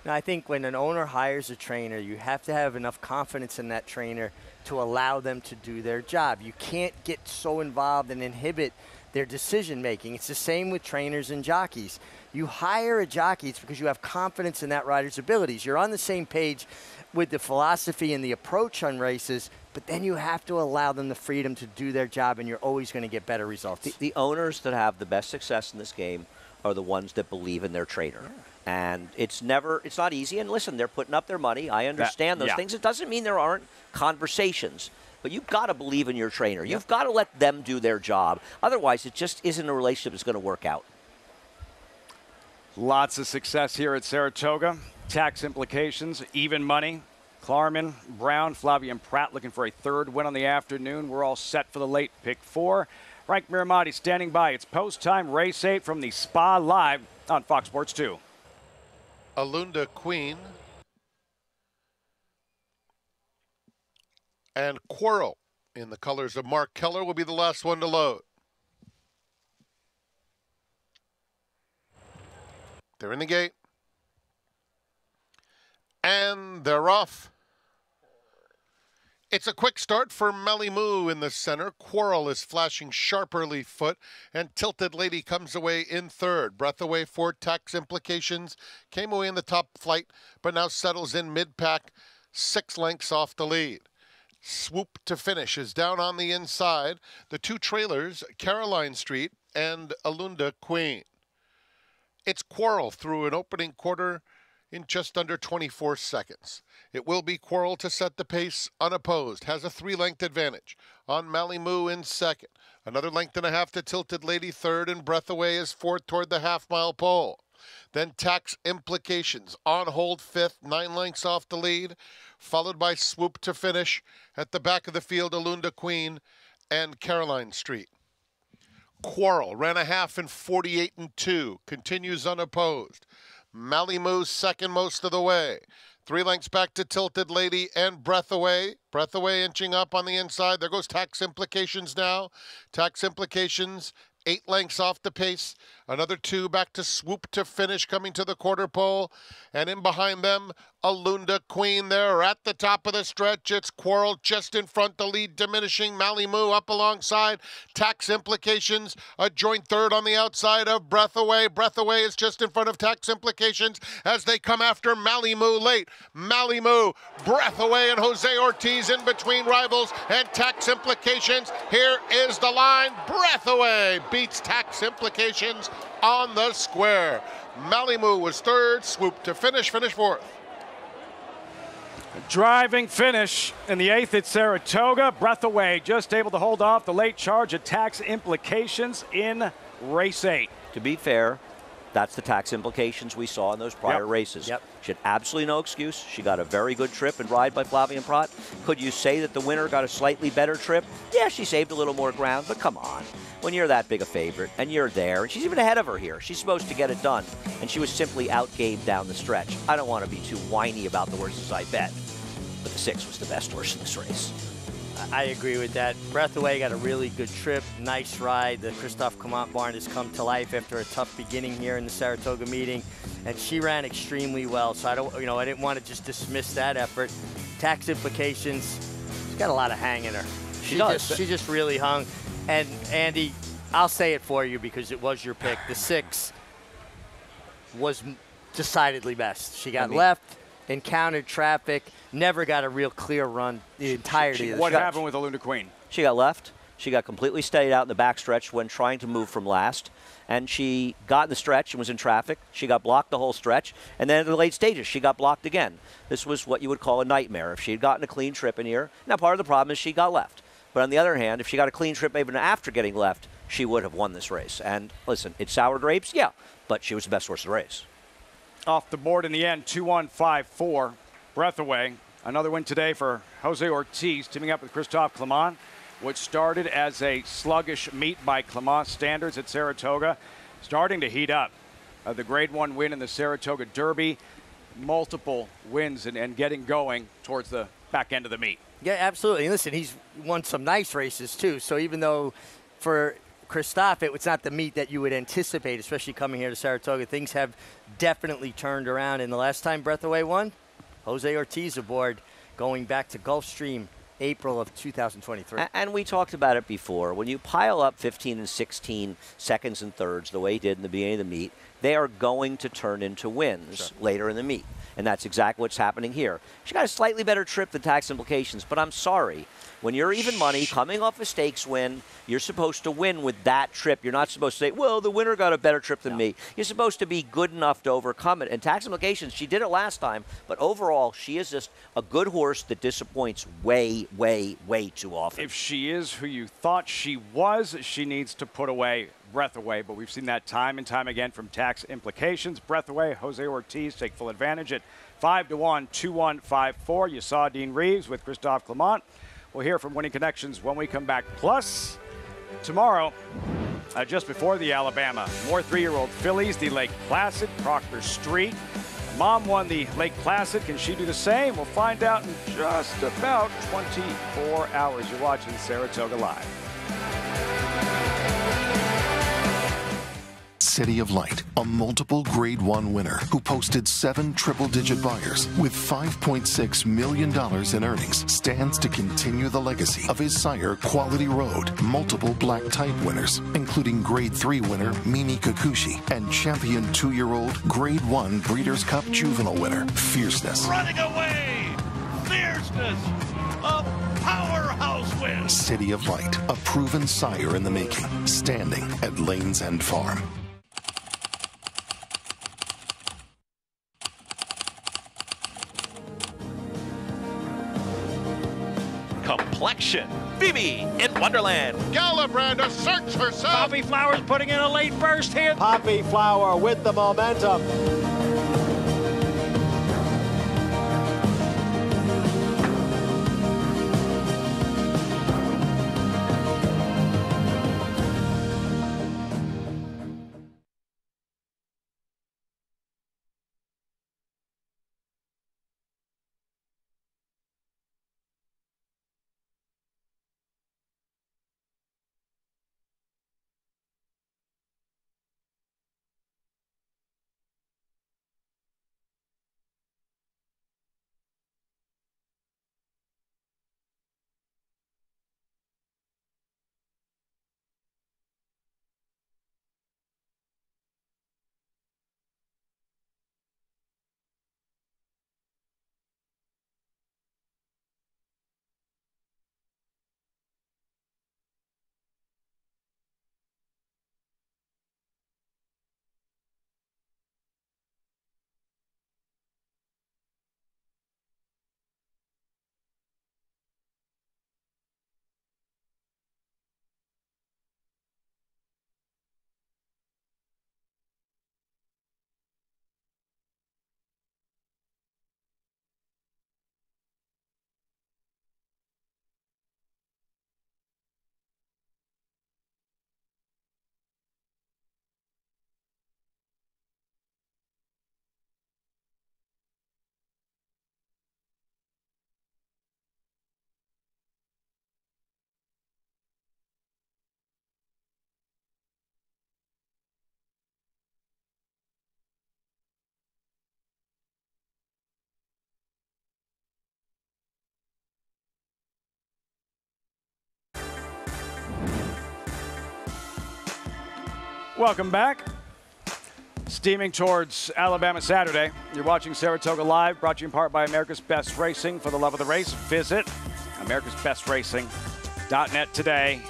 Now, I think when an owner hires a trainer, you have to have enough confidence in that trainer to allow them to do their job. You can't get so involved and inhibit their decision making. It's the same with trainers and jockeys. You hire a jockey, it's because you have confidence in that rider's abilities. You're on the same page with the philosophy and the approach on races, but then you have to allow them the freedom to do their job, and you're always going to get better results. The owners that have the best success in this game are the ones that believe in their trainer. Yeah. And it's not easy. And listen, they're putting up their money. I understand those things. It doesn't mean there aren't conversations, but you've got to believe in your trainer. You've got to let them do their job. Otherwise, it just isn't a relationship that's going to work out. Lots of success here at Saratoga. Tax implications, even money. Klarman, Brown, Flavia, Pratt looking for a third win on the afternoon. We're all set for the late pick 4. Frank Miramati standing by. It's post-time race 8 from the Spa live on Fox Sports 2. Alunda Queen and Quarrel in the colors of Mark Keller will be the last one to load. They're in the gate. And they're off. It's a quick start for Melly Moo in the center. Quarrel is flashing sharp early foot, and Tilted Lady comes away in third. Breath Away for Tax Implications came away in the top flight, but now settles in mid-pack, 6 lengths off the lead. Swoop to Finish is down on the inside. The 2 trailers, Caroline Street and Alunda Queen. It's Quarrel through an opening quarter in just under 24 seconds. It will be Quarrel to set the pace unopposed. Has a 3-length advantage on Melly Moo in second. Another length and a half to Tilted Lady third, and Breath Away is fourth toward the half-mile pole. Then Tax Implications on hold fifth, 9 lengths off the lead, followed by Swoop to Finish. At the back of the field, Alunda Queen and Caroline Street. Quarrel ran a half in 48 and 2, continues unopposed. Melly Moo second most of the way. 3 lengths back to Tilted Lady and Breath Away. Breath Away inching up on the inside. There goes Tax Implications now. Tax Implications 8 lengths off the pace. Another 2 back to Swoop to Finish coming to the quarter pole. And in behind them, Alunda Queen there at the top of the stretch. It's Quarrel just in front, the lead diminishing. Melly Moo up alongside. Tax Implications, a joint third on the outside of Breath Away. Breath Away is just in front of Tax Implications as they come after Melly Moo late. Melly Moo, Breath Away, and Jose Ortiz in between rivals, and Tax Implications. Here is the line. Breath Away beats Tax Implications on the square. Melly Moo was third. Swoop to Finish, finish fourth. Driving finish in the 8th at Saratoga. Breath Away just able to hold off the late charge of Tax Implications in race 8. To be fair, That's the tax implications we saw in those prior races. She had absolutely no excuse. She got a very good trip and ride by Flavien Prat. Could you say that the winner got a slightly better trip? Yeah, she saved a little more ground, but come on. When you're that big a favorite and you're there, and she's even ahead of her here, she's supposed to get it done, and she was simply outgamed down the stretch. I don't want to be too whiny about the horses I bet, but the 6 was the best horse in this race. I agree with that. Breathaway got a really good trip, nice ride. The Christophe Clement barn has come to life after a tough beginning here in the Saratoga meeting, and she ran extremely well. So I didn't want to just dismiss that effort. Tax implications, she's got a lot of hang in her. She just really hung. And Andy, I'll say it for you because it was your pick. The 6 was decidedly best. She got left, encountered traffic, never got a real clear run the entirety of the What happened with Aluna Queen? She got left. She got completely stayed out in the backstretch when trying to move from last. And she got in the stretch and was in traffic. She got blocked the whole stretch. And then in the late stages, she got blocked again. This was what you would call a nightmare. If she had gotten a clean trip in here, now part of the problem is she got left. But on the other hand, if she got a clean trip even after getting left, she would have won this race. And listen, it's sour grapes, yeah, but she was the best horse of the race. Off the board in the end, 2-1-5-4. Breathaway. Another win today for Jose Ortiz, teaming up with Christophe Clement, which started as a sluggish meet by Clement standards at Saratoga, starting to heat up. The Grade 1 win in the Saratoga Derby, multiple wins and getting going towards the back end of the meet. Yeah, absolutely. And listen, he's won some nice races too. So even though for Christophe, it's not the meet that you would anticipate, especially coming here to Saratoga, things have definitely turned around. And the last time Breathaway won, Jose Ortiz aboard, going back to Gulfstream, April of 2023. And we talked about it before. When you pile up 15 and 16 seconds and thirds, the way he did in the beginning of the meet, they are going to turn into wins later in the meet. And that's exactly what's happening here. She got a slightly better trip than tax implications, but I'm sorry. When you're even money, coming off a stakes win, you're supposed to win with that trip. You're not supposed to say, well, the winner got a better trip than me. You're supposed to be good enough to overcome it. And tax implications, she did it last time, but overall, she is just a good horse that disappoints way, way, way too often. If she is who you thought she was, she needs to put away Breathaway, but we've seen that time and time again from tax implications. Breathaway, Jose Ortiz take full advantage at 5-1, 2-1, 5-4. You saw Dean Reeves with Christophe Clement. We'll hear from Winning Connections when we come back. Plus, tomorrow, just before the Alabama, more 3-year-old fillies, the Lake Placid, Proctor Street. Mom won the Lake Placid. Can she do the same? We'll find out in just about 24 hours. You're watching Saratoga Live. City of Light, a multiple Grade 1 winner who posted 7 triple-digit buyers with $5.6 million in earnings, stands to continue the legacy of his sire, Quality Road. Multiple black type winners, including Grade 3 winner Mimi Kikuchi and champion 2-year-old Grade 1 Breeders' Cup juvenile winner, Fierceness. Running away! Fierceness! A powerhouse win! City of Light, a proven sire in the making, standing at Lane's End Farm. Complexion. Phoebe in Wonderland. Galabrand asserts herself. Poppy Flowers putting in a late burst hit. Poppy Flower with the momentum. Welcome back. Steaming towards Alabama Saturday. You're watching Saratoga Live, brought to you in part by America's Best Racing. For the love of the race, visit americasbestracing.net today.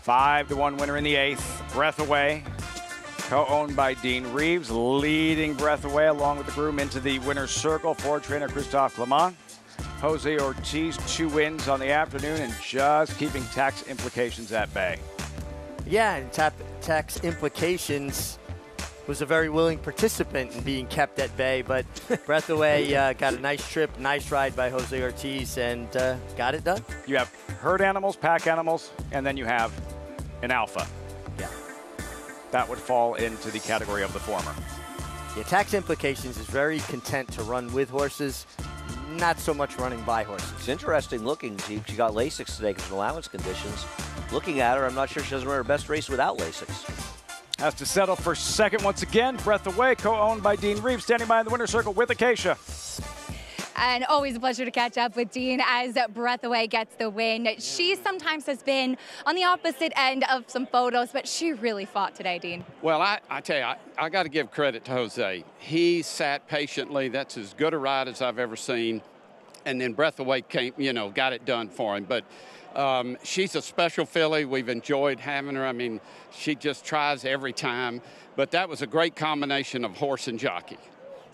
5-1 winner in the 8th. Breath Away, co-owned by Dean Reeves, leading Breath Away along with the groom into the winner's circle for trainer Christophe Clement. Jose Ortiz, 2 wins on the afternoon and just keeping tax implications at bay. Yeah, and tax implications was a very willing participant in being kept at bay, but Breath Away got a nice trip, nice ride by Jose Ortiz, and got it done. You have herd animals, pack animals, and then you have an alpha. Yeah. That would fall into the category of the former. Yeah, tax implications is very content to run with horses, not so much running by horses. It's interesting looking. She got Lasix today because of allowance conditions. Looking at her, I'm not sure she doesn't run her best race without Lasix. Has to settle for second once again. Breath Away, co-owned by Dean Reeves, standing by in the winner's circle with Acacia. And always a pleasure to catch up with Dean as Breath Away gets the win. She sometimes has been on the opposite end of some photos, but she really fought today, Dean. Well, I tell you, I got to give credit to Jose. He sat patiently. That's as good a ride as I've ever seen. And then Breath Away came, got it done for him. But she's a special filly. We've enjoyed having her. I mean, she just tries every time. But that was a great combination of horse and jockey.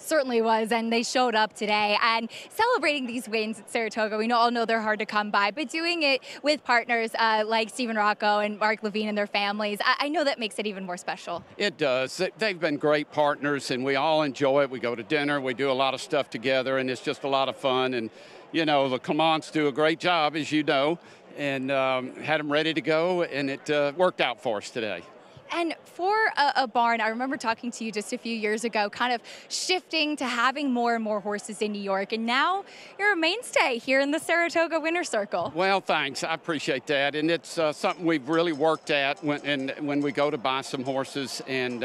Certainly was, and they showed up today. And celebrating these wins at Saratoga, we all know they're hard to come by, but doing it with partners like Stephen Rocco and Mark Levine and their families, I know that makes it even more special. It does. They've been great partners, and we all enjoy it. We go to dinner, we do a lot of stuff together, and it's just a lot of fun. And, the Clements do a great job, as you know, and had them ready to go, and it worked out for us today. And for a barn, I remember talking to you just a few years ago, kind of shifting to having more and more horses in New York. And now you're a mainstay here in the Saratoga Winner's Circle. Well, thanks. I appreciate that. And it's something we've really worked at when we go to buy some horses. And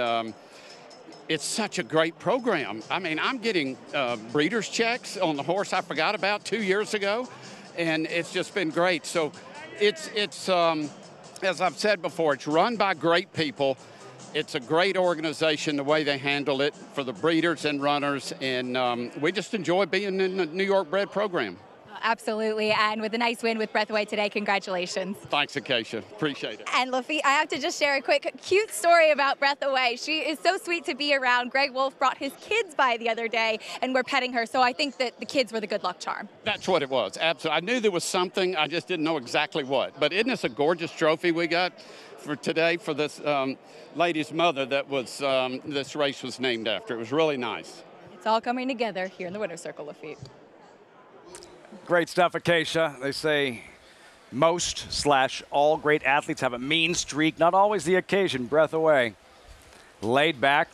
it's such a great program. I mean, I'm getting breeder's checks on the horse I forgot about 2 years ago. And it's just been great. So it's as I've said before, it's run by great people. It's a great organization, the way they handle it for the breeders and runners, and we just enjoy being in the New York bred program. Absolutely, and with a nice win with Breath Away today, congratulations. Thanks, Acacia. Appreciate it. And Lafitte, I have to just share a quick, cute story about Breath Away. She is so sweet to be around. Greg Wolf brought his kids by the other day, and we're petting her, so I think that the kids were the good luck charm. That's what it was, absolutely. I knew there was something, I just didn't know exactly what. But isn't this a gorgeous trophy we got for today for this lady's mother that was this race was named after? It was really nice. It's all coming together here in the Winner's Circle, Lafitte. Great stuff, Acacia. They say most/all great athletes have a mean streak. Not always the occasion. Breath Away. Laid back.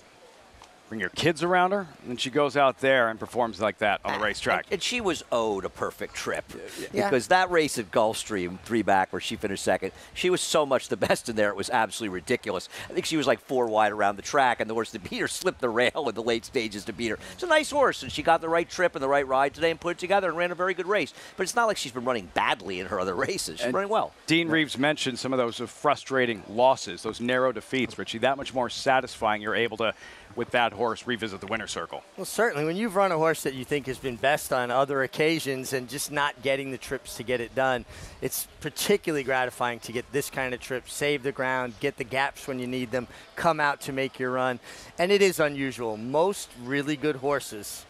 Bring your kids around her, and then she goes out there and performs like that on the racetrack. And she was owed a perfect trip because that race at Gulfstream, 3 back, where she finished second, she was so much the best in there, it was absolutely ridiculous. I think she was like 4 wide around the track, and the horse that beat her slipped the rail in the late stages to beat her. It's a nice horse, and she got the right trip and the right ride today and put it together and ran a very good race. But it's not like she's been running badly in her other races. She's running well. Dean Reeves mentioned some of those frustrating losses, those narrow defeats, Richie. That much more satisfying you're able to, with that horse, revisit the winner's circle. Well, certainly. When you've run a horse that you think has been best on other occasions and just not getting the trips to get it done, it's particularly gratifying to get this kind of trip, save the ground, get the gaps when you need them, come out to make your run. And it is unusual. Most really good horses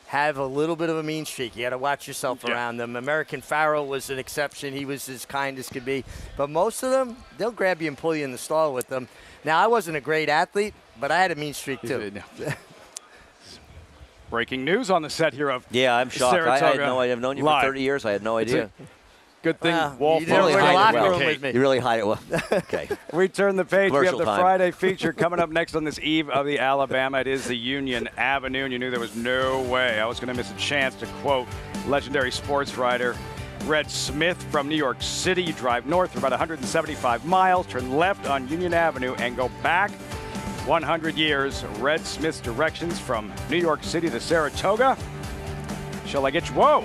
have a little bit of a mean streak. You got to watch yourself around them. American Pharaoh was an exception. He was as kind as could be. But most of them, they'll grab you and pull you in the stall with them. Now, I wasn't a great athlete, but I had a mean streak too. Breaking news on the set here of I'm shocked. Saratoga. I had no idea. I've known you for 30 years. I had no idea. Good thing Wolf really hide it well. You really hide it well. Okay. We turn the page. We have the time. Friday feature coming up next on this eve of the Alabama. It is the Union Avenue, and you knew there was no way I was going to miss a chance to quote legendary sports writer Red Smith from New York City. You drive north for about 175 miles, turn left on Union Avenue, and go back 100 years. Red Smith's directions from New York City to Saratoga. Shall I get you? Whoa!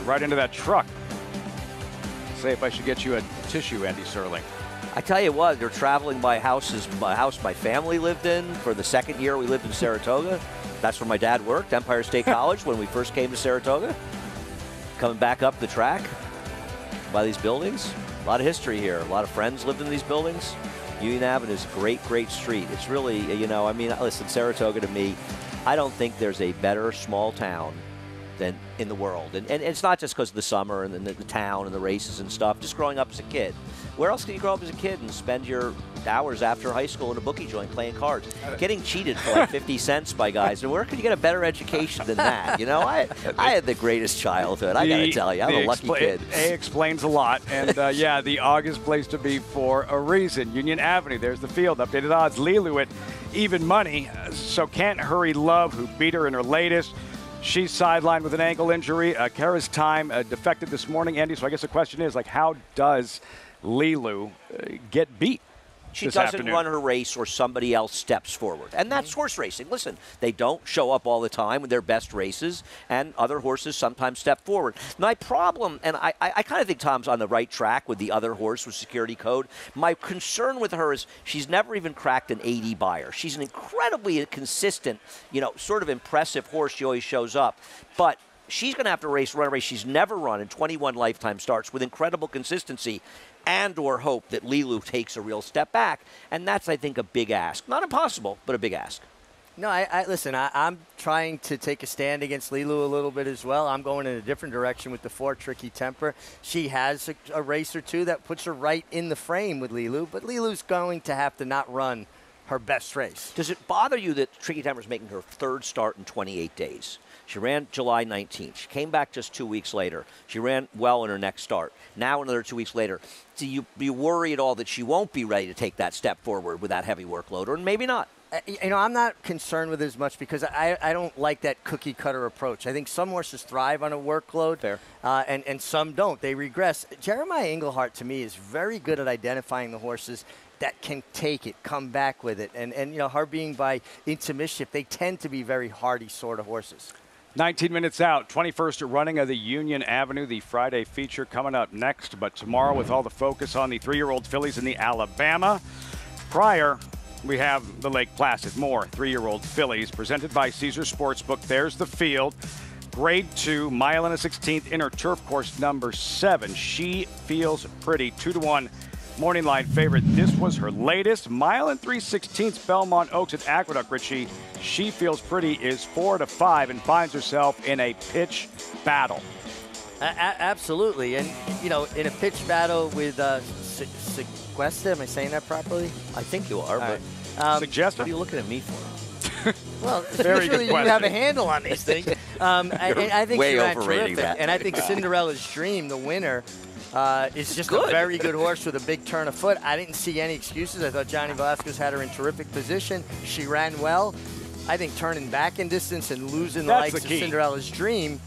Right into that truck. Say if I should get you a tissue, Andy Serling. I tell you what, they're traveling by houses. My house my family lived in for the second year we lived in Saratoga. That's where my dad worked, Empire State College, when we first came to Saratoga. Coming back up the track by these buildings. A lot of history here. A lot of friends lived in these buildings. Union Avenue is a great, great street. It's really, you know, I mean, listen, Saratoga to me, I don't think there's a better small town than in the world. And it's not just because of the summer and the town and the races and stuff, just growing up as a kid. Where else can you grow up as a kid and spend your hours after high school in a bookie joint playing cards? Getting cheated for like 50 cents by guys. And where could you get a better education than that? You know, I had the greatest childhood. I got to tell you, I'm a lucky kid. A explains a lot. And yeah, the August place to be for a reason. Union Avenue, there's the field. Updated odds. Lilu at even money. So Can't Hurry Love, who beat her in her latest. She's sidelined with an ankle injury. Kara's time defected this morning, Andy. So I guess the question is, like, how does Lilu get beat? She doesn't run her race or somebody else steps forward. And that's horse racing. Listen, they don't show up all the time with their best races, and other horses sometimes step forward. My problem, and I kind of think Tom's on the right track with the other horse with security code. My concern with her is she's never even cracked an 80 buyer. She's an incredibly consistent, you know, sort of impressive horse. She always shows up. But she's going to have to run a race she's never run in 21 lifetime starts with incredible consistency and or hope that Lilu takes a real step back. And that's, I think, a big ask. Not impossible, but a big ask. No, listen, I'm trying to take a stand against Lilu a little bit as well. I'm going in a different direction with the 4 Tricky Temper. She has a race or two that puts her right in the frame with Lilu, but Lilu's going to have to not run her best race. Does it bother you that Tricky Temper's making her 3rd start in 28 days? She ran July 19th. She came back just 2 weeks later. She ran well in her next start. Now another 2 weeks later. Do you worry at all that she won't be ready to take that step forward with that heavy workload, or maybe not? You know, I'm not concerned with it as much because I don't like that cookie-cutter approach. I think some horses thrive on a workload, fair, and some don't. They regress. Jeremiah Englehart, to me, is very good at identifying the horses that can take it, come back with it. And you know, her being by Into Mischief, they tend to be very hardy sort of horses. 19 minutes out, 21st running of the Union Avenue, the Friday feature coming up next. But tomorrow, with all the focus on the 3-year-old fillies in the Alabama. Prior, we have the Lake Placid, more 3-year-old fillies presented by Caesars Sportsbook. There's the field. Grade 2, mile and a 16th, inner turf course number 7. She Feels Pretty, 2-1. Morning line favorite. This was her latest. Mile and 3/16 Belmont Oaks at Aqueduct, Richie. She Feels Pretty is 4-5 and finds herself in a pitch battle. Absolutely. And, you know, in a pitch battle with Sequesta, am I saying that properly? I think you are, but Sequesta? What are you looking at me for? Well, Very usually good question. you have a handle on these things. I think way she ran overrating terrific. that. And I think Cinderella's Dream, the winner, is just a very good horse with a big turn of foot. I didn't see any excuses. I thought Johnny Velasquez had her in terrific position. She ran well. I think turning back in distance and losing the likes of Cinderella's Dream,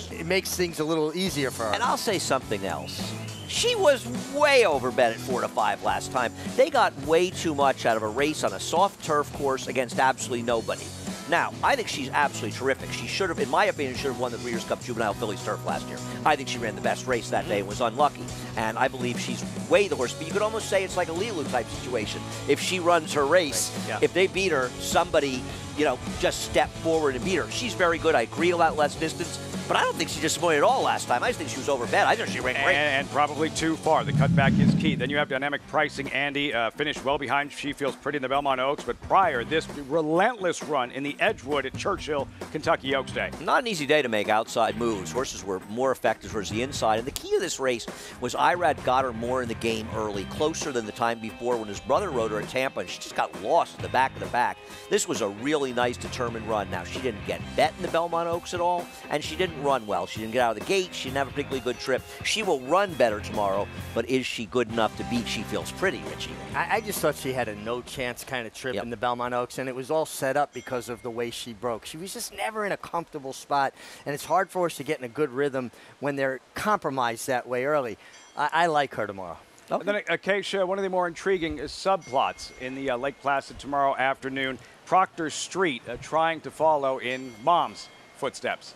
it makes things a little easier for her. And I'll say something else. She was way overbet at 4-5 last time. They got way too much out of a race on a soft turf course against absolutely nobody. Now, I think she's absolutely terrific. She should have, in my opinion, should have won the Breeders' Cup Juvenile Fillies Turf last year. I think she ran the best race that day and was unlucky. And I believe she's way the horse. But you could almost say it's like a Lilu type situation. If she runs her race, if they beat her, somebody, you know, just step forward and beat her. She's very good. I agree a lot less distance. But I don't think she disappointed at all last time. I just think she was overbet. I think she ran great. And probably too far. The cutback is key. Then you have dynamic pricing. Andy finished well behind She Feels Pretty in the Belmont Oaks. But prior, this relentless run in the Edgewood at Churchill, Kentucky Oaks Day. Not an easy day to make outside moves. Horses were more effective towards the inside. And the key of this race was Irad got her more in the game early, closer than the time before when his brother rode her at Tampa. And she just got lost in the back of the pack. This was a really nice, determined run. Now, she didn't get bet in the Belmont Oaks at all, and she didn't run well. She didn't get out of the gate. She didn't have a particularly good trip. She will run better tomorrow, but is she good enough to beat She Feels Pretty, Richie? I just thought she had a no-chance kind of trip in the Belmont Oaks, and it was all set up because of the way she broke. She was just never in a comfortable spot, and it's hard for us to get in a good rhythm when they're compromised that way early. I like her tomorrow. And then, Acacia, one of the more intriguing subplots in the Lake Placid tomorrow afternoon. Proctor Street trying to follow in Mom's footsteps.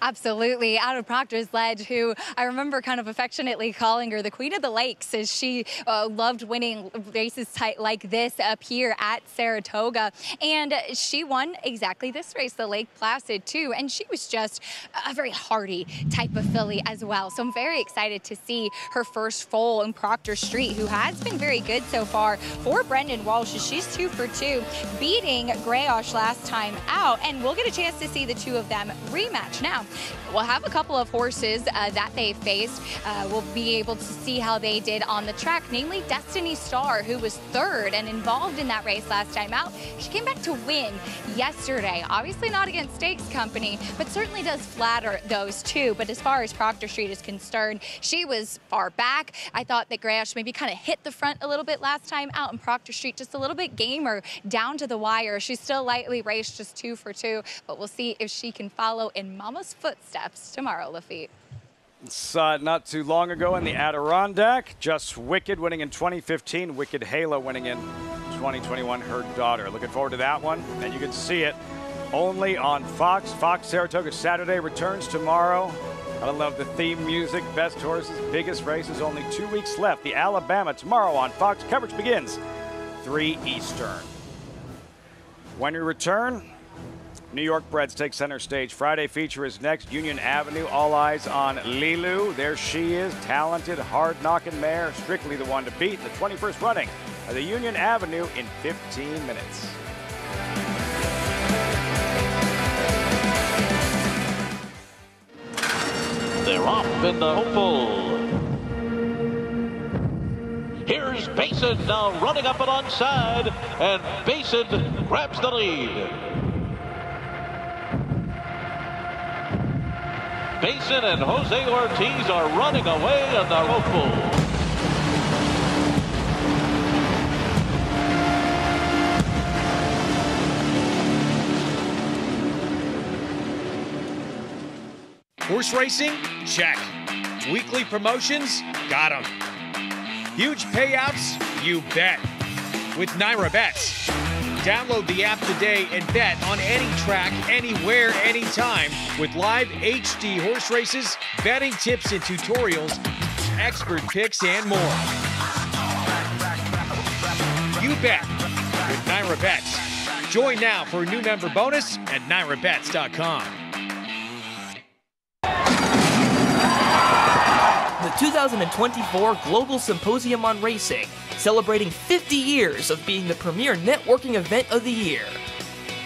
Absolutely. Out of Proctor's Ledge, who I remember kind of affectionately calling her the Queen of the Lakes, as she loved winning races like this up here at Saratoga. And she won exactly this race, the Lake Placid, too. And she was just a very hardy type of filly as well. So I'm very excited to see her first foal in Proctor Street, who has been very good so far for Brendan Walsh. She's 2 for 2, beating Grayosh last time out. And we'll get a chance to see the two of them rematch. Now, we'll have a couple of horses that they faced. We'll be able to see how they did on the track, namely Destiny Star, who was 3rd and involved in that race last time out. She came back to win yesterday. Obviously not against Stakes Company, but certainly does flatter those two. But as far as Proctor Street is concerned, she was far back. I thought that Grayosh maybe kind of hit the front a little bit last time out, and Proctor Street just a little bit gamer down to the wire. She's still lightly raced, just 2 for 2, but we'll see if she can follow in Mama's footsteps tomorrow, Lafitte. Saw it not too long ago in the Adirondack. Just Wicked winning in 2015. Wicked Halo winning in 2021, her daughter. Looking forward to that one, and you can see it only on Fox. Fox Saratoga Saturday returns tomorrow. I love the theme music, best horses, biggest races, only 2 weeks left. The Alabama tomorrow on Fox. Coverage begins 3 Eastern. When we return, New York Breds take center stage. Friday feature is next. Union Avenue, all eyes on Lilu. There she is, talented, hard-knocking mare, strictly the one to beat. The 21st running of the Union Avenue in 15 minutes. They're off in the hopeful. Here's Basin now running up alongside, and Basin grabs the lead. Basin and Jose Ortiz are running away in the hopeful. Horse racing? Check. Weekly promotions? Got them. Huge payouts? You bet. With Naira Bets. Download the app today and bet on any track, anywhere, anytime with live HD horse races, betting tips and tutorials, expert picks, and more. You bet with Naira Bets. Join now for a new member bonus at NairaBets.com. The 2024 Global Symposium on Racing, celebrating 50 years of being the premier networking event of the year.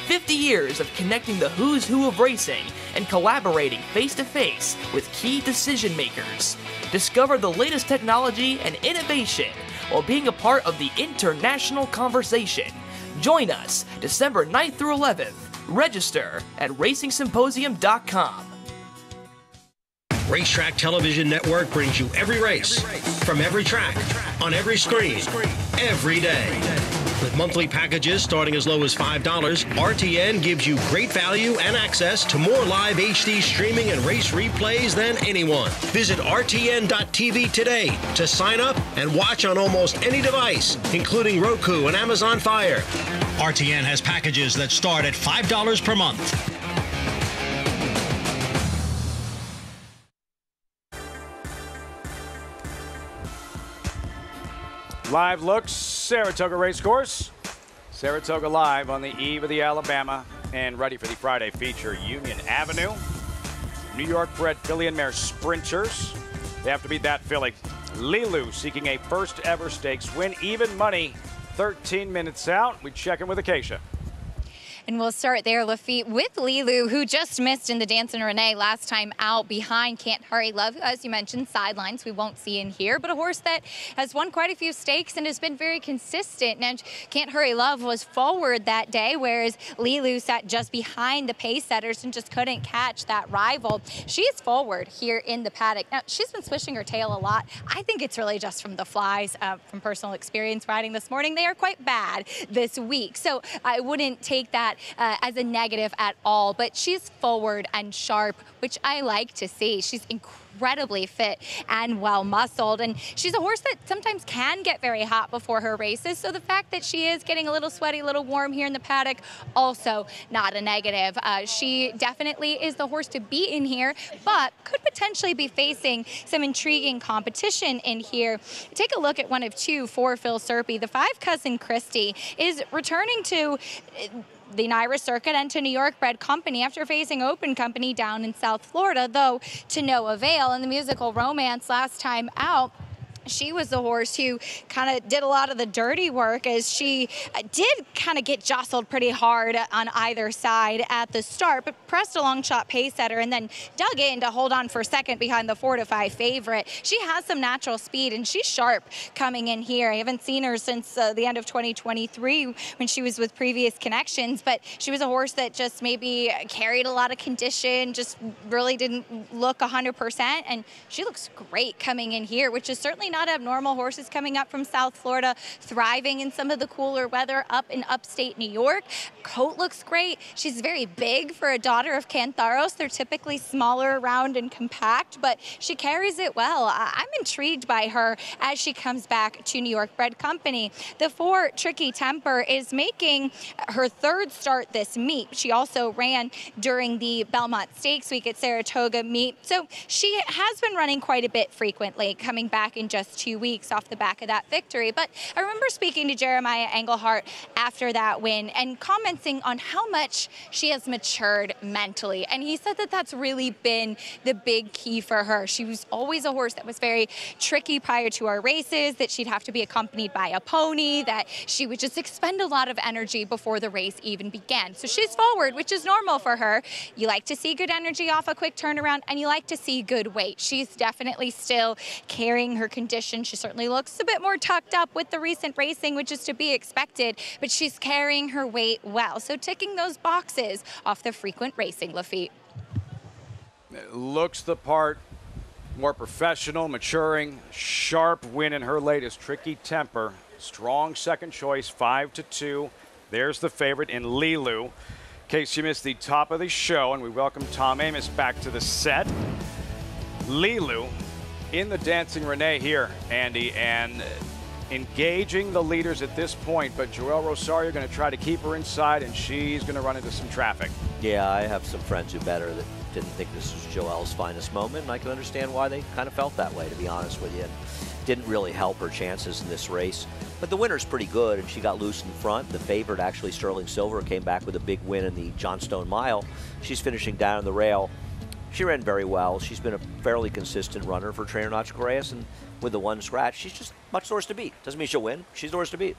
50 years of connecting the who's who of racing and collaborating face-to-face with key decision makers. Discover the latest technology and innovation while being a part of the international conversation. Join us December 9th through 11th. Register at RacingSymposium.com. Racetrack Television Network brings you every race, from every track, on every screen, every day. With monthly packages starting as low as $5, RTN gives you great value and access to more live HD streaming and race replays than anyone. Visit RTN.tv today to sign up and watch on almost any device, including Roku and Amazon Fire. RTN has packages that start at $5 per month. Live looks, Saratoga Racecourse. Saratoga live on the eve of the Alabama and ready for the Friday feature, Union Avenue. New York bred filly and mare sprinters. They have to beat that filly. Lilu seeking a first ever stakes win. Even money, 13 minutes out. We check in with Acacia. And we'll start there, Lafitte, with Lilu, who just missed in the Dancin' Renee last time out behind Can't Hurry Love, who, as you mentioned, sidelines we won't see in here, but a horse that has won quite a few stakes and has been very consistent. And Can't Hurry Love was forward that day, whereas Lilu sat just behind the pace setters and just couldn't catch that rival. She's forward here in the paddock. Now, she's been swishing her tail a lot. I think it's really just from the flies, from personal experience riding this morning. They are quite bad this week, so I wouldn't take that as a negative at all, but she's forward and sharp, which I like to see. She's incredibly fit and well muscled, and she's a horse that sometimes can get very hot before her races, so the fact that she is getting a little sweaty, a little warm here in the paddock, also not a negative. She definitely is the horse to beat in here, but could potentially be facing some intriguing competition in here. Take a look at one of two for Phil Serpy. The 5 Cousin Christie is returning to the NYRA circuit and to New York bred company after facing open company down in South Florida, though to no avail. In the musical Romance last time out, she was the horse who kind of did a lot of the dirty work, as she did kind of get jostled pretty hard on either side at the start, but pressed a long shot pace setter and then dug in to hold on for second behind the 4-5 favorite. She has some natural speed and she's sharp coming in here. I haven't seen her since the end of 2023 when she was with Previous Connections, but she was a horse that just maybe carried a lot of condition, just really didn't look 100%, and she looks great coming in here, which is certainly not abnormal. Horses coming up from South Florida, thriving in some of the cooler weather up in upstate New York. Coat looks great. She's very big for a daughter of Cantharos. They're typically smaller, round, and compact, but she carries it well. I'm intrigued by her as she comes back to New York bred company. The 4 Tricky Temper is making her 3rd start this meet. She also ran during the Belmont Stakes week at Saratoga meet, so she has been running quite a bit frequently, coming back in just 2 weeks off the back of that victory. But I remember speaking to Jeremiah Englehart after that win and commenting on how much she has matured mentally, and he said that that's really been the big key for her. She was always a horse that was very tricky prior to our races, that she'd have to be accompanied by a pony, that she would just expend a lot of energy before the race even began. So she's forward, which is normal for her. You like to see good energy off a quick turnaround, and you like to see good weight. She's definitely still carrying her condition. She certainly looks a bit more tucked up with the recent racing, which is to be expected, but she's carrying her weight well. So ticking those boxes off the frequent racing, Lafitte. Looks the part, more professional, maturing, sharp win in her latest. Tricky Temper, strong second choice, 5-2. There's the favorite in Lilu. In case you missed the top of the show, and we welcome Tom Amos back to the set. Lilu in the Dancing Renee here, Andy, and engaging the leaders at this point, but Joel Rosario going to try to keep her inside, and she's going to run into some traffic. Yeah, I have some friends who bet her that didn't think this was Joel's finest moment, and I can understand why they kind of felt that way, to be honest with you. And didn't really help her chances in this race. But the winner's pretty good, and she got loose in front. The favorite, actually, Sterling Silver, came back with a big win in the Johnstone Mile. She's finishing down the rail. She ran very well. She's been a fairly consistent runner for trainer Nacho Correas, and with the one scratch, she's just much the horse to beat. Doesn't mean she'll win. She's the horse to beat.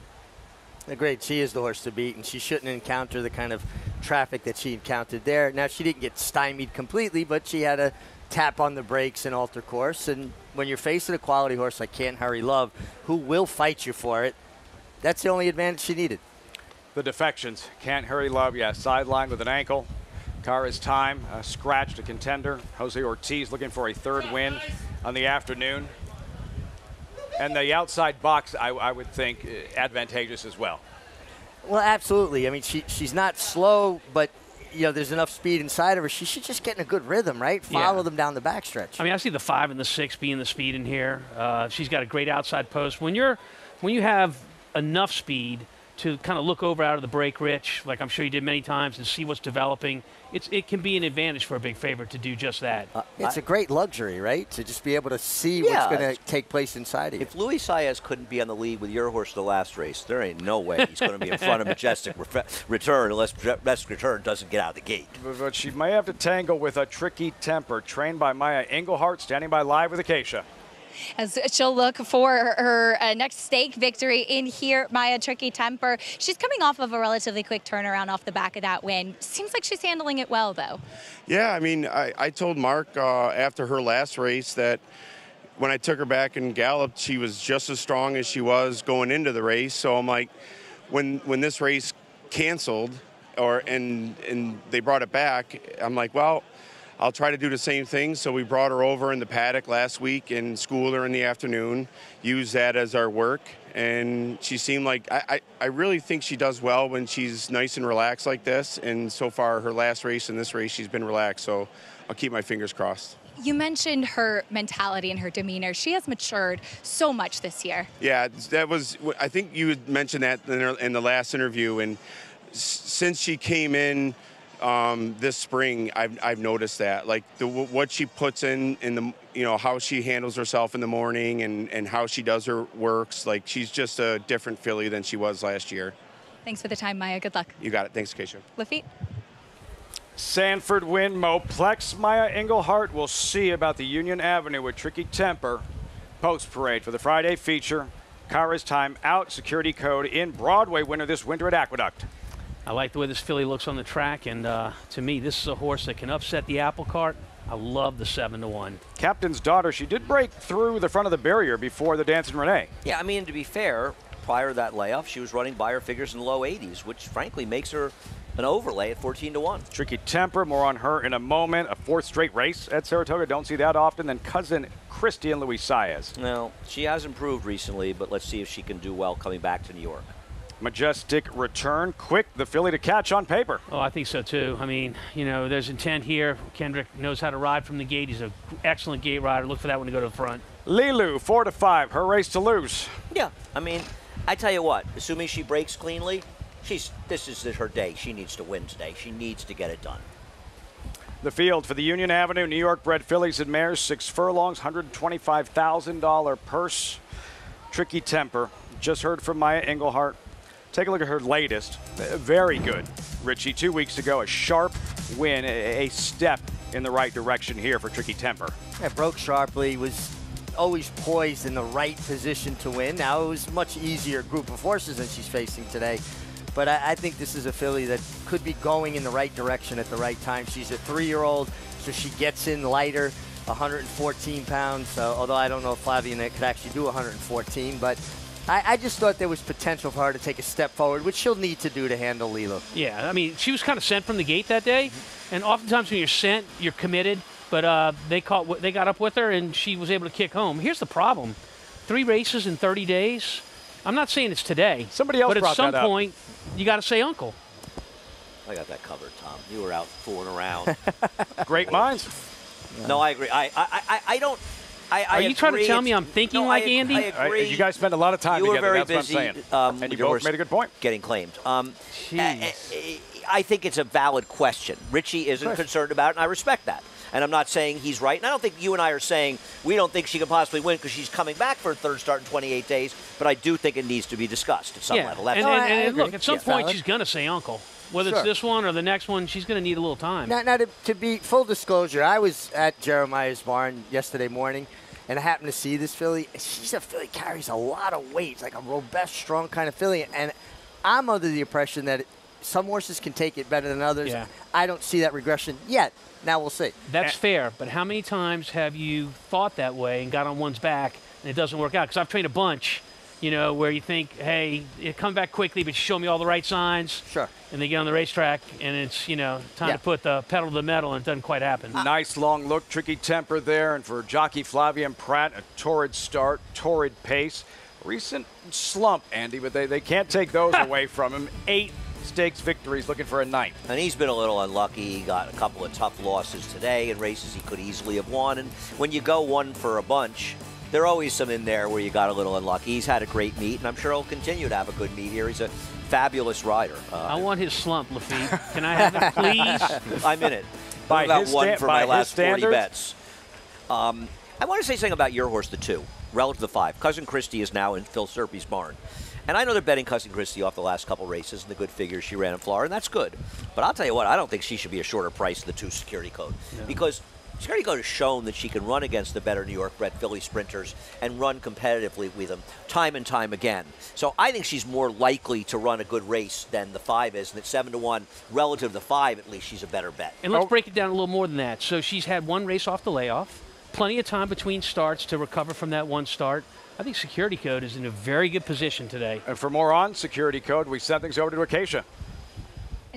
Great. She is the horse to beat, and she shouldn't encounter the kind of traffic that she encountered there. Now, she didn't get stymied completely, but she had a tap on the brakes and alter course. And when you're facing a quality horse like Can't Hurry Love, who will fight you for it, that's the only advantage she needed. The defections. Can't Hurry Love, yeah, sidelined with an ankle. Cara's Time, scratched a contender. Jose Ortiz looking for a 3rd win on the afternoon. And the outside box, I would think, advantageous as well. Well, absolutely. I mean, she's not slow, but you know, there's enough speed inside of her. She should just get in a good rhythm, right? Follow them down the backstretch. I mean, I see the 5 and the 6 being the speed in here. She's got a great outside post. When you have enough speed to kind of look over out of the break, Rich, like I'm sure you did many times, and see what's developing, it can be an advantage for a big favorite to do just that. It's a great luxury, right? To just be able to see what's going to take place inside of you. If Luis Saez couldn't be on the lead with your horse the last race, there ain't no way he's going to be in front of Majestic Return unless Majestic Return doesn't get out of the gate. But she may have to tangle with a Tricky Temper, trained by Maya Englehart, standing by live with Acacia. As she'll look for her next stake victory in here, Maya Tricky Temper. She's coming off of a relatively quick turnaround off the back of that win. Seems like she's handling it well, though. Yeah, I mean, I told Mark after her last race that when I took her back and galloped, she was just as strong as she was going into the race. So I'm like, when this race canceled and they brought it back, I'm like, well, I'll try to do the same thing. So we brought her over in the paddock last week and schooled her in the afternoon, used that as our work. And she seemed like, I really think she does well when she's nice and relaxed like this. And so far, her last race and this race, she's been relaxed. So I'll keep my fingers crossed. You mentioned her mentality and her demeanor. She has matured so much this year. Yeah, that was, I think you had mentioned that in the last interview. And since she came in this spring, I've noticed that, like what she puts in the, you know, how she handles herself in the morning and how she does her works. Like, she's just a different filly than she was last year. Thanks for the time, Maya. Good luck. You got it. Thanks, Keisha. Lafitte. Sanford win, Moplex. Maya Engelhart. We'll see about the Union Avenue with Tricky Temper post parade for the Friday feature. Cara's time out. Security code in. Broadway winner this winter at Aqueduct. I like the way this filly looks on the track, and to me, this is a horse that can upset the apple cart. I love the 7-1. Captain's daughter, she did break through the front of the barrier before the Dancing Renee. Yeah, I mean, to be fair, prior to that layoff, she was running by her figures in the low 80s, which frankly makes her an overlay at 14-1. Tricky Temper, more on her in a moment. A fourth straight race at Saratoga. Don't see that often. Then cousin Christy and Luis Saez. No, she has improved recently, but let's see if she can do well coming back to New York. Majestic return. Quick, the filly to catch on paper. Oh, I think so, too. I mean, you know, there's intent here. Kendrick knows how to ride from the gate. He's an excellent gate rider. Look for that one to go to the front. Lilu, 4-5. Her race to lose. Yeah, I mean, I tell you what, assuming she breaks cleanly, this is her day. She needs to win today. She needs to get it done. The field for the Union Avenue New York bred fillies and mares, 6 furlongs, $125,000 purse. Tricky Temper. Just heard from Maya Engelhart. Take a look at her latest. Very good, Richie. 2 weeks ago, a sharp win, a step in the right direction here for Tricky Temper. Yeah, broke sharply, was always poised in the right position to win. Now, it was a much easier group of horses than she's facing today. But I think this is a filly that could be going in the right direction at the right time. She's a 3-year-old, so she gets in lighter, 114 pounds. Although I don't know if Flavia could actually do 114, but I just thought there was potential for her to take a step forward, which she'll need to do to handle Lilo. Yeah, I mean, she was kind of sent from the gate that day, and oftentimes when you're sent, you're committed. But they got up with her, and she was able to kick home. Here's the problem: 3 races in 30 days. I'm not saying it's today. Somebody else but at some point, you got to say uncle. I got that covered, Tom. You were out fooling around. Great minds. No, I agree. I don't. Are you trying to tell me I'm thinking like Andy? I agree. You guys spend a lot of time you together. Were very that's busy, what I'm saying. And you both made a good point. Getting claimed. I think it's a valid question. Richie isn't concerned about it, and I respect that. And I'm not saying he's right. And I don't think you and I are saying we don't think she can possibly win because she's coming back for a third start in 28 days. But I do think it needs to be discussed at some level. That's and look, at some point she's going to say uncle. Whether it's this one or the next one, she's going to need a little time. Now to be full disclosure, I was at Jeremiah's barn yesterday morning, and I happened to see this filly. She's a filly carries a lot of weight. It's like a robust, strong kind of filly. And I'm under the impression that some horses can take it better than others. Yeah. I don't see that regression yet. Now we'll see. That's fair, but how many times have you thought that way and got on one's back and it doesn't work out? Because I've trained a bunch, you know, where you think, hey, it come back quickly, but you show me all the right signs. Sure. And they get on the racetrack, and it's, you know, time to put the pedal to the metal, and it doesn't quite happen. Nice long look, Tricky Temper there, and for jockey Flavia and Pratt, a torrid start, torrid pace. Recent slump, Andy, but they can't take those away from him. 8 stakes victories, looking for a 9th. And he's been a little unlucky. He got a couple of tough losses today in races he could easily have won. And when you go one for a bunch, there are always some in there where you got a little unlucky. He's had a great meet, and I'm sure he'll continue to have a good meet here. He's a fabulous rider. I want his slump, Lafitte. Can I have it, please? I'm in it. By about one for my last 40 standards? bets. I want to say something about your horse, the 2, relative to the 5. Cousin Christie is now in Phil Serpy's barn. And I know they're betting Cousin Christie off the last couple races and the good figures she ran in Florida, and that's good. But I'll tell you what, I don't think she should be a shorter price than the 2 Security Code. No. Because Security Code has shown that she can run against the better New York-bred filly sprinters and run competitively with them time and time again. So I think she's more likely to run a good race than the 5 is, and at 7-1, relative to the 5, at least she's a better bet. And let's break it down a little more than that. So she's had 1 race off the layoff, plenty of time between starts to recover from that 1 start. I think Security Code is in a very good position today. And for more on Security Code, we send things over to Acacia.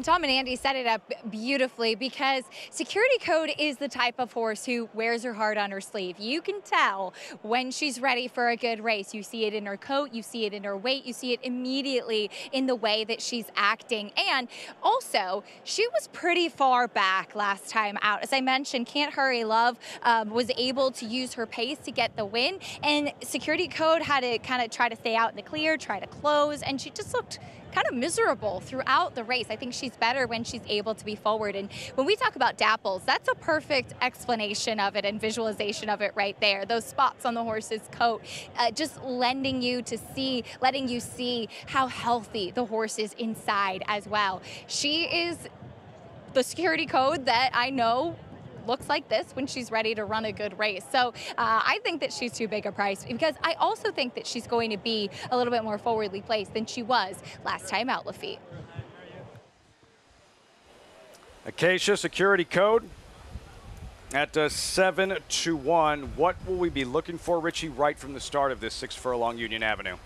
Tom and Andy set it up beautifully because Security Code is the type of horse who wears her heart on her sleeve. You can tell when she's ready for a good race. You see it in her coat, you see it in her weight, you see it immediately in the way that she's acting. And also, she was pretty far back last time out. As I mentioned, Can't Hurry Love was able to use her pace to get the win, and Security Code had to kind of try to stay out in the clear, try to close, and she just looked kind of miserable throughout the race. I think she's better when she's able to be forward. And when we talk about dapples, that's a perfect explanation of it and visualization of it right there. Those spots on the horse's coat, just letting you see how healthy the horse is inside as well. She is the Security Code that I know looks like this when she's ready to run a good race. So I think that she's too big a price, because I also think that she's going to be a little bit more forwardly placed than she was last time out, Lafitte. Acacia Security Code at 7-1. What will we be looking for, Richie, right from the start of this 6 furlong Union Avenue?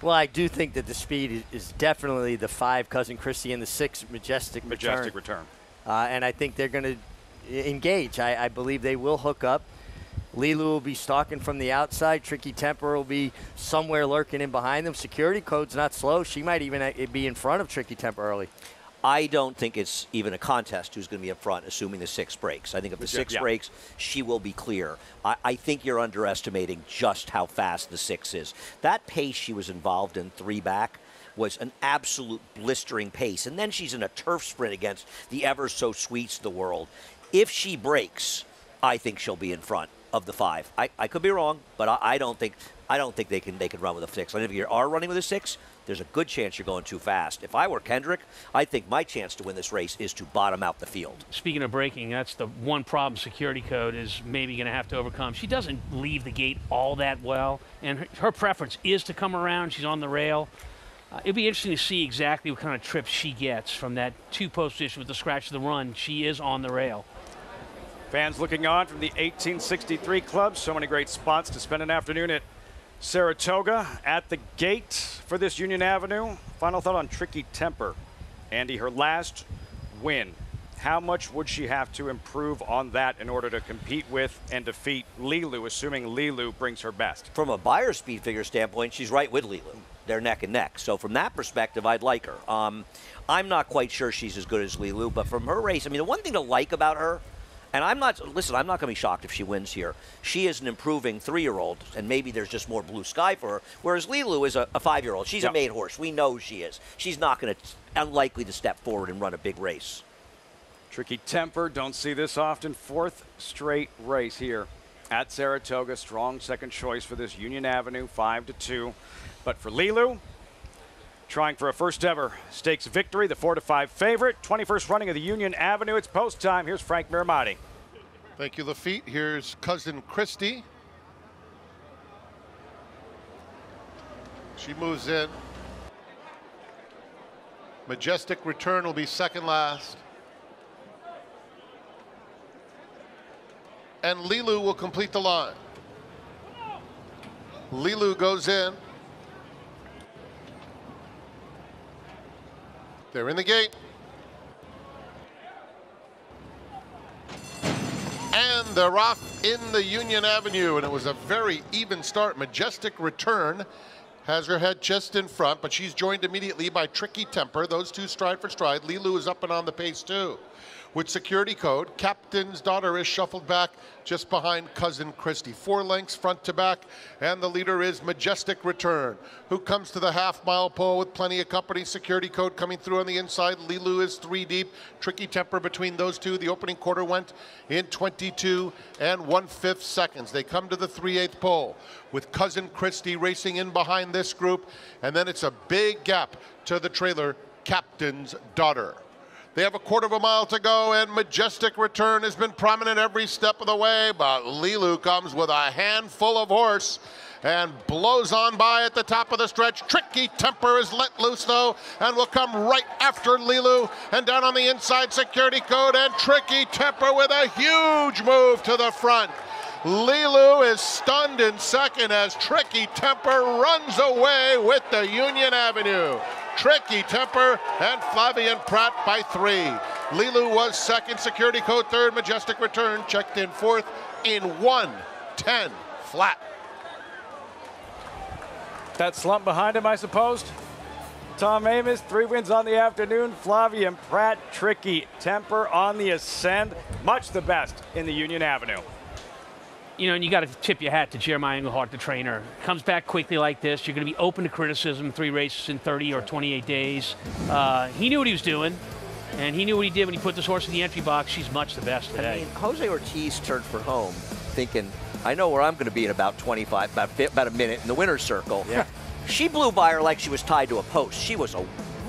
Well, I do think that the speed is definitely the 5 Cousin Christie and the 6 Majestic Return. And I think they're going to engage. I believe they will hook up. Lilu will be stalking from the outside. Tricky Temper will be somewhere lurking in behind them. Security Code's not slow. She might even be in front of Tricky Temper early. I don't think it's even a contest who's going to be up front, assuming the 6 breaks. I think if the 6 breaks, she will be clear. I think you're underestimating just how fast the 6 is. That pace she was involved in 3 back was an absolute blistering pace. And then she's in a turf sprint against the ever-so-sweets of the world. If she breaks, I think she'll be in front of the 5. I could be wrong, but I don't think they can run with a 6. And if you are running with a 6, there's a good chance you're going too fast. If I were Kendrick, I think my chance to win this race is to bottom out the field. Speaking of braking, that's the one problem Security Code is maybe going to have to overcome. She doesn't leave the gate all that well, and her preference is to come around. She's on the rail. It'll be interesting to see exactly what kind of trips she gets from that 2-post position with the scratch of the run. She is on the rail. Fans looking on from the 1863 Club. So many great spots to spend an afternoon at Saratoga. At the gate for this Union Avenue. Final thought on Tricky Temper. Andy, her last win. How much would she have to improve on that in order to compete with and defeat Lilu, assuming Lilu brings her best? From a buyer speed figure standpoint, she's right with Lilu. They're neck and neck. So from that perspective, I'd like her. I'm not quite sure she's as good as Lilu, but from her race, I mean, the one thing to like about her, and I'm not going to be shocked if she wins here. She is an improving 3-year-old, and maybe there's just more blue sky for her, whereas Lilu is a 5-year-old. She's a maiden horse. We know she is. She's not going to, unlikely to step forward and run a big race. Tricky Temper, don't see this often. 4th straight race here at Saratoga. Strong second choice for this Union Avenue, 5-2. But for Lilu, trying for a first ever stakes victory, the 4-5 favorite. 21st running of the Union Avenue. It's post time. Here's Frank Miramati. Thank you, Lafitte. Here's Cousin Christie. She moves in. Majestic Return will be second last. And Lilu will complete the line. Lilu goes in. They're in the gate. And they're off in the Union Avenue, and it was a very even start. Majestic Return has her head just in front, but she's joined immediately by Tricky Temper. Those two stride for stride. Lilu is up and on the pace too. With Security Code, Captain's Daughter is shuffled back just behind Cousin Christie. 4 lengths front to back, and the leader is Majestic Return, who comes to the half-mile pole with plenty of company. Security Code coming through on the inside. Lilu is 3 deep. Tricky Temper between those two. The opening quarter went in 22 1/5 seconds. They come to the 3/8 pole with Cousin Christie racing in behind this group, and then it's a big gap to the trailer, Captain's Daughter. They have a 1/4 mile to go, and Majestic Return has been prominent every step of the way, but Lilu comes with a handful of horse and blows on by at the top of the stretch. Tricky Temper is let loose, though, and will come right after Lilu. And down on the inside, Security Code and Tricky Temper with a huge move to the front. Lilu is stunned in second as Tricky Temper runs away with the Union Avenue. Tricky Temper and Flavien Prat by 3. Lilu was second, Security Code third, Majestic Return checked in fourth in 1:10 flat. That slump behind him, I suppose. Tom Amoss, 3 wins on the afternoon. Flavien Prat, Tricky Temper on the ascend. Much the best in the Union Avenue. You know, and you got to tip your hat to Jeremiah Englehart, the trainer. Comes back quickly like this. You're going to be open to criticism 3 races in 30 or 28 days. He knew what he was doing, and he knew what he did when he put this horse in the entry box. She's much the best today. I mean, Jose Ortiz turned for home thinking, I know where I'm going to be in about 25, about a minute in the winner's circle. Yeah. She blew by her like she was tied to a post. She was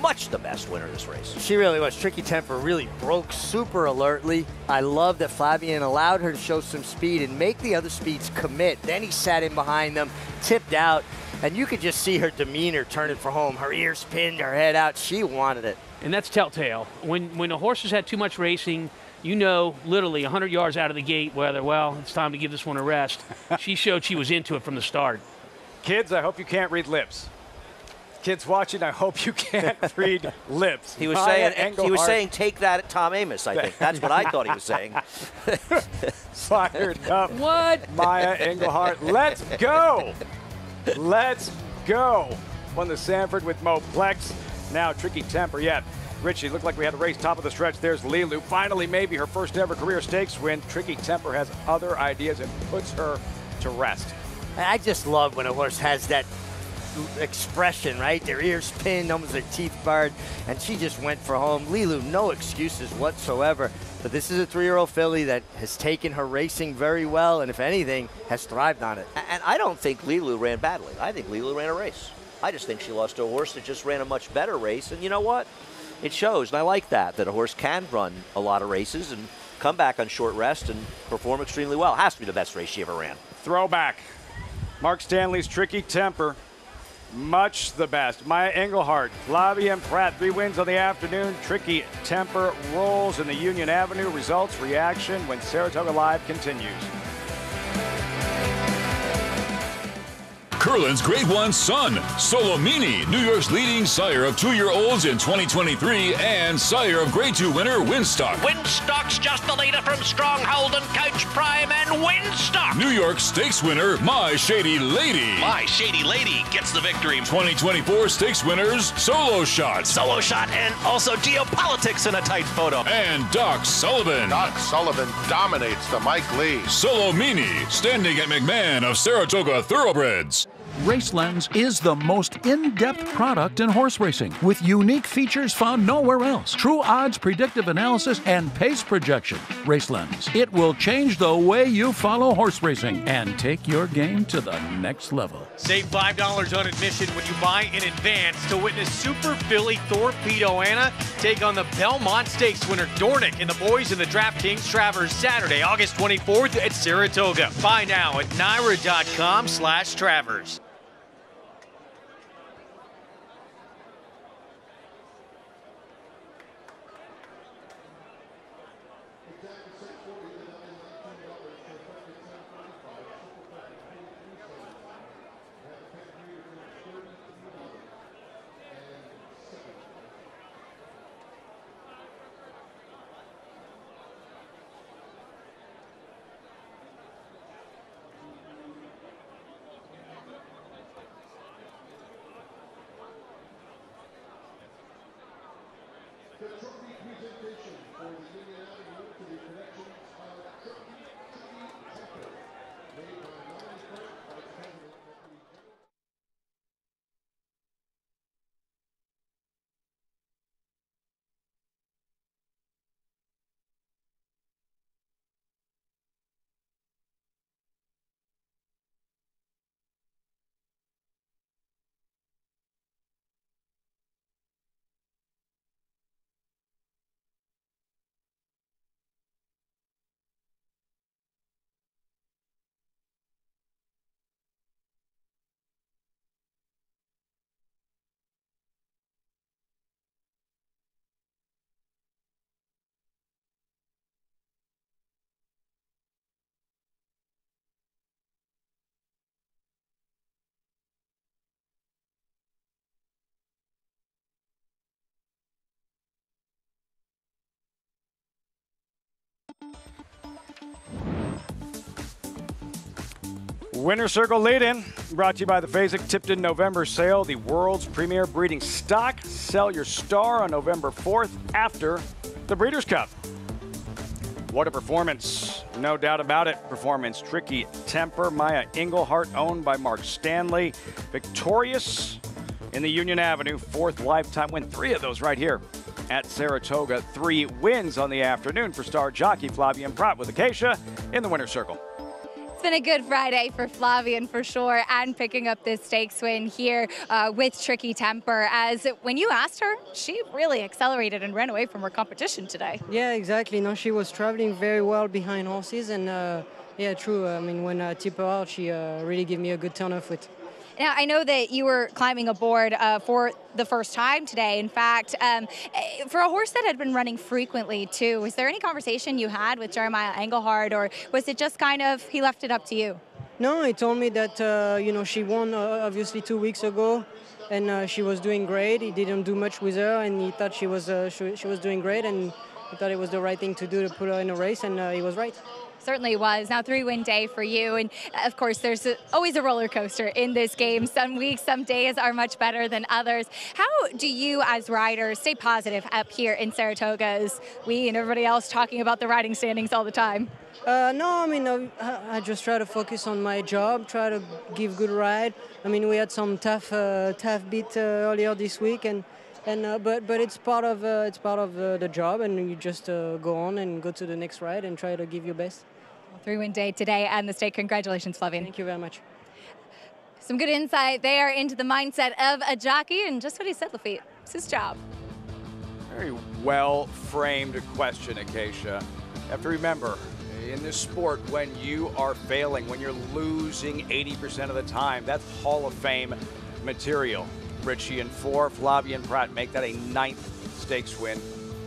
much the best winner of this race. She really was. Tricky Temper really broke super alertly. I love that Flavien allowed her to show some speed and make the other speeds commit. Then he sat in behind them, tipped out, and you could just see her demeanor turning for home. Her ears pinned, her head out. She wanted it. And that's telltale. When a horse has had too much racing, you know literally 100 yards out of the gate whether, well, it's time to give this one a rest. She showed she was into it from the start. Kids, I hope you can't read lips. Kids watching, I hope you can't read lips. He was saying, take that at Tom Amoss, I think. That's what I thought he was saying. Fired up. What? Maya Englehart. Let's go. Let's go. Won the Sanford with Mo Plex. Now Tricky Temper. Yeah, Richie, looked like we had a race top of the stretch. There's Lilu. Finally, maybe her first ever career stakes win. Tricky Temper has other ideas and puts her to rest. I just love when a horse has that expression, right? Their ears pinned, almost their teeth barred, and she just went for home. Lilu, no excuses whatsoever. But this is a 3-year-old filly that has taken her racing very well, and if anything, has thrived on it. And I don't think Lilu ran badly. I think Lilu ran a race. I just think she lost to a horse that just ran a much better race, and you know what? It shows, and I like that a horse can run a lot of races and come back on short rest and perform extremely well. It has to be the best race she ever ran. Throwback. Mark Stanley's Tricky Temper. Much the best. Maya Englehart, Flavien Prat, 3 wins on the afternoon. Tricky Temper rolls in the Union Avenue. Results, reaction when Saratoga Live continues. Curlin's Grade 1 son, Solomini, New York's leading sire of 2-year-olds in 2023 and sire of Grade 2 winner Winstock. Winstock's just the leader from Stronghold and Coach Prime and Winstock. New York Stakes winner My Shady Lady. My Shady Lady gets the victory. 2024 Stakes winners Solo Shot. Solo Shot and also Geopolitics in a tight photo. And Doc Sullivan. Doc Sullivan dominates the Mike Lee. Solomini, standing at McMahon of Saratoga Thoroughbreds. RaceLens is the most in-depth product in horse racing, with unique features found nowhere else. True odds, predictive analysis, and pace projection. RaceLens. It will change the way you follow horse racing and take your game to the next level. Save $5 on admission when you buy in advance to witness Super Filly Torpedo Anna take on the Belmont Stakes winner Dornick and the boys in the DraftKings Travers Saturday, August 24th at Saratoga. Buy now at NYRA.com/Travers. Winner Circle lead-in, brought to you by the Phasic Tipton November sale, the world's premier breeding stock. Sell your star on November 4th after the Breeders' Cup. What a performance, no doubt about it. Performance, Tricky Temper, Maya Engelhart, owned by Mark Stanley. Victorious in the Union Avenue, 4th lifetime win, 3 of those right here at Saratoga. 3 wins on the afternoon for star jockey Flavien Prat with Acacia in the winner's circle. It's been a good Friday for Flavien for sure, and picking up this stakes win here with Tricky Temper, as when you asked her, she really accelerated and ran away from her competition today. Yeah, exactly. No, she was traveling very well behind horses, and yeah, true. I mean, when I tip her out, she really gave me a good turn of foot. Now, I know that you were climbing aboard for the first time today. In fact, for a horse that had been running frequently, too, was there any conversation you had with Jeremiah Engelhart, or was it just kind of he left it up to you? No, he told me that, you know, she won obviously 2 weeks ago, and she was doing great. He didn't do much with her, and he thought she was doing great, and he thought it was the right thing to do to put her in a race, and he was right. Certainly was. Now, 3-win day for you. And of course, there's always a roller coaster in this game. Some weeks, some days are much better than others. How do you, as riders, stay positive up here in Saratoga, as we and everybody else talking about the riding standings all the time? No, I mean, I just try to focus on my job, try to give good ride. I mean, we had some tough beat earlier this week, but it's part of the job, and you just go on and go to the next ride and try to give your best. 3-win day today and the stake. Congratulations, Flavien. Thank you very much. Some good insight there into the mindset of a jockey, and just what he said, Lafitte. It's his job. Very well-framed question, Acacia. You have to remember, in this sport, when you are failing, when you're losing 80% of the time, that's Hall of Fame material. Richie and 4, Flavien Prat make that a 9th stakes win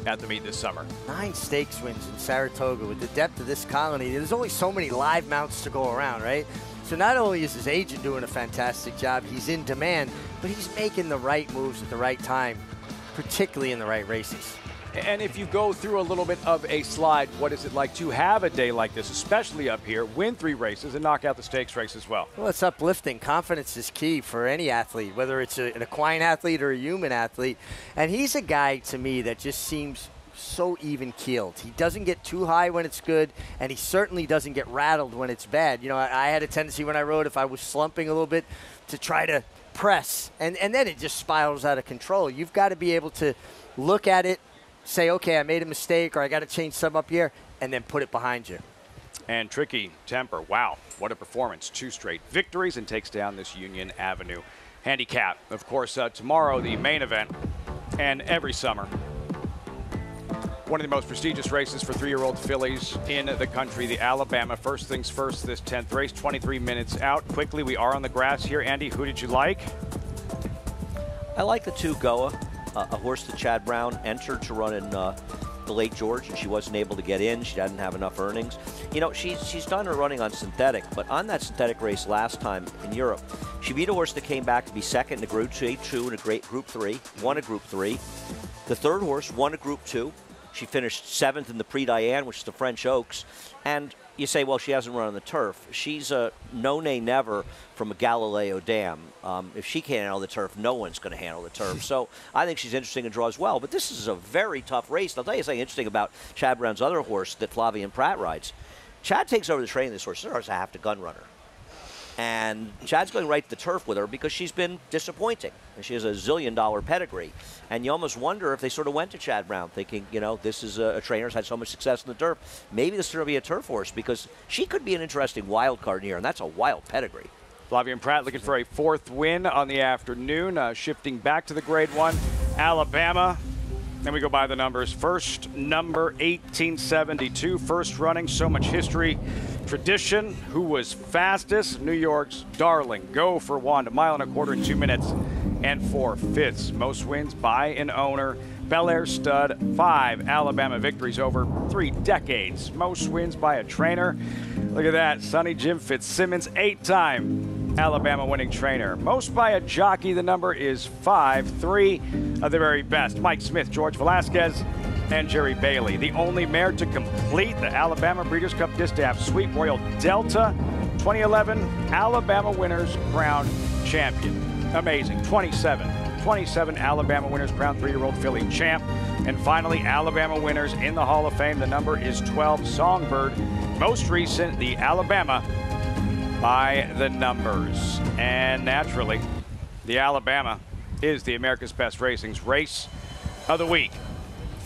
at the meet this summer. 9 stakes wins in Saratoga. With the depth of this colony, there's only so many live mounts to go around, right? So not only is his agent doing a fantastic job, he's in demand, but he's making the right moves at the right time, particularly in the right races. And if you go through a little bit of a slide, what is it like to have a day like this, especially up here, win 3 races and knock out the stakes race as well? Well, it's uplifting. Confidence is key for any athlete, whether it's an equine athlete or a human athlete. And he's a guy, to me, that just seems so even-keeled. He doesn't get too high when it's good, and he certainly doesn't get rattled when it's bad. You know, I had a tendency when I rode, if I was slumping a little bit, to try to press, and then it just spirals out of control. You've got to be able to look at it, say, okay, I made a mistake, or I got to change some up here, and then put it behind you. And Tricky Temper, wow, what a performance. 2 straight victories and takes down this Union Avenue handicap. Of course, tomorrow, the main event, and every summer, one of the most prestigious races for 3-year-old fillies in the country, the Alabama. First things first, this 10th race, 23 minutes out. Quickly, we are on the grass here. Andy, who did you like? I like the 2 Goa. A horse that Chad Brown entered to run in the Lake George, and she wasn't able to get in. She didn't have enough earnings. You know, she's done her running on synthetic, but on that synthetic race last time in Europe, she beat a horse that came back to be second in a Group 2 and a great Group 3, won a Group 3. The 3rd horse won a Group 2. She finished 7th in the Prix Diane, which is the French Oaks. And you say, well, she hasn't run on the turf. She's a no-nay-never from a Galileo Dam. If she can't handle the turf, no one's going to handle the turf. So I think she's interesting in draw as well. But this is a very tough race. And I'll tell you something interesting about Chad Brown's other horse that Flavien Prat rides. Chad takes over the training of this horse. This horse is a half-to-gun runner. And Chad's going right to the turf with her because she's been disappointing. And she has a $1 zillion pedigree. And you almost wonder if they sort of went to Chad Brown thinking, you know, this is a trainer who's had so much success in the turf. Maybe this is going to be a turf horse because she could be an interesting wild card here, and that's a wild pedigree. Flavien Prat looking for a 4th win on the afternoon, shifting back to the Grade 1. Alabama. Then we go by the numbers. First number 1872, first running, so much history. Tradition, who was fastest? New York's Darling. Go for 1, 1.25 miles in 2 minutes and 4/5. Most wins by an owner. Bel Air Stud, 5 Alabama victories over 3 decades. Most wins by a trainer. Look at that, Sonny Jim Fitzsimmons, 8-time Alabama winning trainer. Most by a jockey, the number is 5, 3 of the very best. Mike Smith, George Velasquez, and Jerry Bailey. The only mare to complete the Alabama Breeders' Cup Distaff Sweep, Royal Delta, 2011 Alabama Winners crowned champion. Amazing. 27 Alabama Winners crowned 3-year-old filly champ. And finally, Alabama winners in the Hall of Fame. The number is 12, Songbird. Most recent, the Alabama by the numbers. And naturally, the Alabama is the America's Best Racing's race of the week.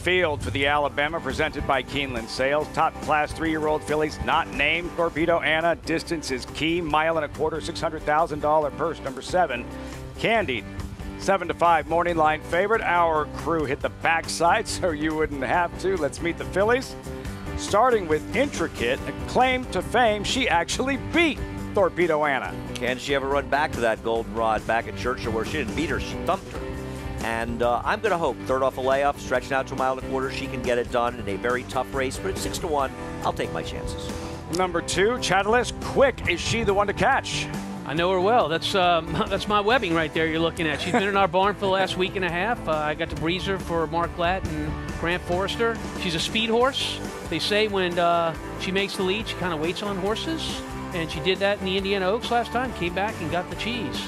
Field for the Alabama, presented by Keeneland Sales. Top class 3-year-old fillies not named. Torpedo Anna, distance is key. Mile and a quarter, $600,000 purse. Number 7, Candied. 7-5 morning line favorite. Our crew hit the backside so you wouldn't have to. Let's meet the fillies. Starting with Intricate, a claim to fame. She actually beat Torpedo Anna. Can she ever run back to that goldenrod back at Churchill where she didn't beat her, she thumped her. And I'm going to hope, third off a layup, stretching out to a mile and a quarter, she can get it done in a very tough race. But at 6-1, I'll take my chances. Number 2, Chattelis. Quick, is she the one to catch? I know her well. That's my webbing right there you're looking at. She's been in our barn for the last week and a half. I got to breeze her for Mark Latt and Grant Forrester. She's a speed horse. They say when she makes the lead, she kind of waits on horses. And she did that in the Indiana Oaks last time, came back and got the cheese.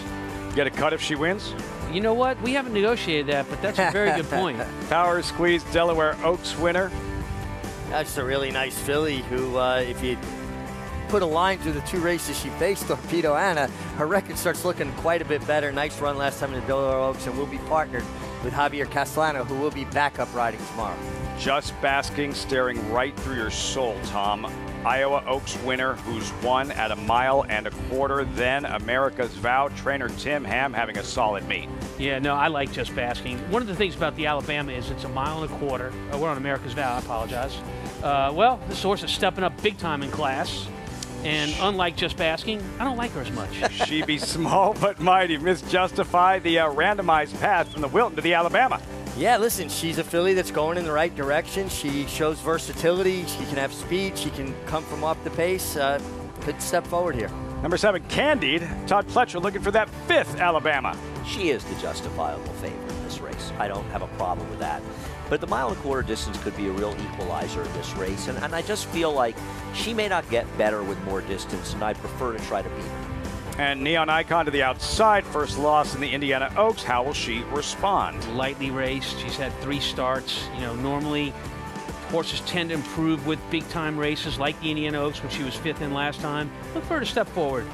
Get a cut if she wins? You know what? We haven't negotiated that, but that's a very good point. Power Squeeze Delaware Oaks winner. That's a really nice filly who, if you put a line through the 2 races she faced Torpedo Anna, her record starts looking quite a bit better. Nice run last time in the Delaware Oaks, and will be partnered with Javier Castellano, who will be backup riding tomorrow. Just Basking, staring right through your soul, Tom. Iowa Oaks winner who's won at a mile and a quarter. Then America's Vow, trainer Tim Ham having a solid meet. Yeah, no, I like Just Basking. One of the things about the Alabama is it's a mile and a quarter. We're on America's Vow, I apologize. Well, this horse is stepping up big time in class. And unlike Just Basking, I don't like her as much. She be small but mighty. Miss Justify, the randomized path from the Wilton to the Alabama. Yeah, listen, she's a filly that's going in the right direction. She shows versatility. She can have speed. She can come from off the pace. Could step forward here. Number 7, Candied. Todd Pletcher looking for that 5th Alabama. She is the justifiable favorite in this race. I don't have a problem with that. But the mile and a quarter distance could be a real equalizer in this race. And I just feel like she may not get better with more distance, and I'd prefer to try to beat her. And Neon Icon to the outside. First loss in the Indiana Oaks. How will she respond? Lightly raced. She's had 3 starts. You know, normally horses tend to improve with big-time races like the Indiana Oaks, which she was 5th in last time. Look for her to step forward.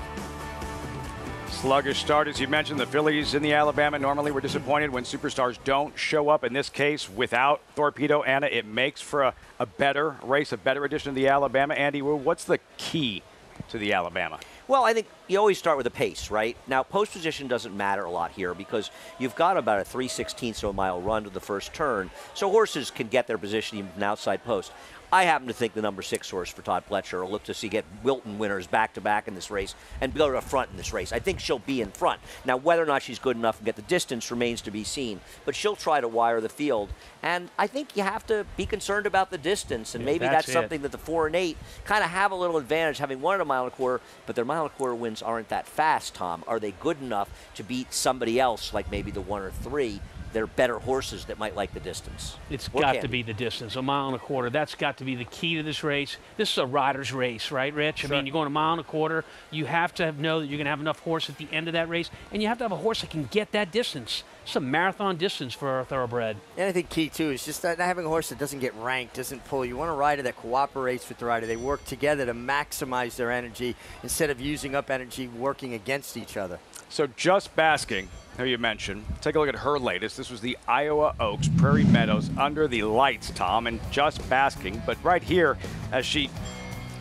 Sluggish start, as you mentioned. The fillies in the Alabama normally were disappointed when superstars don't show up. In this case, without Torpedo Anna, it makes for a better race, a better edition of the Alabama. Andy Wu, what's the key to the Alabama? Well, I think you always start with a pace, right? Now, post position doesn't matter a lot here because you've got about a 3/16 of a mile run to the first turn, so horses can get their position even from outside post. I happen to think the number 6 horse for Todd Pletcher will look to see get Wilton winners back-to-back in this race and go to the front in this race. I think she'll be in front. Now, whether or not she's good enough to get the distance remains to be seen, but she'll try to wire the field. And I think you have to be concerned about the distance, and maybe that's something that the 4 and 8 kind of have a little advantage, having won at a mile and a quarter, but their mile and a quarter wins aren't that fast, Tom. Are they good enough to beat somebody else, like maybe the 1 or 3? They're better horses that might like the distance. It's got to be the distance, a mile and a quarter. That's got to be the key to this race. This is a rider's race, right, Rich? Sure. I mean, you're going a mile and a quarter. You have to know that you're going to have enough horse at the end of that race, and you have to have a horse that can get that distance. It's a marathon distance for a thoroughbred. And I think key, too, is just not having a horse that doesn't get ranked, doesn't pull. You want a rider that cooperates with the rider. They work together to maximize their energy instead of using up energy working against each other. So Just Basking, who you mentioned, take a look at her latest. This was the Iowa Oaks Prairie Meadows under the lights, Tom, and Just Basking. But right here, as she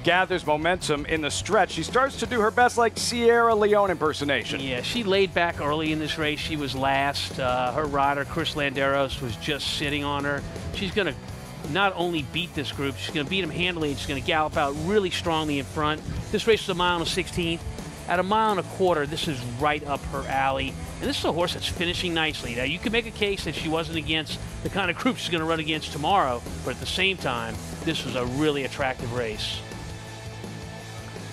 gathers momentum in the stretch, she starts to do her best like Sierra Leone impersonation. Yeah, she laid back early in this race. She was last. Her rider, Chris Landeros, was just sitting on her. She's going to not only beat this group, she's going to beat them handily. She's going to gallop out really strongly in front. This race is a mile and a 16th. At a mile and a quarter, this is right up her alley. And this is a horse that's finishing nicely. Now, you could make a case that she wasn't against the kind of group she's going to run against tomorrow, but at the same time, this was a really attractive race.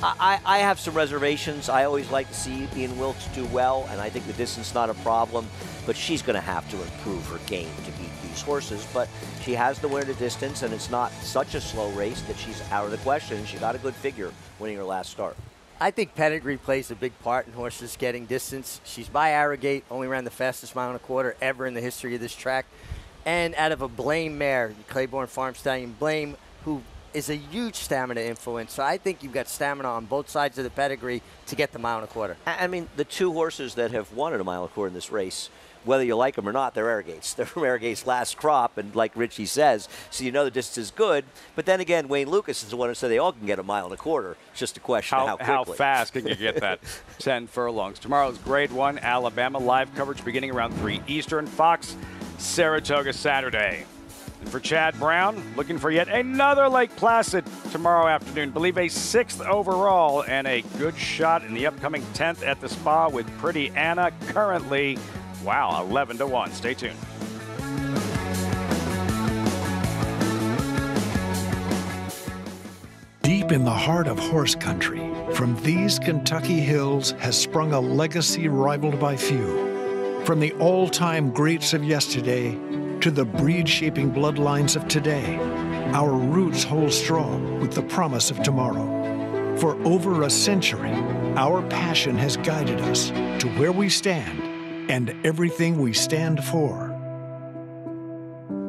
I have some reservations. I always like to see Ian Wilkes do well, and I think the distance is not a problem, but she's going to have to improve her game to beat these horses. But she has the win at a distance, and it's not such a slow race that she's out of the question. She got a good figure winning her last start. I think pedigree plays a big part in horses getting distance. She's by Arrogate, only ran the fastest mile and a quarter ever in the history of this track. And out of a Blame mare, Claiborne Farm Stallion Blame, who is a huge stamina influence. So I think you've got stamina on both sides of the pedigree to get the mile and a quarter. I mean, the two horses that have won at a mile and a quarter in this race, whether you like them or not, they're Arrogates. They're from Arrogate's last crop, and like Richie says, so you know the distance is good. But then again, Wayne Lucas is the one who said they all can get a mile and a quarter. It's just a question of how quickly. How fast can you get that 10 furlongs? Tomorrow's Grade 1 Alabama live coverage beginning around 3 Eastern. Fox, Saratoga Saturday. And for Chad Brown, looking for yet another Lake Placid tomorrow afternoon. Believe a 6th overall and a good shot in the upcoming 10th at the Spa with Pretty Anna currently, wow, 11-1. Stay tuned. Deep in the heart of horse country, from these Kentucky hills has sprung a legacy rivaled by few. From the all-time greats of yesterday to the breed-shaping bloodlines of today, our roots hold strong with the promise of tomorrow. For over a century, our passion has guided us to where we stand and everything we stand for.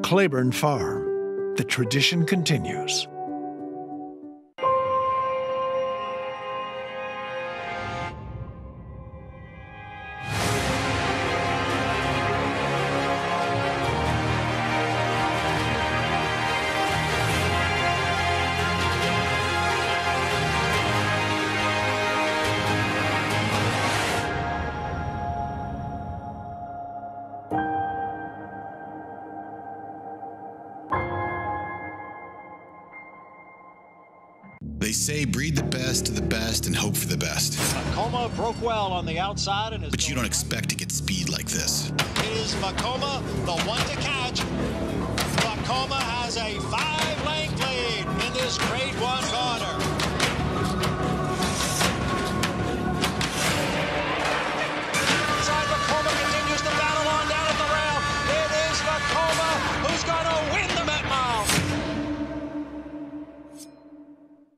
Claiborne Farm, the tradition continues. They say breed the best of the best and hope for the best. Macoma broke well on the outside and is. But you don't expect to get speed like this. Is Macoma the one to catch? Macoma has a 5-length lead in this Grade 1 corner. Inside, Macoma continues to battle on down at the rail. It is Macoma who's going to win the Met Mile.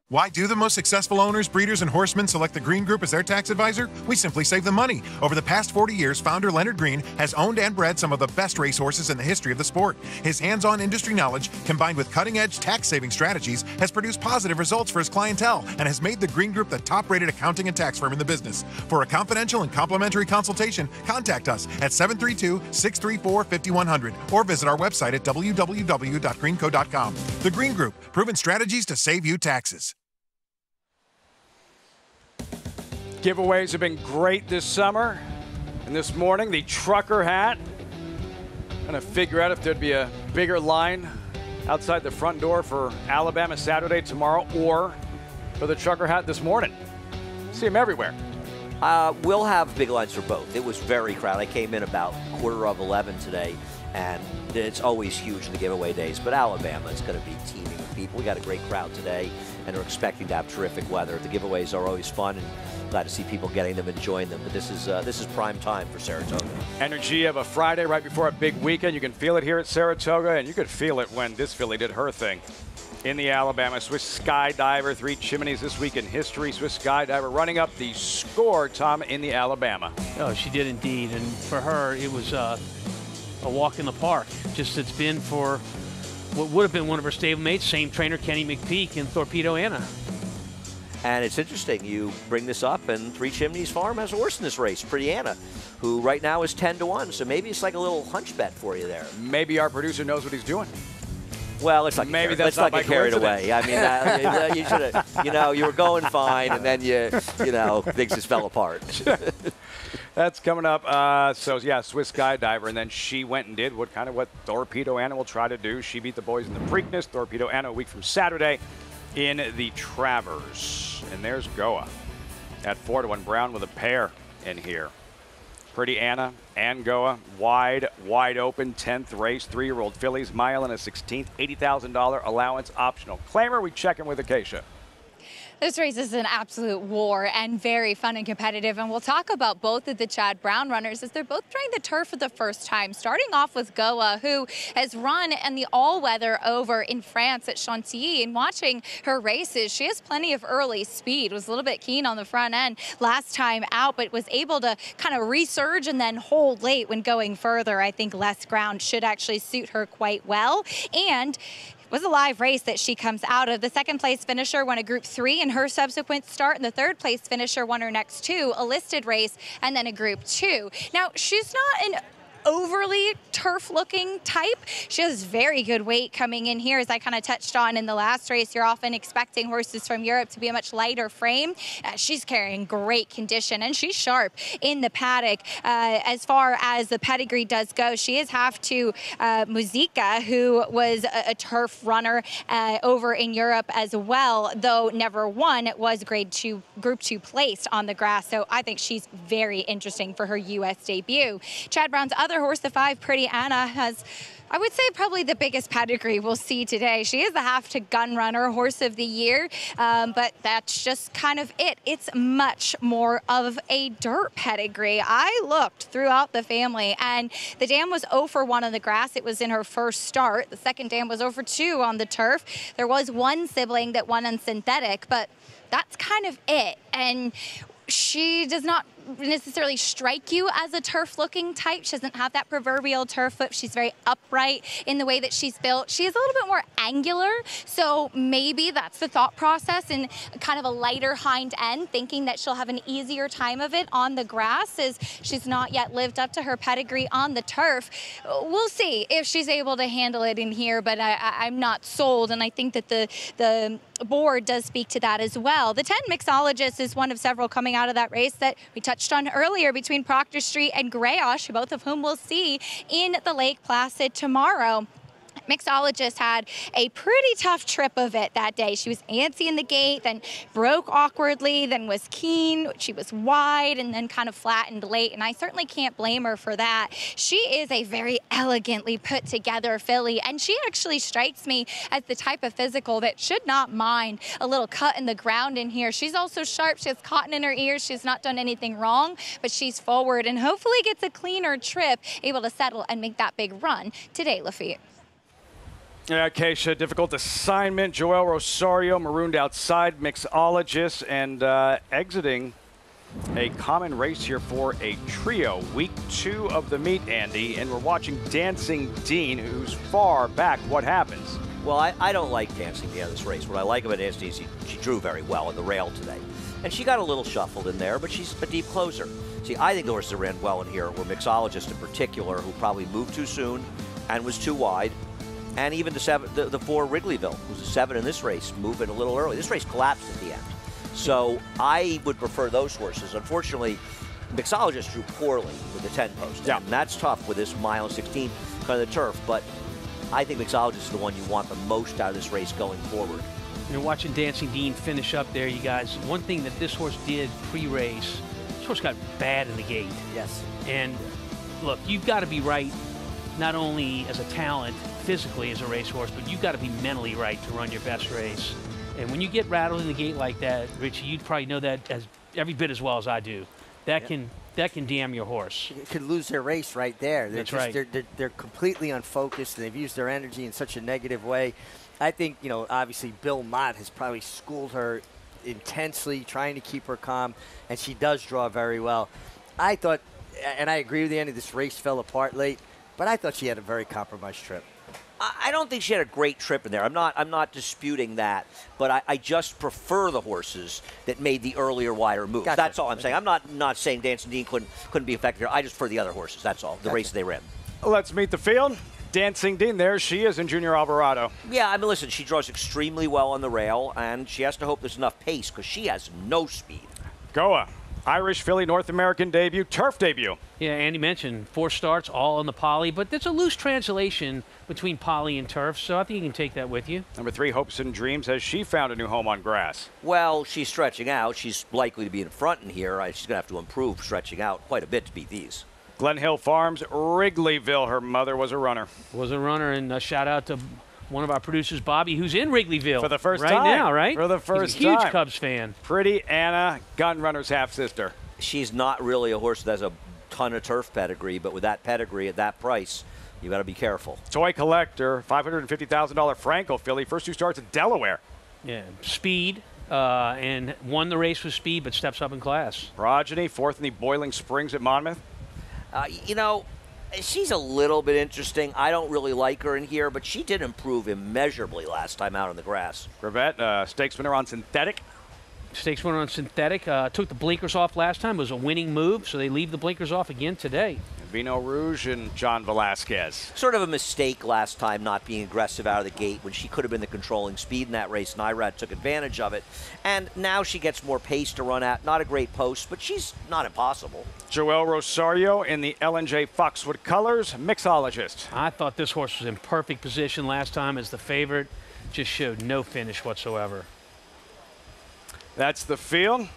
Why do the most successful owners, breeders, and horsemen select the Green Group as their tax advisor? We simply save them money. Over the past 40 years, founder Leonard Green has owned and bred some of the best racehorses in the history of the sport. His hands-on industry knowledge, combined with cutting-edge tax-saving strategies, has produced positive results for his clientele and has made the Green Group the top-rated accounting and tax firm in the business. For a confidential and complimentary consultation, contact us at 732-634-5100 or visit our website at www.greenco.com. The Green Group, proven strategies to save you taxes. Giveaways have been great this summer. And this morning, the trucker hat. Trying to figure out if there'd be a bigger line outside the front door for Alabama Saturday tomorrow or for the trucker hat this morning. See them everywhere. We'll have big lines for both. It was very crowded. I came in about 11:15 today, and it's always huge in the giveaway days. But Alabama is going to be teeming with people. We got a great crowd today, and are expecting to have terrific weather. The giveaways are always fun, and glad to see people getting them, enjoying them. But this is prime time for Saratoga. Energy of a Friday right before a big weekend. You can feel it here at Saratoga, and you could feel it when this filly did her thing in the Alabama. Swiss Skydiver, 3 chimneys this week in history. Swiss Skydiver running up the score, Tom, in the Alabama. Oh, she did indeed. And for her, it was a walk in the park. Just it's been for what would have been one of her stablemates, same trainer Kenny McPeak and Torpedo Anna. And it's interesting, you bring this up, and 3 Chimneys Farm has a horse in this race, Pretty Anna, who right now is 10-1. So maybe it's like a little hunch bet for you there. Maybe our producer knows what he's doing. Well, let's not maybe let's not get carried away. I mean, you should have, you were going fine, and then things just fell apart. That's coming up. So yeah, Swiss Skydiver, and then she went and did what Torpedo Anna will try to do. She beat the boys in the Preakness. Torpedo Anna a week from Saturday in the Travers. And there's Goa at 4-1. Brown with a pair in here. Pretty Anna and Goa, wide open, 10th race, 3-year-old fillies, mile and a 16th, $80,000 allowance optional. Claimer, we check in with Acacia. This race is an absolute war and very fun and competitive, and we'll talk about both of the Chad Brown runners as they're both trying the turf for the first time. Starting off with Goa, who has run in the all-weather over in France at Chantilly, and watching her races, she has plenty of early speed. Was a little bit keen on the front end last time out, but was able to kind of resurge and then hold late when going further. I think less ground should actually suit her quite well, and was a live race that she comes out of. The second place finisher won a Group 3 in her subsequent start, and the third place finisher won her next 2, a listed race and then a Group 2. Now, she's not an overly turf-looking type. She has very good weight coming in here, as I kind of touched on in the last race. You're often expecting horses from Europe to be a much lighter frame. She's carrying great condition, and she's sharp in the paddock. As far as the pedigree does go, she is half to Muzica, who was a turf runner over in Europe as well, though never won. It was Group 2 placed on the grass, so I think she's very interesting for her U.S. debut. Chad Brown's other horse, the 5, Pretty Anna, has, I would say, probably the biggest pedigree we'll see today. She is the half to gun runner horse of the year, but that's just kind of it. It's much more of a dirt pedigree. I looked throughout the family, and the dam was 0 for 1 on the grass. It was in her first start. The second dam was 0 for 2 on the turf. There was one sibling that won on synthetic, but that's kind of it. And she does not necessarily strike you as a turf-looking type. She doesn't have that proverbial turf foot. She's very upright in the way that she's built. She is a little bit more angular, so maybe that's the thought process, and kind of a lighter hind end, thinking that she'll have an easier time of it on the grass, as she's not yet lived up to her pedigree on the turf. We'll see if she's able to handle it in here, but I'm not sold, and I think that the board does speak to that as well. The 10 Mixologist is one of several coming out of that race that we touched on earlier between Proctor Street and Grayosh, both of whom we'll see in the Lake Placid tomorrow. Mixologist had a pretty tough trip of it that day. She was antsy in the gate, then broke awkwardly, then was keen. She was wide and then kind of flattened late, and I certainly can't blame her for that. She is a very elegantly put together filly, and she actually strikes me as the type of physical that should not mind a little cut in the ground in here. She's also sharp. She has cotton in her ears. She's not done anything wrong, but she's forward and hopefully gets a cleaner trip, able to settle and make that big run today, Lafitte. Yeah, Keisha, difficult assignment. Joel Rosario marooned outside Mixologist, and exiting a common race here for a trio. Week 2 of the meet, Andy, and we're watching Dancing Dean, who's far back. What happens? Well, I don't like Dancing Dean in this race. What I like about Dancing Dean is she drew very well on the rail today. And she got a little shuffled in there, but she's a deep closer. See, I think the horses that ran well in here were Mixologist in particular, who probably moved too soon and was too wide. And even the 4 Wrigleyville, who's a 7 in this race, moving a little early. This race collapsed at the end. So I would prefer those horses. Unfortunately, Mixologist drew poorly with the 10 post. Yeah. And that's tough with this mile and 16 kind of the turf. But I think Mixologist is the one you want the most out of this race going forward. You're watching Dancing Dean finish up there, you guys. One thing that this horse did pre-race, this horse got bad in the gate. Yes. And look, you've got to be right, not only as a talent, physically as a racehorse, but you've got to be mentally right to run your best race. And when you get rattled in the gate like that, Richie, you'd probably know that as every bit as well as I do. That can damn your horse. It could lose their race right there. That's right. They're completely unfocused, and they've used their energy in such a negative way. I think, obviously Bill Mott has probably schooled her intensely, trying to keep her calm, and she does draw very well. I thought, and I agree with Andy, this race fell apart late, but I thought she had a very compromised trip. I don't think she had a great trip in there. I'm not disputing that, but I just prefer the horses that made the earlier, wider moves. Gotcha. That's all I'm saying. I'm not saying Dancing Dean couldn't be effective here. I just prefer the other horses. That's all. The race they ran. Let's meet the field. Dancing Dean, there she is in Junior Alvarado. Yeah, I mean, listen, she draws extremely well on the rail, and she has to hope there's enough pace because she has no speed. Goa, Irish Philly North American debut, turf debut. Yeah, Andy mentioned 4 starts, all on the poly, but there's a loose translation between poly and turf, so I think you can take that with you. Number 3, Hopes and Dreams. Has she found a new home on grass? Well, she's stretching out. She's likely to be in front in here. She's going to have to improve stretching out quite a bit to beat these. Glen Hill Farms, Wrigleyville. Her mother was a runner. Was a runner, and a shout out to one of our producers, Bobby, who's in Wrigleyville for the first right time. now, right? For the first He's a huge time. Cubs fan. Pretty Anna, Gun Runner's half-sister. She's not really a horse that has a ton of turf pedigree, but with that pedigree at that price, you got to be careful. Toy Collector, $550,000 Franco filly. First 2 starts in Delaware. Yeah, speed, and won the race with speed, but steps up in class. Progeny, 4th in the Boiling Springs at Monmouth. You know, she's a little bit interesting. I don't really like her in here, but she did improve immeasurably last time out on the grass. Gravette, stakes winner on synthetic. Stakes winner on synthetic. Took the blinkers off last time. It was a winning move, so they leave the blinkers off again today. Vino Rouge and John Velasquez. Sort of a mistake last time not being aggressive out of the gate when she could have been the controlling speed in that race, and Irad took advantage of it. And now she gets more pace to run at. Not a great post, but she's not impossible. Joel Rosario in the L&J Foxwood colors, mixologist. I thought this horse was in perfect position last time as the favorite. Just showed no finish whatsoever. That's the field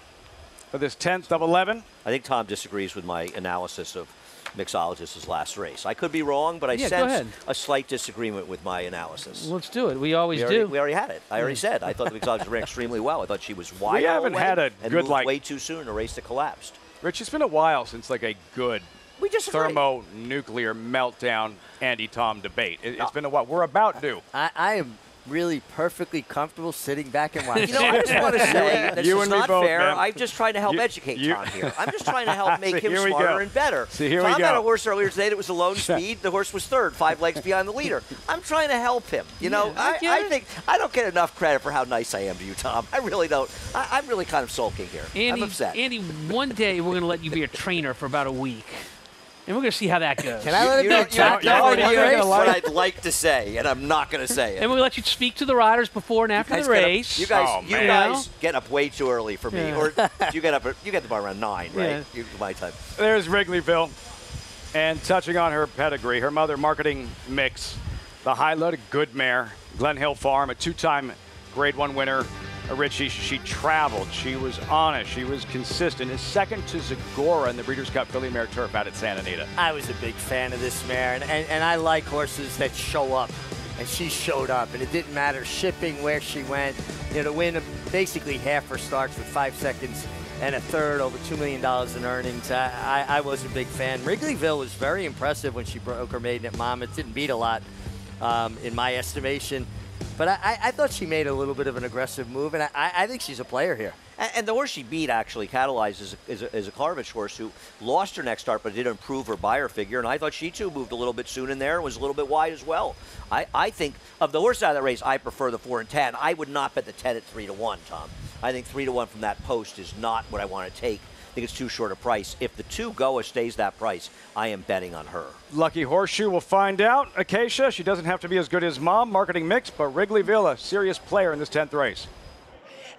for this 10th of 11. I think Tom disagrees with my analysis of Mixologist's last race. I could be wrong, but I go sense ahead. a slight disagreement with my analysis. Let's do it. We always We do. already had it. I already said. I thought the Mixologist ran extremely well. I thought she was wide. We haven't had a and good, moved like, way too soon in a race that collapsed. Rich, it's been a while since like a good We disagree. thermonuclear meltdown Andy-Tom debate. It's been a while. We're about due. I am really perfectly comfortable sitting back and watching. You know, I just want to say that's You just and me not both, fair. man. I'm just trying to help educate Tom here. I'm just trying to help make him Here we smarter go. and better. See, here Tom we go. had a horse earlier today that was alone speed. The horse was third, 5 legs behind the leader. I'm trying to help him. You know, I think I don't get enough credit for how nice I am to you, Tom. I really don't. I'm really kind of sulking here. Andy, I'm upset. Andy, one day we're going to let you be a trainer for about a week. And we're going to see how that goes. Can I let it You be a don't track know dog in the race? what I'd like to say, and I'm not going to say it. And we'll let you speak to the riders before and after the race. You guys get up way too early for me. Yeah. Or you get the bar around 9, right? Yeah. My time. There's Wrigleyville. And touching on her pedigree, her mother marketing mix, the high-loaded good mare, Glen Hill Farm, a 2-time Grade 1 winner. Richie, she traveled, she was honest, she was consistent. Is second to Zagora in the Breeders' Cup Filly Mare Turf out at Santa Anita. I was a big fan of this mare, and I like horses that show up. And she showed up, and it didn't matter shipping, where she went. You know, to win basically half her starts with 5 seconds and a third, over $2 million in earnings. I was a big fan. Wrigleyville was very impressive when she broke her maiden at Monmouth. Didn't beat a lot in my estimation. But I thought she made a little bit of an aggressive move, and I think she's a player here. And the horse she beat actually catalyzed is a Karvich horse who lost her next start but did improve her buyer figure. And I thought she too moved a little bit soon in there and was a little bit wide as well. I think of the horse out of the race, I prefer the 4 and 10. I would not bet the 10 at 3-1, Tom. I think 3-1 from that post is not what I want to take. I think it's too short a price. If the 2 Goa stays that price, I am betting on her. Lucky Horseshoe will find out. Acacia, she doesn't have to be as good as Mom, marketing mix, but Wrigleyville, a serious player in this 10th race.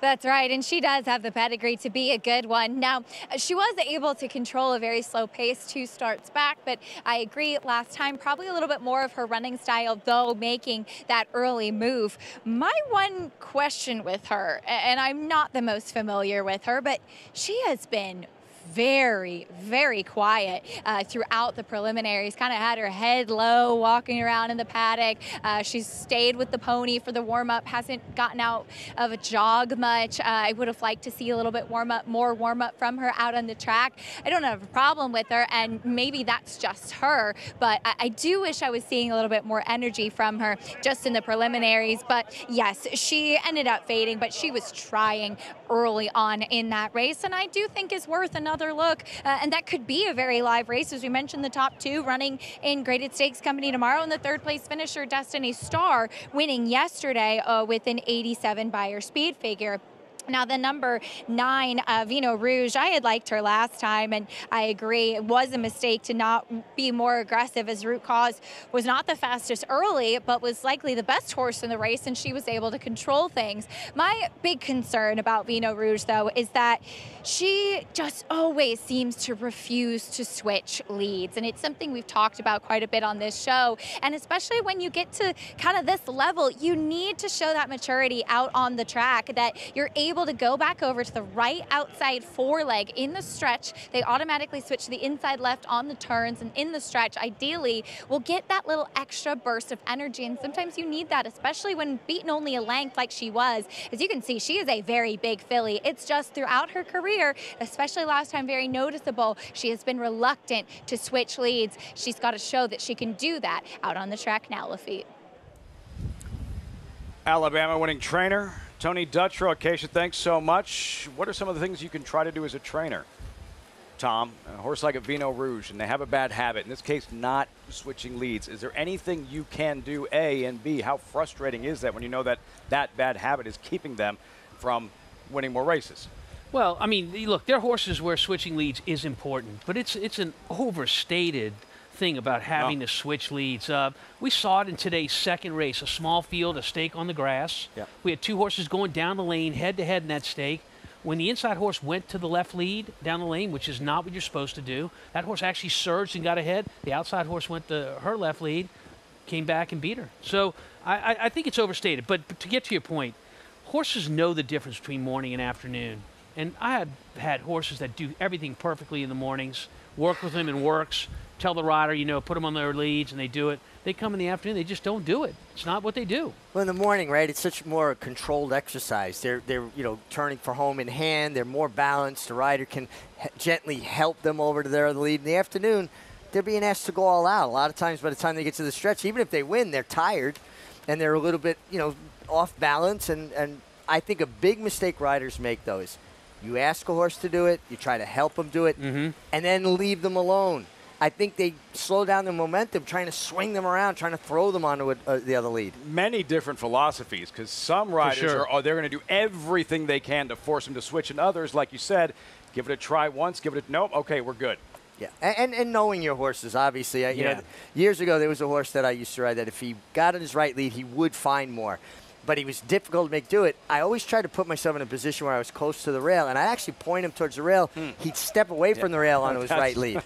That's right, and she does have the pedigree to be a good one. Now, she was able to control a very slow pace 2 starts back, but I agree last time, probably a little bit more of her running style, though, making that early move. My one question with her, and I'm not the most familiar with her, but she has been very, very quiet throughout the preliminaries. Kind of had her head low, walking around in the paddock. She's stayed with the pony for the warm-up, hasn't gotten out of a jog much. I would have liked to see a little bit more warm-up from her out on the track. I don't have a problem with her, and maybe that's just her, but I do wish I was seeing a little bit more energy from her just in the preliminaries. But yes, she ended up fading, but she was trying early on in that race, and I do think is worth another look, and that could be a very live race. As we mentioned, the top 2 running in Graded Stakes Company tomorrow, and the 3rd place finisher Destiny Star winning yesterday with an 87 buyer speed figure. Now, the number 9, Vino Rouge, I had liked her last time, and I agree it was a mistake to not be more aggressive, as Root Cause was not the fastest early, but was likely the best horse in the race, and she was able to control things. My big concern about Vino Rouge, though, is that she just always seems to refuse to switch leads, and it's something we've talked about quite a bit on this show, and especially when you get to kind of this level, you need to show that maturity out on the track, that you're able able to go back over to the right outside foreleg in the stretch. They automatically switch to the inside left on the turns, and in the stretch, ideally, will get that little extra burst of energy. And sometimes you need that, especially when beaten only a length like she was. As you can see, she is a very big filly. It's just throughout her career, especially last time, very noticeable. She has been reluctant to switch leads. She's got to show that she can do that out on the track now, Lafitte. Alabama winning trainer, Tony Dutrow. Acacia, thanks so much. What are some of the things you can try to do as a trainer? Tom, a horse like a Vino Rouge, and they have a bad habit, in this case, not switching leads. Is there anything you can do, A, and B, how frustrating is that when you know that that bad habit is keeping them from winning more races? Well, I mean, look, there are horses where switching leads is important, but it's an overstated thing about having to switch leads. We saw it in today's second race, a small field, a stake on the grass. Yep. We had two horses going down the lane head-to-head in that stake. When the inside horse went to the left lead down the lane, which is not what you're supposed to do, that horse actually surged and got ahead. The outside horse went to her left lead, came back and beat her. So I think it's overstated. But to get to your point, horses know the difference between morning and afternoon. And I have had horses that do everything perfectly in the mornings, work with them and works, tell the rider, you know, put them on their leads, and they do it. They come in the afternoon, they just don't do it. It's not what they do. Well, in the morning, right, it's such more a controlled exercise. They're you know, turning for home in hand. They're more balanced. The rider can gently help them over to their lead. In the afternoon, they're being asked to go all out. A lot of times by the time they get to the stretch, even if they win, they're tired, and they're a little bit, you know, off balance. And I think a big mistake riders make, though, is you ask a horse to do it, you try to help them do it, and then leave them alone. I think they slow down the momentum, trying to swing them around, trying to throw them onto the other lead. Many different philosophies, because some riders they're going to do everything they can to force them to switch, and others, like you said, give it a try once, give it a nope, okay, we're good. Yeah, and knowing your horses, obviously. You know, years ago there was a horse that I used to ride that if he got on his right lead, he would find more. But he was difficult to make do it. I always tried to put myself in a position where I was close to the rail, and I actually point him towards the rail. He'd step away from the rail onto his right lead.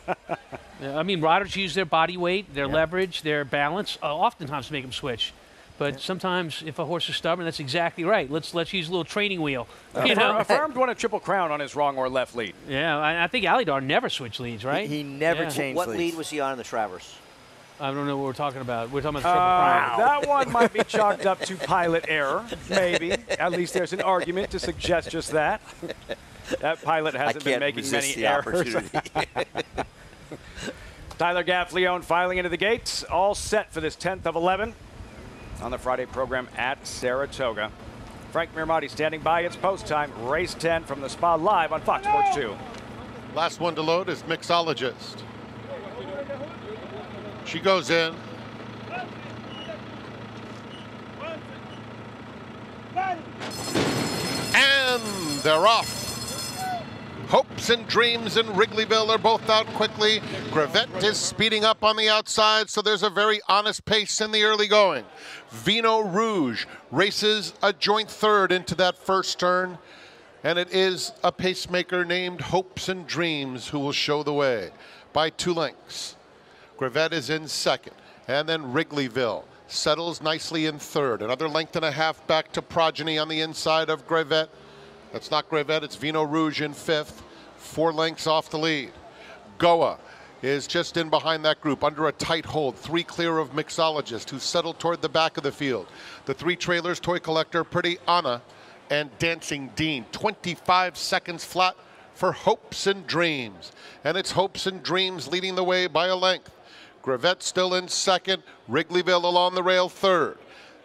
Yeah, I mean, riders use their body weight, their leverage, their balance, oftentimes to make them switch. But sometimes, if a horse is stubborn, that's exactly right. Let's use a little training wheel. Affirmed won a Triple Crown on his wrong or left lead. Yeah, I think Alidar never switched leads, right? He never changed What leads. lead was he on in the Traverse? I don't know what we're talking about. We're talking about Triple Crown. That one might be chalked up to pilot error, maybe. At least there's an argument to suggest just that. That pilot hasn't been making many errors. Tyler Gaffleone filing into the gates, all set for this 10th of 11 on the Friday program at Saratoga. Frank Mirmati standing by. It's post time. Race 10 from the Spa live on Fox Sports 2. Last one to load is Mixologist. She goes in. And they're off. Hopes and Dreams and Wrigleyville are both out quickly. Gravette is speeding up on the outside, so there's a very honest pace in the early going. Vino Rouge races a joint third into that first turn, and it is a pacemaker named Hopes and Dreams who will show the way by 2 lengths. Gravette is in second, and then Wrigleyville settles nicely in third. Another length and a half back to Progeny on the inside of Gravette. That's not Gravette, it's Vino Rouge in fifth, 4 lengths off the lead. Goa is just in behind that group, under a tight hold, 3 clear of Mixologist, who settled toward the back of the field. The 3 trailers, Toy Collector, Pretty Anna, and Dancing Dean. 25 seconds flat for Hopes and Dreams. And it's Hopes and Dreams leading the way by a length. Gravette still in second, Wrigleyville along the rail third.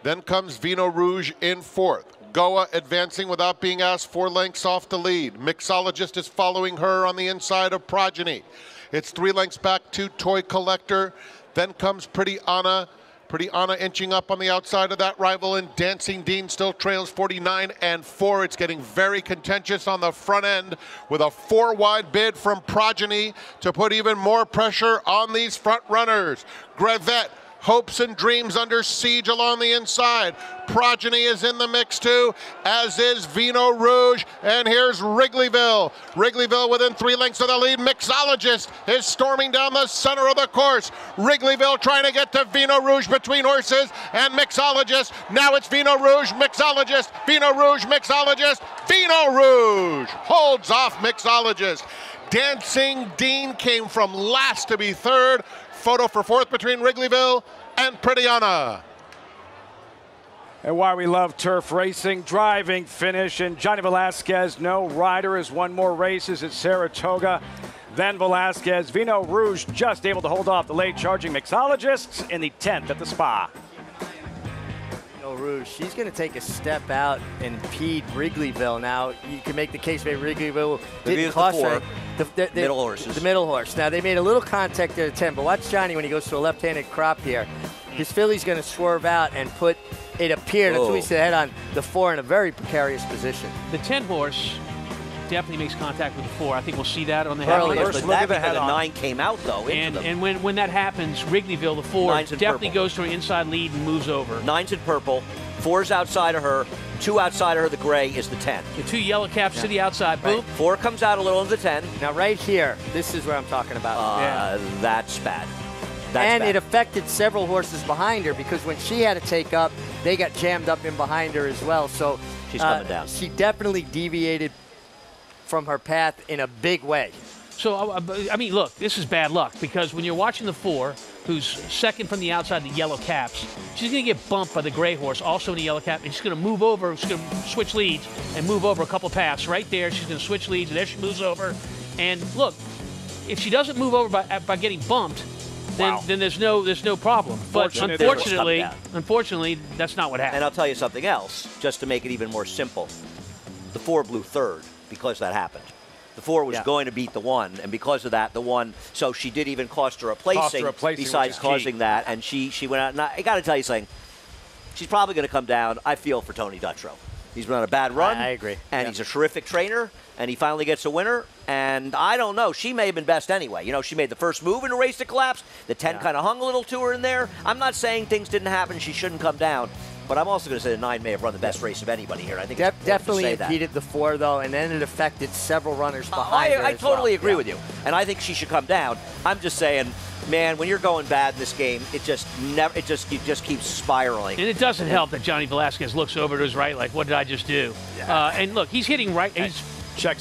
Then comes Vino Rouge in fourth. Goa advancing without being asked, 4 lengths off the lead. Mixologist is following her on the inside of Progeny. It's 3 lengths back to Toy Collector. Then comes Pretty Anna. Pretty Anna inching up on the outside of that rival, and Dancing Dean still trails 49-4. It's getting very contentious on the front end with a 4-wide bid from Progeny to put even more pressure on these front runners. Gravette, Hopes and Dreams under siege along the inside. Progeny is in the mix too, as is Vino Rouge. And here's Wrigleyville. Wrigleyville within 3 lengths of the lead. Mixologist is storming down the center of the course. Wrigleyville trying to get to Vino Rouge between horses and Mixologist. Now it's Vino Rouge, Mixologist, Vino Rouge, Mixologist, Vino Vino Rouge holds off Mixologist. Dancing Dean came from last to be third. Photo for fourth between Wrigleyville and Prettyana. And why we love turf racing, driving finish, and Johnny Velasquez, no rider, has won more races at Saratoga than Velasquez. Vino Rouge just able to hold off the late charging Mixologists in the 10th at the Spa. Vino Rouge, she's going to take a step out and impede Wrigleyville. Now, you can make the case maybe Wrigleyville didn't cost her. The middle horses. The middle horse. Now, they made a little contact there at 10, but watch Johnny when he goes to a left-handed crop here. His filly's going to swerve out and put, it appeared, until he set head on the 4 in a very precarious position. The 10 horse definitely makes contact with the 4. I think we'll see that on the head. head. But that because the 9 came out, though. And when that happens, Wrigleyville, the 4, definitely goes to an inside lead and moves over. 9's in purple. 4's outside of her. 2 outside of her, the gray is the 10. The 2 yellow caps to the outside. Boom. 4 comes out a little of the 10. Now, right here, this is where I'm talking about. That's bad. And it affected several horses behind her because when she had to take up, they got jammed up in behind her as well. So she's coming down. She definitely deviated from her path in a big way. So, I mean, look, this is bad luck because when you're watching the 4, who's second from the outside, the yellow caps, she's going to get bumped by the gray horse, also in the yellow cap, and she's going to move over, she's going to switch leads and move over a couple paths. Right there, she's going to switch leads, and there she moves over. And look, if she doesn't move over by getting bumped, then there's no problem. But unfortunately, that's not what happened. And I'll tell you something else, just to make it even more simple. The 4 blew third because that happened. The 4 was going to beat the 1, and because of that, the 1. So she did even cost her a placing besides causing that, and she went out. And I got to tell you something. She's probably going to come down. I feel for Tony Dutrow. He's been on a bad run. I agree. And he's a terrific trainer, and he finally gets a winner. And I don't know. She may have been best anyway. You know, she made the first move in a race that collapsed. The 10 kind of hung a little to her in there. I'm not saying things didn't happen. She shouldn't come down. But I'm also going to say the 9 may have run the best race of anybody here. I think it's definitely to say impeded the 4, though, and then it affected several runners behind her. I totally agree with you, and I think she should come down. I'm just saying, man, when you're going bad in this game, it just keeps spiraling. And it doesn't help that Johnny Velasquez looks over to his right, like, what did I just do? And look, he's hitting right. He's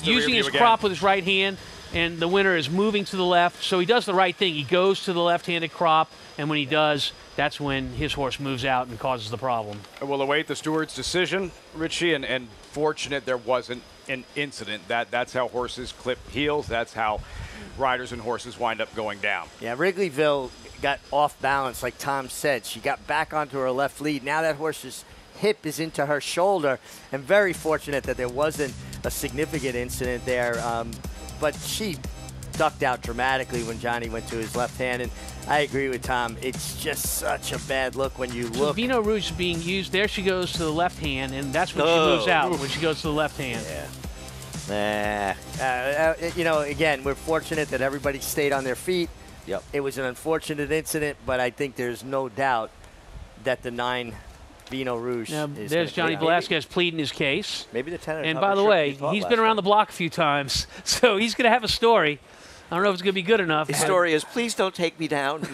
using his crop with his right hand, and the winner is moving to the left. So he does the right thing. He goes to the left-handed crop, and when he does, that's when his horse moves out and causes the problem. We'll await the steward's decision, Richie, and fortunate there wasn't an incident. That's how horses clip heels. That's how riders and horses wind up going down. Yeah, Wrigleyville got off balance, like Tom said. She got back onto her left lead. Now that horse's hip is into her shoulder, and very fortunate that there wasn't a significant incident there. But she ducked out dramatically when Johnny went to his left hand, and I agree with Tom. It's just such a bad look when you look. Vino Rouge is being used. There she goes to the left hand, and that's when she moves out, when she goes to the left hand. You know, again, we're fortunate that everybody stayed on their feet. Yep. It was an unfortunate incident, but I think there's no doubt that the 9 Vino Rouge is there's Johnny Velasquez pleading his case. Maybe the 10. And by the way, he's been around the block a few times, so he's going to have a story. I don't know if it's going to be good enough. His story is, please don't take me down.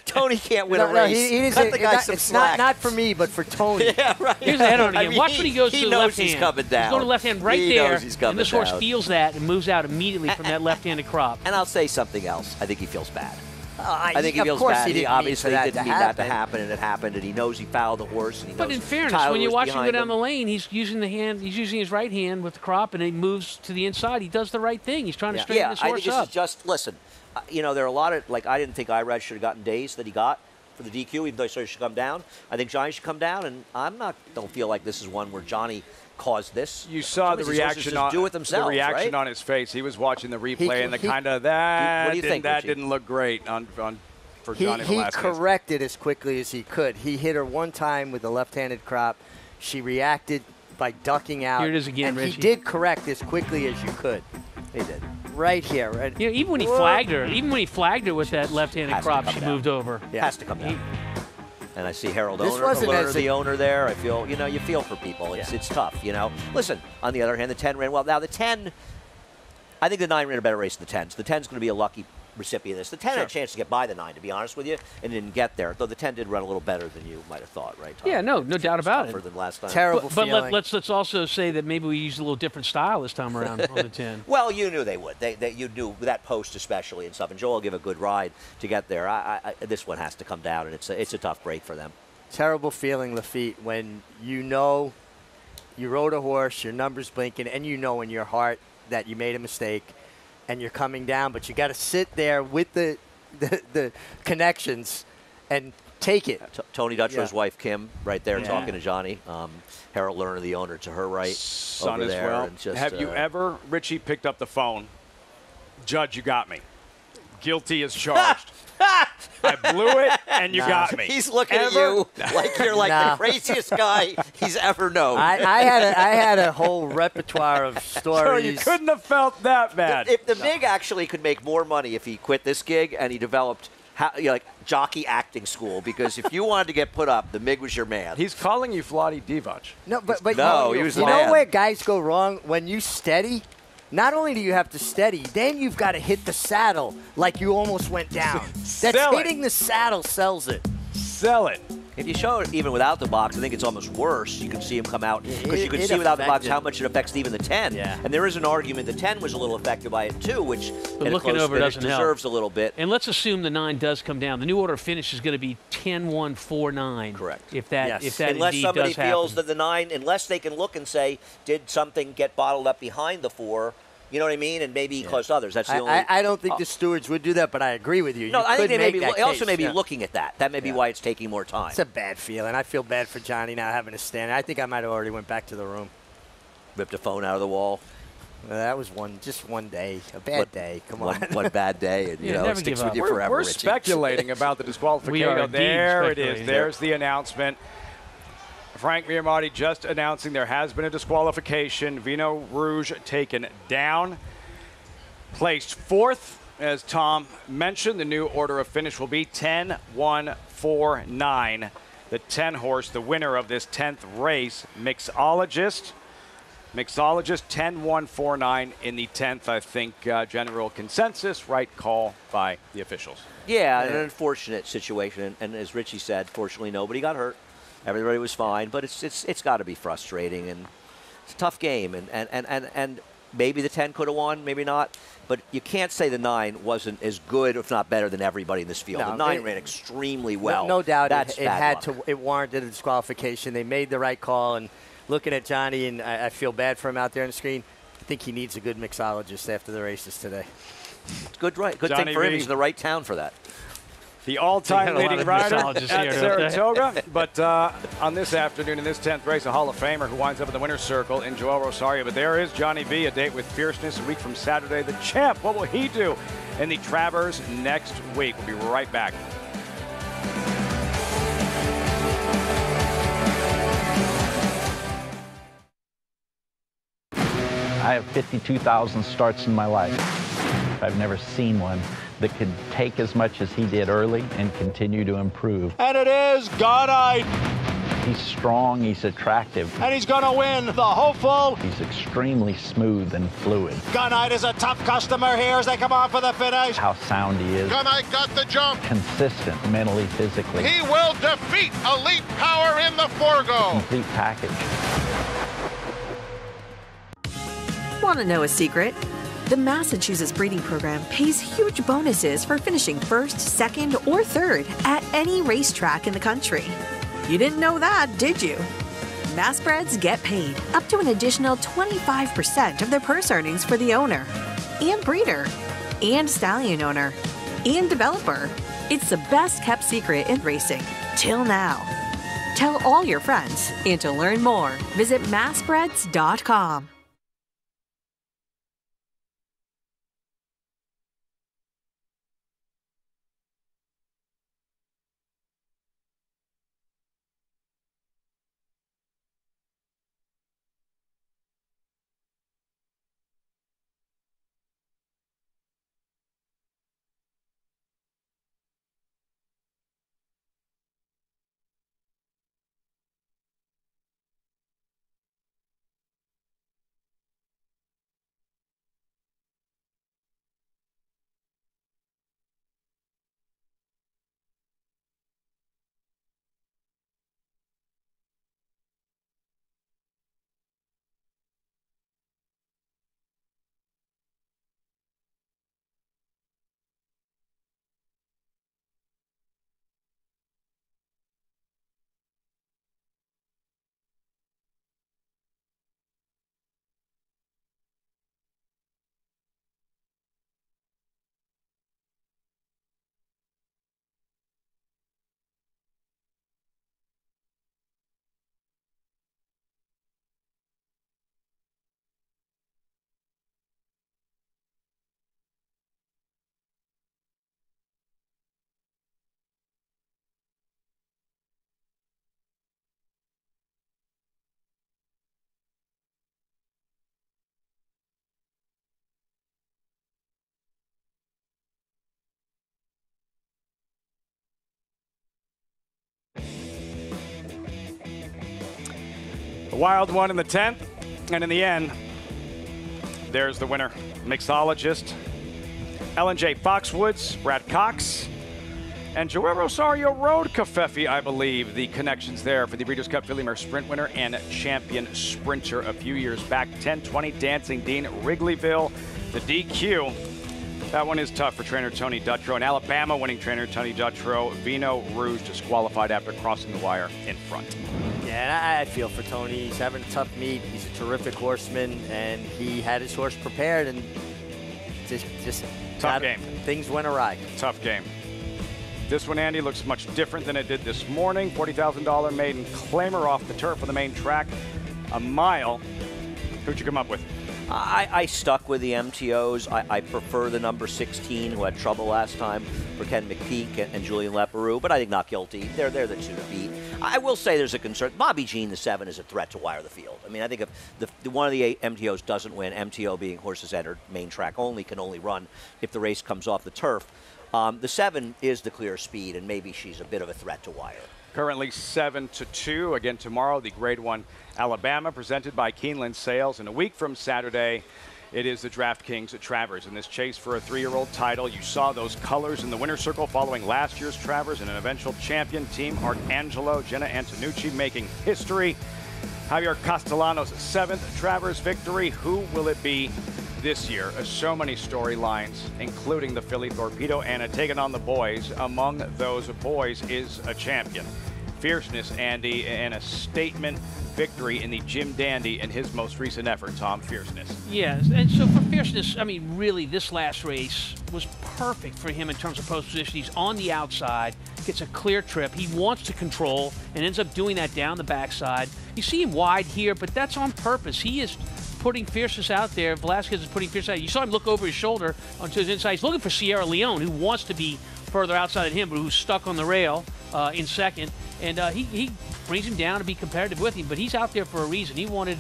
Tony can't win a race. Cut the guy some slack. Not for me, but for Tony. Yeah, right. Here's the head on again. Watch when he goes to the left hand. He's coming down. He's going to left hand right there, and this horse feels that and moves out immediately from that left-handed crop. And I'll say something else. I think he feels bad. I think he feels bad. He obviously didn't mean that to happen, and it happened, and he knows he fouled the horse. And he knows but in fairness, when you watch him go down the lane, he's using the hand. He's using his right hand with the crop, and he moves to the inside. He does the right thing. He's trying to straighten his horse up. I think this is just listen. You know, there are a lot of I didn't think Irad should have gotten days that he got for the DQ, even though he should come down. I think Johnny should come down, and don't feel like this is one where Johnny caused this. You saw the reaction on his face. He was watching the replay, and the kind of that. What do you think? That Richie? didn't look great for Johnny Velasquez. He corrected as quickly as he could. He hit her one time with a left-handed crop. She reacted by ducking out. Here it is again, and Richie. He did correct as quickly as you could. He did. Right here. Right. You know, even when he flagged her with that left-handed crop, she moved over. Yeah. Has to come down. And I see Harold the owner there. I feel, you feel for people. It's tough, Listen, on the other hand, the 10 ran well. Now, the 10, I think the 9 ran a better race than the 10. So the 10's going to be a lucky recipient of this. The 10 had a chance to get by the 9, to be honest with you, and didn't get there. Though the 10 did run a little better than you might have thought, right, Tom? Yeah, no doubt about Tougher it. than last time. Terrible But feeling. let's also say that maybe we used a little different style this time around on the 10. Well, you knew they would. You knew that post especially and stuff. And Joel will give a good ride to get there. This one has to come down, and it's a tough break for them. Terrible feeling, Lafitte, when you know you rode a horse, your number's blinking, and you know in your heart that you made a mistake, and you're coming down, but you got to sit there with the connections and take it. Tony Dutcher's wife, Kim, right there talking to Johnny. Harold Lerner, the owner, to her right. Son over as there. well. And just, Have you ever, Richie, picked up the phone? Judge, you got me. Guilty as charged. I blew it, and you got me. He's looking at you like you're like the craziest guy he's ever known. I had a whole repertoire of stories. So you couldn't have felt that bad. If the MiG actually could make more money if he quit this gig and he developed like jockey acting school, because if you wanted to get put up, the MiG was your man. He's calling you Vladi Divac. No, but no, he was you the know man. where guys go wrong? When you steady, not only do you have to steady, then you've got to hit the saddle like you almost went down. That's hitting the saddle sells it. Sell it. If you show it even without the box, I think it's almost worse. You can see him come out because you can see without the box how much it affects even the 10. Yeah. And there is an argument the 10 was a little affected by it too, which But in a looking close over finish doesn't deserves help. a little bit. And let's assume the 9 does come down. The new order of finish is going to be 10-1-4-9. Correct. If that unless indeed somebody does feels happen. that the 9, unless they can look and say, did something get bottled up behind the 4? You know what I mean? And maybe caused others. That's the only. I don't think the stewards would do that, but I agree with you. No, You I think could they make that also case. may be looking at that. That may be why it's taking more time. It's a bad feeling. I feel bad for Johnny now having to stand. I think I might have already went back to the room. Ripped a phone out of the wall. Well, that was just one day, a bad day. Come on, one bad day, and you know it sticks with you forever. We're Richie. speculating about the disqualification. We are indeed there it is. speculating. There's the announcement. Frank Miamati just announcing there has been a disqualification. Vino Rouge taken down. Placed fourth, as Tom mentioned, the new order of finish will be 10-1-4-9. The 10 horse, the winner of this 10th race, Mixologist 10-1-4-9 in the 10th. I think general consensus, right call by the officials. Yeah, an unfortunate situation, and as Richie said, fortunately nobody got hurt. Everybody was fine, but it's got to be frustrating, and it's a tough game, and maybe the 10 could have won, maybe not. But you can't say the 9 wasn't as good, if not better, than everybody in this field. No, the 9 ran extremely well. No doubt, That's it bad had luck. it warranted a disqualification. They made the right call, and looking at Johnny, and I feel bad for him out there on the screen. I think he needs a good mixologist after the races today. It's good, right? Good Johnny thing for him. V. He's in the right town for that. The all-time They got a lot leading of rider mixologists at here, don't they? Saratoga. But on this afternoon, in this 10th race, a Hall of Famer who winds up in the winner's circle in Joel Rosario. But there is Johnny V, a date with fierceness a week from Saturday. The champ, what will he do in the Travers next week? We'll be right back. I have 52,000 starts in my life. I've never seen one that could take as much as he did early and continue to improve. And it is Gunite, He's strong, he's attractive. and he's going to win the hopeful. He's extremely smooth and fluid. Gunite is a tough customer here as they come on for the finish. How sound he is. Gunite got the jump. Consistent mentally, physically. He will defeat Elite Power in the Forgo. Complete package. Want to know a secret? The Massachusetts Breeding Program pays huge bonuses for finishing first, second, or third at any racetrack in the country. You didn't know that, did you? Massbreds get paid up to an additional 25% of their purse earnings for the owner, and breeder, and stallion owner, and developer. It's the best kept secret in racing, till now. Tell all your friends, and to learn more, visit massbreds.com. The wild one in the 10th, and in the end, there's the winner. Mixologist Ellen J. Foxwoods, Brad Cox, and Joel Rosario Road Cafefe, I believe. The connections there for the Breeders' Cup Filly Mare Sprint winner and champion sprinter a few years back. 10-20 Dancing Dean, Wrigleyville, the DQ. That one is tough for trainer Tony Dutrow. And Alabama winning trainer Tony Dutrow. Vino Rouge disqualified after crossing the wire in front. Yeah, and I feel for Tony. He's having a tough meet. He's a terrific horseman, and he had his horse prepared, and just tough game. Things went awry. Tough game. This one, Andy, looks much different than it did this morning. $40,000 maiden claimer off the turf of the main track. A mile. Who'd you come up with? I stuck with the MTOs. I prefer the number 16, who had trouble last time, for Ken McPeak and Julian Leparoux, but I think Not Guilty. They're the two to beat. I will say there's a concern. Bobby Jean, the 7, is a threat to wire the field. I mean, I think if one of the MTOs doesn't win, MTO being horses entered main track only, can only run if the race comes off the turf. The 7 is the clear speed, and maybe she's a bit of a threat to wire. Currently 7-2. Again tomorrow, the Grade 1 Alabama, presented by Keeneland Sales. And a week from Saturday, it is the DraftKings at Travers. In this chase for a 3-year-old title, you saw those colors in the winner's circle following last year's Travers and an eventual champion, Team Arcangelo, Jenna Antonucci making history. Javier Castellanos' 7th Travers victory. Who will it be this year? So many storylines, including the Philly Torpedo Anna taking on the boys. Among those boys is a champion. Fierceness, Andy, and a statement victory in the Jim Dandy in his most recent effort, Tom. Fierceness. Yes, and so for Fierceness, I mean, really, this last race was perfect for him in terms of post position. He's on the outside, gets a clear trip. He wants to control and ends up doing that down the backside. You see him wide here, but that's on purpose. He is putting Fierceness out there. Velasquez is putting Fierceness out. You saw him look over his shoulder onto his inside. He's looking for Sierra Leone, who wants to be further outside than him, but who's stuck on the rail in second. And he brings him down to be competitive with him, but he's out there for a reason. He wanted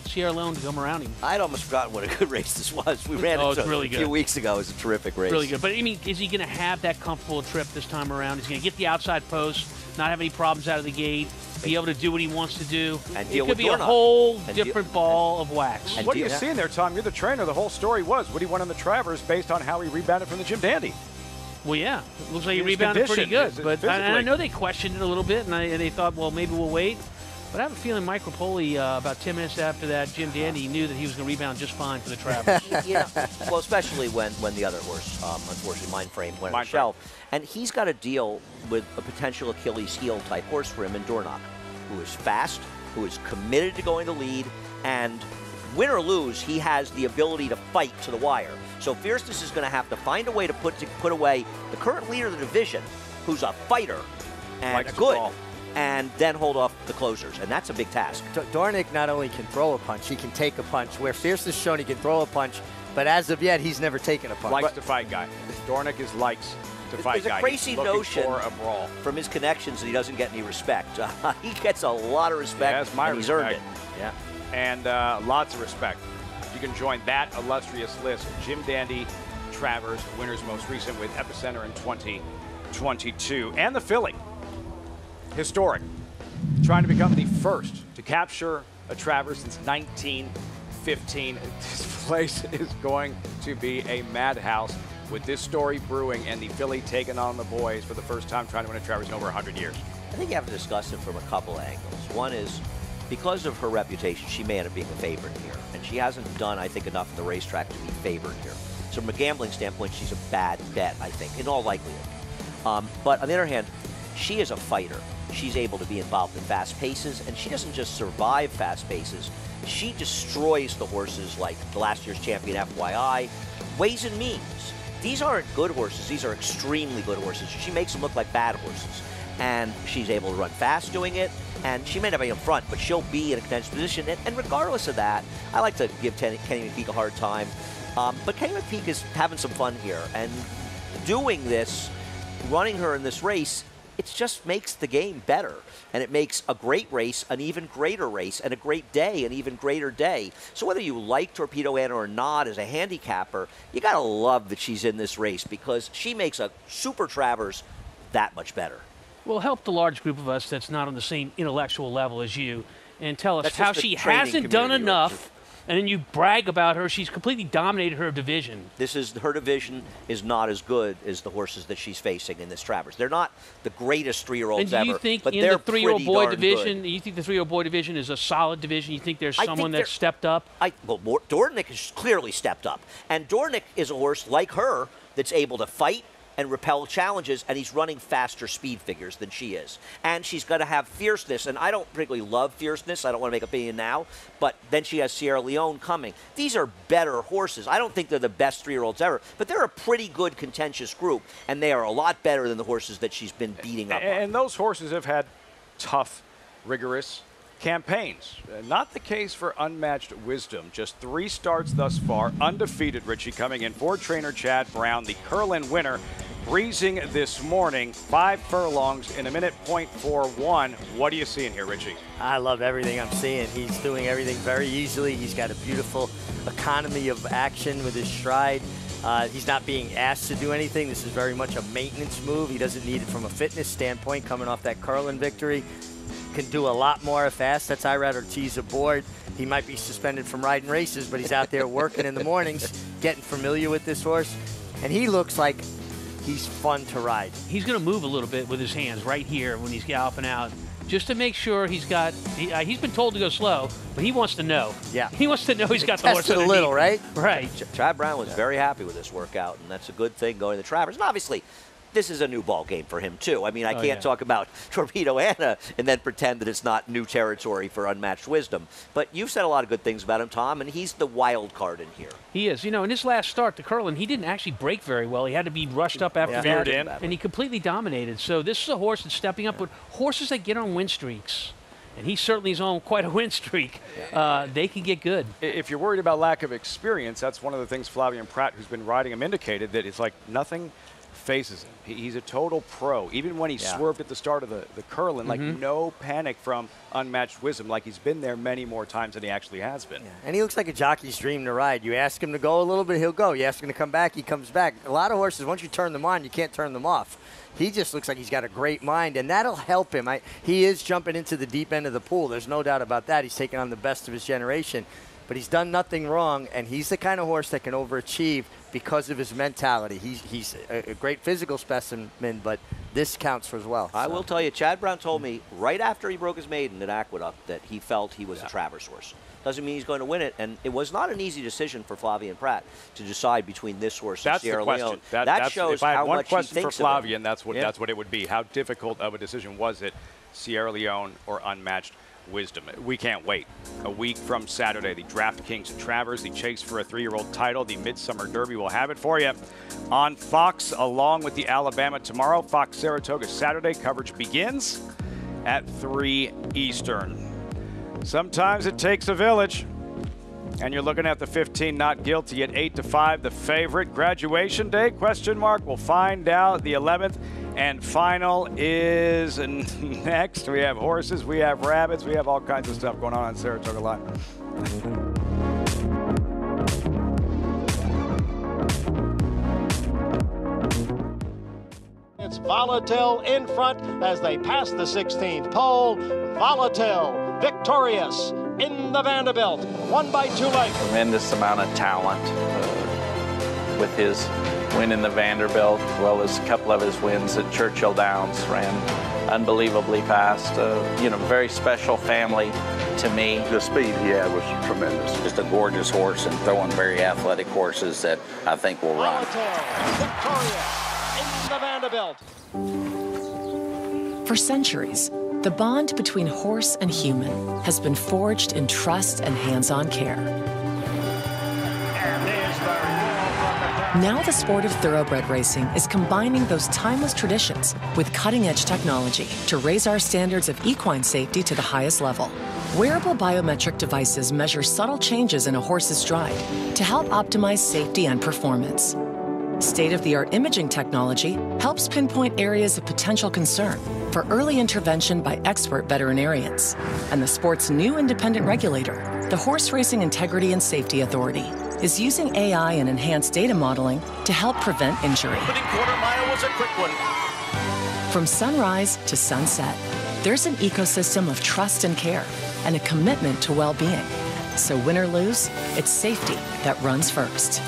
Sierra Leone to come around him. I'd almost forgotten what a good race this was. We ran it really a few weeks ago. It was a terrific race. Really good. But, I mean, is he going to have that comfortable trip this time around? Is he going to get the outside post, not have any problems out of the gate, be able to do what he wants to do? And it could be a whole different ball of wax. What are you seeing there, Tom? You're the trainer. The whole story was what he won on the Travers based on how he rebounded from the Jim Dandy. Well, yeah. It looks like he rebounded pretty good. But I know they questioned it a little bit, and they thought, well, maybe we'll wait. But I have a feeling Mike Rapoli, about 10 minutes after that Jim Dandy, knew that he was going to rebound just fine for the Travers. Yeah. Well, especially when the other horse, unfortunately, Mindframe, went on the shelf. And he's got to deal with a potential Achilles heel type horse for him in Dornoch, who is fast, who is committed to going to lead, and win or lose, he has the ability to fight to the wire. So Fierceness is going to have to find a way to put away the current leader of the division, who's a fighter and good, and then hold off the closers, and that's a big task. Dornick not only can throw a punch, he can take a punch. Where Fierceness shown he can throw a punch, but as of yet, he's never taken a punch. Likes to fight guy. Dornick is likes to fight guy. It's a crazy notion for a brawl. From his connections that he doesn't get any respect. He gets a lot of respect, and he's earned it. Yeah, and lots of respect. You can join that illustrious list. Jim Dandy, Travers, winners most recent with Epicenter in 2022. And the Philly, historic, trying to become the first to capture a Travers since 1915. This place is going to be a madhouse with this story brewing and the Philly taking on the boys for the first time trying to win a Travers in over 100 years. I think you have to discuss it from a couple of angles. One is, because of her reputation, she may end up being a favorite here. And she hasn't done, I think, enough at the racetrack to be favored here. So from a gambling standpoint, she's a bad bet, I think, in all likelihood. But on the other hand, she is a fighter. She's able to be involved in fast paces, and she doesn't just survive fast paces. She destroys the horses like the last year's champion FYI. Ways and means. These aren't good horses. These are extremely good horses. She makes them look like bad horses. And she's able to run fast doing it. And she may not be in front, but she'll be in a contentious position. And regardless of that, I like to give Kenny McPeak a hard time. But Kenny McPeak is having some fun here. And doing this, running her in this race, it just makes the game better. And it makes a great race an even greater race, and a great day an even greater day. So whether you like Torpedo Anna or not as a handicapper, you got to love that she's in this race, because she makes a Super Travers that much better. Will help the large group of us that's not on the same intellectual level as you. and tell us That's how just the she training hasn't done community, enough, and then you brag about her. She's completely dominated her division. Her division is not as good as the horses that she's facing in this Travers. They're not the greatest 3-year-olds And do you ever, think but in they're the 3-year-old pretty boy darn division, good. you think the 3-year-old boy division is a solid division? You think there's I someone think that's stepped up? Well, Dornick has clearly stepped up. And Dornick is a horse like her that's able to fight and repel challenges, and he's running faster speed figures than she is. And she's going to have fierceness, and I don't particularly love fierceness. I don't want to make an opinion now, but then she has Sierra Leone coming. These are better horses. I don't think they're the best 3-year-olds ever, but they're a pretty good contentious group, and they are a lot better than the horses that she's been beating up on. And those horses have had tough, rigorous campaigns. Not the case for Unmatched Wisdom. Just 3 starts thus far, undefeated, Richie, coming in for trainer Chad Brown, the Curlin winner, breezing this morning, 5 furlongs in a minute .41. What are you seeing here, Richie? I love everything I'm seeing. He's doing everything very easily. He's got a beautiful economy of action with his stride. He's not being asked to do anything. This is very much a maintenance move. He doesn't need it from a fitness standpoint coming off that Curlin victory. Can do a lot more fast. That's Irad Ortiz aboard. He might be suspended from riding races, but he's out there working in the mornings, getting familiar with this horse. And he looks like he's fun to ride. He's going to move a little bit with his hands right here when he's galloping out, just to make sure he's got. He's been told to go slow, but he wants to know. Yeah. He wants to know he's got the horse Tested a little, right? Right. Chad Brown was very happy with this workout, and that's a good thing going to the Travers. And obviously, this is a new ball game for him, too. I mean, I can't talk about Torpedo Anna and then pretend that it's not new territory for Unmatched Wisdom. But you've said a lot of good things about him, Tom, and he's the wild card in here. He is. You know, in his last start, the Curlin, he didn't actually break very well. He had to be rushed up after that, and he completely dominated. So this is a horse that's stepping up with horses that get on win streaks. And he certainly is on quite a win streak. They can get good. If you're worried about lack of experience, that's one of the things Flavien Prat, who's been riding him, indicated, that it's like nothing faces him. He's a total pro. Even when he swerved at the start of the Curlin, like no panic from Unmatched Wisdom, like he's been there many more times than he actually has been. And he looks like a jockey's dream to ride. You ask him to go a little bit, he'll go. You ask him to come back, he comes back. A lot of horses, once you turn them on, you can't turn them off. He just looks like he's got a great mind, and that'll help him. He is jumping into the deep end of the pool. There's no doubt about that. He's taking on the best of his generation. But he's done nothing wrong, and he's the kind of horse that can overachieve because of his mentality. He's a great physical specimen, but this counts for as well. I will tell you, Chad Brown told me right after he broke his maiden at Aqueduct that he felt he was a Travers horse. Doesn't mean he's going to win it, and it was not an easy decision for Flavien Prat to decide between this horse and Sierra Leone. That shows if I had how one much question he for thinks of Flavien, that's what it would be. How difficult of a decision was it, Sierra Leone or Unmatched Wisdom? We can't wait. A week from Saturday, the DraftKings Travers, the chase for a 3-year-old title, the Midsummer Derby. We'll have it for you on Fox along with the Alabama tomorrow. Fox Saratoga Saturday coverage begins at 3 Eastern. Sometimes it takes a village. And you're looking at the 15 not guilty at 8-5, the favorite. Graduation day, question mark. We'll find out. The 11th and final is next. We have horses, we have rabbits, we have all kinds of stuff going on Saratoga Live. It's Volatil in front as they pass the 16th pole. Volatil victorious in the Vanderbilt, 1 by 2 lengths. Tremendous amount of talent with his win in the Vanderbilt, as well as a couple of his wins at Churchill Downs. Ran unbelievably fast. Very special family to me. The speed he had was tremendous. Just a gorgeous horse and throwing very athletic horses that I think will run. Victorious in the Vanderbilt. For centuries, the bond between horse and human has been forged in trust and hands-on care. Now the sport of thoroughbred racing is combining those timeless traditions with cutting-edge technology to raise our standards of equine safety to the highest level. Wearable biometric devices measure subtle changes in a horse's stride to help optimize safety and performance. State-of-the-art imaging technology helps pinpoint areas of potential concern for early intervention by expert veterinarians. And the sport's new independent regulator, the Horse Racing Integrity and Safety Authority, is using AI and enhanced data modeling to help prevent injury. Opening quarter mile was a quick one. From sunrise to sunset, there's an ecosystem of trust and care and a commitment to well-being. So win or lose, it's safety that runs first.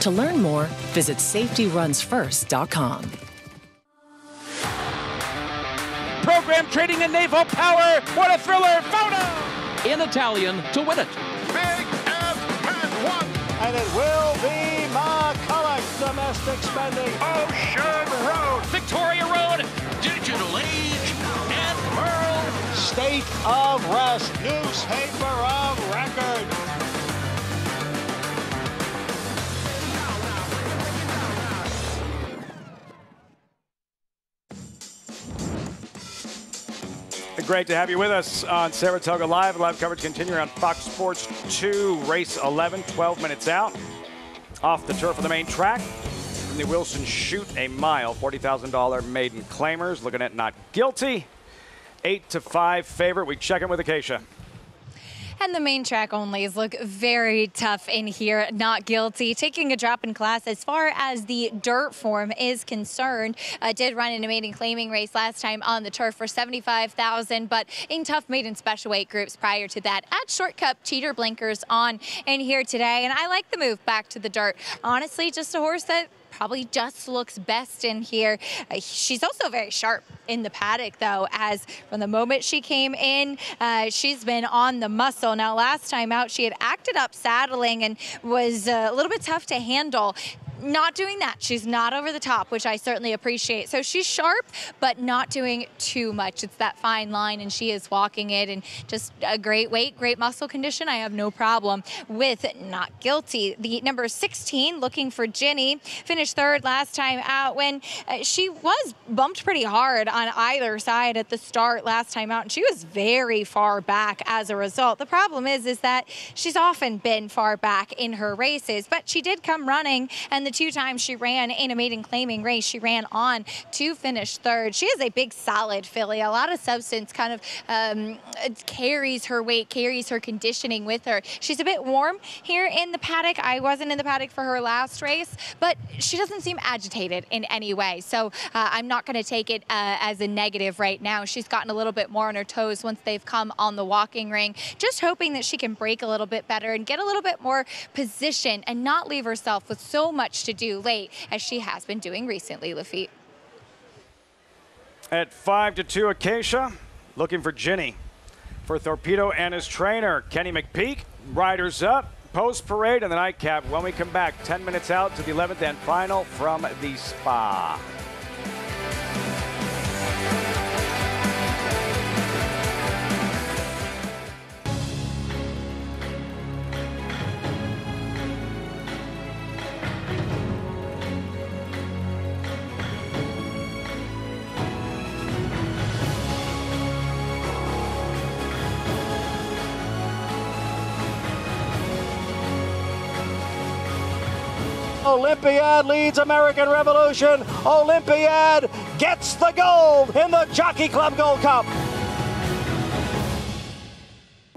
To learn more, visit safetyrunsfirst.com. Program trading in naval power. What a thriller. Photo! In Italian to win it. Big F1. And it will be McCulloch. Domestic spending. Ocean Road. Victoria Road. Digital Age. And Pearl. State of Rest. Newspaper of record. Great to have you with us on Saratoga Live. Live coverage continuing on Fox Sports 2, race 11, 12 minutes out. Off the turf of the main track. From the Wilson Shoot a Mile, $40,000 maiden claimers. Looking at not guilty. 8-5 favorite. We check in with Acacia. And the main track onlys look very tough in here, not guilty. Taking a drop in class as far as the dirt form is concerned. Did run in a maiden claiming race last time on the turf for $75,000, but in tough maiden special weight groups prior to that. At short cup, cheater blinkers on in here today, and I like the move back to the dirt. Honestly, just a horse that probably just looks best in here. She's also very sharp in the paddock, though, as from the moment she came in, she's been on the muscle. Now, last time out, she had acted up saddling and was a little bit tough to handle. Not doing that. She's not over the top, which I certainly appreciate. So she's sharp, but not doing too much. It's that fine line, and she is walking it, and just a great weight, great muscle condition. I have no problem with not guilty. The number 16, looking for Ginny, finished third last time out when she was bumped pretty hard on either side at the start last time out, and she was very far back as a result. The problem is that she's often been far back in her races, but she did come running, and the 2 times she ran in a maiden claiming race, she ran on to finish third. She is a big, solid filly. A lot of substance kind of carries her weight, carries her conditioning with her. She's a bit warm here in the paddock. I wasn't in the paddock for her last race, but she doesn't seem agitated in any way. So I'm not going to take it as a negative right now. She's gotten a little bit more on her toes once they've come on the walking ring. Just hoping that she can break a little bit better and get a little bit more position and not leave herself with so much to do late as she has been doing recently, Lafitte. At 5-2, Acacia, looking for Ginny. For Torpedo and his trainer, Kenny McPeak. Riders up, post parade, and the nightcap. When we come back, 10 minutes out to the 11th and final from the Spa. Olympiad leads American Revolution. Olympiad gets the gold in the Jockey Club Gold Cup.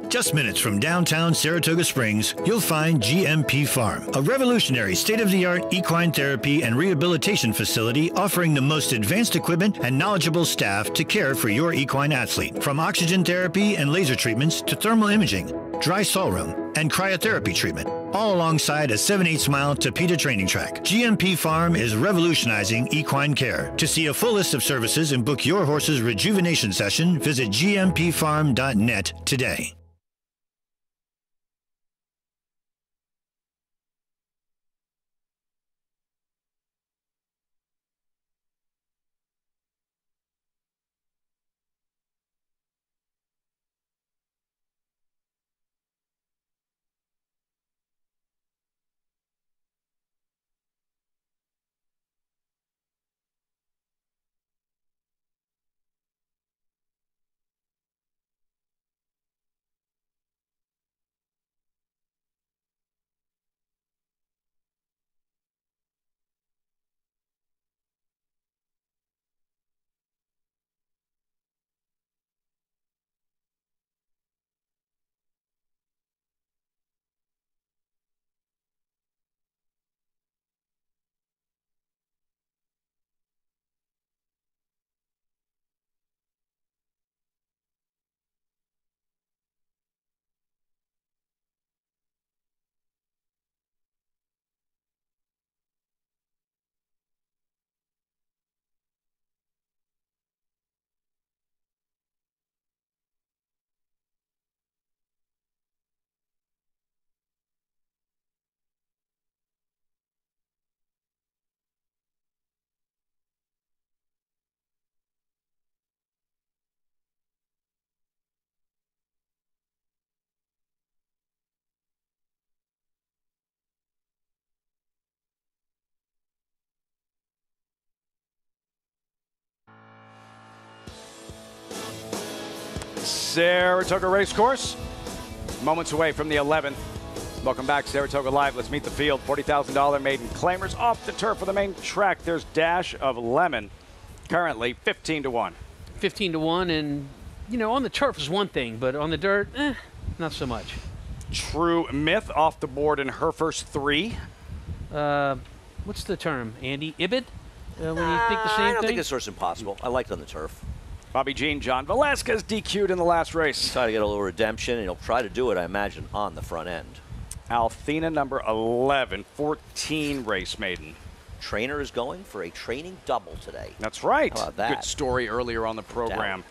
Just minutes from downtown Saratoga Springs, you'll find GMP Farm, a revolutionary state-of-the-art equine therapy and rehabilitation facility offering the most advanced equipment and knowledgeable staff to care for your equine athlete. From oxygen therapy and laser treatments to thermal imaging, dry saw room, and cryotherapy treatment, all alongside a 7/8 mile Tapeta training track. GMP Farm is revolutionizing equine care. To see a full list of services and book your horse's rejuvenation session, visit gmpfarm.net today. Saratoga Racecourse, moments away from the 11th. Welcome back, Saratoga Live. Let's meet the field. $40,000 maiden claimers off the turf for the main track. There's Dash of Lemon, currently 15-1. 15-1, and you know, on the turf is one thing, but on the dirt, not so much. True Myth off the board in her first 3. What's the term, Andy? Ibid? When you think the same thing? I don't think this horse is impossible. I liked it on the turf. Bobby Jean, John Velasquez DQ'd in the last race. Try to get a little redemption, and he'll try to do it, I imagine, on the front end. Althena, number 11, 14 race maiden. Trainer is going for a training double today. That's right. How about that? Good story earlier on the program.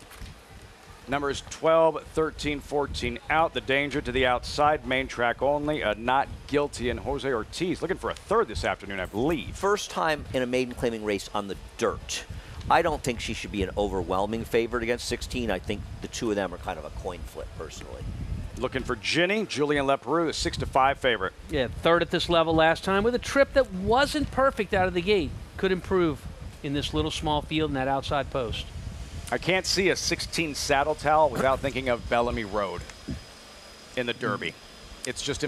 Numbers 12, 13, 14 out. The danger to the outside. Main track only. Not Guilty and Jose Ortiz looking for a third this afternoon, I believe. First time in a maiden claiming race on the dirt. I don't think she should be an overwhelming favorite against 16. I think the two of them are kind of a coin flip, personally. Looking for Ginny, Julian Leperoux, the 6-5 favorite. Yeah, third at this level last time with a trip that wasn't perfect out of the gate. Could improve in this little small field in that outside post. I can't see a 16 saddle towel without thinking of Bellamy Road in the Derby. It's just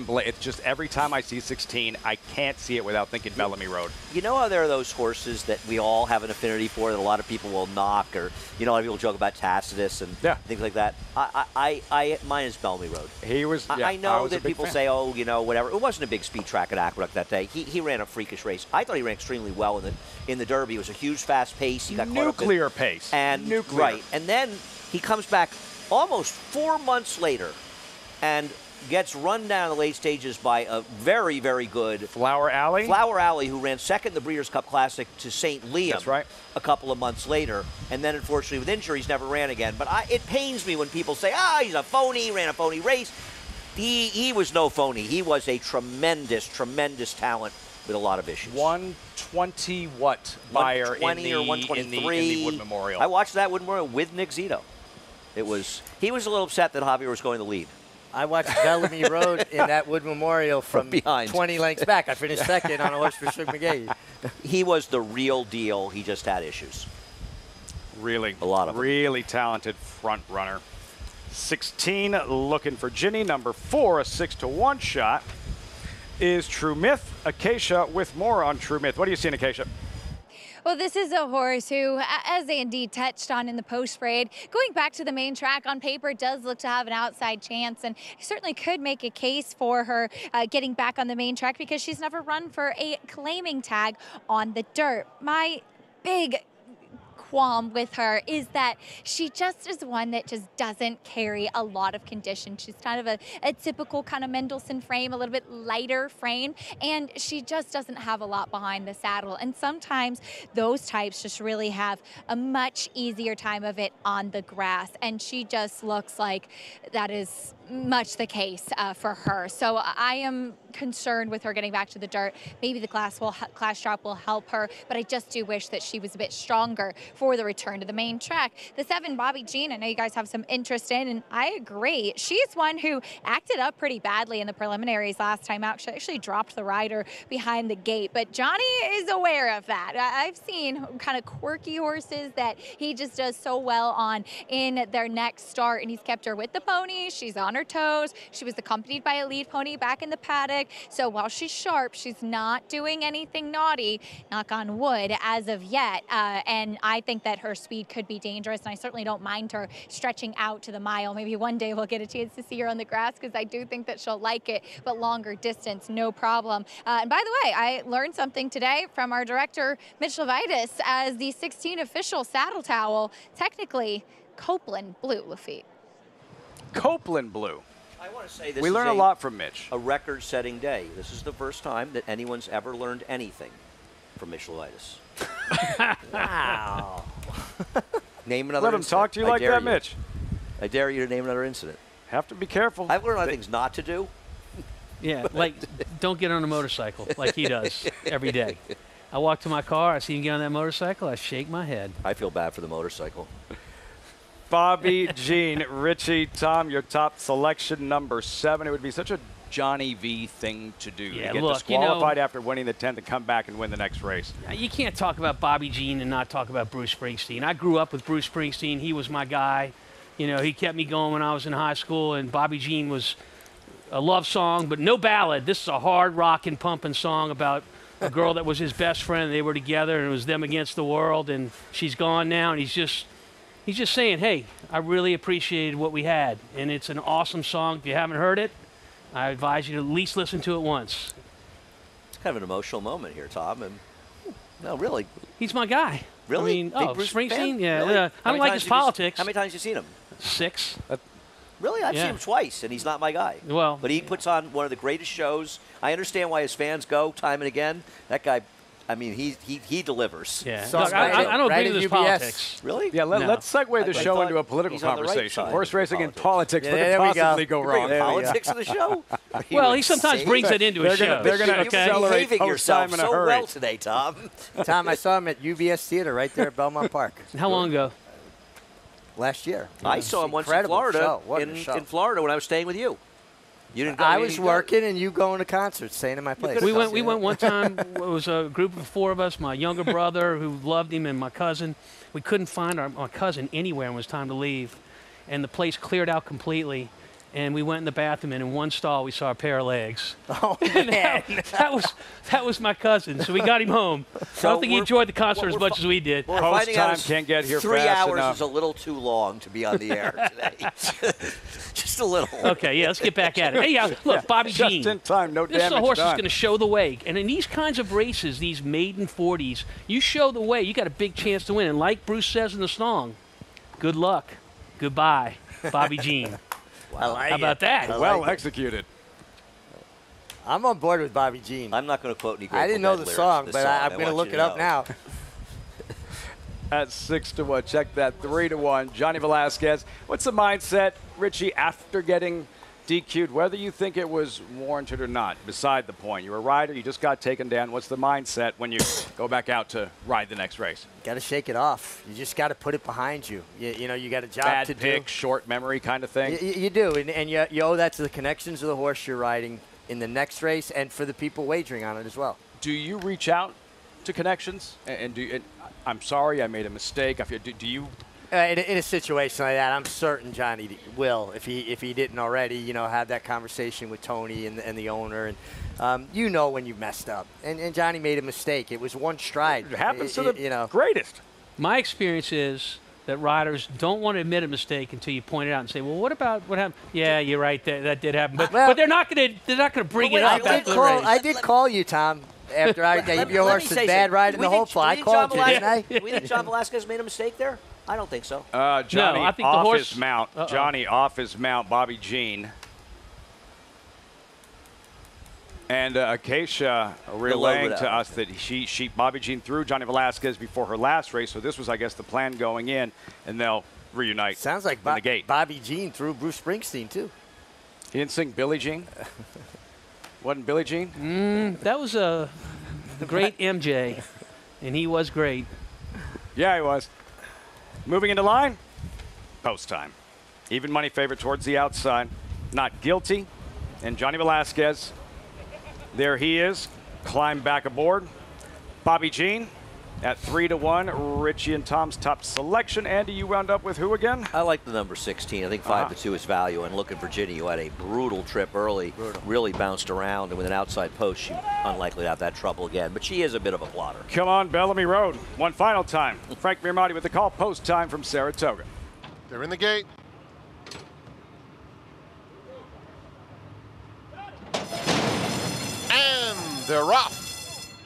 every time I see 16, I can't see it without thinking Bellamy Road. You know how there are those horses that we all have an affinity for that a lot of people will knock, or you know, a lot of people joke about Tacitus and things like that. Mine is Bellamy Road. He was. Yeah, I know that people say, oh, you know, whatever. It wasn't a big speed track at Aqueduct that day. He ran a freakish race. I thought he ran extremely well in the Derby. It was a huge fast pace. He got nuclear pace. And nuclear. Right, and then he comes back almost 4 months later, and gets run down in the late stages by a very, very good Flower Alley. Flower Alley, who ran second in the Breeders' Cup Classic to St. Liam. That's right. A couple of months later, and then unfortunately with injuries never ran again. But it pains me when people say, he's a phony, ran a phony race. He was no phony. He was a tremendous, tremendous talent with a lot of issues. 120 what buyer 120 or 123 in the Wood Memorial. I watched that Wood Memorial with Nick Zito. He was a little upset that Javier was going to lead. I watched Bellamy Road in that Wood Memorial from behind. 20 lengths back. I finished second on a horse for Shug McGee. He was the real deal. He just had issues. Really, a lot of really talented front runner. 16 looking for Ginny. Number 4, a 6-1 shot is True Myth. Acacia with more on True Myth. What do you see in Acacia? Well, this is a horse who, as Andy touched on in the post parade, going back to the main track on paper does look to have an outside chance, and certainly could make a case for her getting back on the main track because she's never run for a claiming tag on the dirt. My big qualm with her is that she just is one that just doesn't carry a lot of condition. She's kind of a typical kind of Mendelssohn frame, a little bit lighter frame, and she just doesn't have a lot behind the saddle. And sometimes those types just really have a much easier time of it on the grass, and she just looks like that is much the case for her. So I am concerned with her getting back to the dirt. Maybe the class drop will help her, but I just do wish that she was a bit stronger for the return to the main track. The 7, Bobby Jean, I know you guys have some interest in, and I agree. She's one who acted up pretty badly in the preliminaries last time out. She actually dropped the rider behind the gate, but Johnny is aware of that. I've seen kind of quirky horses that he just does so well on in their next start, and he's kept her with the pony. She's on her toes. She was accompanied by a lead pony back in the paddock. So while she's sharp, she's not doing anything naughty, knock on wood, as of yet. And I think that her speed could be dangerous, and I certainly don't mind her stretching out to the mile. Maybe one day we'll get a chance to see her on the grass, because I do think that she'll like it, but longer distance, no problem. And by the way, I learned something today from our director, Mitch Levitas, as the 16 official saddle towel, technically Copeland blue, Lafitte. Copeland blue. I want to say this we learn a lot from Mitch. A record-setting day. This is the first time that anyone's ever learned anything from Mitch Levitas. Wow. Name another Let him incident. talk to you like that, Mitch. I dare you to name another incident. Have to be careful. I've learned a lot of things not to do. Yeah, like don't get on a motorcycle like he does every day. I walk to my car, I see him get on that motorcycle, I shake my head. I feel bad for the motorcycle. Bobby Jean, Richie, Tom, your top selection, number 7. It would be such a Johnny V thing to do. Yeah, to get look, disqualified after winning the 10th and come back and win the next race. You can't talk about Bobby Jean and not talk about Bruce Springsteen. I grew up with Bruce Springsteen. He was my guy. You know, he kept me going when I was in high school, and Bobby Jean was a love song, but no ballad. This is a hard rockin', pumping song about a girl that was his best friend. They were together, and it was them against the world, and she's gone now, and he's just saying, hey, I really appreciated what we had, and it's an awesome song. If you haven't heard it, I advise you to at least listen to it once. It's kind of an emotional moment here, Tom. And no, really. He's my guy. Really? I mean, Big Bruce Springsteen? fan? Yeah. Really? I don't like his politics. How many times have you seen him? 6. Really? I've seen him twice, and he's not my guy. Well, but he puts on one of the greatest shows. I understand why his fans go time and again. That guy, I mean, he delivers. Yeah. Look, I don't agree with his politics. Really? Yeah, let's segue the show into a political conversation. Horse racing and politics. What could possibly go wrong? Politics of the show? Well, he sometimes brings it into his show. They're going to accelerate behaving yourself in a so hurry. well today, Tom. Tom, I saw him at UBS Theater right there at Belmont Park. How long ago? Last year. I saw him once in Incredible Florida. show. What a show. In Florida when I was staying with you. You didn't go. I was working and you going to concerts, staying in my place. We went one time. It was a group of 4 of us. My younger brother, who loved him, and my cousin. We couldn't find my cousin anywhere, and it was time to leave. And the place cleared out completely. And we went in the bathroom, and in one stall we saw a pair of legs. Oh man, that was my cousin. So we got him home. So I don't think he enjoyed the concert as much as we did. We're Post finding out time can't get here 3 fast hours enough. is a little too long to be on the air today. Just a little. Okay, yeah, let's get back at it. Hey, look, Bobby Jean. Just in time, no this damage is a horse that's done. going to show the way. And in these kinds of races, these maiden 40s, you show the way, you got a big chance to win. And like Bruce says in the song, good luck, goodbye, Bobby Jean. I like How about that? Well executed. I'm on board with Bobby Jean. I'm not going to quote any. I didn't know the song, but I'm going to look it up now. At 6-1, check that 3-1. Johnny Velasquez. What's the mindset, Richie, after getting DQ'd? Whether you think it was warranted or not, beside the point. You're a rider. You just got taken down. What's the mindset when you go back out to ride the next race? Got to shake it off. You just got to put it behind you. You know, you got a job Bad to pick, do. short memory kind of thing. You do, and you owe that to the connections of the horse you're riding in the next race, and for the people wagering on it as well. Do you reach out to connections? And I'm sorry, I made a mistake. Do you? In a situation like that, I'm certain Johnny will, if he didn't already, you know, have that conversation with Tony and the owner, and you know when you messed up. And Johnny made a mistake. It was one stride. It happens to the greatest. My experience is that riders don't want to admit a mistake until you point it out and say, "Well, what happened?" Yeah, you're right. That did happen, but they're not going to bring it up after the race. I did call you, Tom. After I gave your horse a bad ride in the hopeful, I called you, didn't I? Do we think John Velasquez made a mistake there? I don't think so. Johnny I think off the horse, his mount. Johnny off his mount. Bobby Jean. And Acacia relaying to us that Bobby Jean threw Johnny Velasquez before her last race, so this was, I guess, the plan going in, and they'll reunite. Sounds like in the gate. Bobby Jean threw Bruce Springsteen too. He didn't sing Billie Jean. Wasn't Billie Jean? That was the great MJ, and he was great. Yeah, he was. Moving into line, post time. Even money favorite towards the outside. Not guilty. And Johnny Velasquez, there he is. Climb back aboard. Bobby Jean at 3-1. Richie and Tom's top selection. Andy, you wound up with who again? I like the number 16. I think 5-2 is value. And looking for Ginny, who had a brutal trip early, really bounced around, and with an outside post, she's unlikely to have that trouble again. But she is a bit of a plotter. Come on, Bellamy Road. One final time. Frank Mirmati with the call. Post time from Saratoga. They're in the gate. And they're off.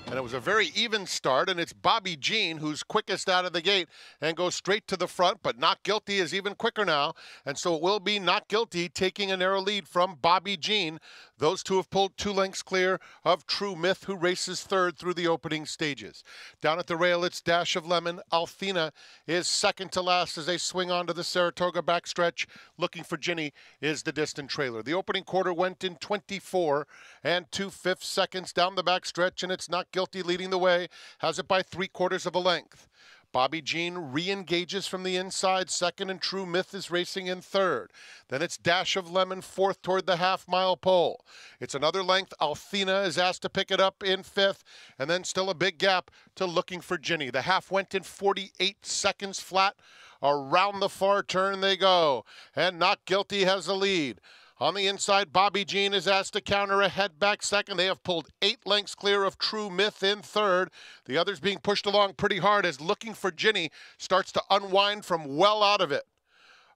And it was a very even start, and it's Bobby Jean who's quickest out of the gate and goes straight to the front, but Not Guilty is even quicker now, and so it will be Not Guilty taking a narrow lead from Bobby Jean. Those two have pulled 2 lengths clear of True Myth, who races third through the opening stages. Down at the rail, it's Dash of Lemon. Althena is second to last as they swing onto the Saratoga backstretch. Looking for Ginny is the distant trailer. The opening quarter went in 24 and 2/5 seconds down the backstretch, and it's Not Guilty leading the way, has it by 3/4 of a length. Bobby Jean re-engages from the inside second, and True Myth is racing in third. Then it's Dash of Lemon fourth toward the half-mile pole. It's another length. Althena is asked to pick it up in fifth, and then still a big gap to Looking for Ginny. The half went in 48 seconds flat Around the far turn they go, and Not Guilty has the lead. On the inside, Bobby Jean is asked to counter ahead back second. They have pulled 8 lengths clear of True Myth in third. The others being pushed along pretty hard as Looking for Ginny starts to unwind from well out of it.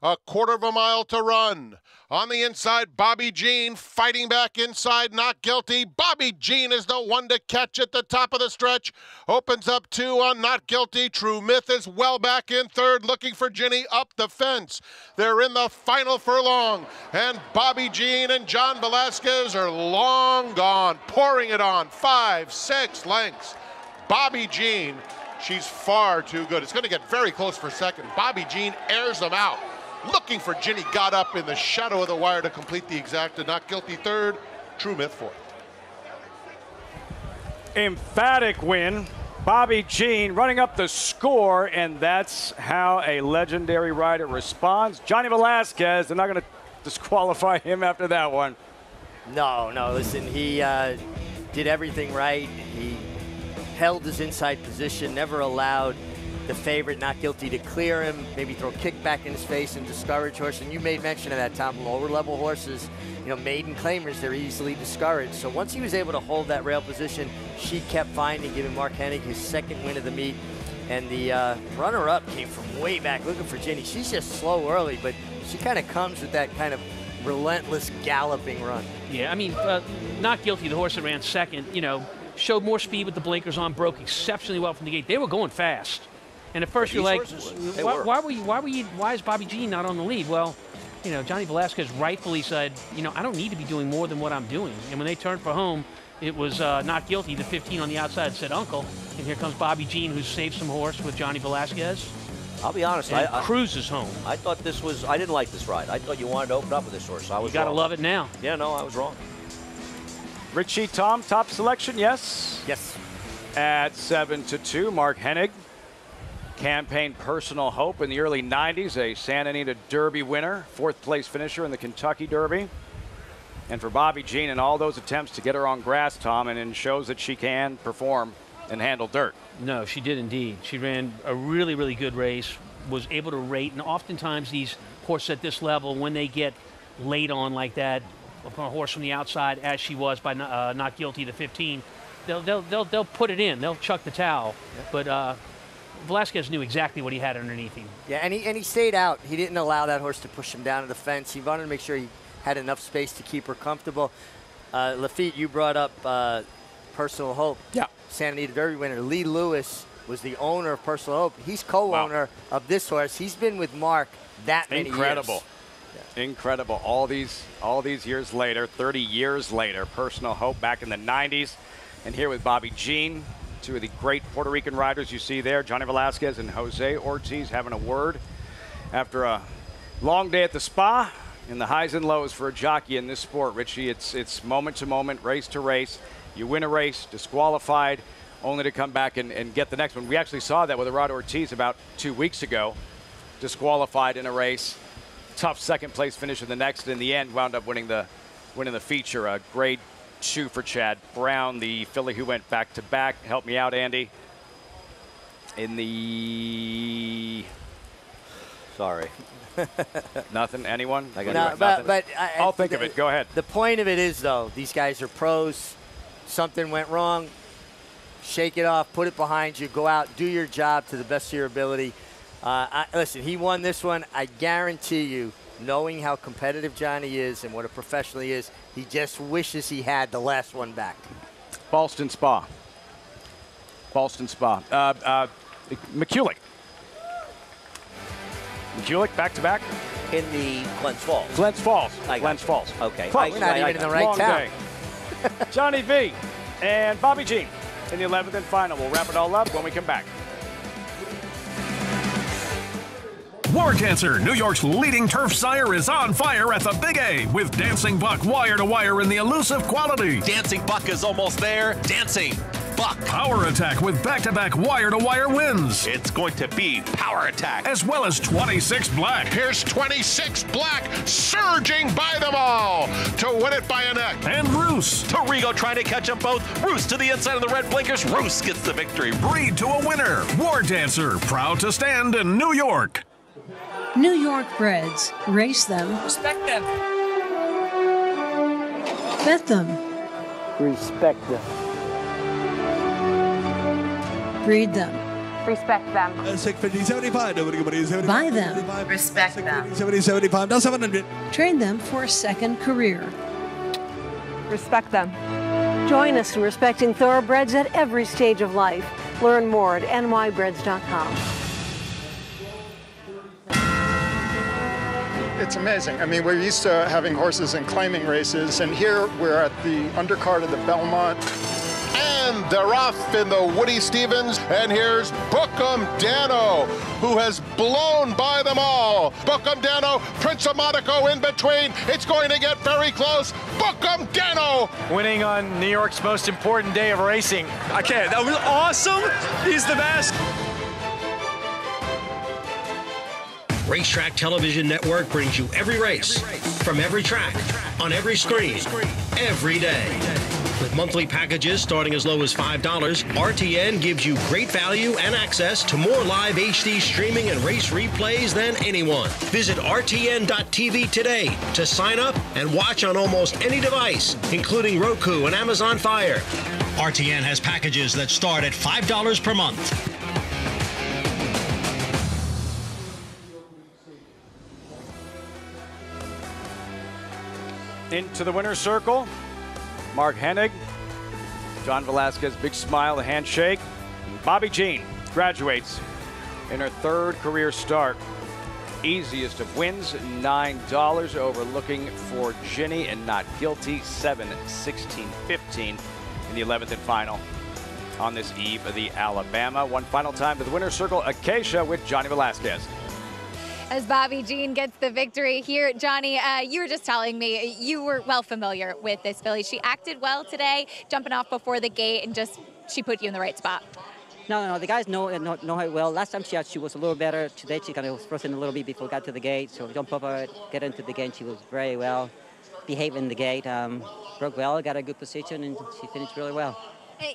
A quarter of a mile to run. On the inside, Bobby Jean fighting back inside, Not Guilty. Bobby Jean is the one to catch at the top of the stretch. Opens up 2 on Not Guilty. True Myth is well back in third, Looking for Ginny up the fence. They're in the final furlong, and Bobby Jean and John Velasquez are long gone, pouring it on 5-6 lengths. Bobby Jean, she's far too good. It's going to get very close for second. Bobby Jean airs them out. Looking for Ginny got up in the shadow of the wire to complete the exacta. Not Guilty third, True Myth fourth. Emphatic win. Bobby Jean running up the score, and that's how a legendary rider responds. Johnny Velasquez, they're not going to disqualify him after that one. No, listen, he did everything right. He held his inside position, never allowed the favorite, Not Guilty, to clear him, maybe throw a kick back in his face and discourage horse. And you made mention of that, Tom. Lower level horses, maiden claimers, they're easily discouraged. So once he was able to hold that rail position, she kept finding, giving Mark Hennig his second win of the meet. And the runner-up came from way back, Looking for Ginny. She's just slow early, but she kind of comes with that kind of relentless galloping run. Yeah, I mean, Not Guilty, the horse that ran second, showed more speed with the blinkers on, broke exceptionally well from the gate. They were going fast. And at first you're like, why is Bobby Jean not on the lead? Well, Johnny Velasquez rightfully said, I don't need to be doing more than what I'm doing. And when they turned for home, it was Not Guilty, the 15 on the outside, said Uncle. And here comes Bobby Jean, who's saved some horse with Johnny Velasquez. I'll be honest, I cruises home. I thought this was, I didn't like this ride. I thought you wanted to open up with this horse. So I was You got to wrong. love it now. Yeah, no, I was wrong. Richie Tom, top selection, yes? Yes. At 7-2, Mark Hennig. Campaign Personal Hope in the early 90s, a Santa Anita Derby winner, 4th place finisher in the Kentucky Derby. And for Bobby Jean and all those attempts to get her on grass, Tom, and it shows that she can perform and handle dirt. No, she did indeed. She ran a really, really good race, was able to rate, and oftentimes these horses at this level, when they get laid on like that, upon a horse from the outside, as she was by Not Guilty, the 15, they'll put it in. They'll chuck the towel. Yep. But Velasquez knew exactly what he had underneath him. Yeah, and he stayed out. He didn't allow that horse to push him down to the fence. He wanted to make sure he had enough space to keep her comfortable. Lafitte, you brought up Personal Hope. Yeah. Santa Anita Derby winner. Lee Lewis was the owner of Personal Hope. He's co-owner of this horse. He's been with Mark that many years. Incredible. Yeah. Incredible. All these years later, 30 years later, Personal Hope back in the 90s. And here with Bobby Jean. Two of the great Puerto Rican riders you see there, Johnny Velasquez and Jose Ortiz, having a word after a long day at the spa. And the highs and lows for a jockey in this sport, Richie. It's moment to moment, race to race. You win a race, disqualified, only to come back and get the next one. We actually saw that with Rod Ortiz about 2 weeks ago. Disqualified in a race, tough second place finish in the next. In the end, wound up winning the feature. A grade 2 for Chad Brown, the filly who went back to back. Help me out, Andy. In the nothing. Anyone? I got nothing. But I'll think of it. Go ahead. The point of it is, though, these guys are pros. Something went wrong. Shake it off. Put it behind you. Go out. Do your job to the best of your ability. Listen, he won this one. I guarantee you, knowing how competitive Johnny is and what a professional he is, he just wishes he had the last one back. Ballston Spa. McCulloch. McCulloch back-to-back? In the Glens Falls. Glens Falls. Okay. We're not even in the right town. Johnny V and Bobby Jean in the 11th and final. We'll wrap it all up when we come back. War Dancer, New York's leading turf sire, is on fire at the Big A with Dancing Buck wire-to-wire in the elusive quality. Dancing Buck is almost there. Dancing Buck. Power Attack with back-to-back wire-to-wire wins. It's going to be Power Attack. As well as 26 Black. Here's 26 Black surging by them all to win it by a neck. And Roos. Torrigo trying to catch them both. Roos to the inside of the red blinkers. Roos gets the victory. Breed to a winner. War Dancer, proud to stand in New York. New York breds. Race them. Respect them. Bet them. Respect them. Breed them. Respect them. 650, 75. Buy them. Respect them. 75. Now 700. Train them for a second career. Respect them. Join us in respecting thoroughbreds at every stage of life. Learn more at nybreds.com. It's amazing. I mean, we're used to having horses in claiming races, and here we're at the undercard of the Belmont. And they're off in the Woody Stevens, and here's Bookham Dano, who has blown by them all. Bookham Dano, Prince of Monaco in between. It's going to get very close. Bookham Dano! Winning on New York's most important day of racing. I can't. That was awesome. He's the best. Racetrack Television Network brings you every race, from every track, on every screen, every day. With monthly packages starting as low as $5, RTN gives you great value and access to more live HD streaming and race replays than anyone. Visit RTN.tv today to sign up and watch on almost any device, including Roku and Amazon Fire. RTN has packages that start at $5 per month. Into the winner's circle, Mark Hennig, John Velasquez, big smile, a handshake. Bobby Jean graduates in her third career start. Easiest of wins, $9 over Looking for Ginny and Not Guilty, 7, 16, 15 in the 11th and final on this eve of the Alabama. One final time to the winner's circle, Acacia with Johnny Velasquez. As Bobby Jean gets the victory here. Johnny, you were just telling me you were well familiar with this filly. She acted well today, jumping off before the gate, and she put you in the right spot. No, the guys know her well. Last time she was a little better. Today she kind of was frozen a little bit before we got to the gate. So jump over it, get into the gate. She was very well behaved in the gate. Broke well, got a good position, and she finished really well.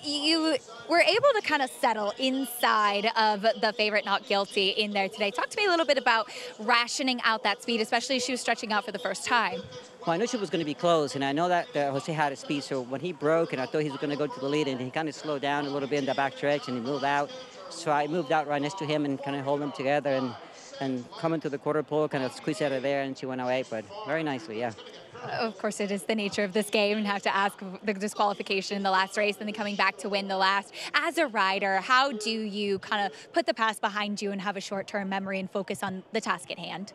You were able to kind of settle inside of the favorite Not Guilty in there today. Talk to me a little bit about rationing out that speed, especially as she was stretching out for the first time. Well, I knew she was going to be close, and I know that Jose had a speed, so when he broke, and I thought he was going to go to the lead, and he kind of slowed down a little bit in the back stretch, and he moved out. So I moved out right next to him and kind of hold them together, and coming to the quarter pole, kind of squeeze out of there, and she went away, but very nicely, yeah. Of course, it is the nature of this game and have to ask the disqualification in the last race and then coming back to win the last. As a rider, how do you kind of put the past behind you and have a short-term memory and focus on the task at hand?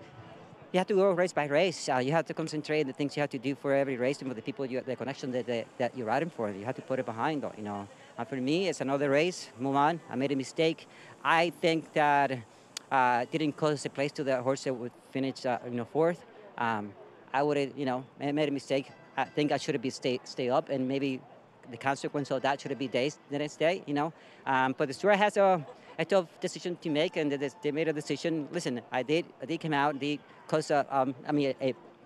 You have to go race by race. You have to concentrate on the things you have to do for every race and for the people, the connection that you're riding for. You have to put it behind, you know. And for me, it's another race. Move on. I made a mistake. I think that didn't close the place to the horse that would finish, fourth. I would have, made a mistake. I think I should have stay up, and maybe the consequence of that should have been days the next day, But the steward has a tough decision to make, and they made a decision. Listen, I did come out, they close a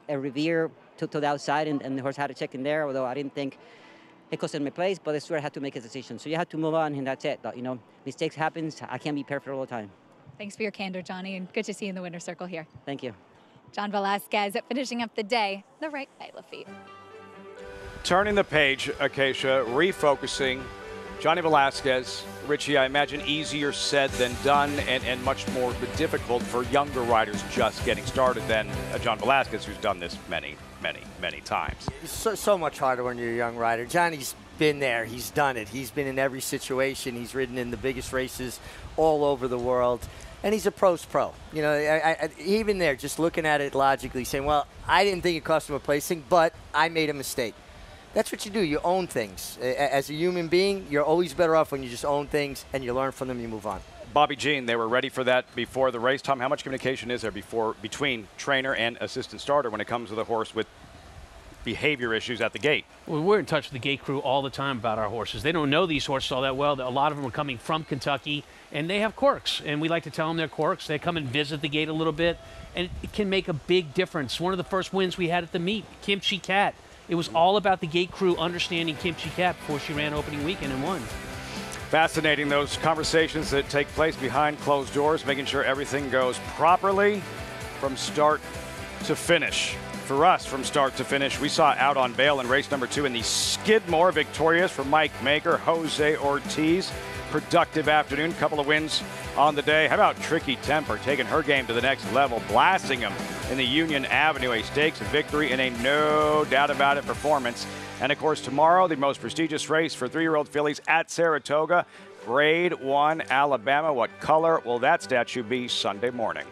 revere to the outside, and the horse had to check in there, although I didn't think it cost in my place, but the steward had to make a decision. So you have to move on, and that's it. Mistakes happen. I can't be perfect all the time. Thanks for your candor, Johnny, and good to see you in the winner's circle here. Thank you. John Velasquez finishing up the day the right way, Lafitte. Turning the page, Acacia, refocusing. Johnny Velasquez, Richie, I imagine easier said than done, and much more difficult for younger riders just getting started than John Velasquez, who's done this many, many, many times. It's so much harder when you're a young rider. Johnny's been there. He's done it. He's been in every situation. He's ridden in the biggest races all over the world. And he's a pro's pro. Even there, just looking at it logically, saying, well, I didn't think it cost him a placing, but I made a mistake. That's what you do. You own things. As a human being, you're always better off when you just own things and you learn from them and you move on. Bobby Jean, they were ready for that before the race. Tom, how much communication is there between trainer and assistant starter when it comes to the horse with behavior issues at the gate? Well, we're in touch with the gate crew all the time about our horses. They don't know these horses all that well. A lot of them are coming from Kentucky, and they have quirks, and we like to tell them their quirks. They come and visit the gate a little bit, and it can make a big difference. One of the first wins we had at the meet, Kimchi Cat. It was all about the gate crew understanding Kimchi Cat before she ran opening weekend and won. Fascinating, those conversations that take place behind closed doors, making sure everything goes properly. from start to finish. For us, from start to finish, we saw Out on Bail in race number 2 in the Skidmore, victorious for Mike Maker, Jose Ortiz. Productive afternoon, couple of wins on the day. How about Tricky Temper taking her game to the next level, blasting him in the Union Avenue, a stakes victory in a no doubt about it performance. And of course, tomorrow, the most prestigious race for 3-year-old fillies at Saratoga, Grade 1 Alabama. What color will that statue be Sunday morning?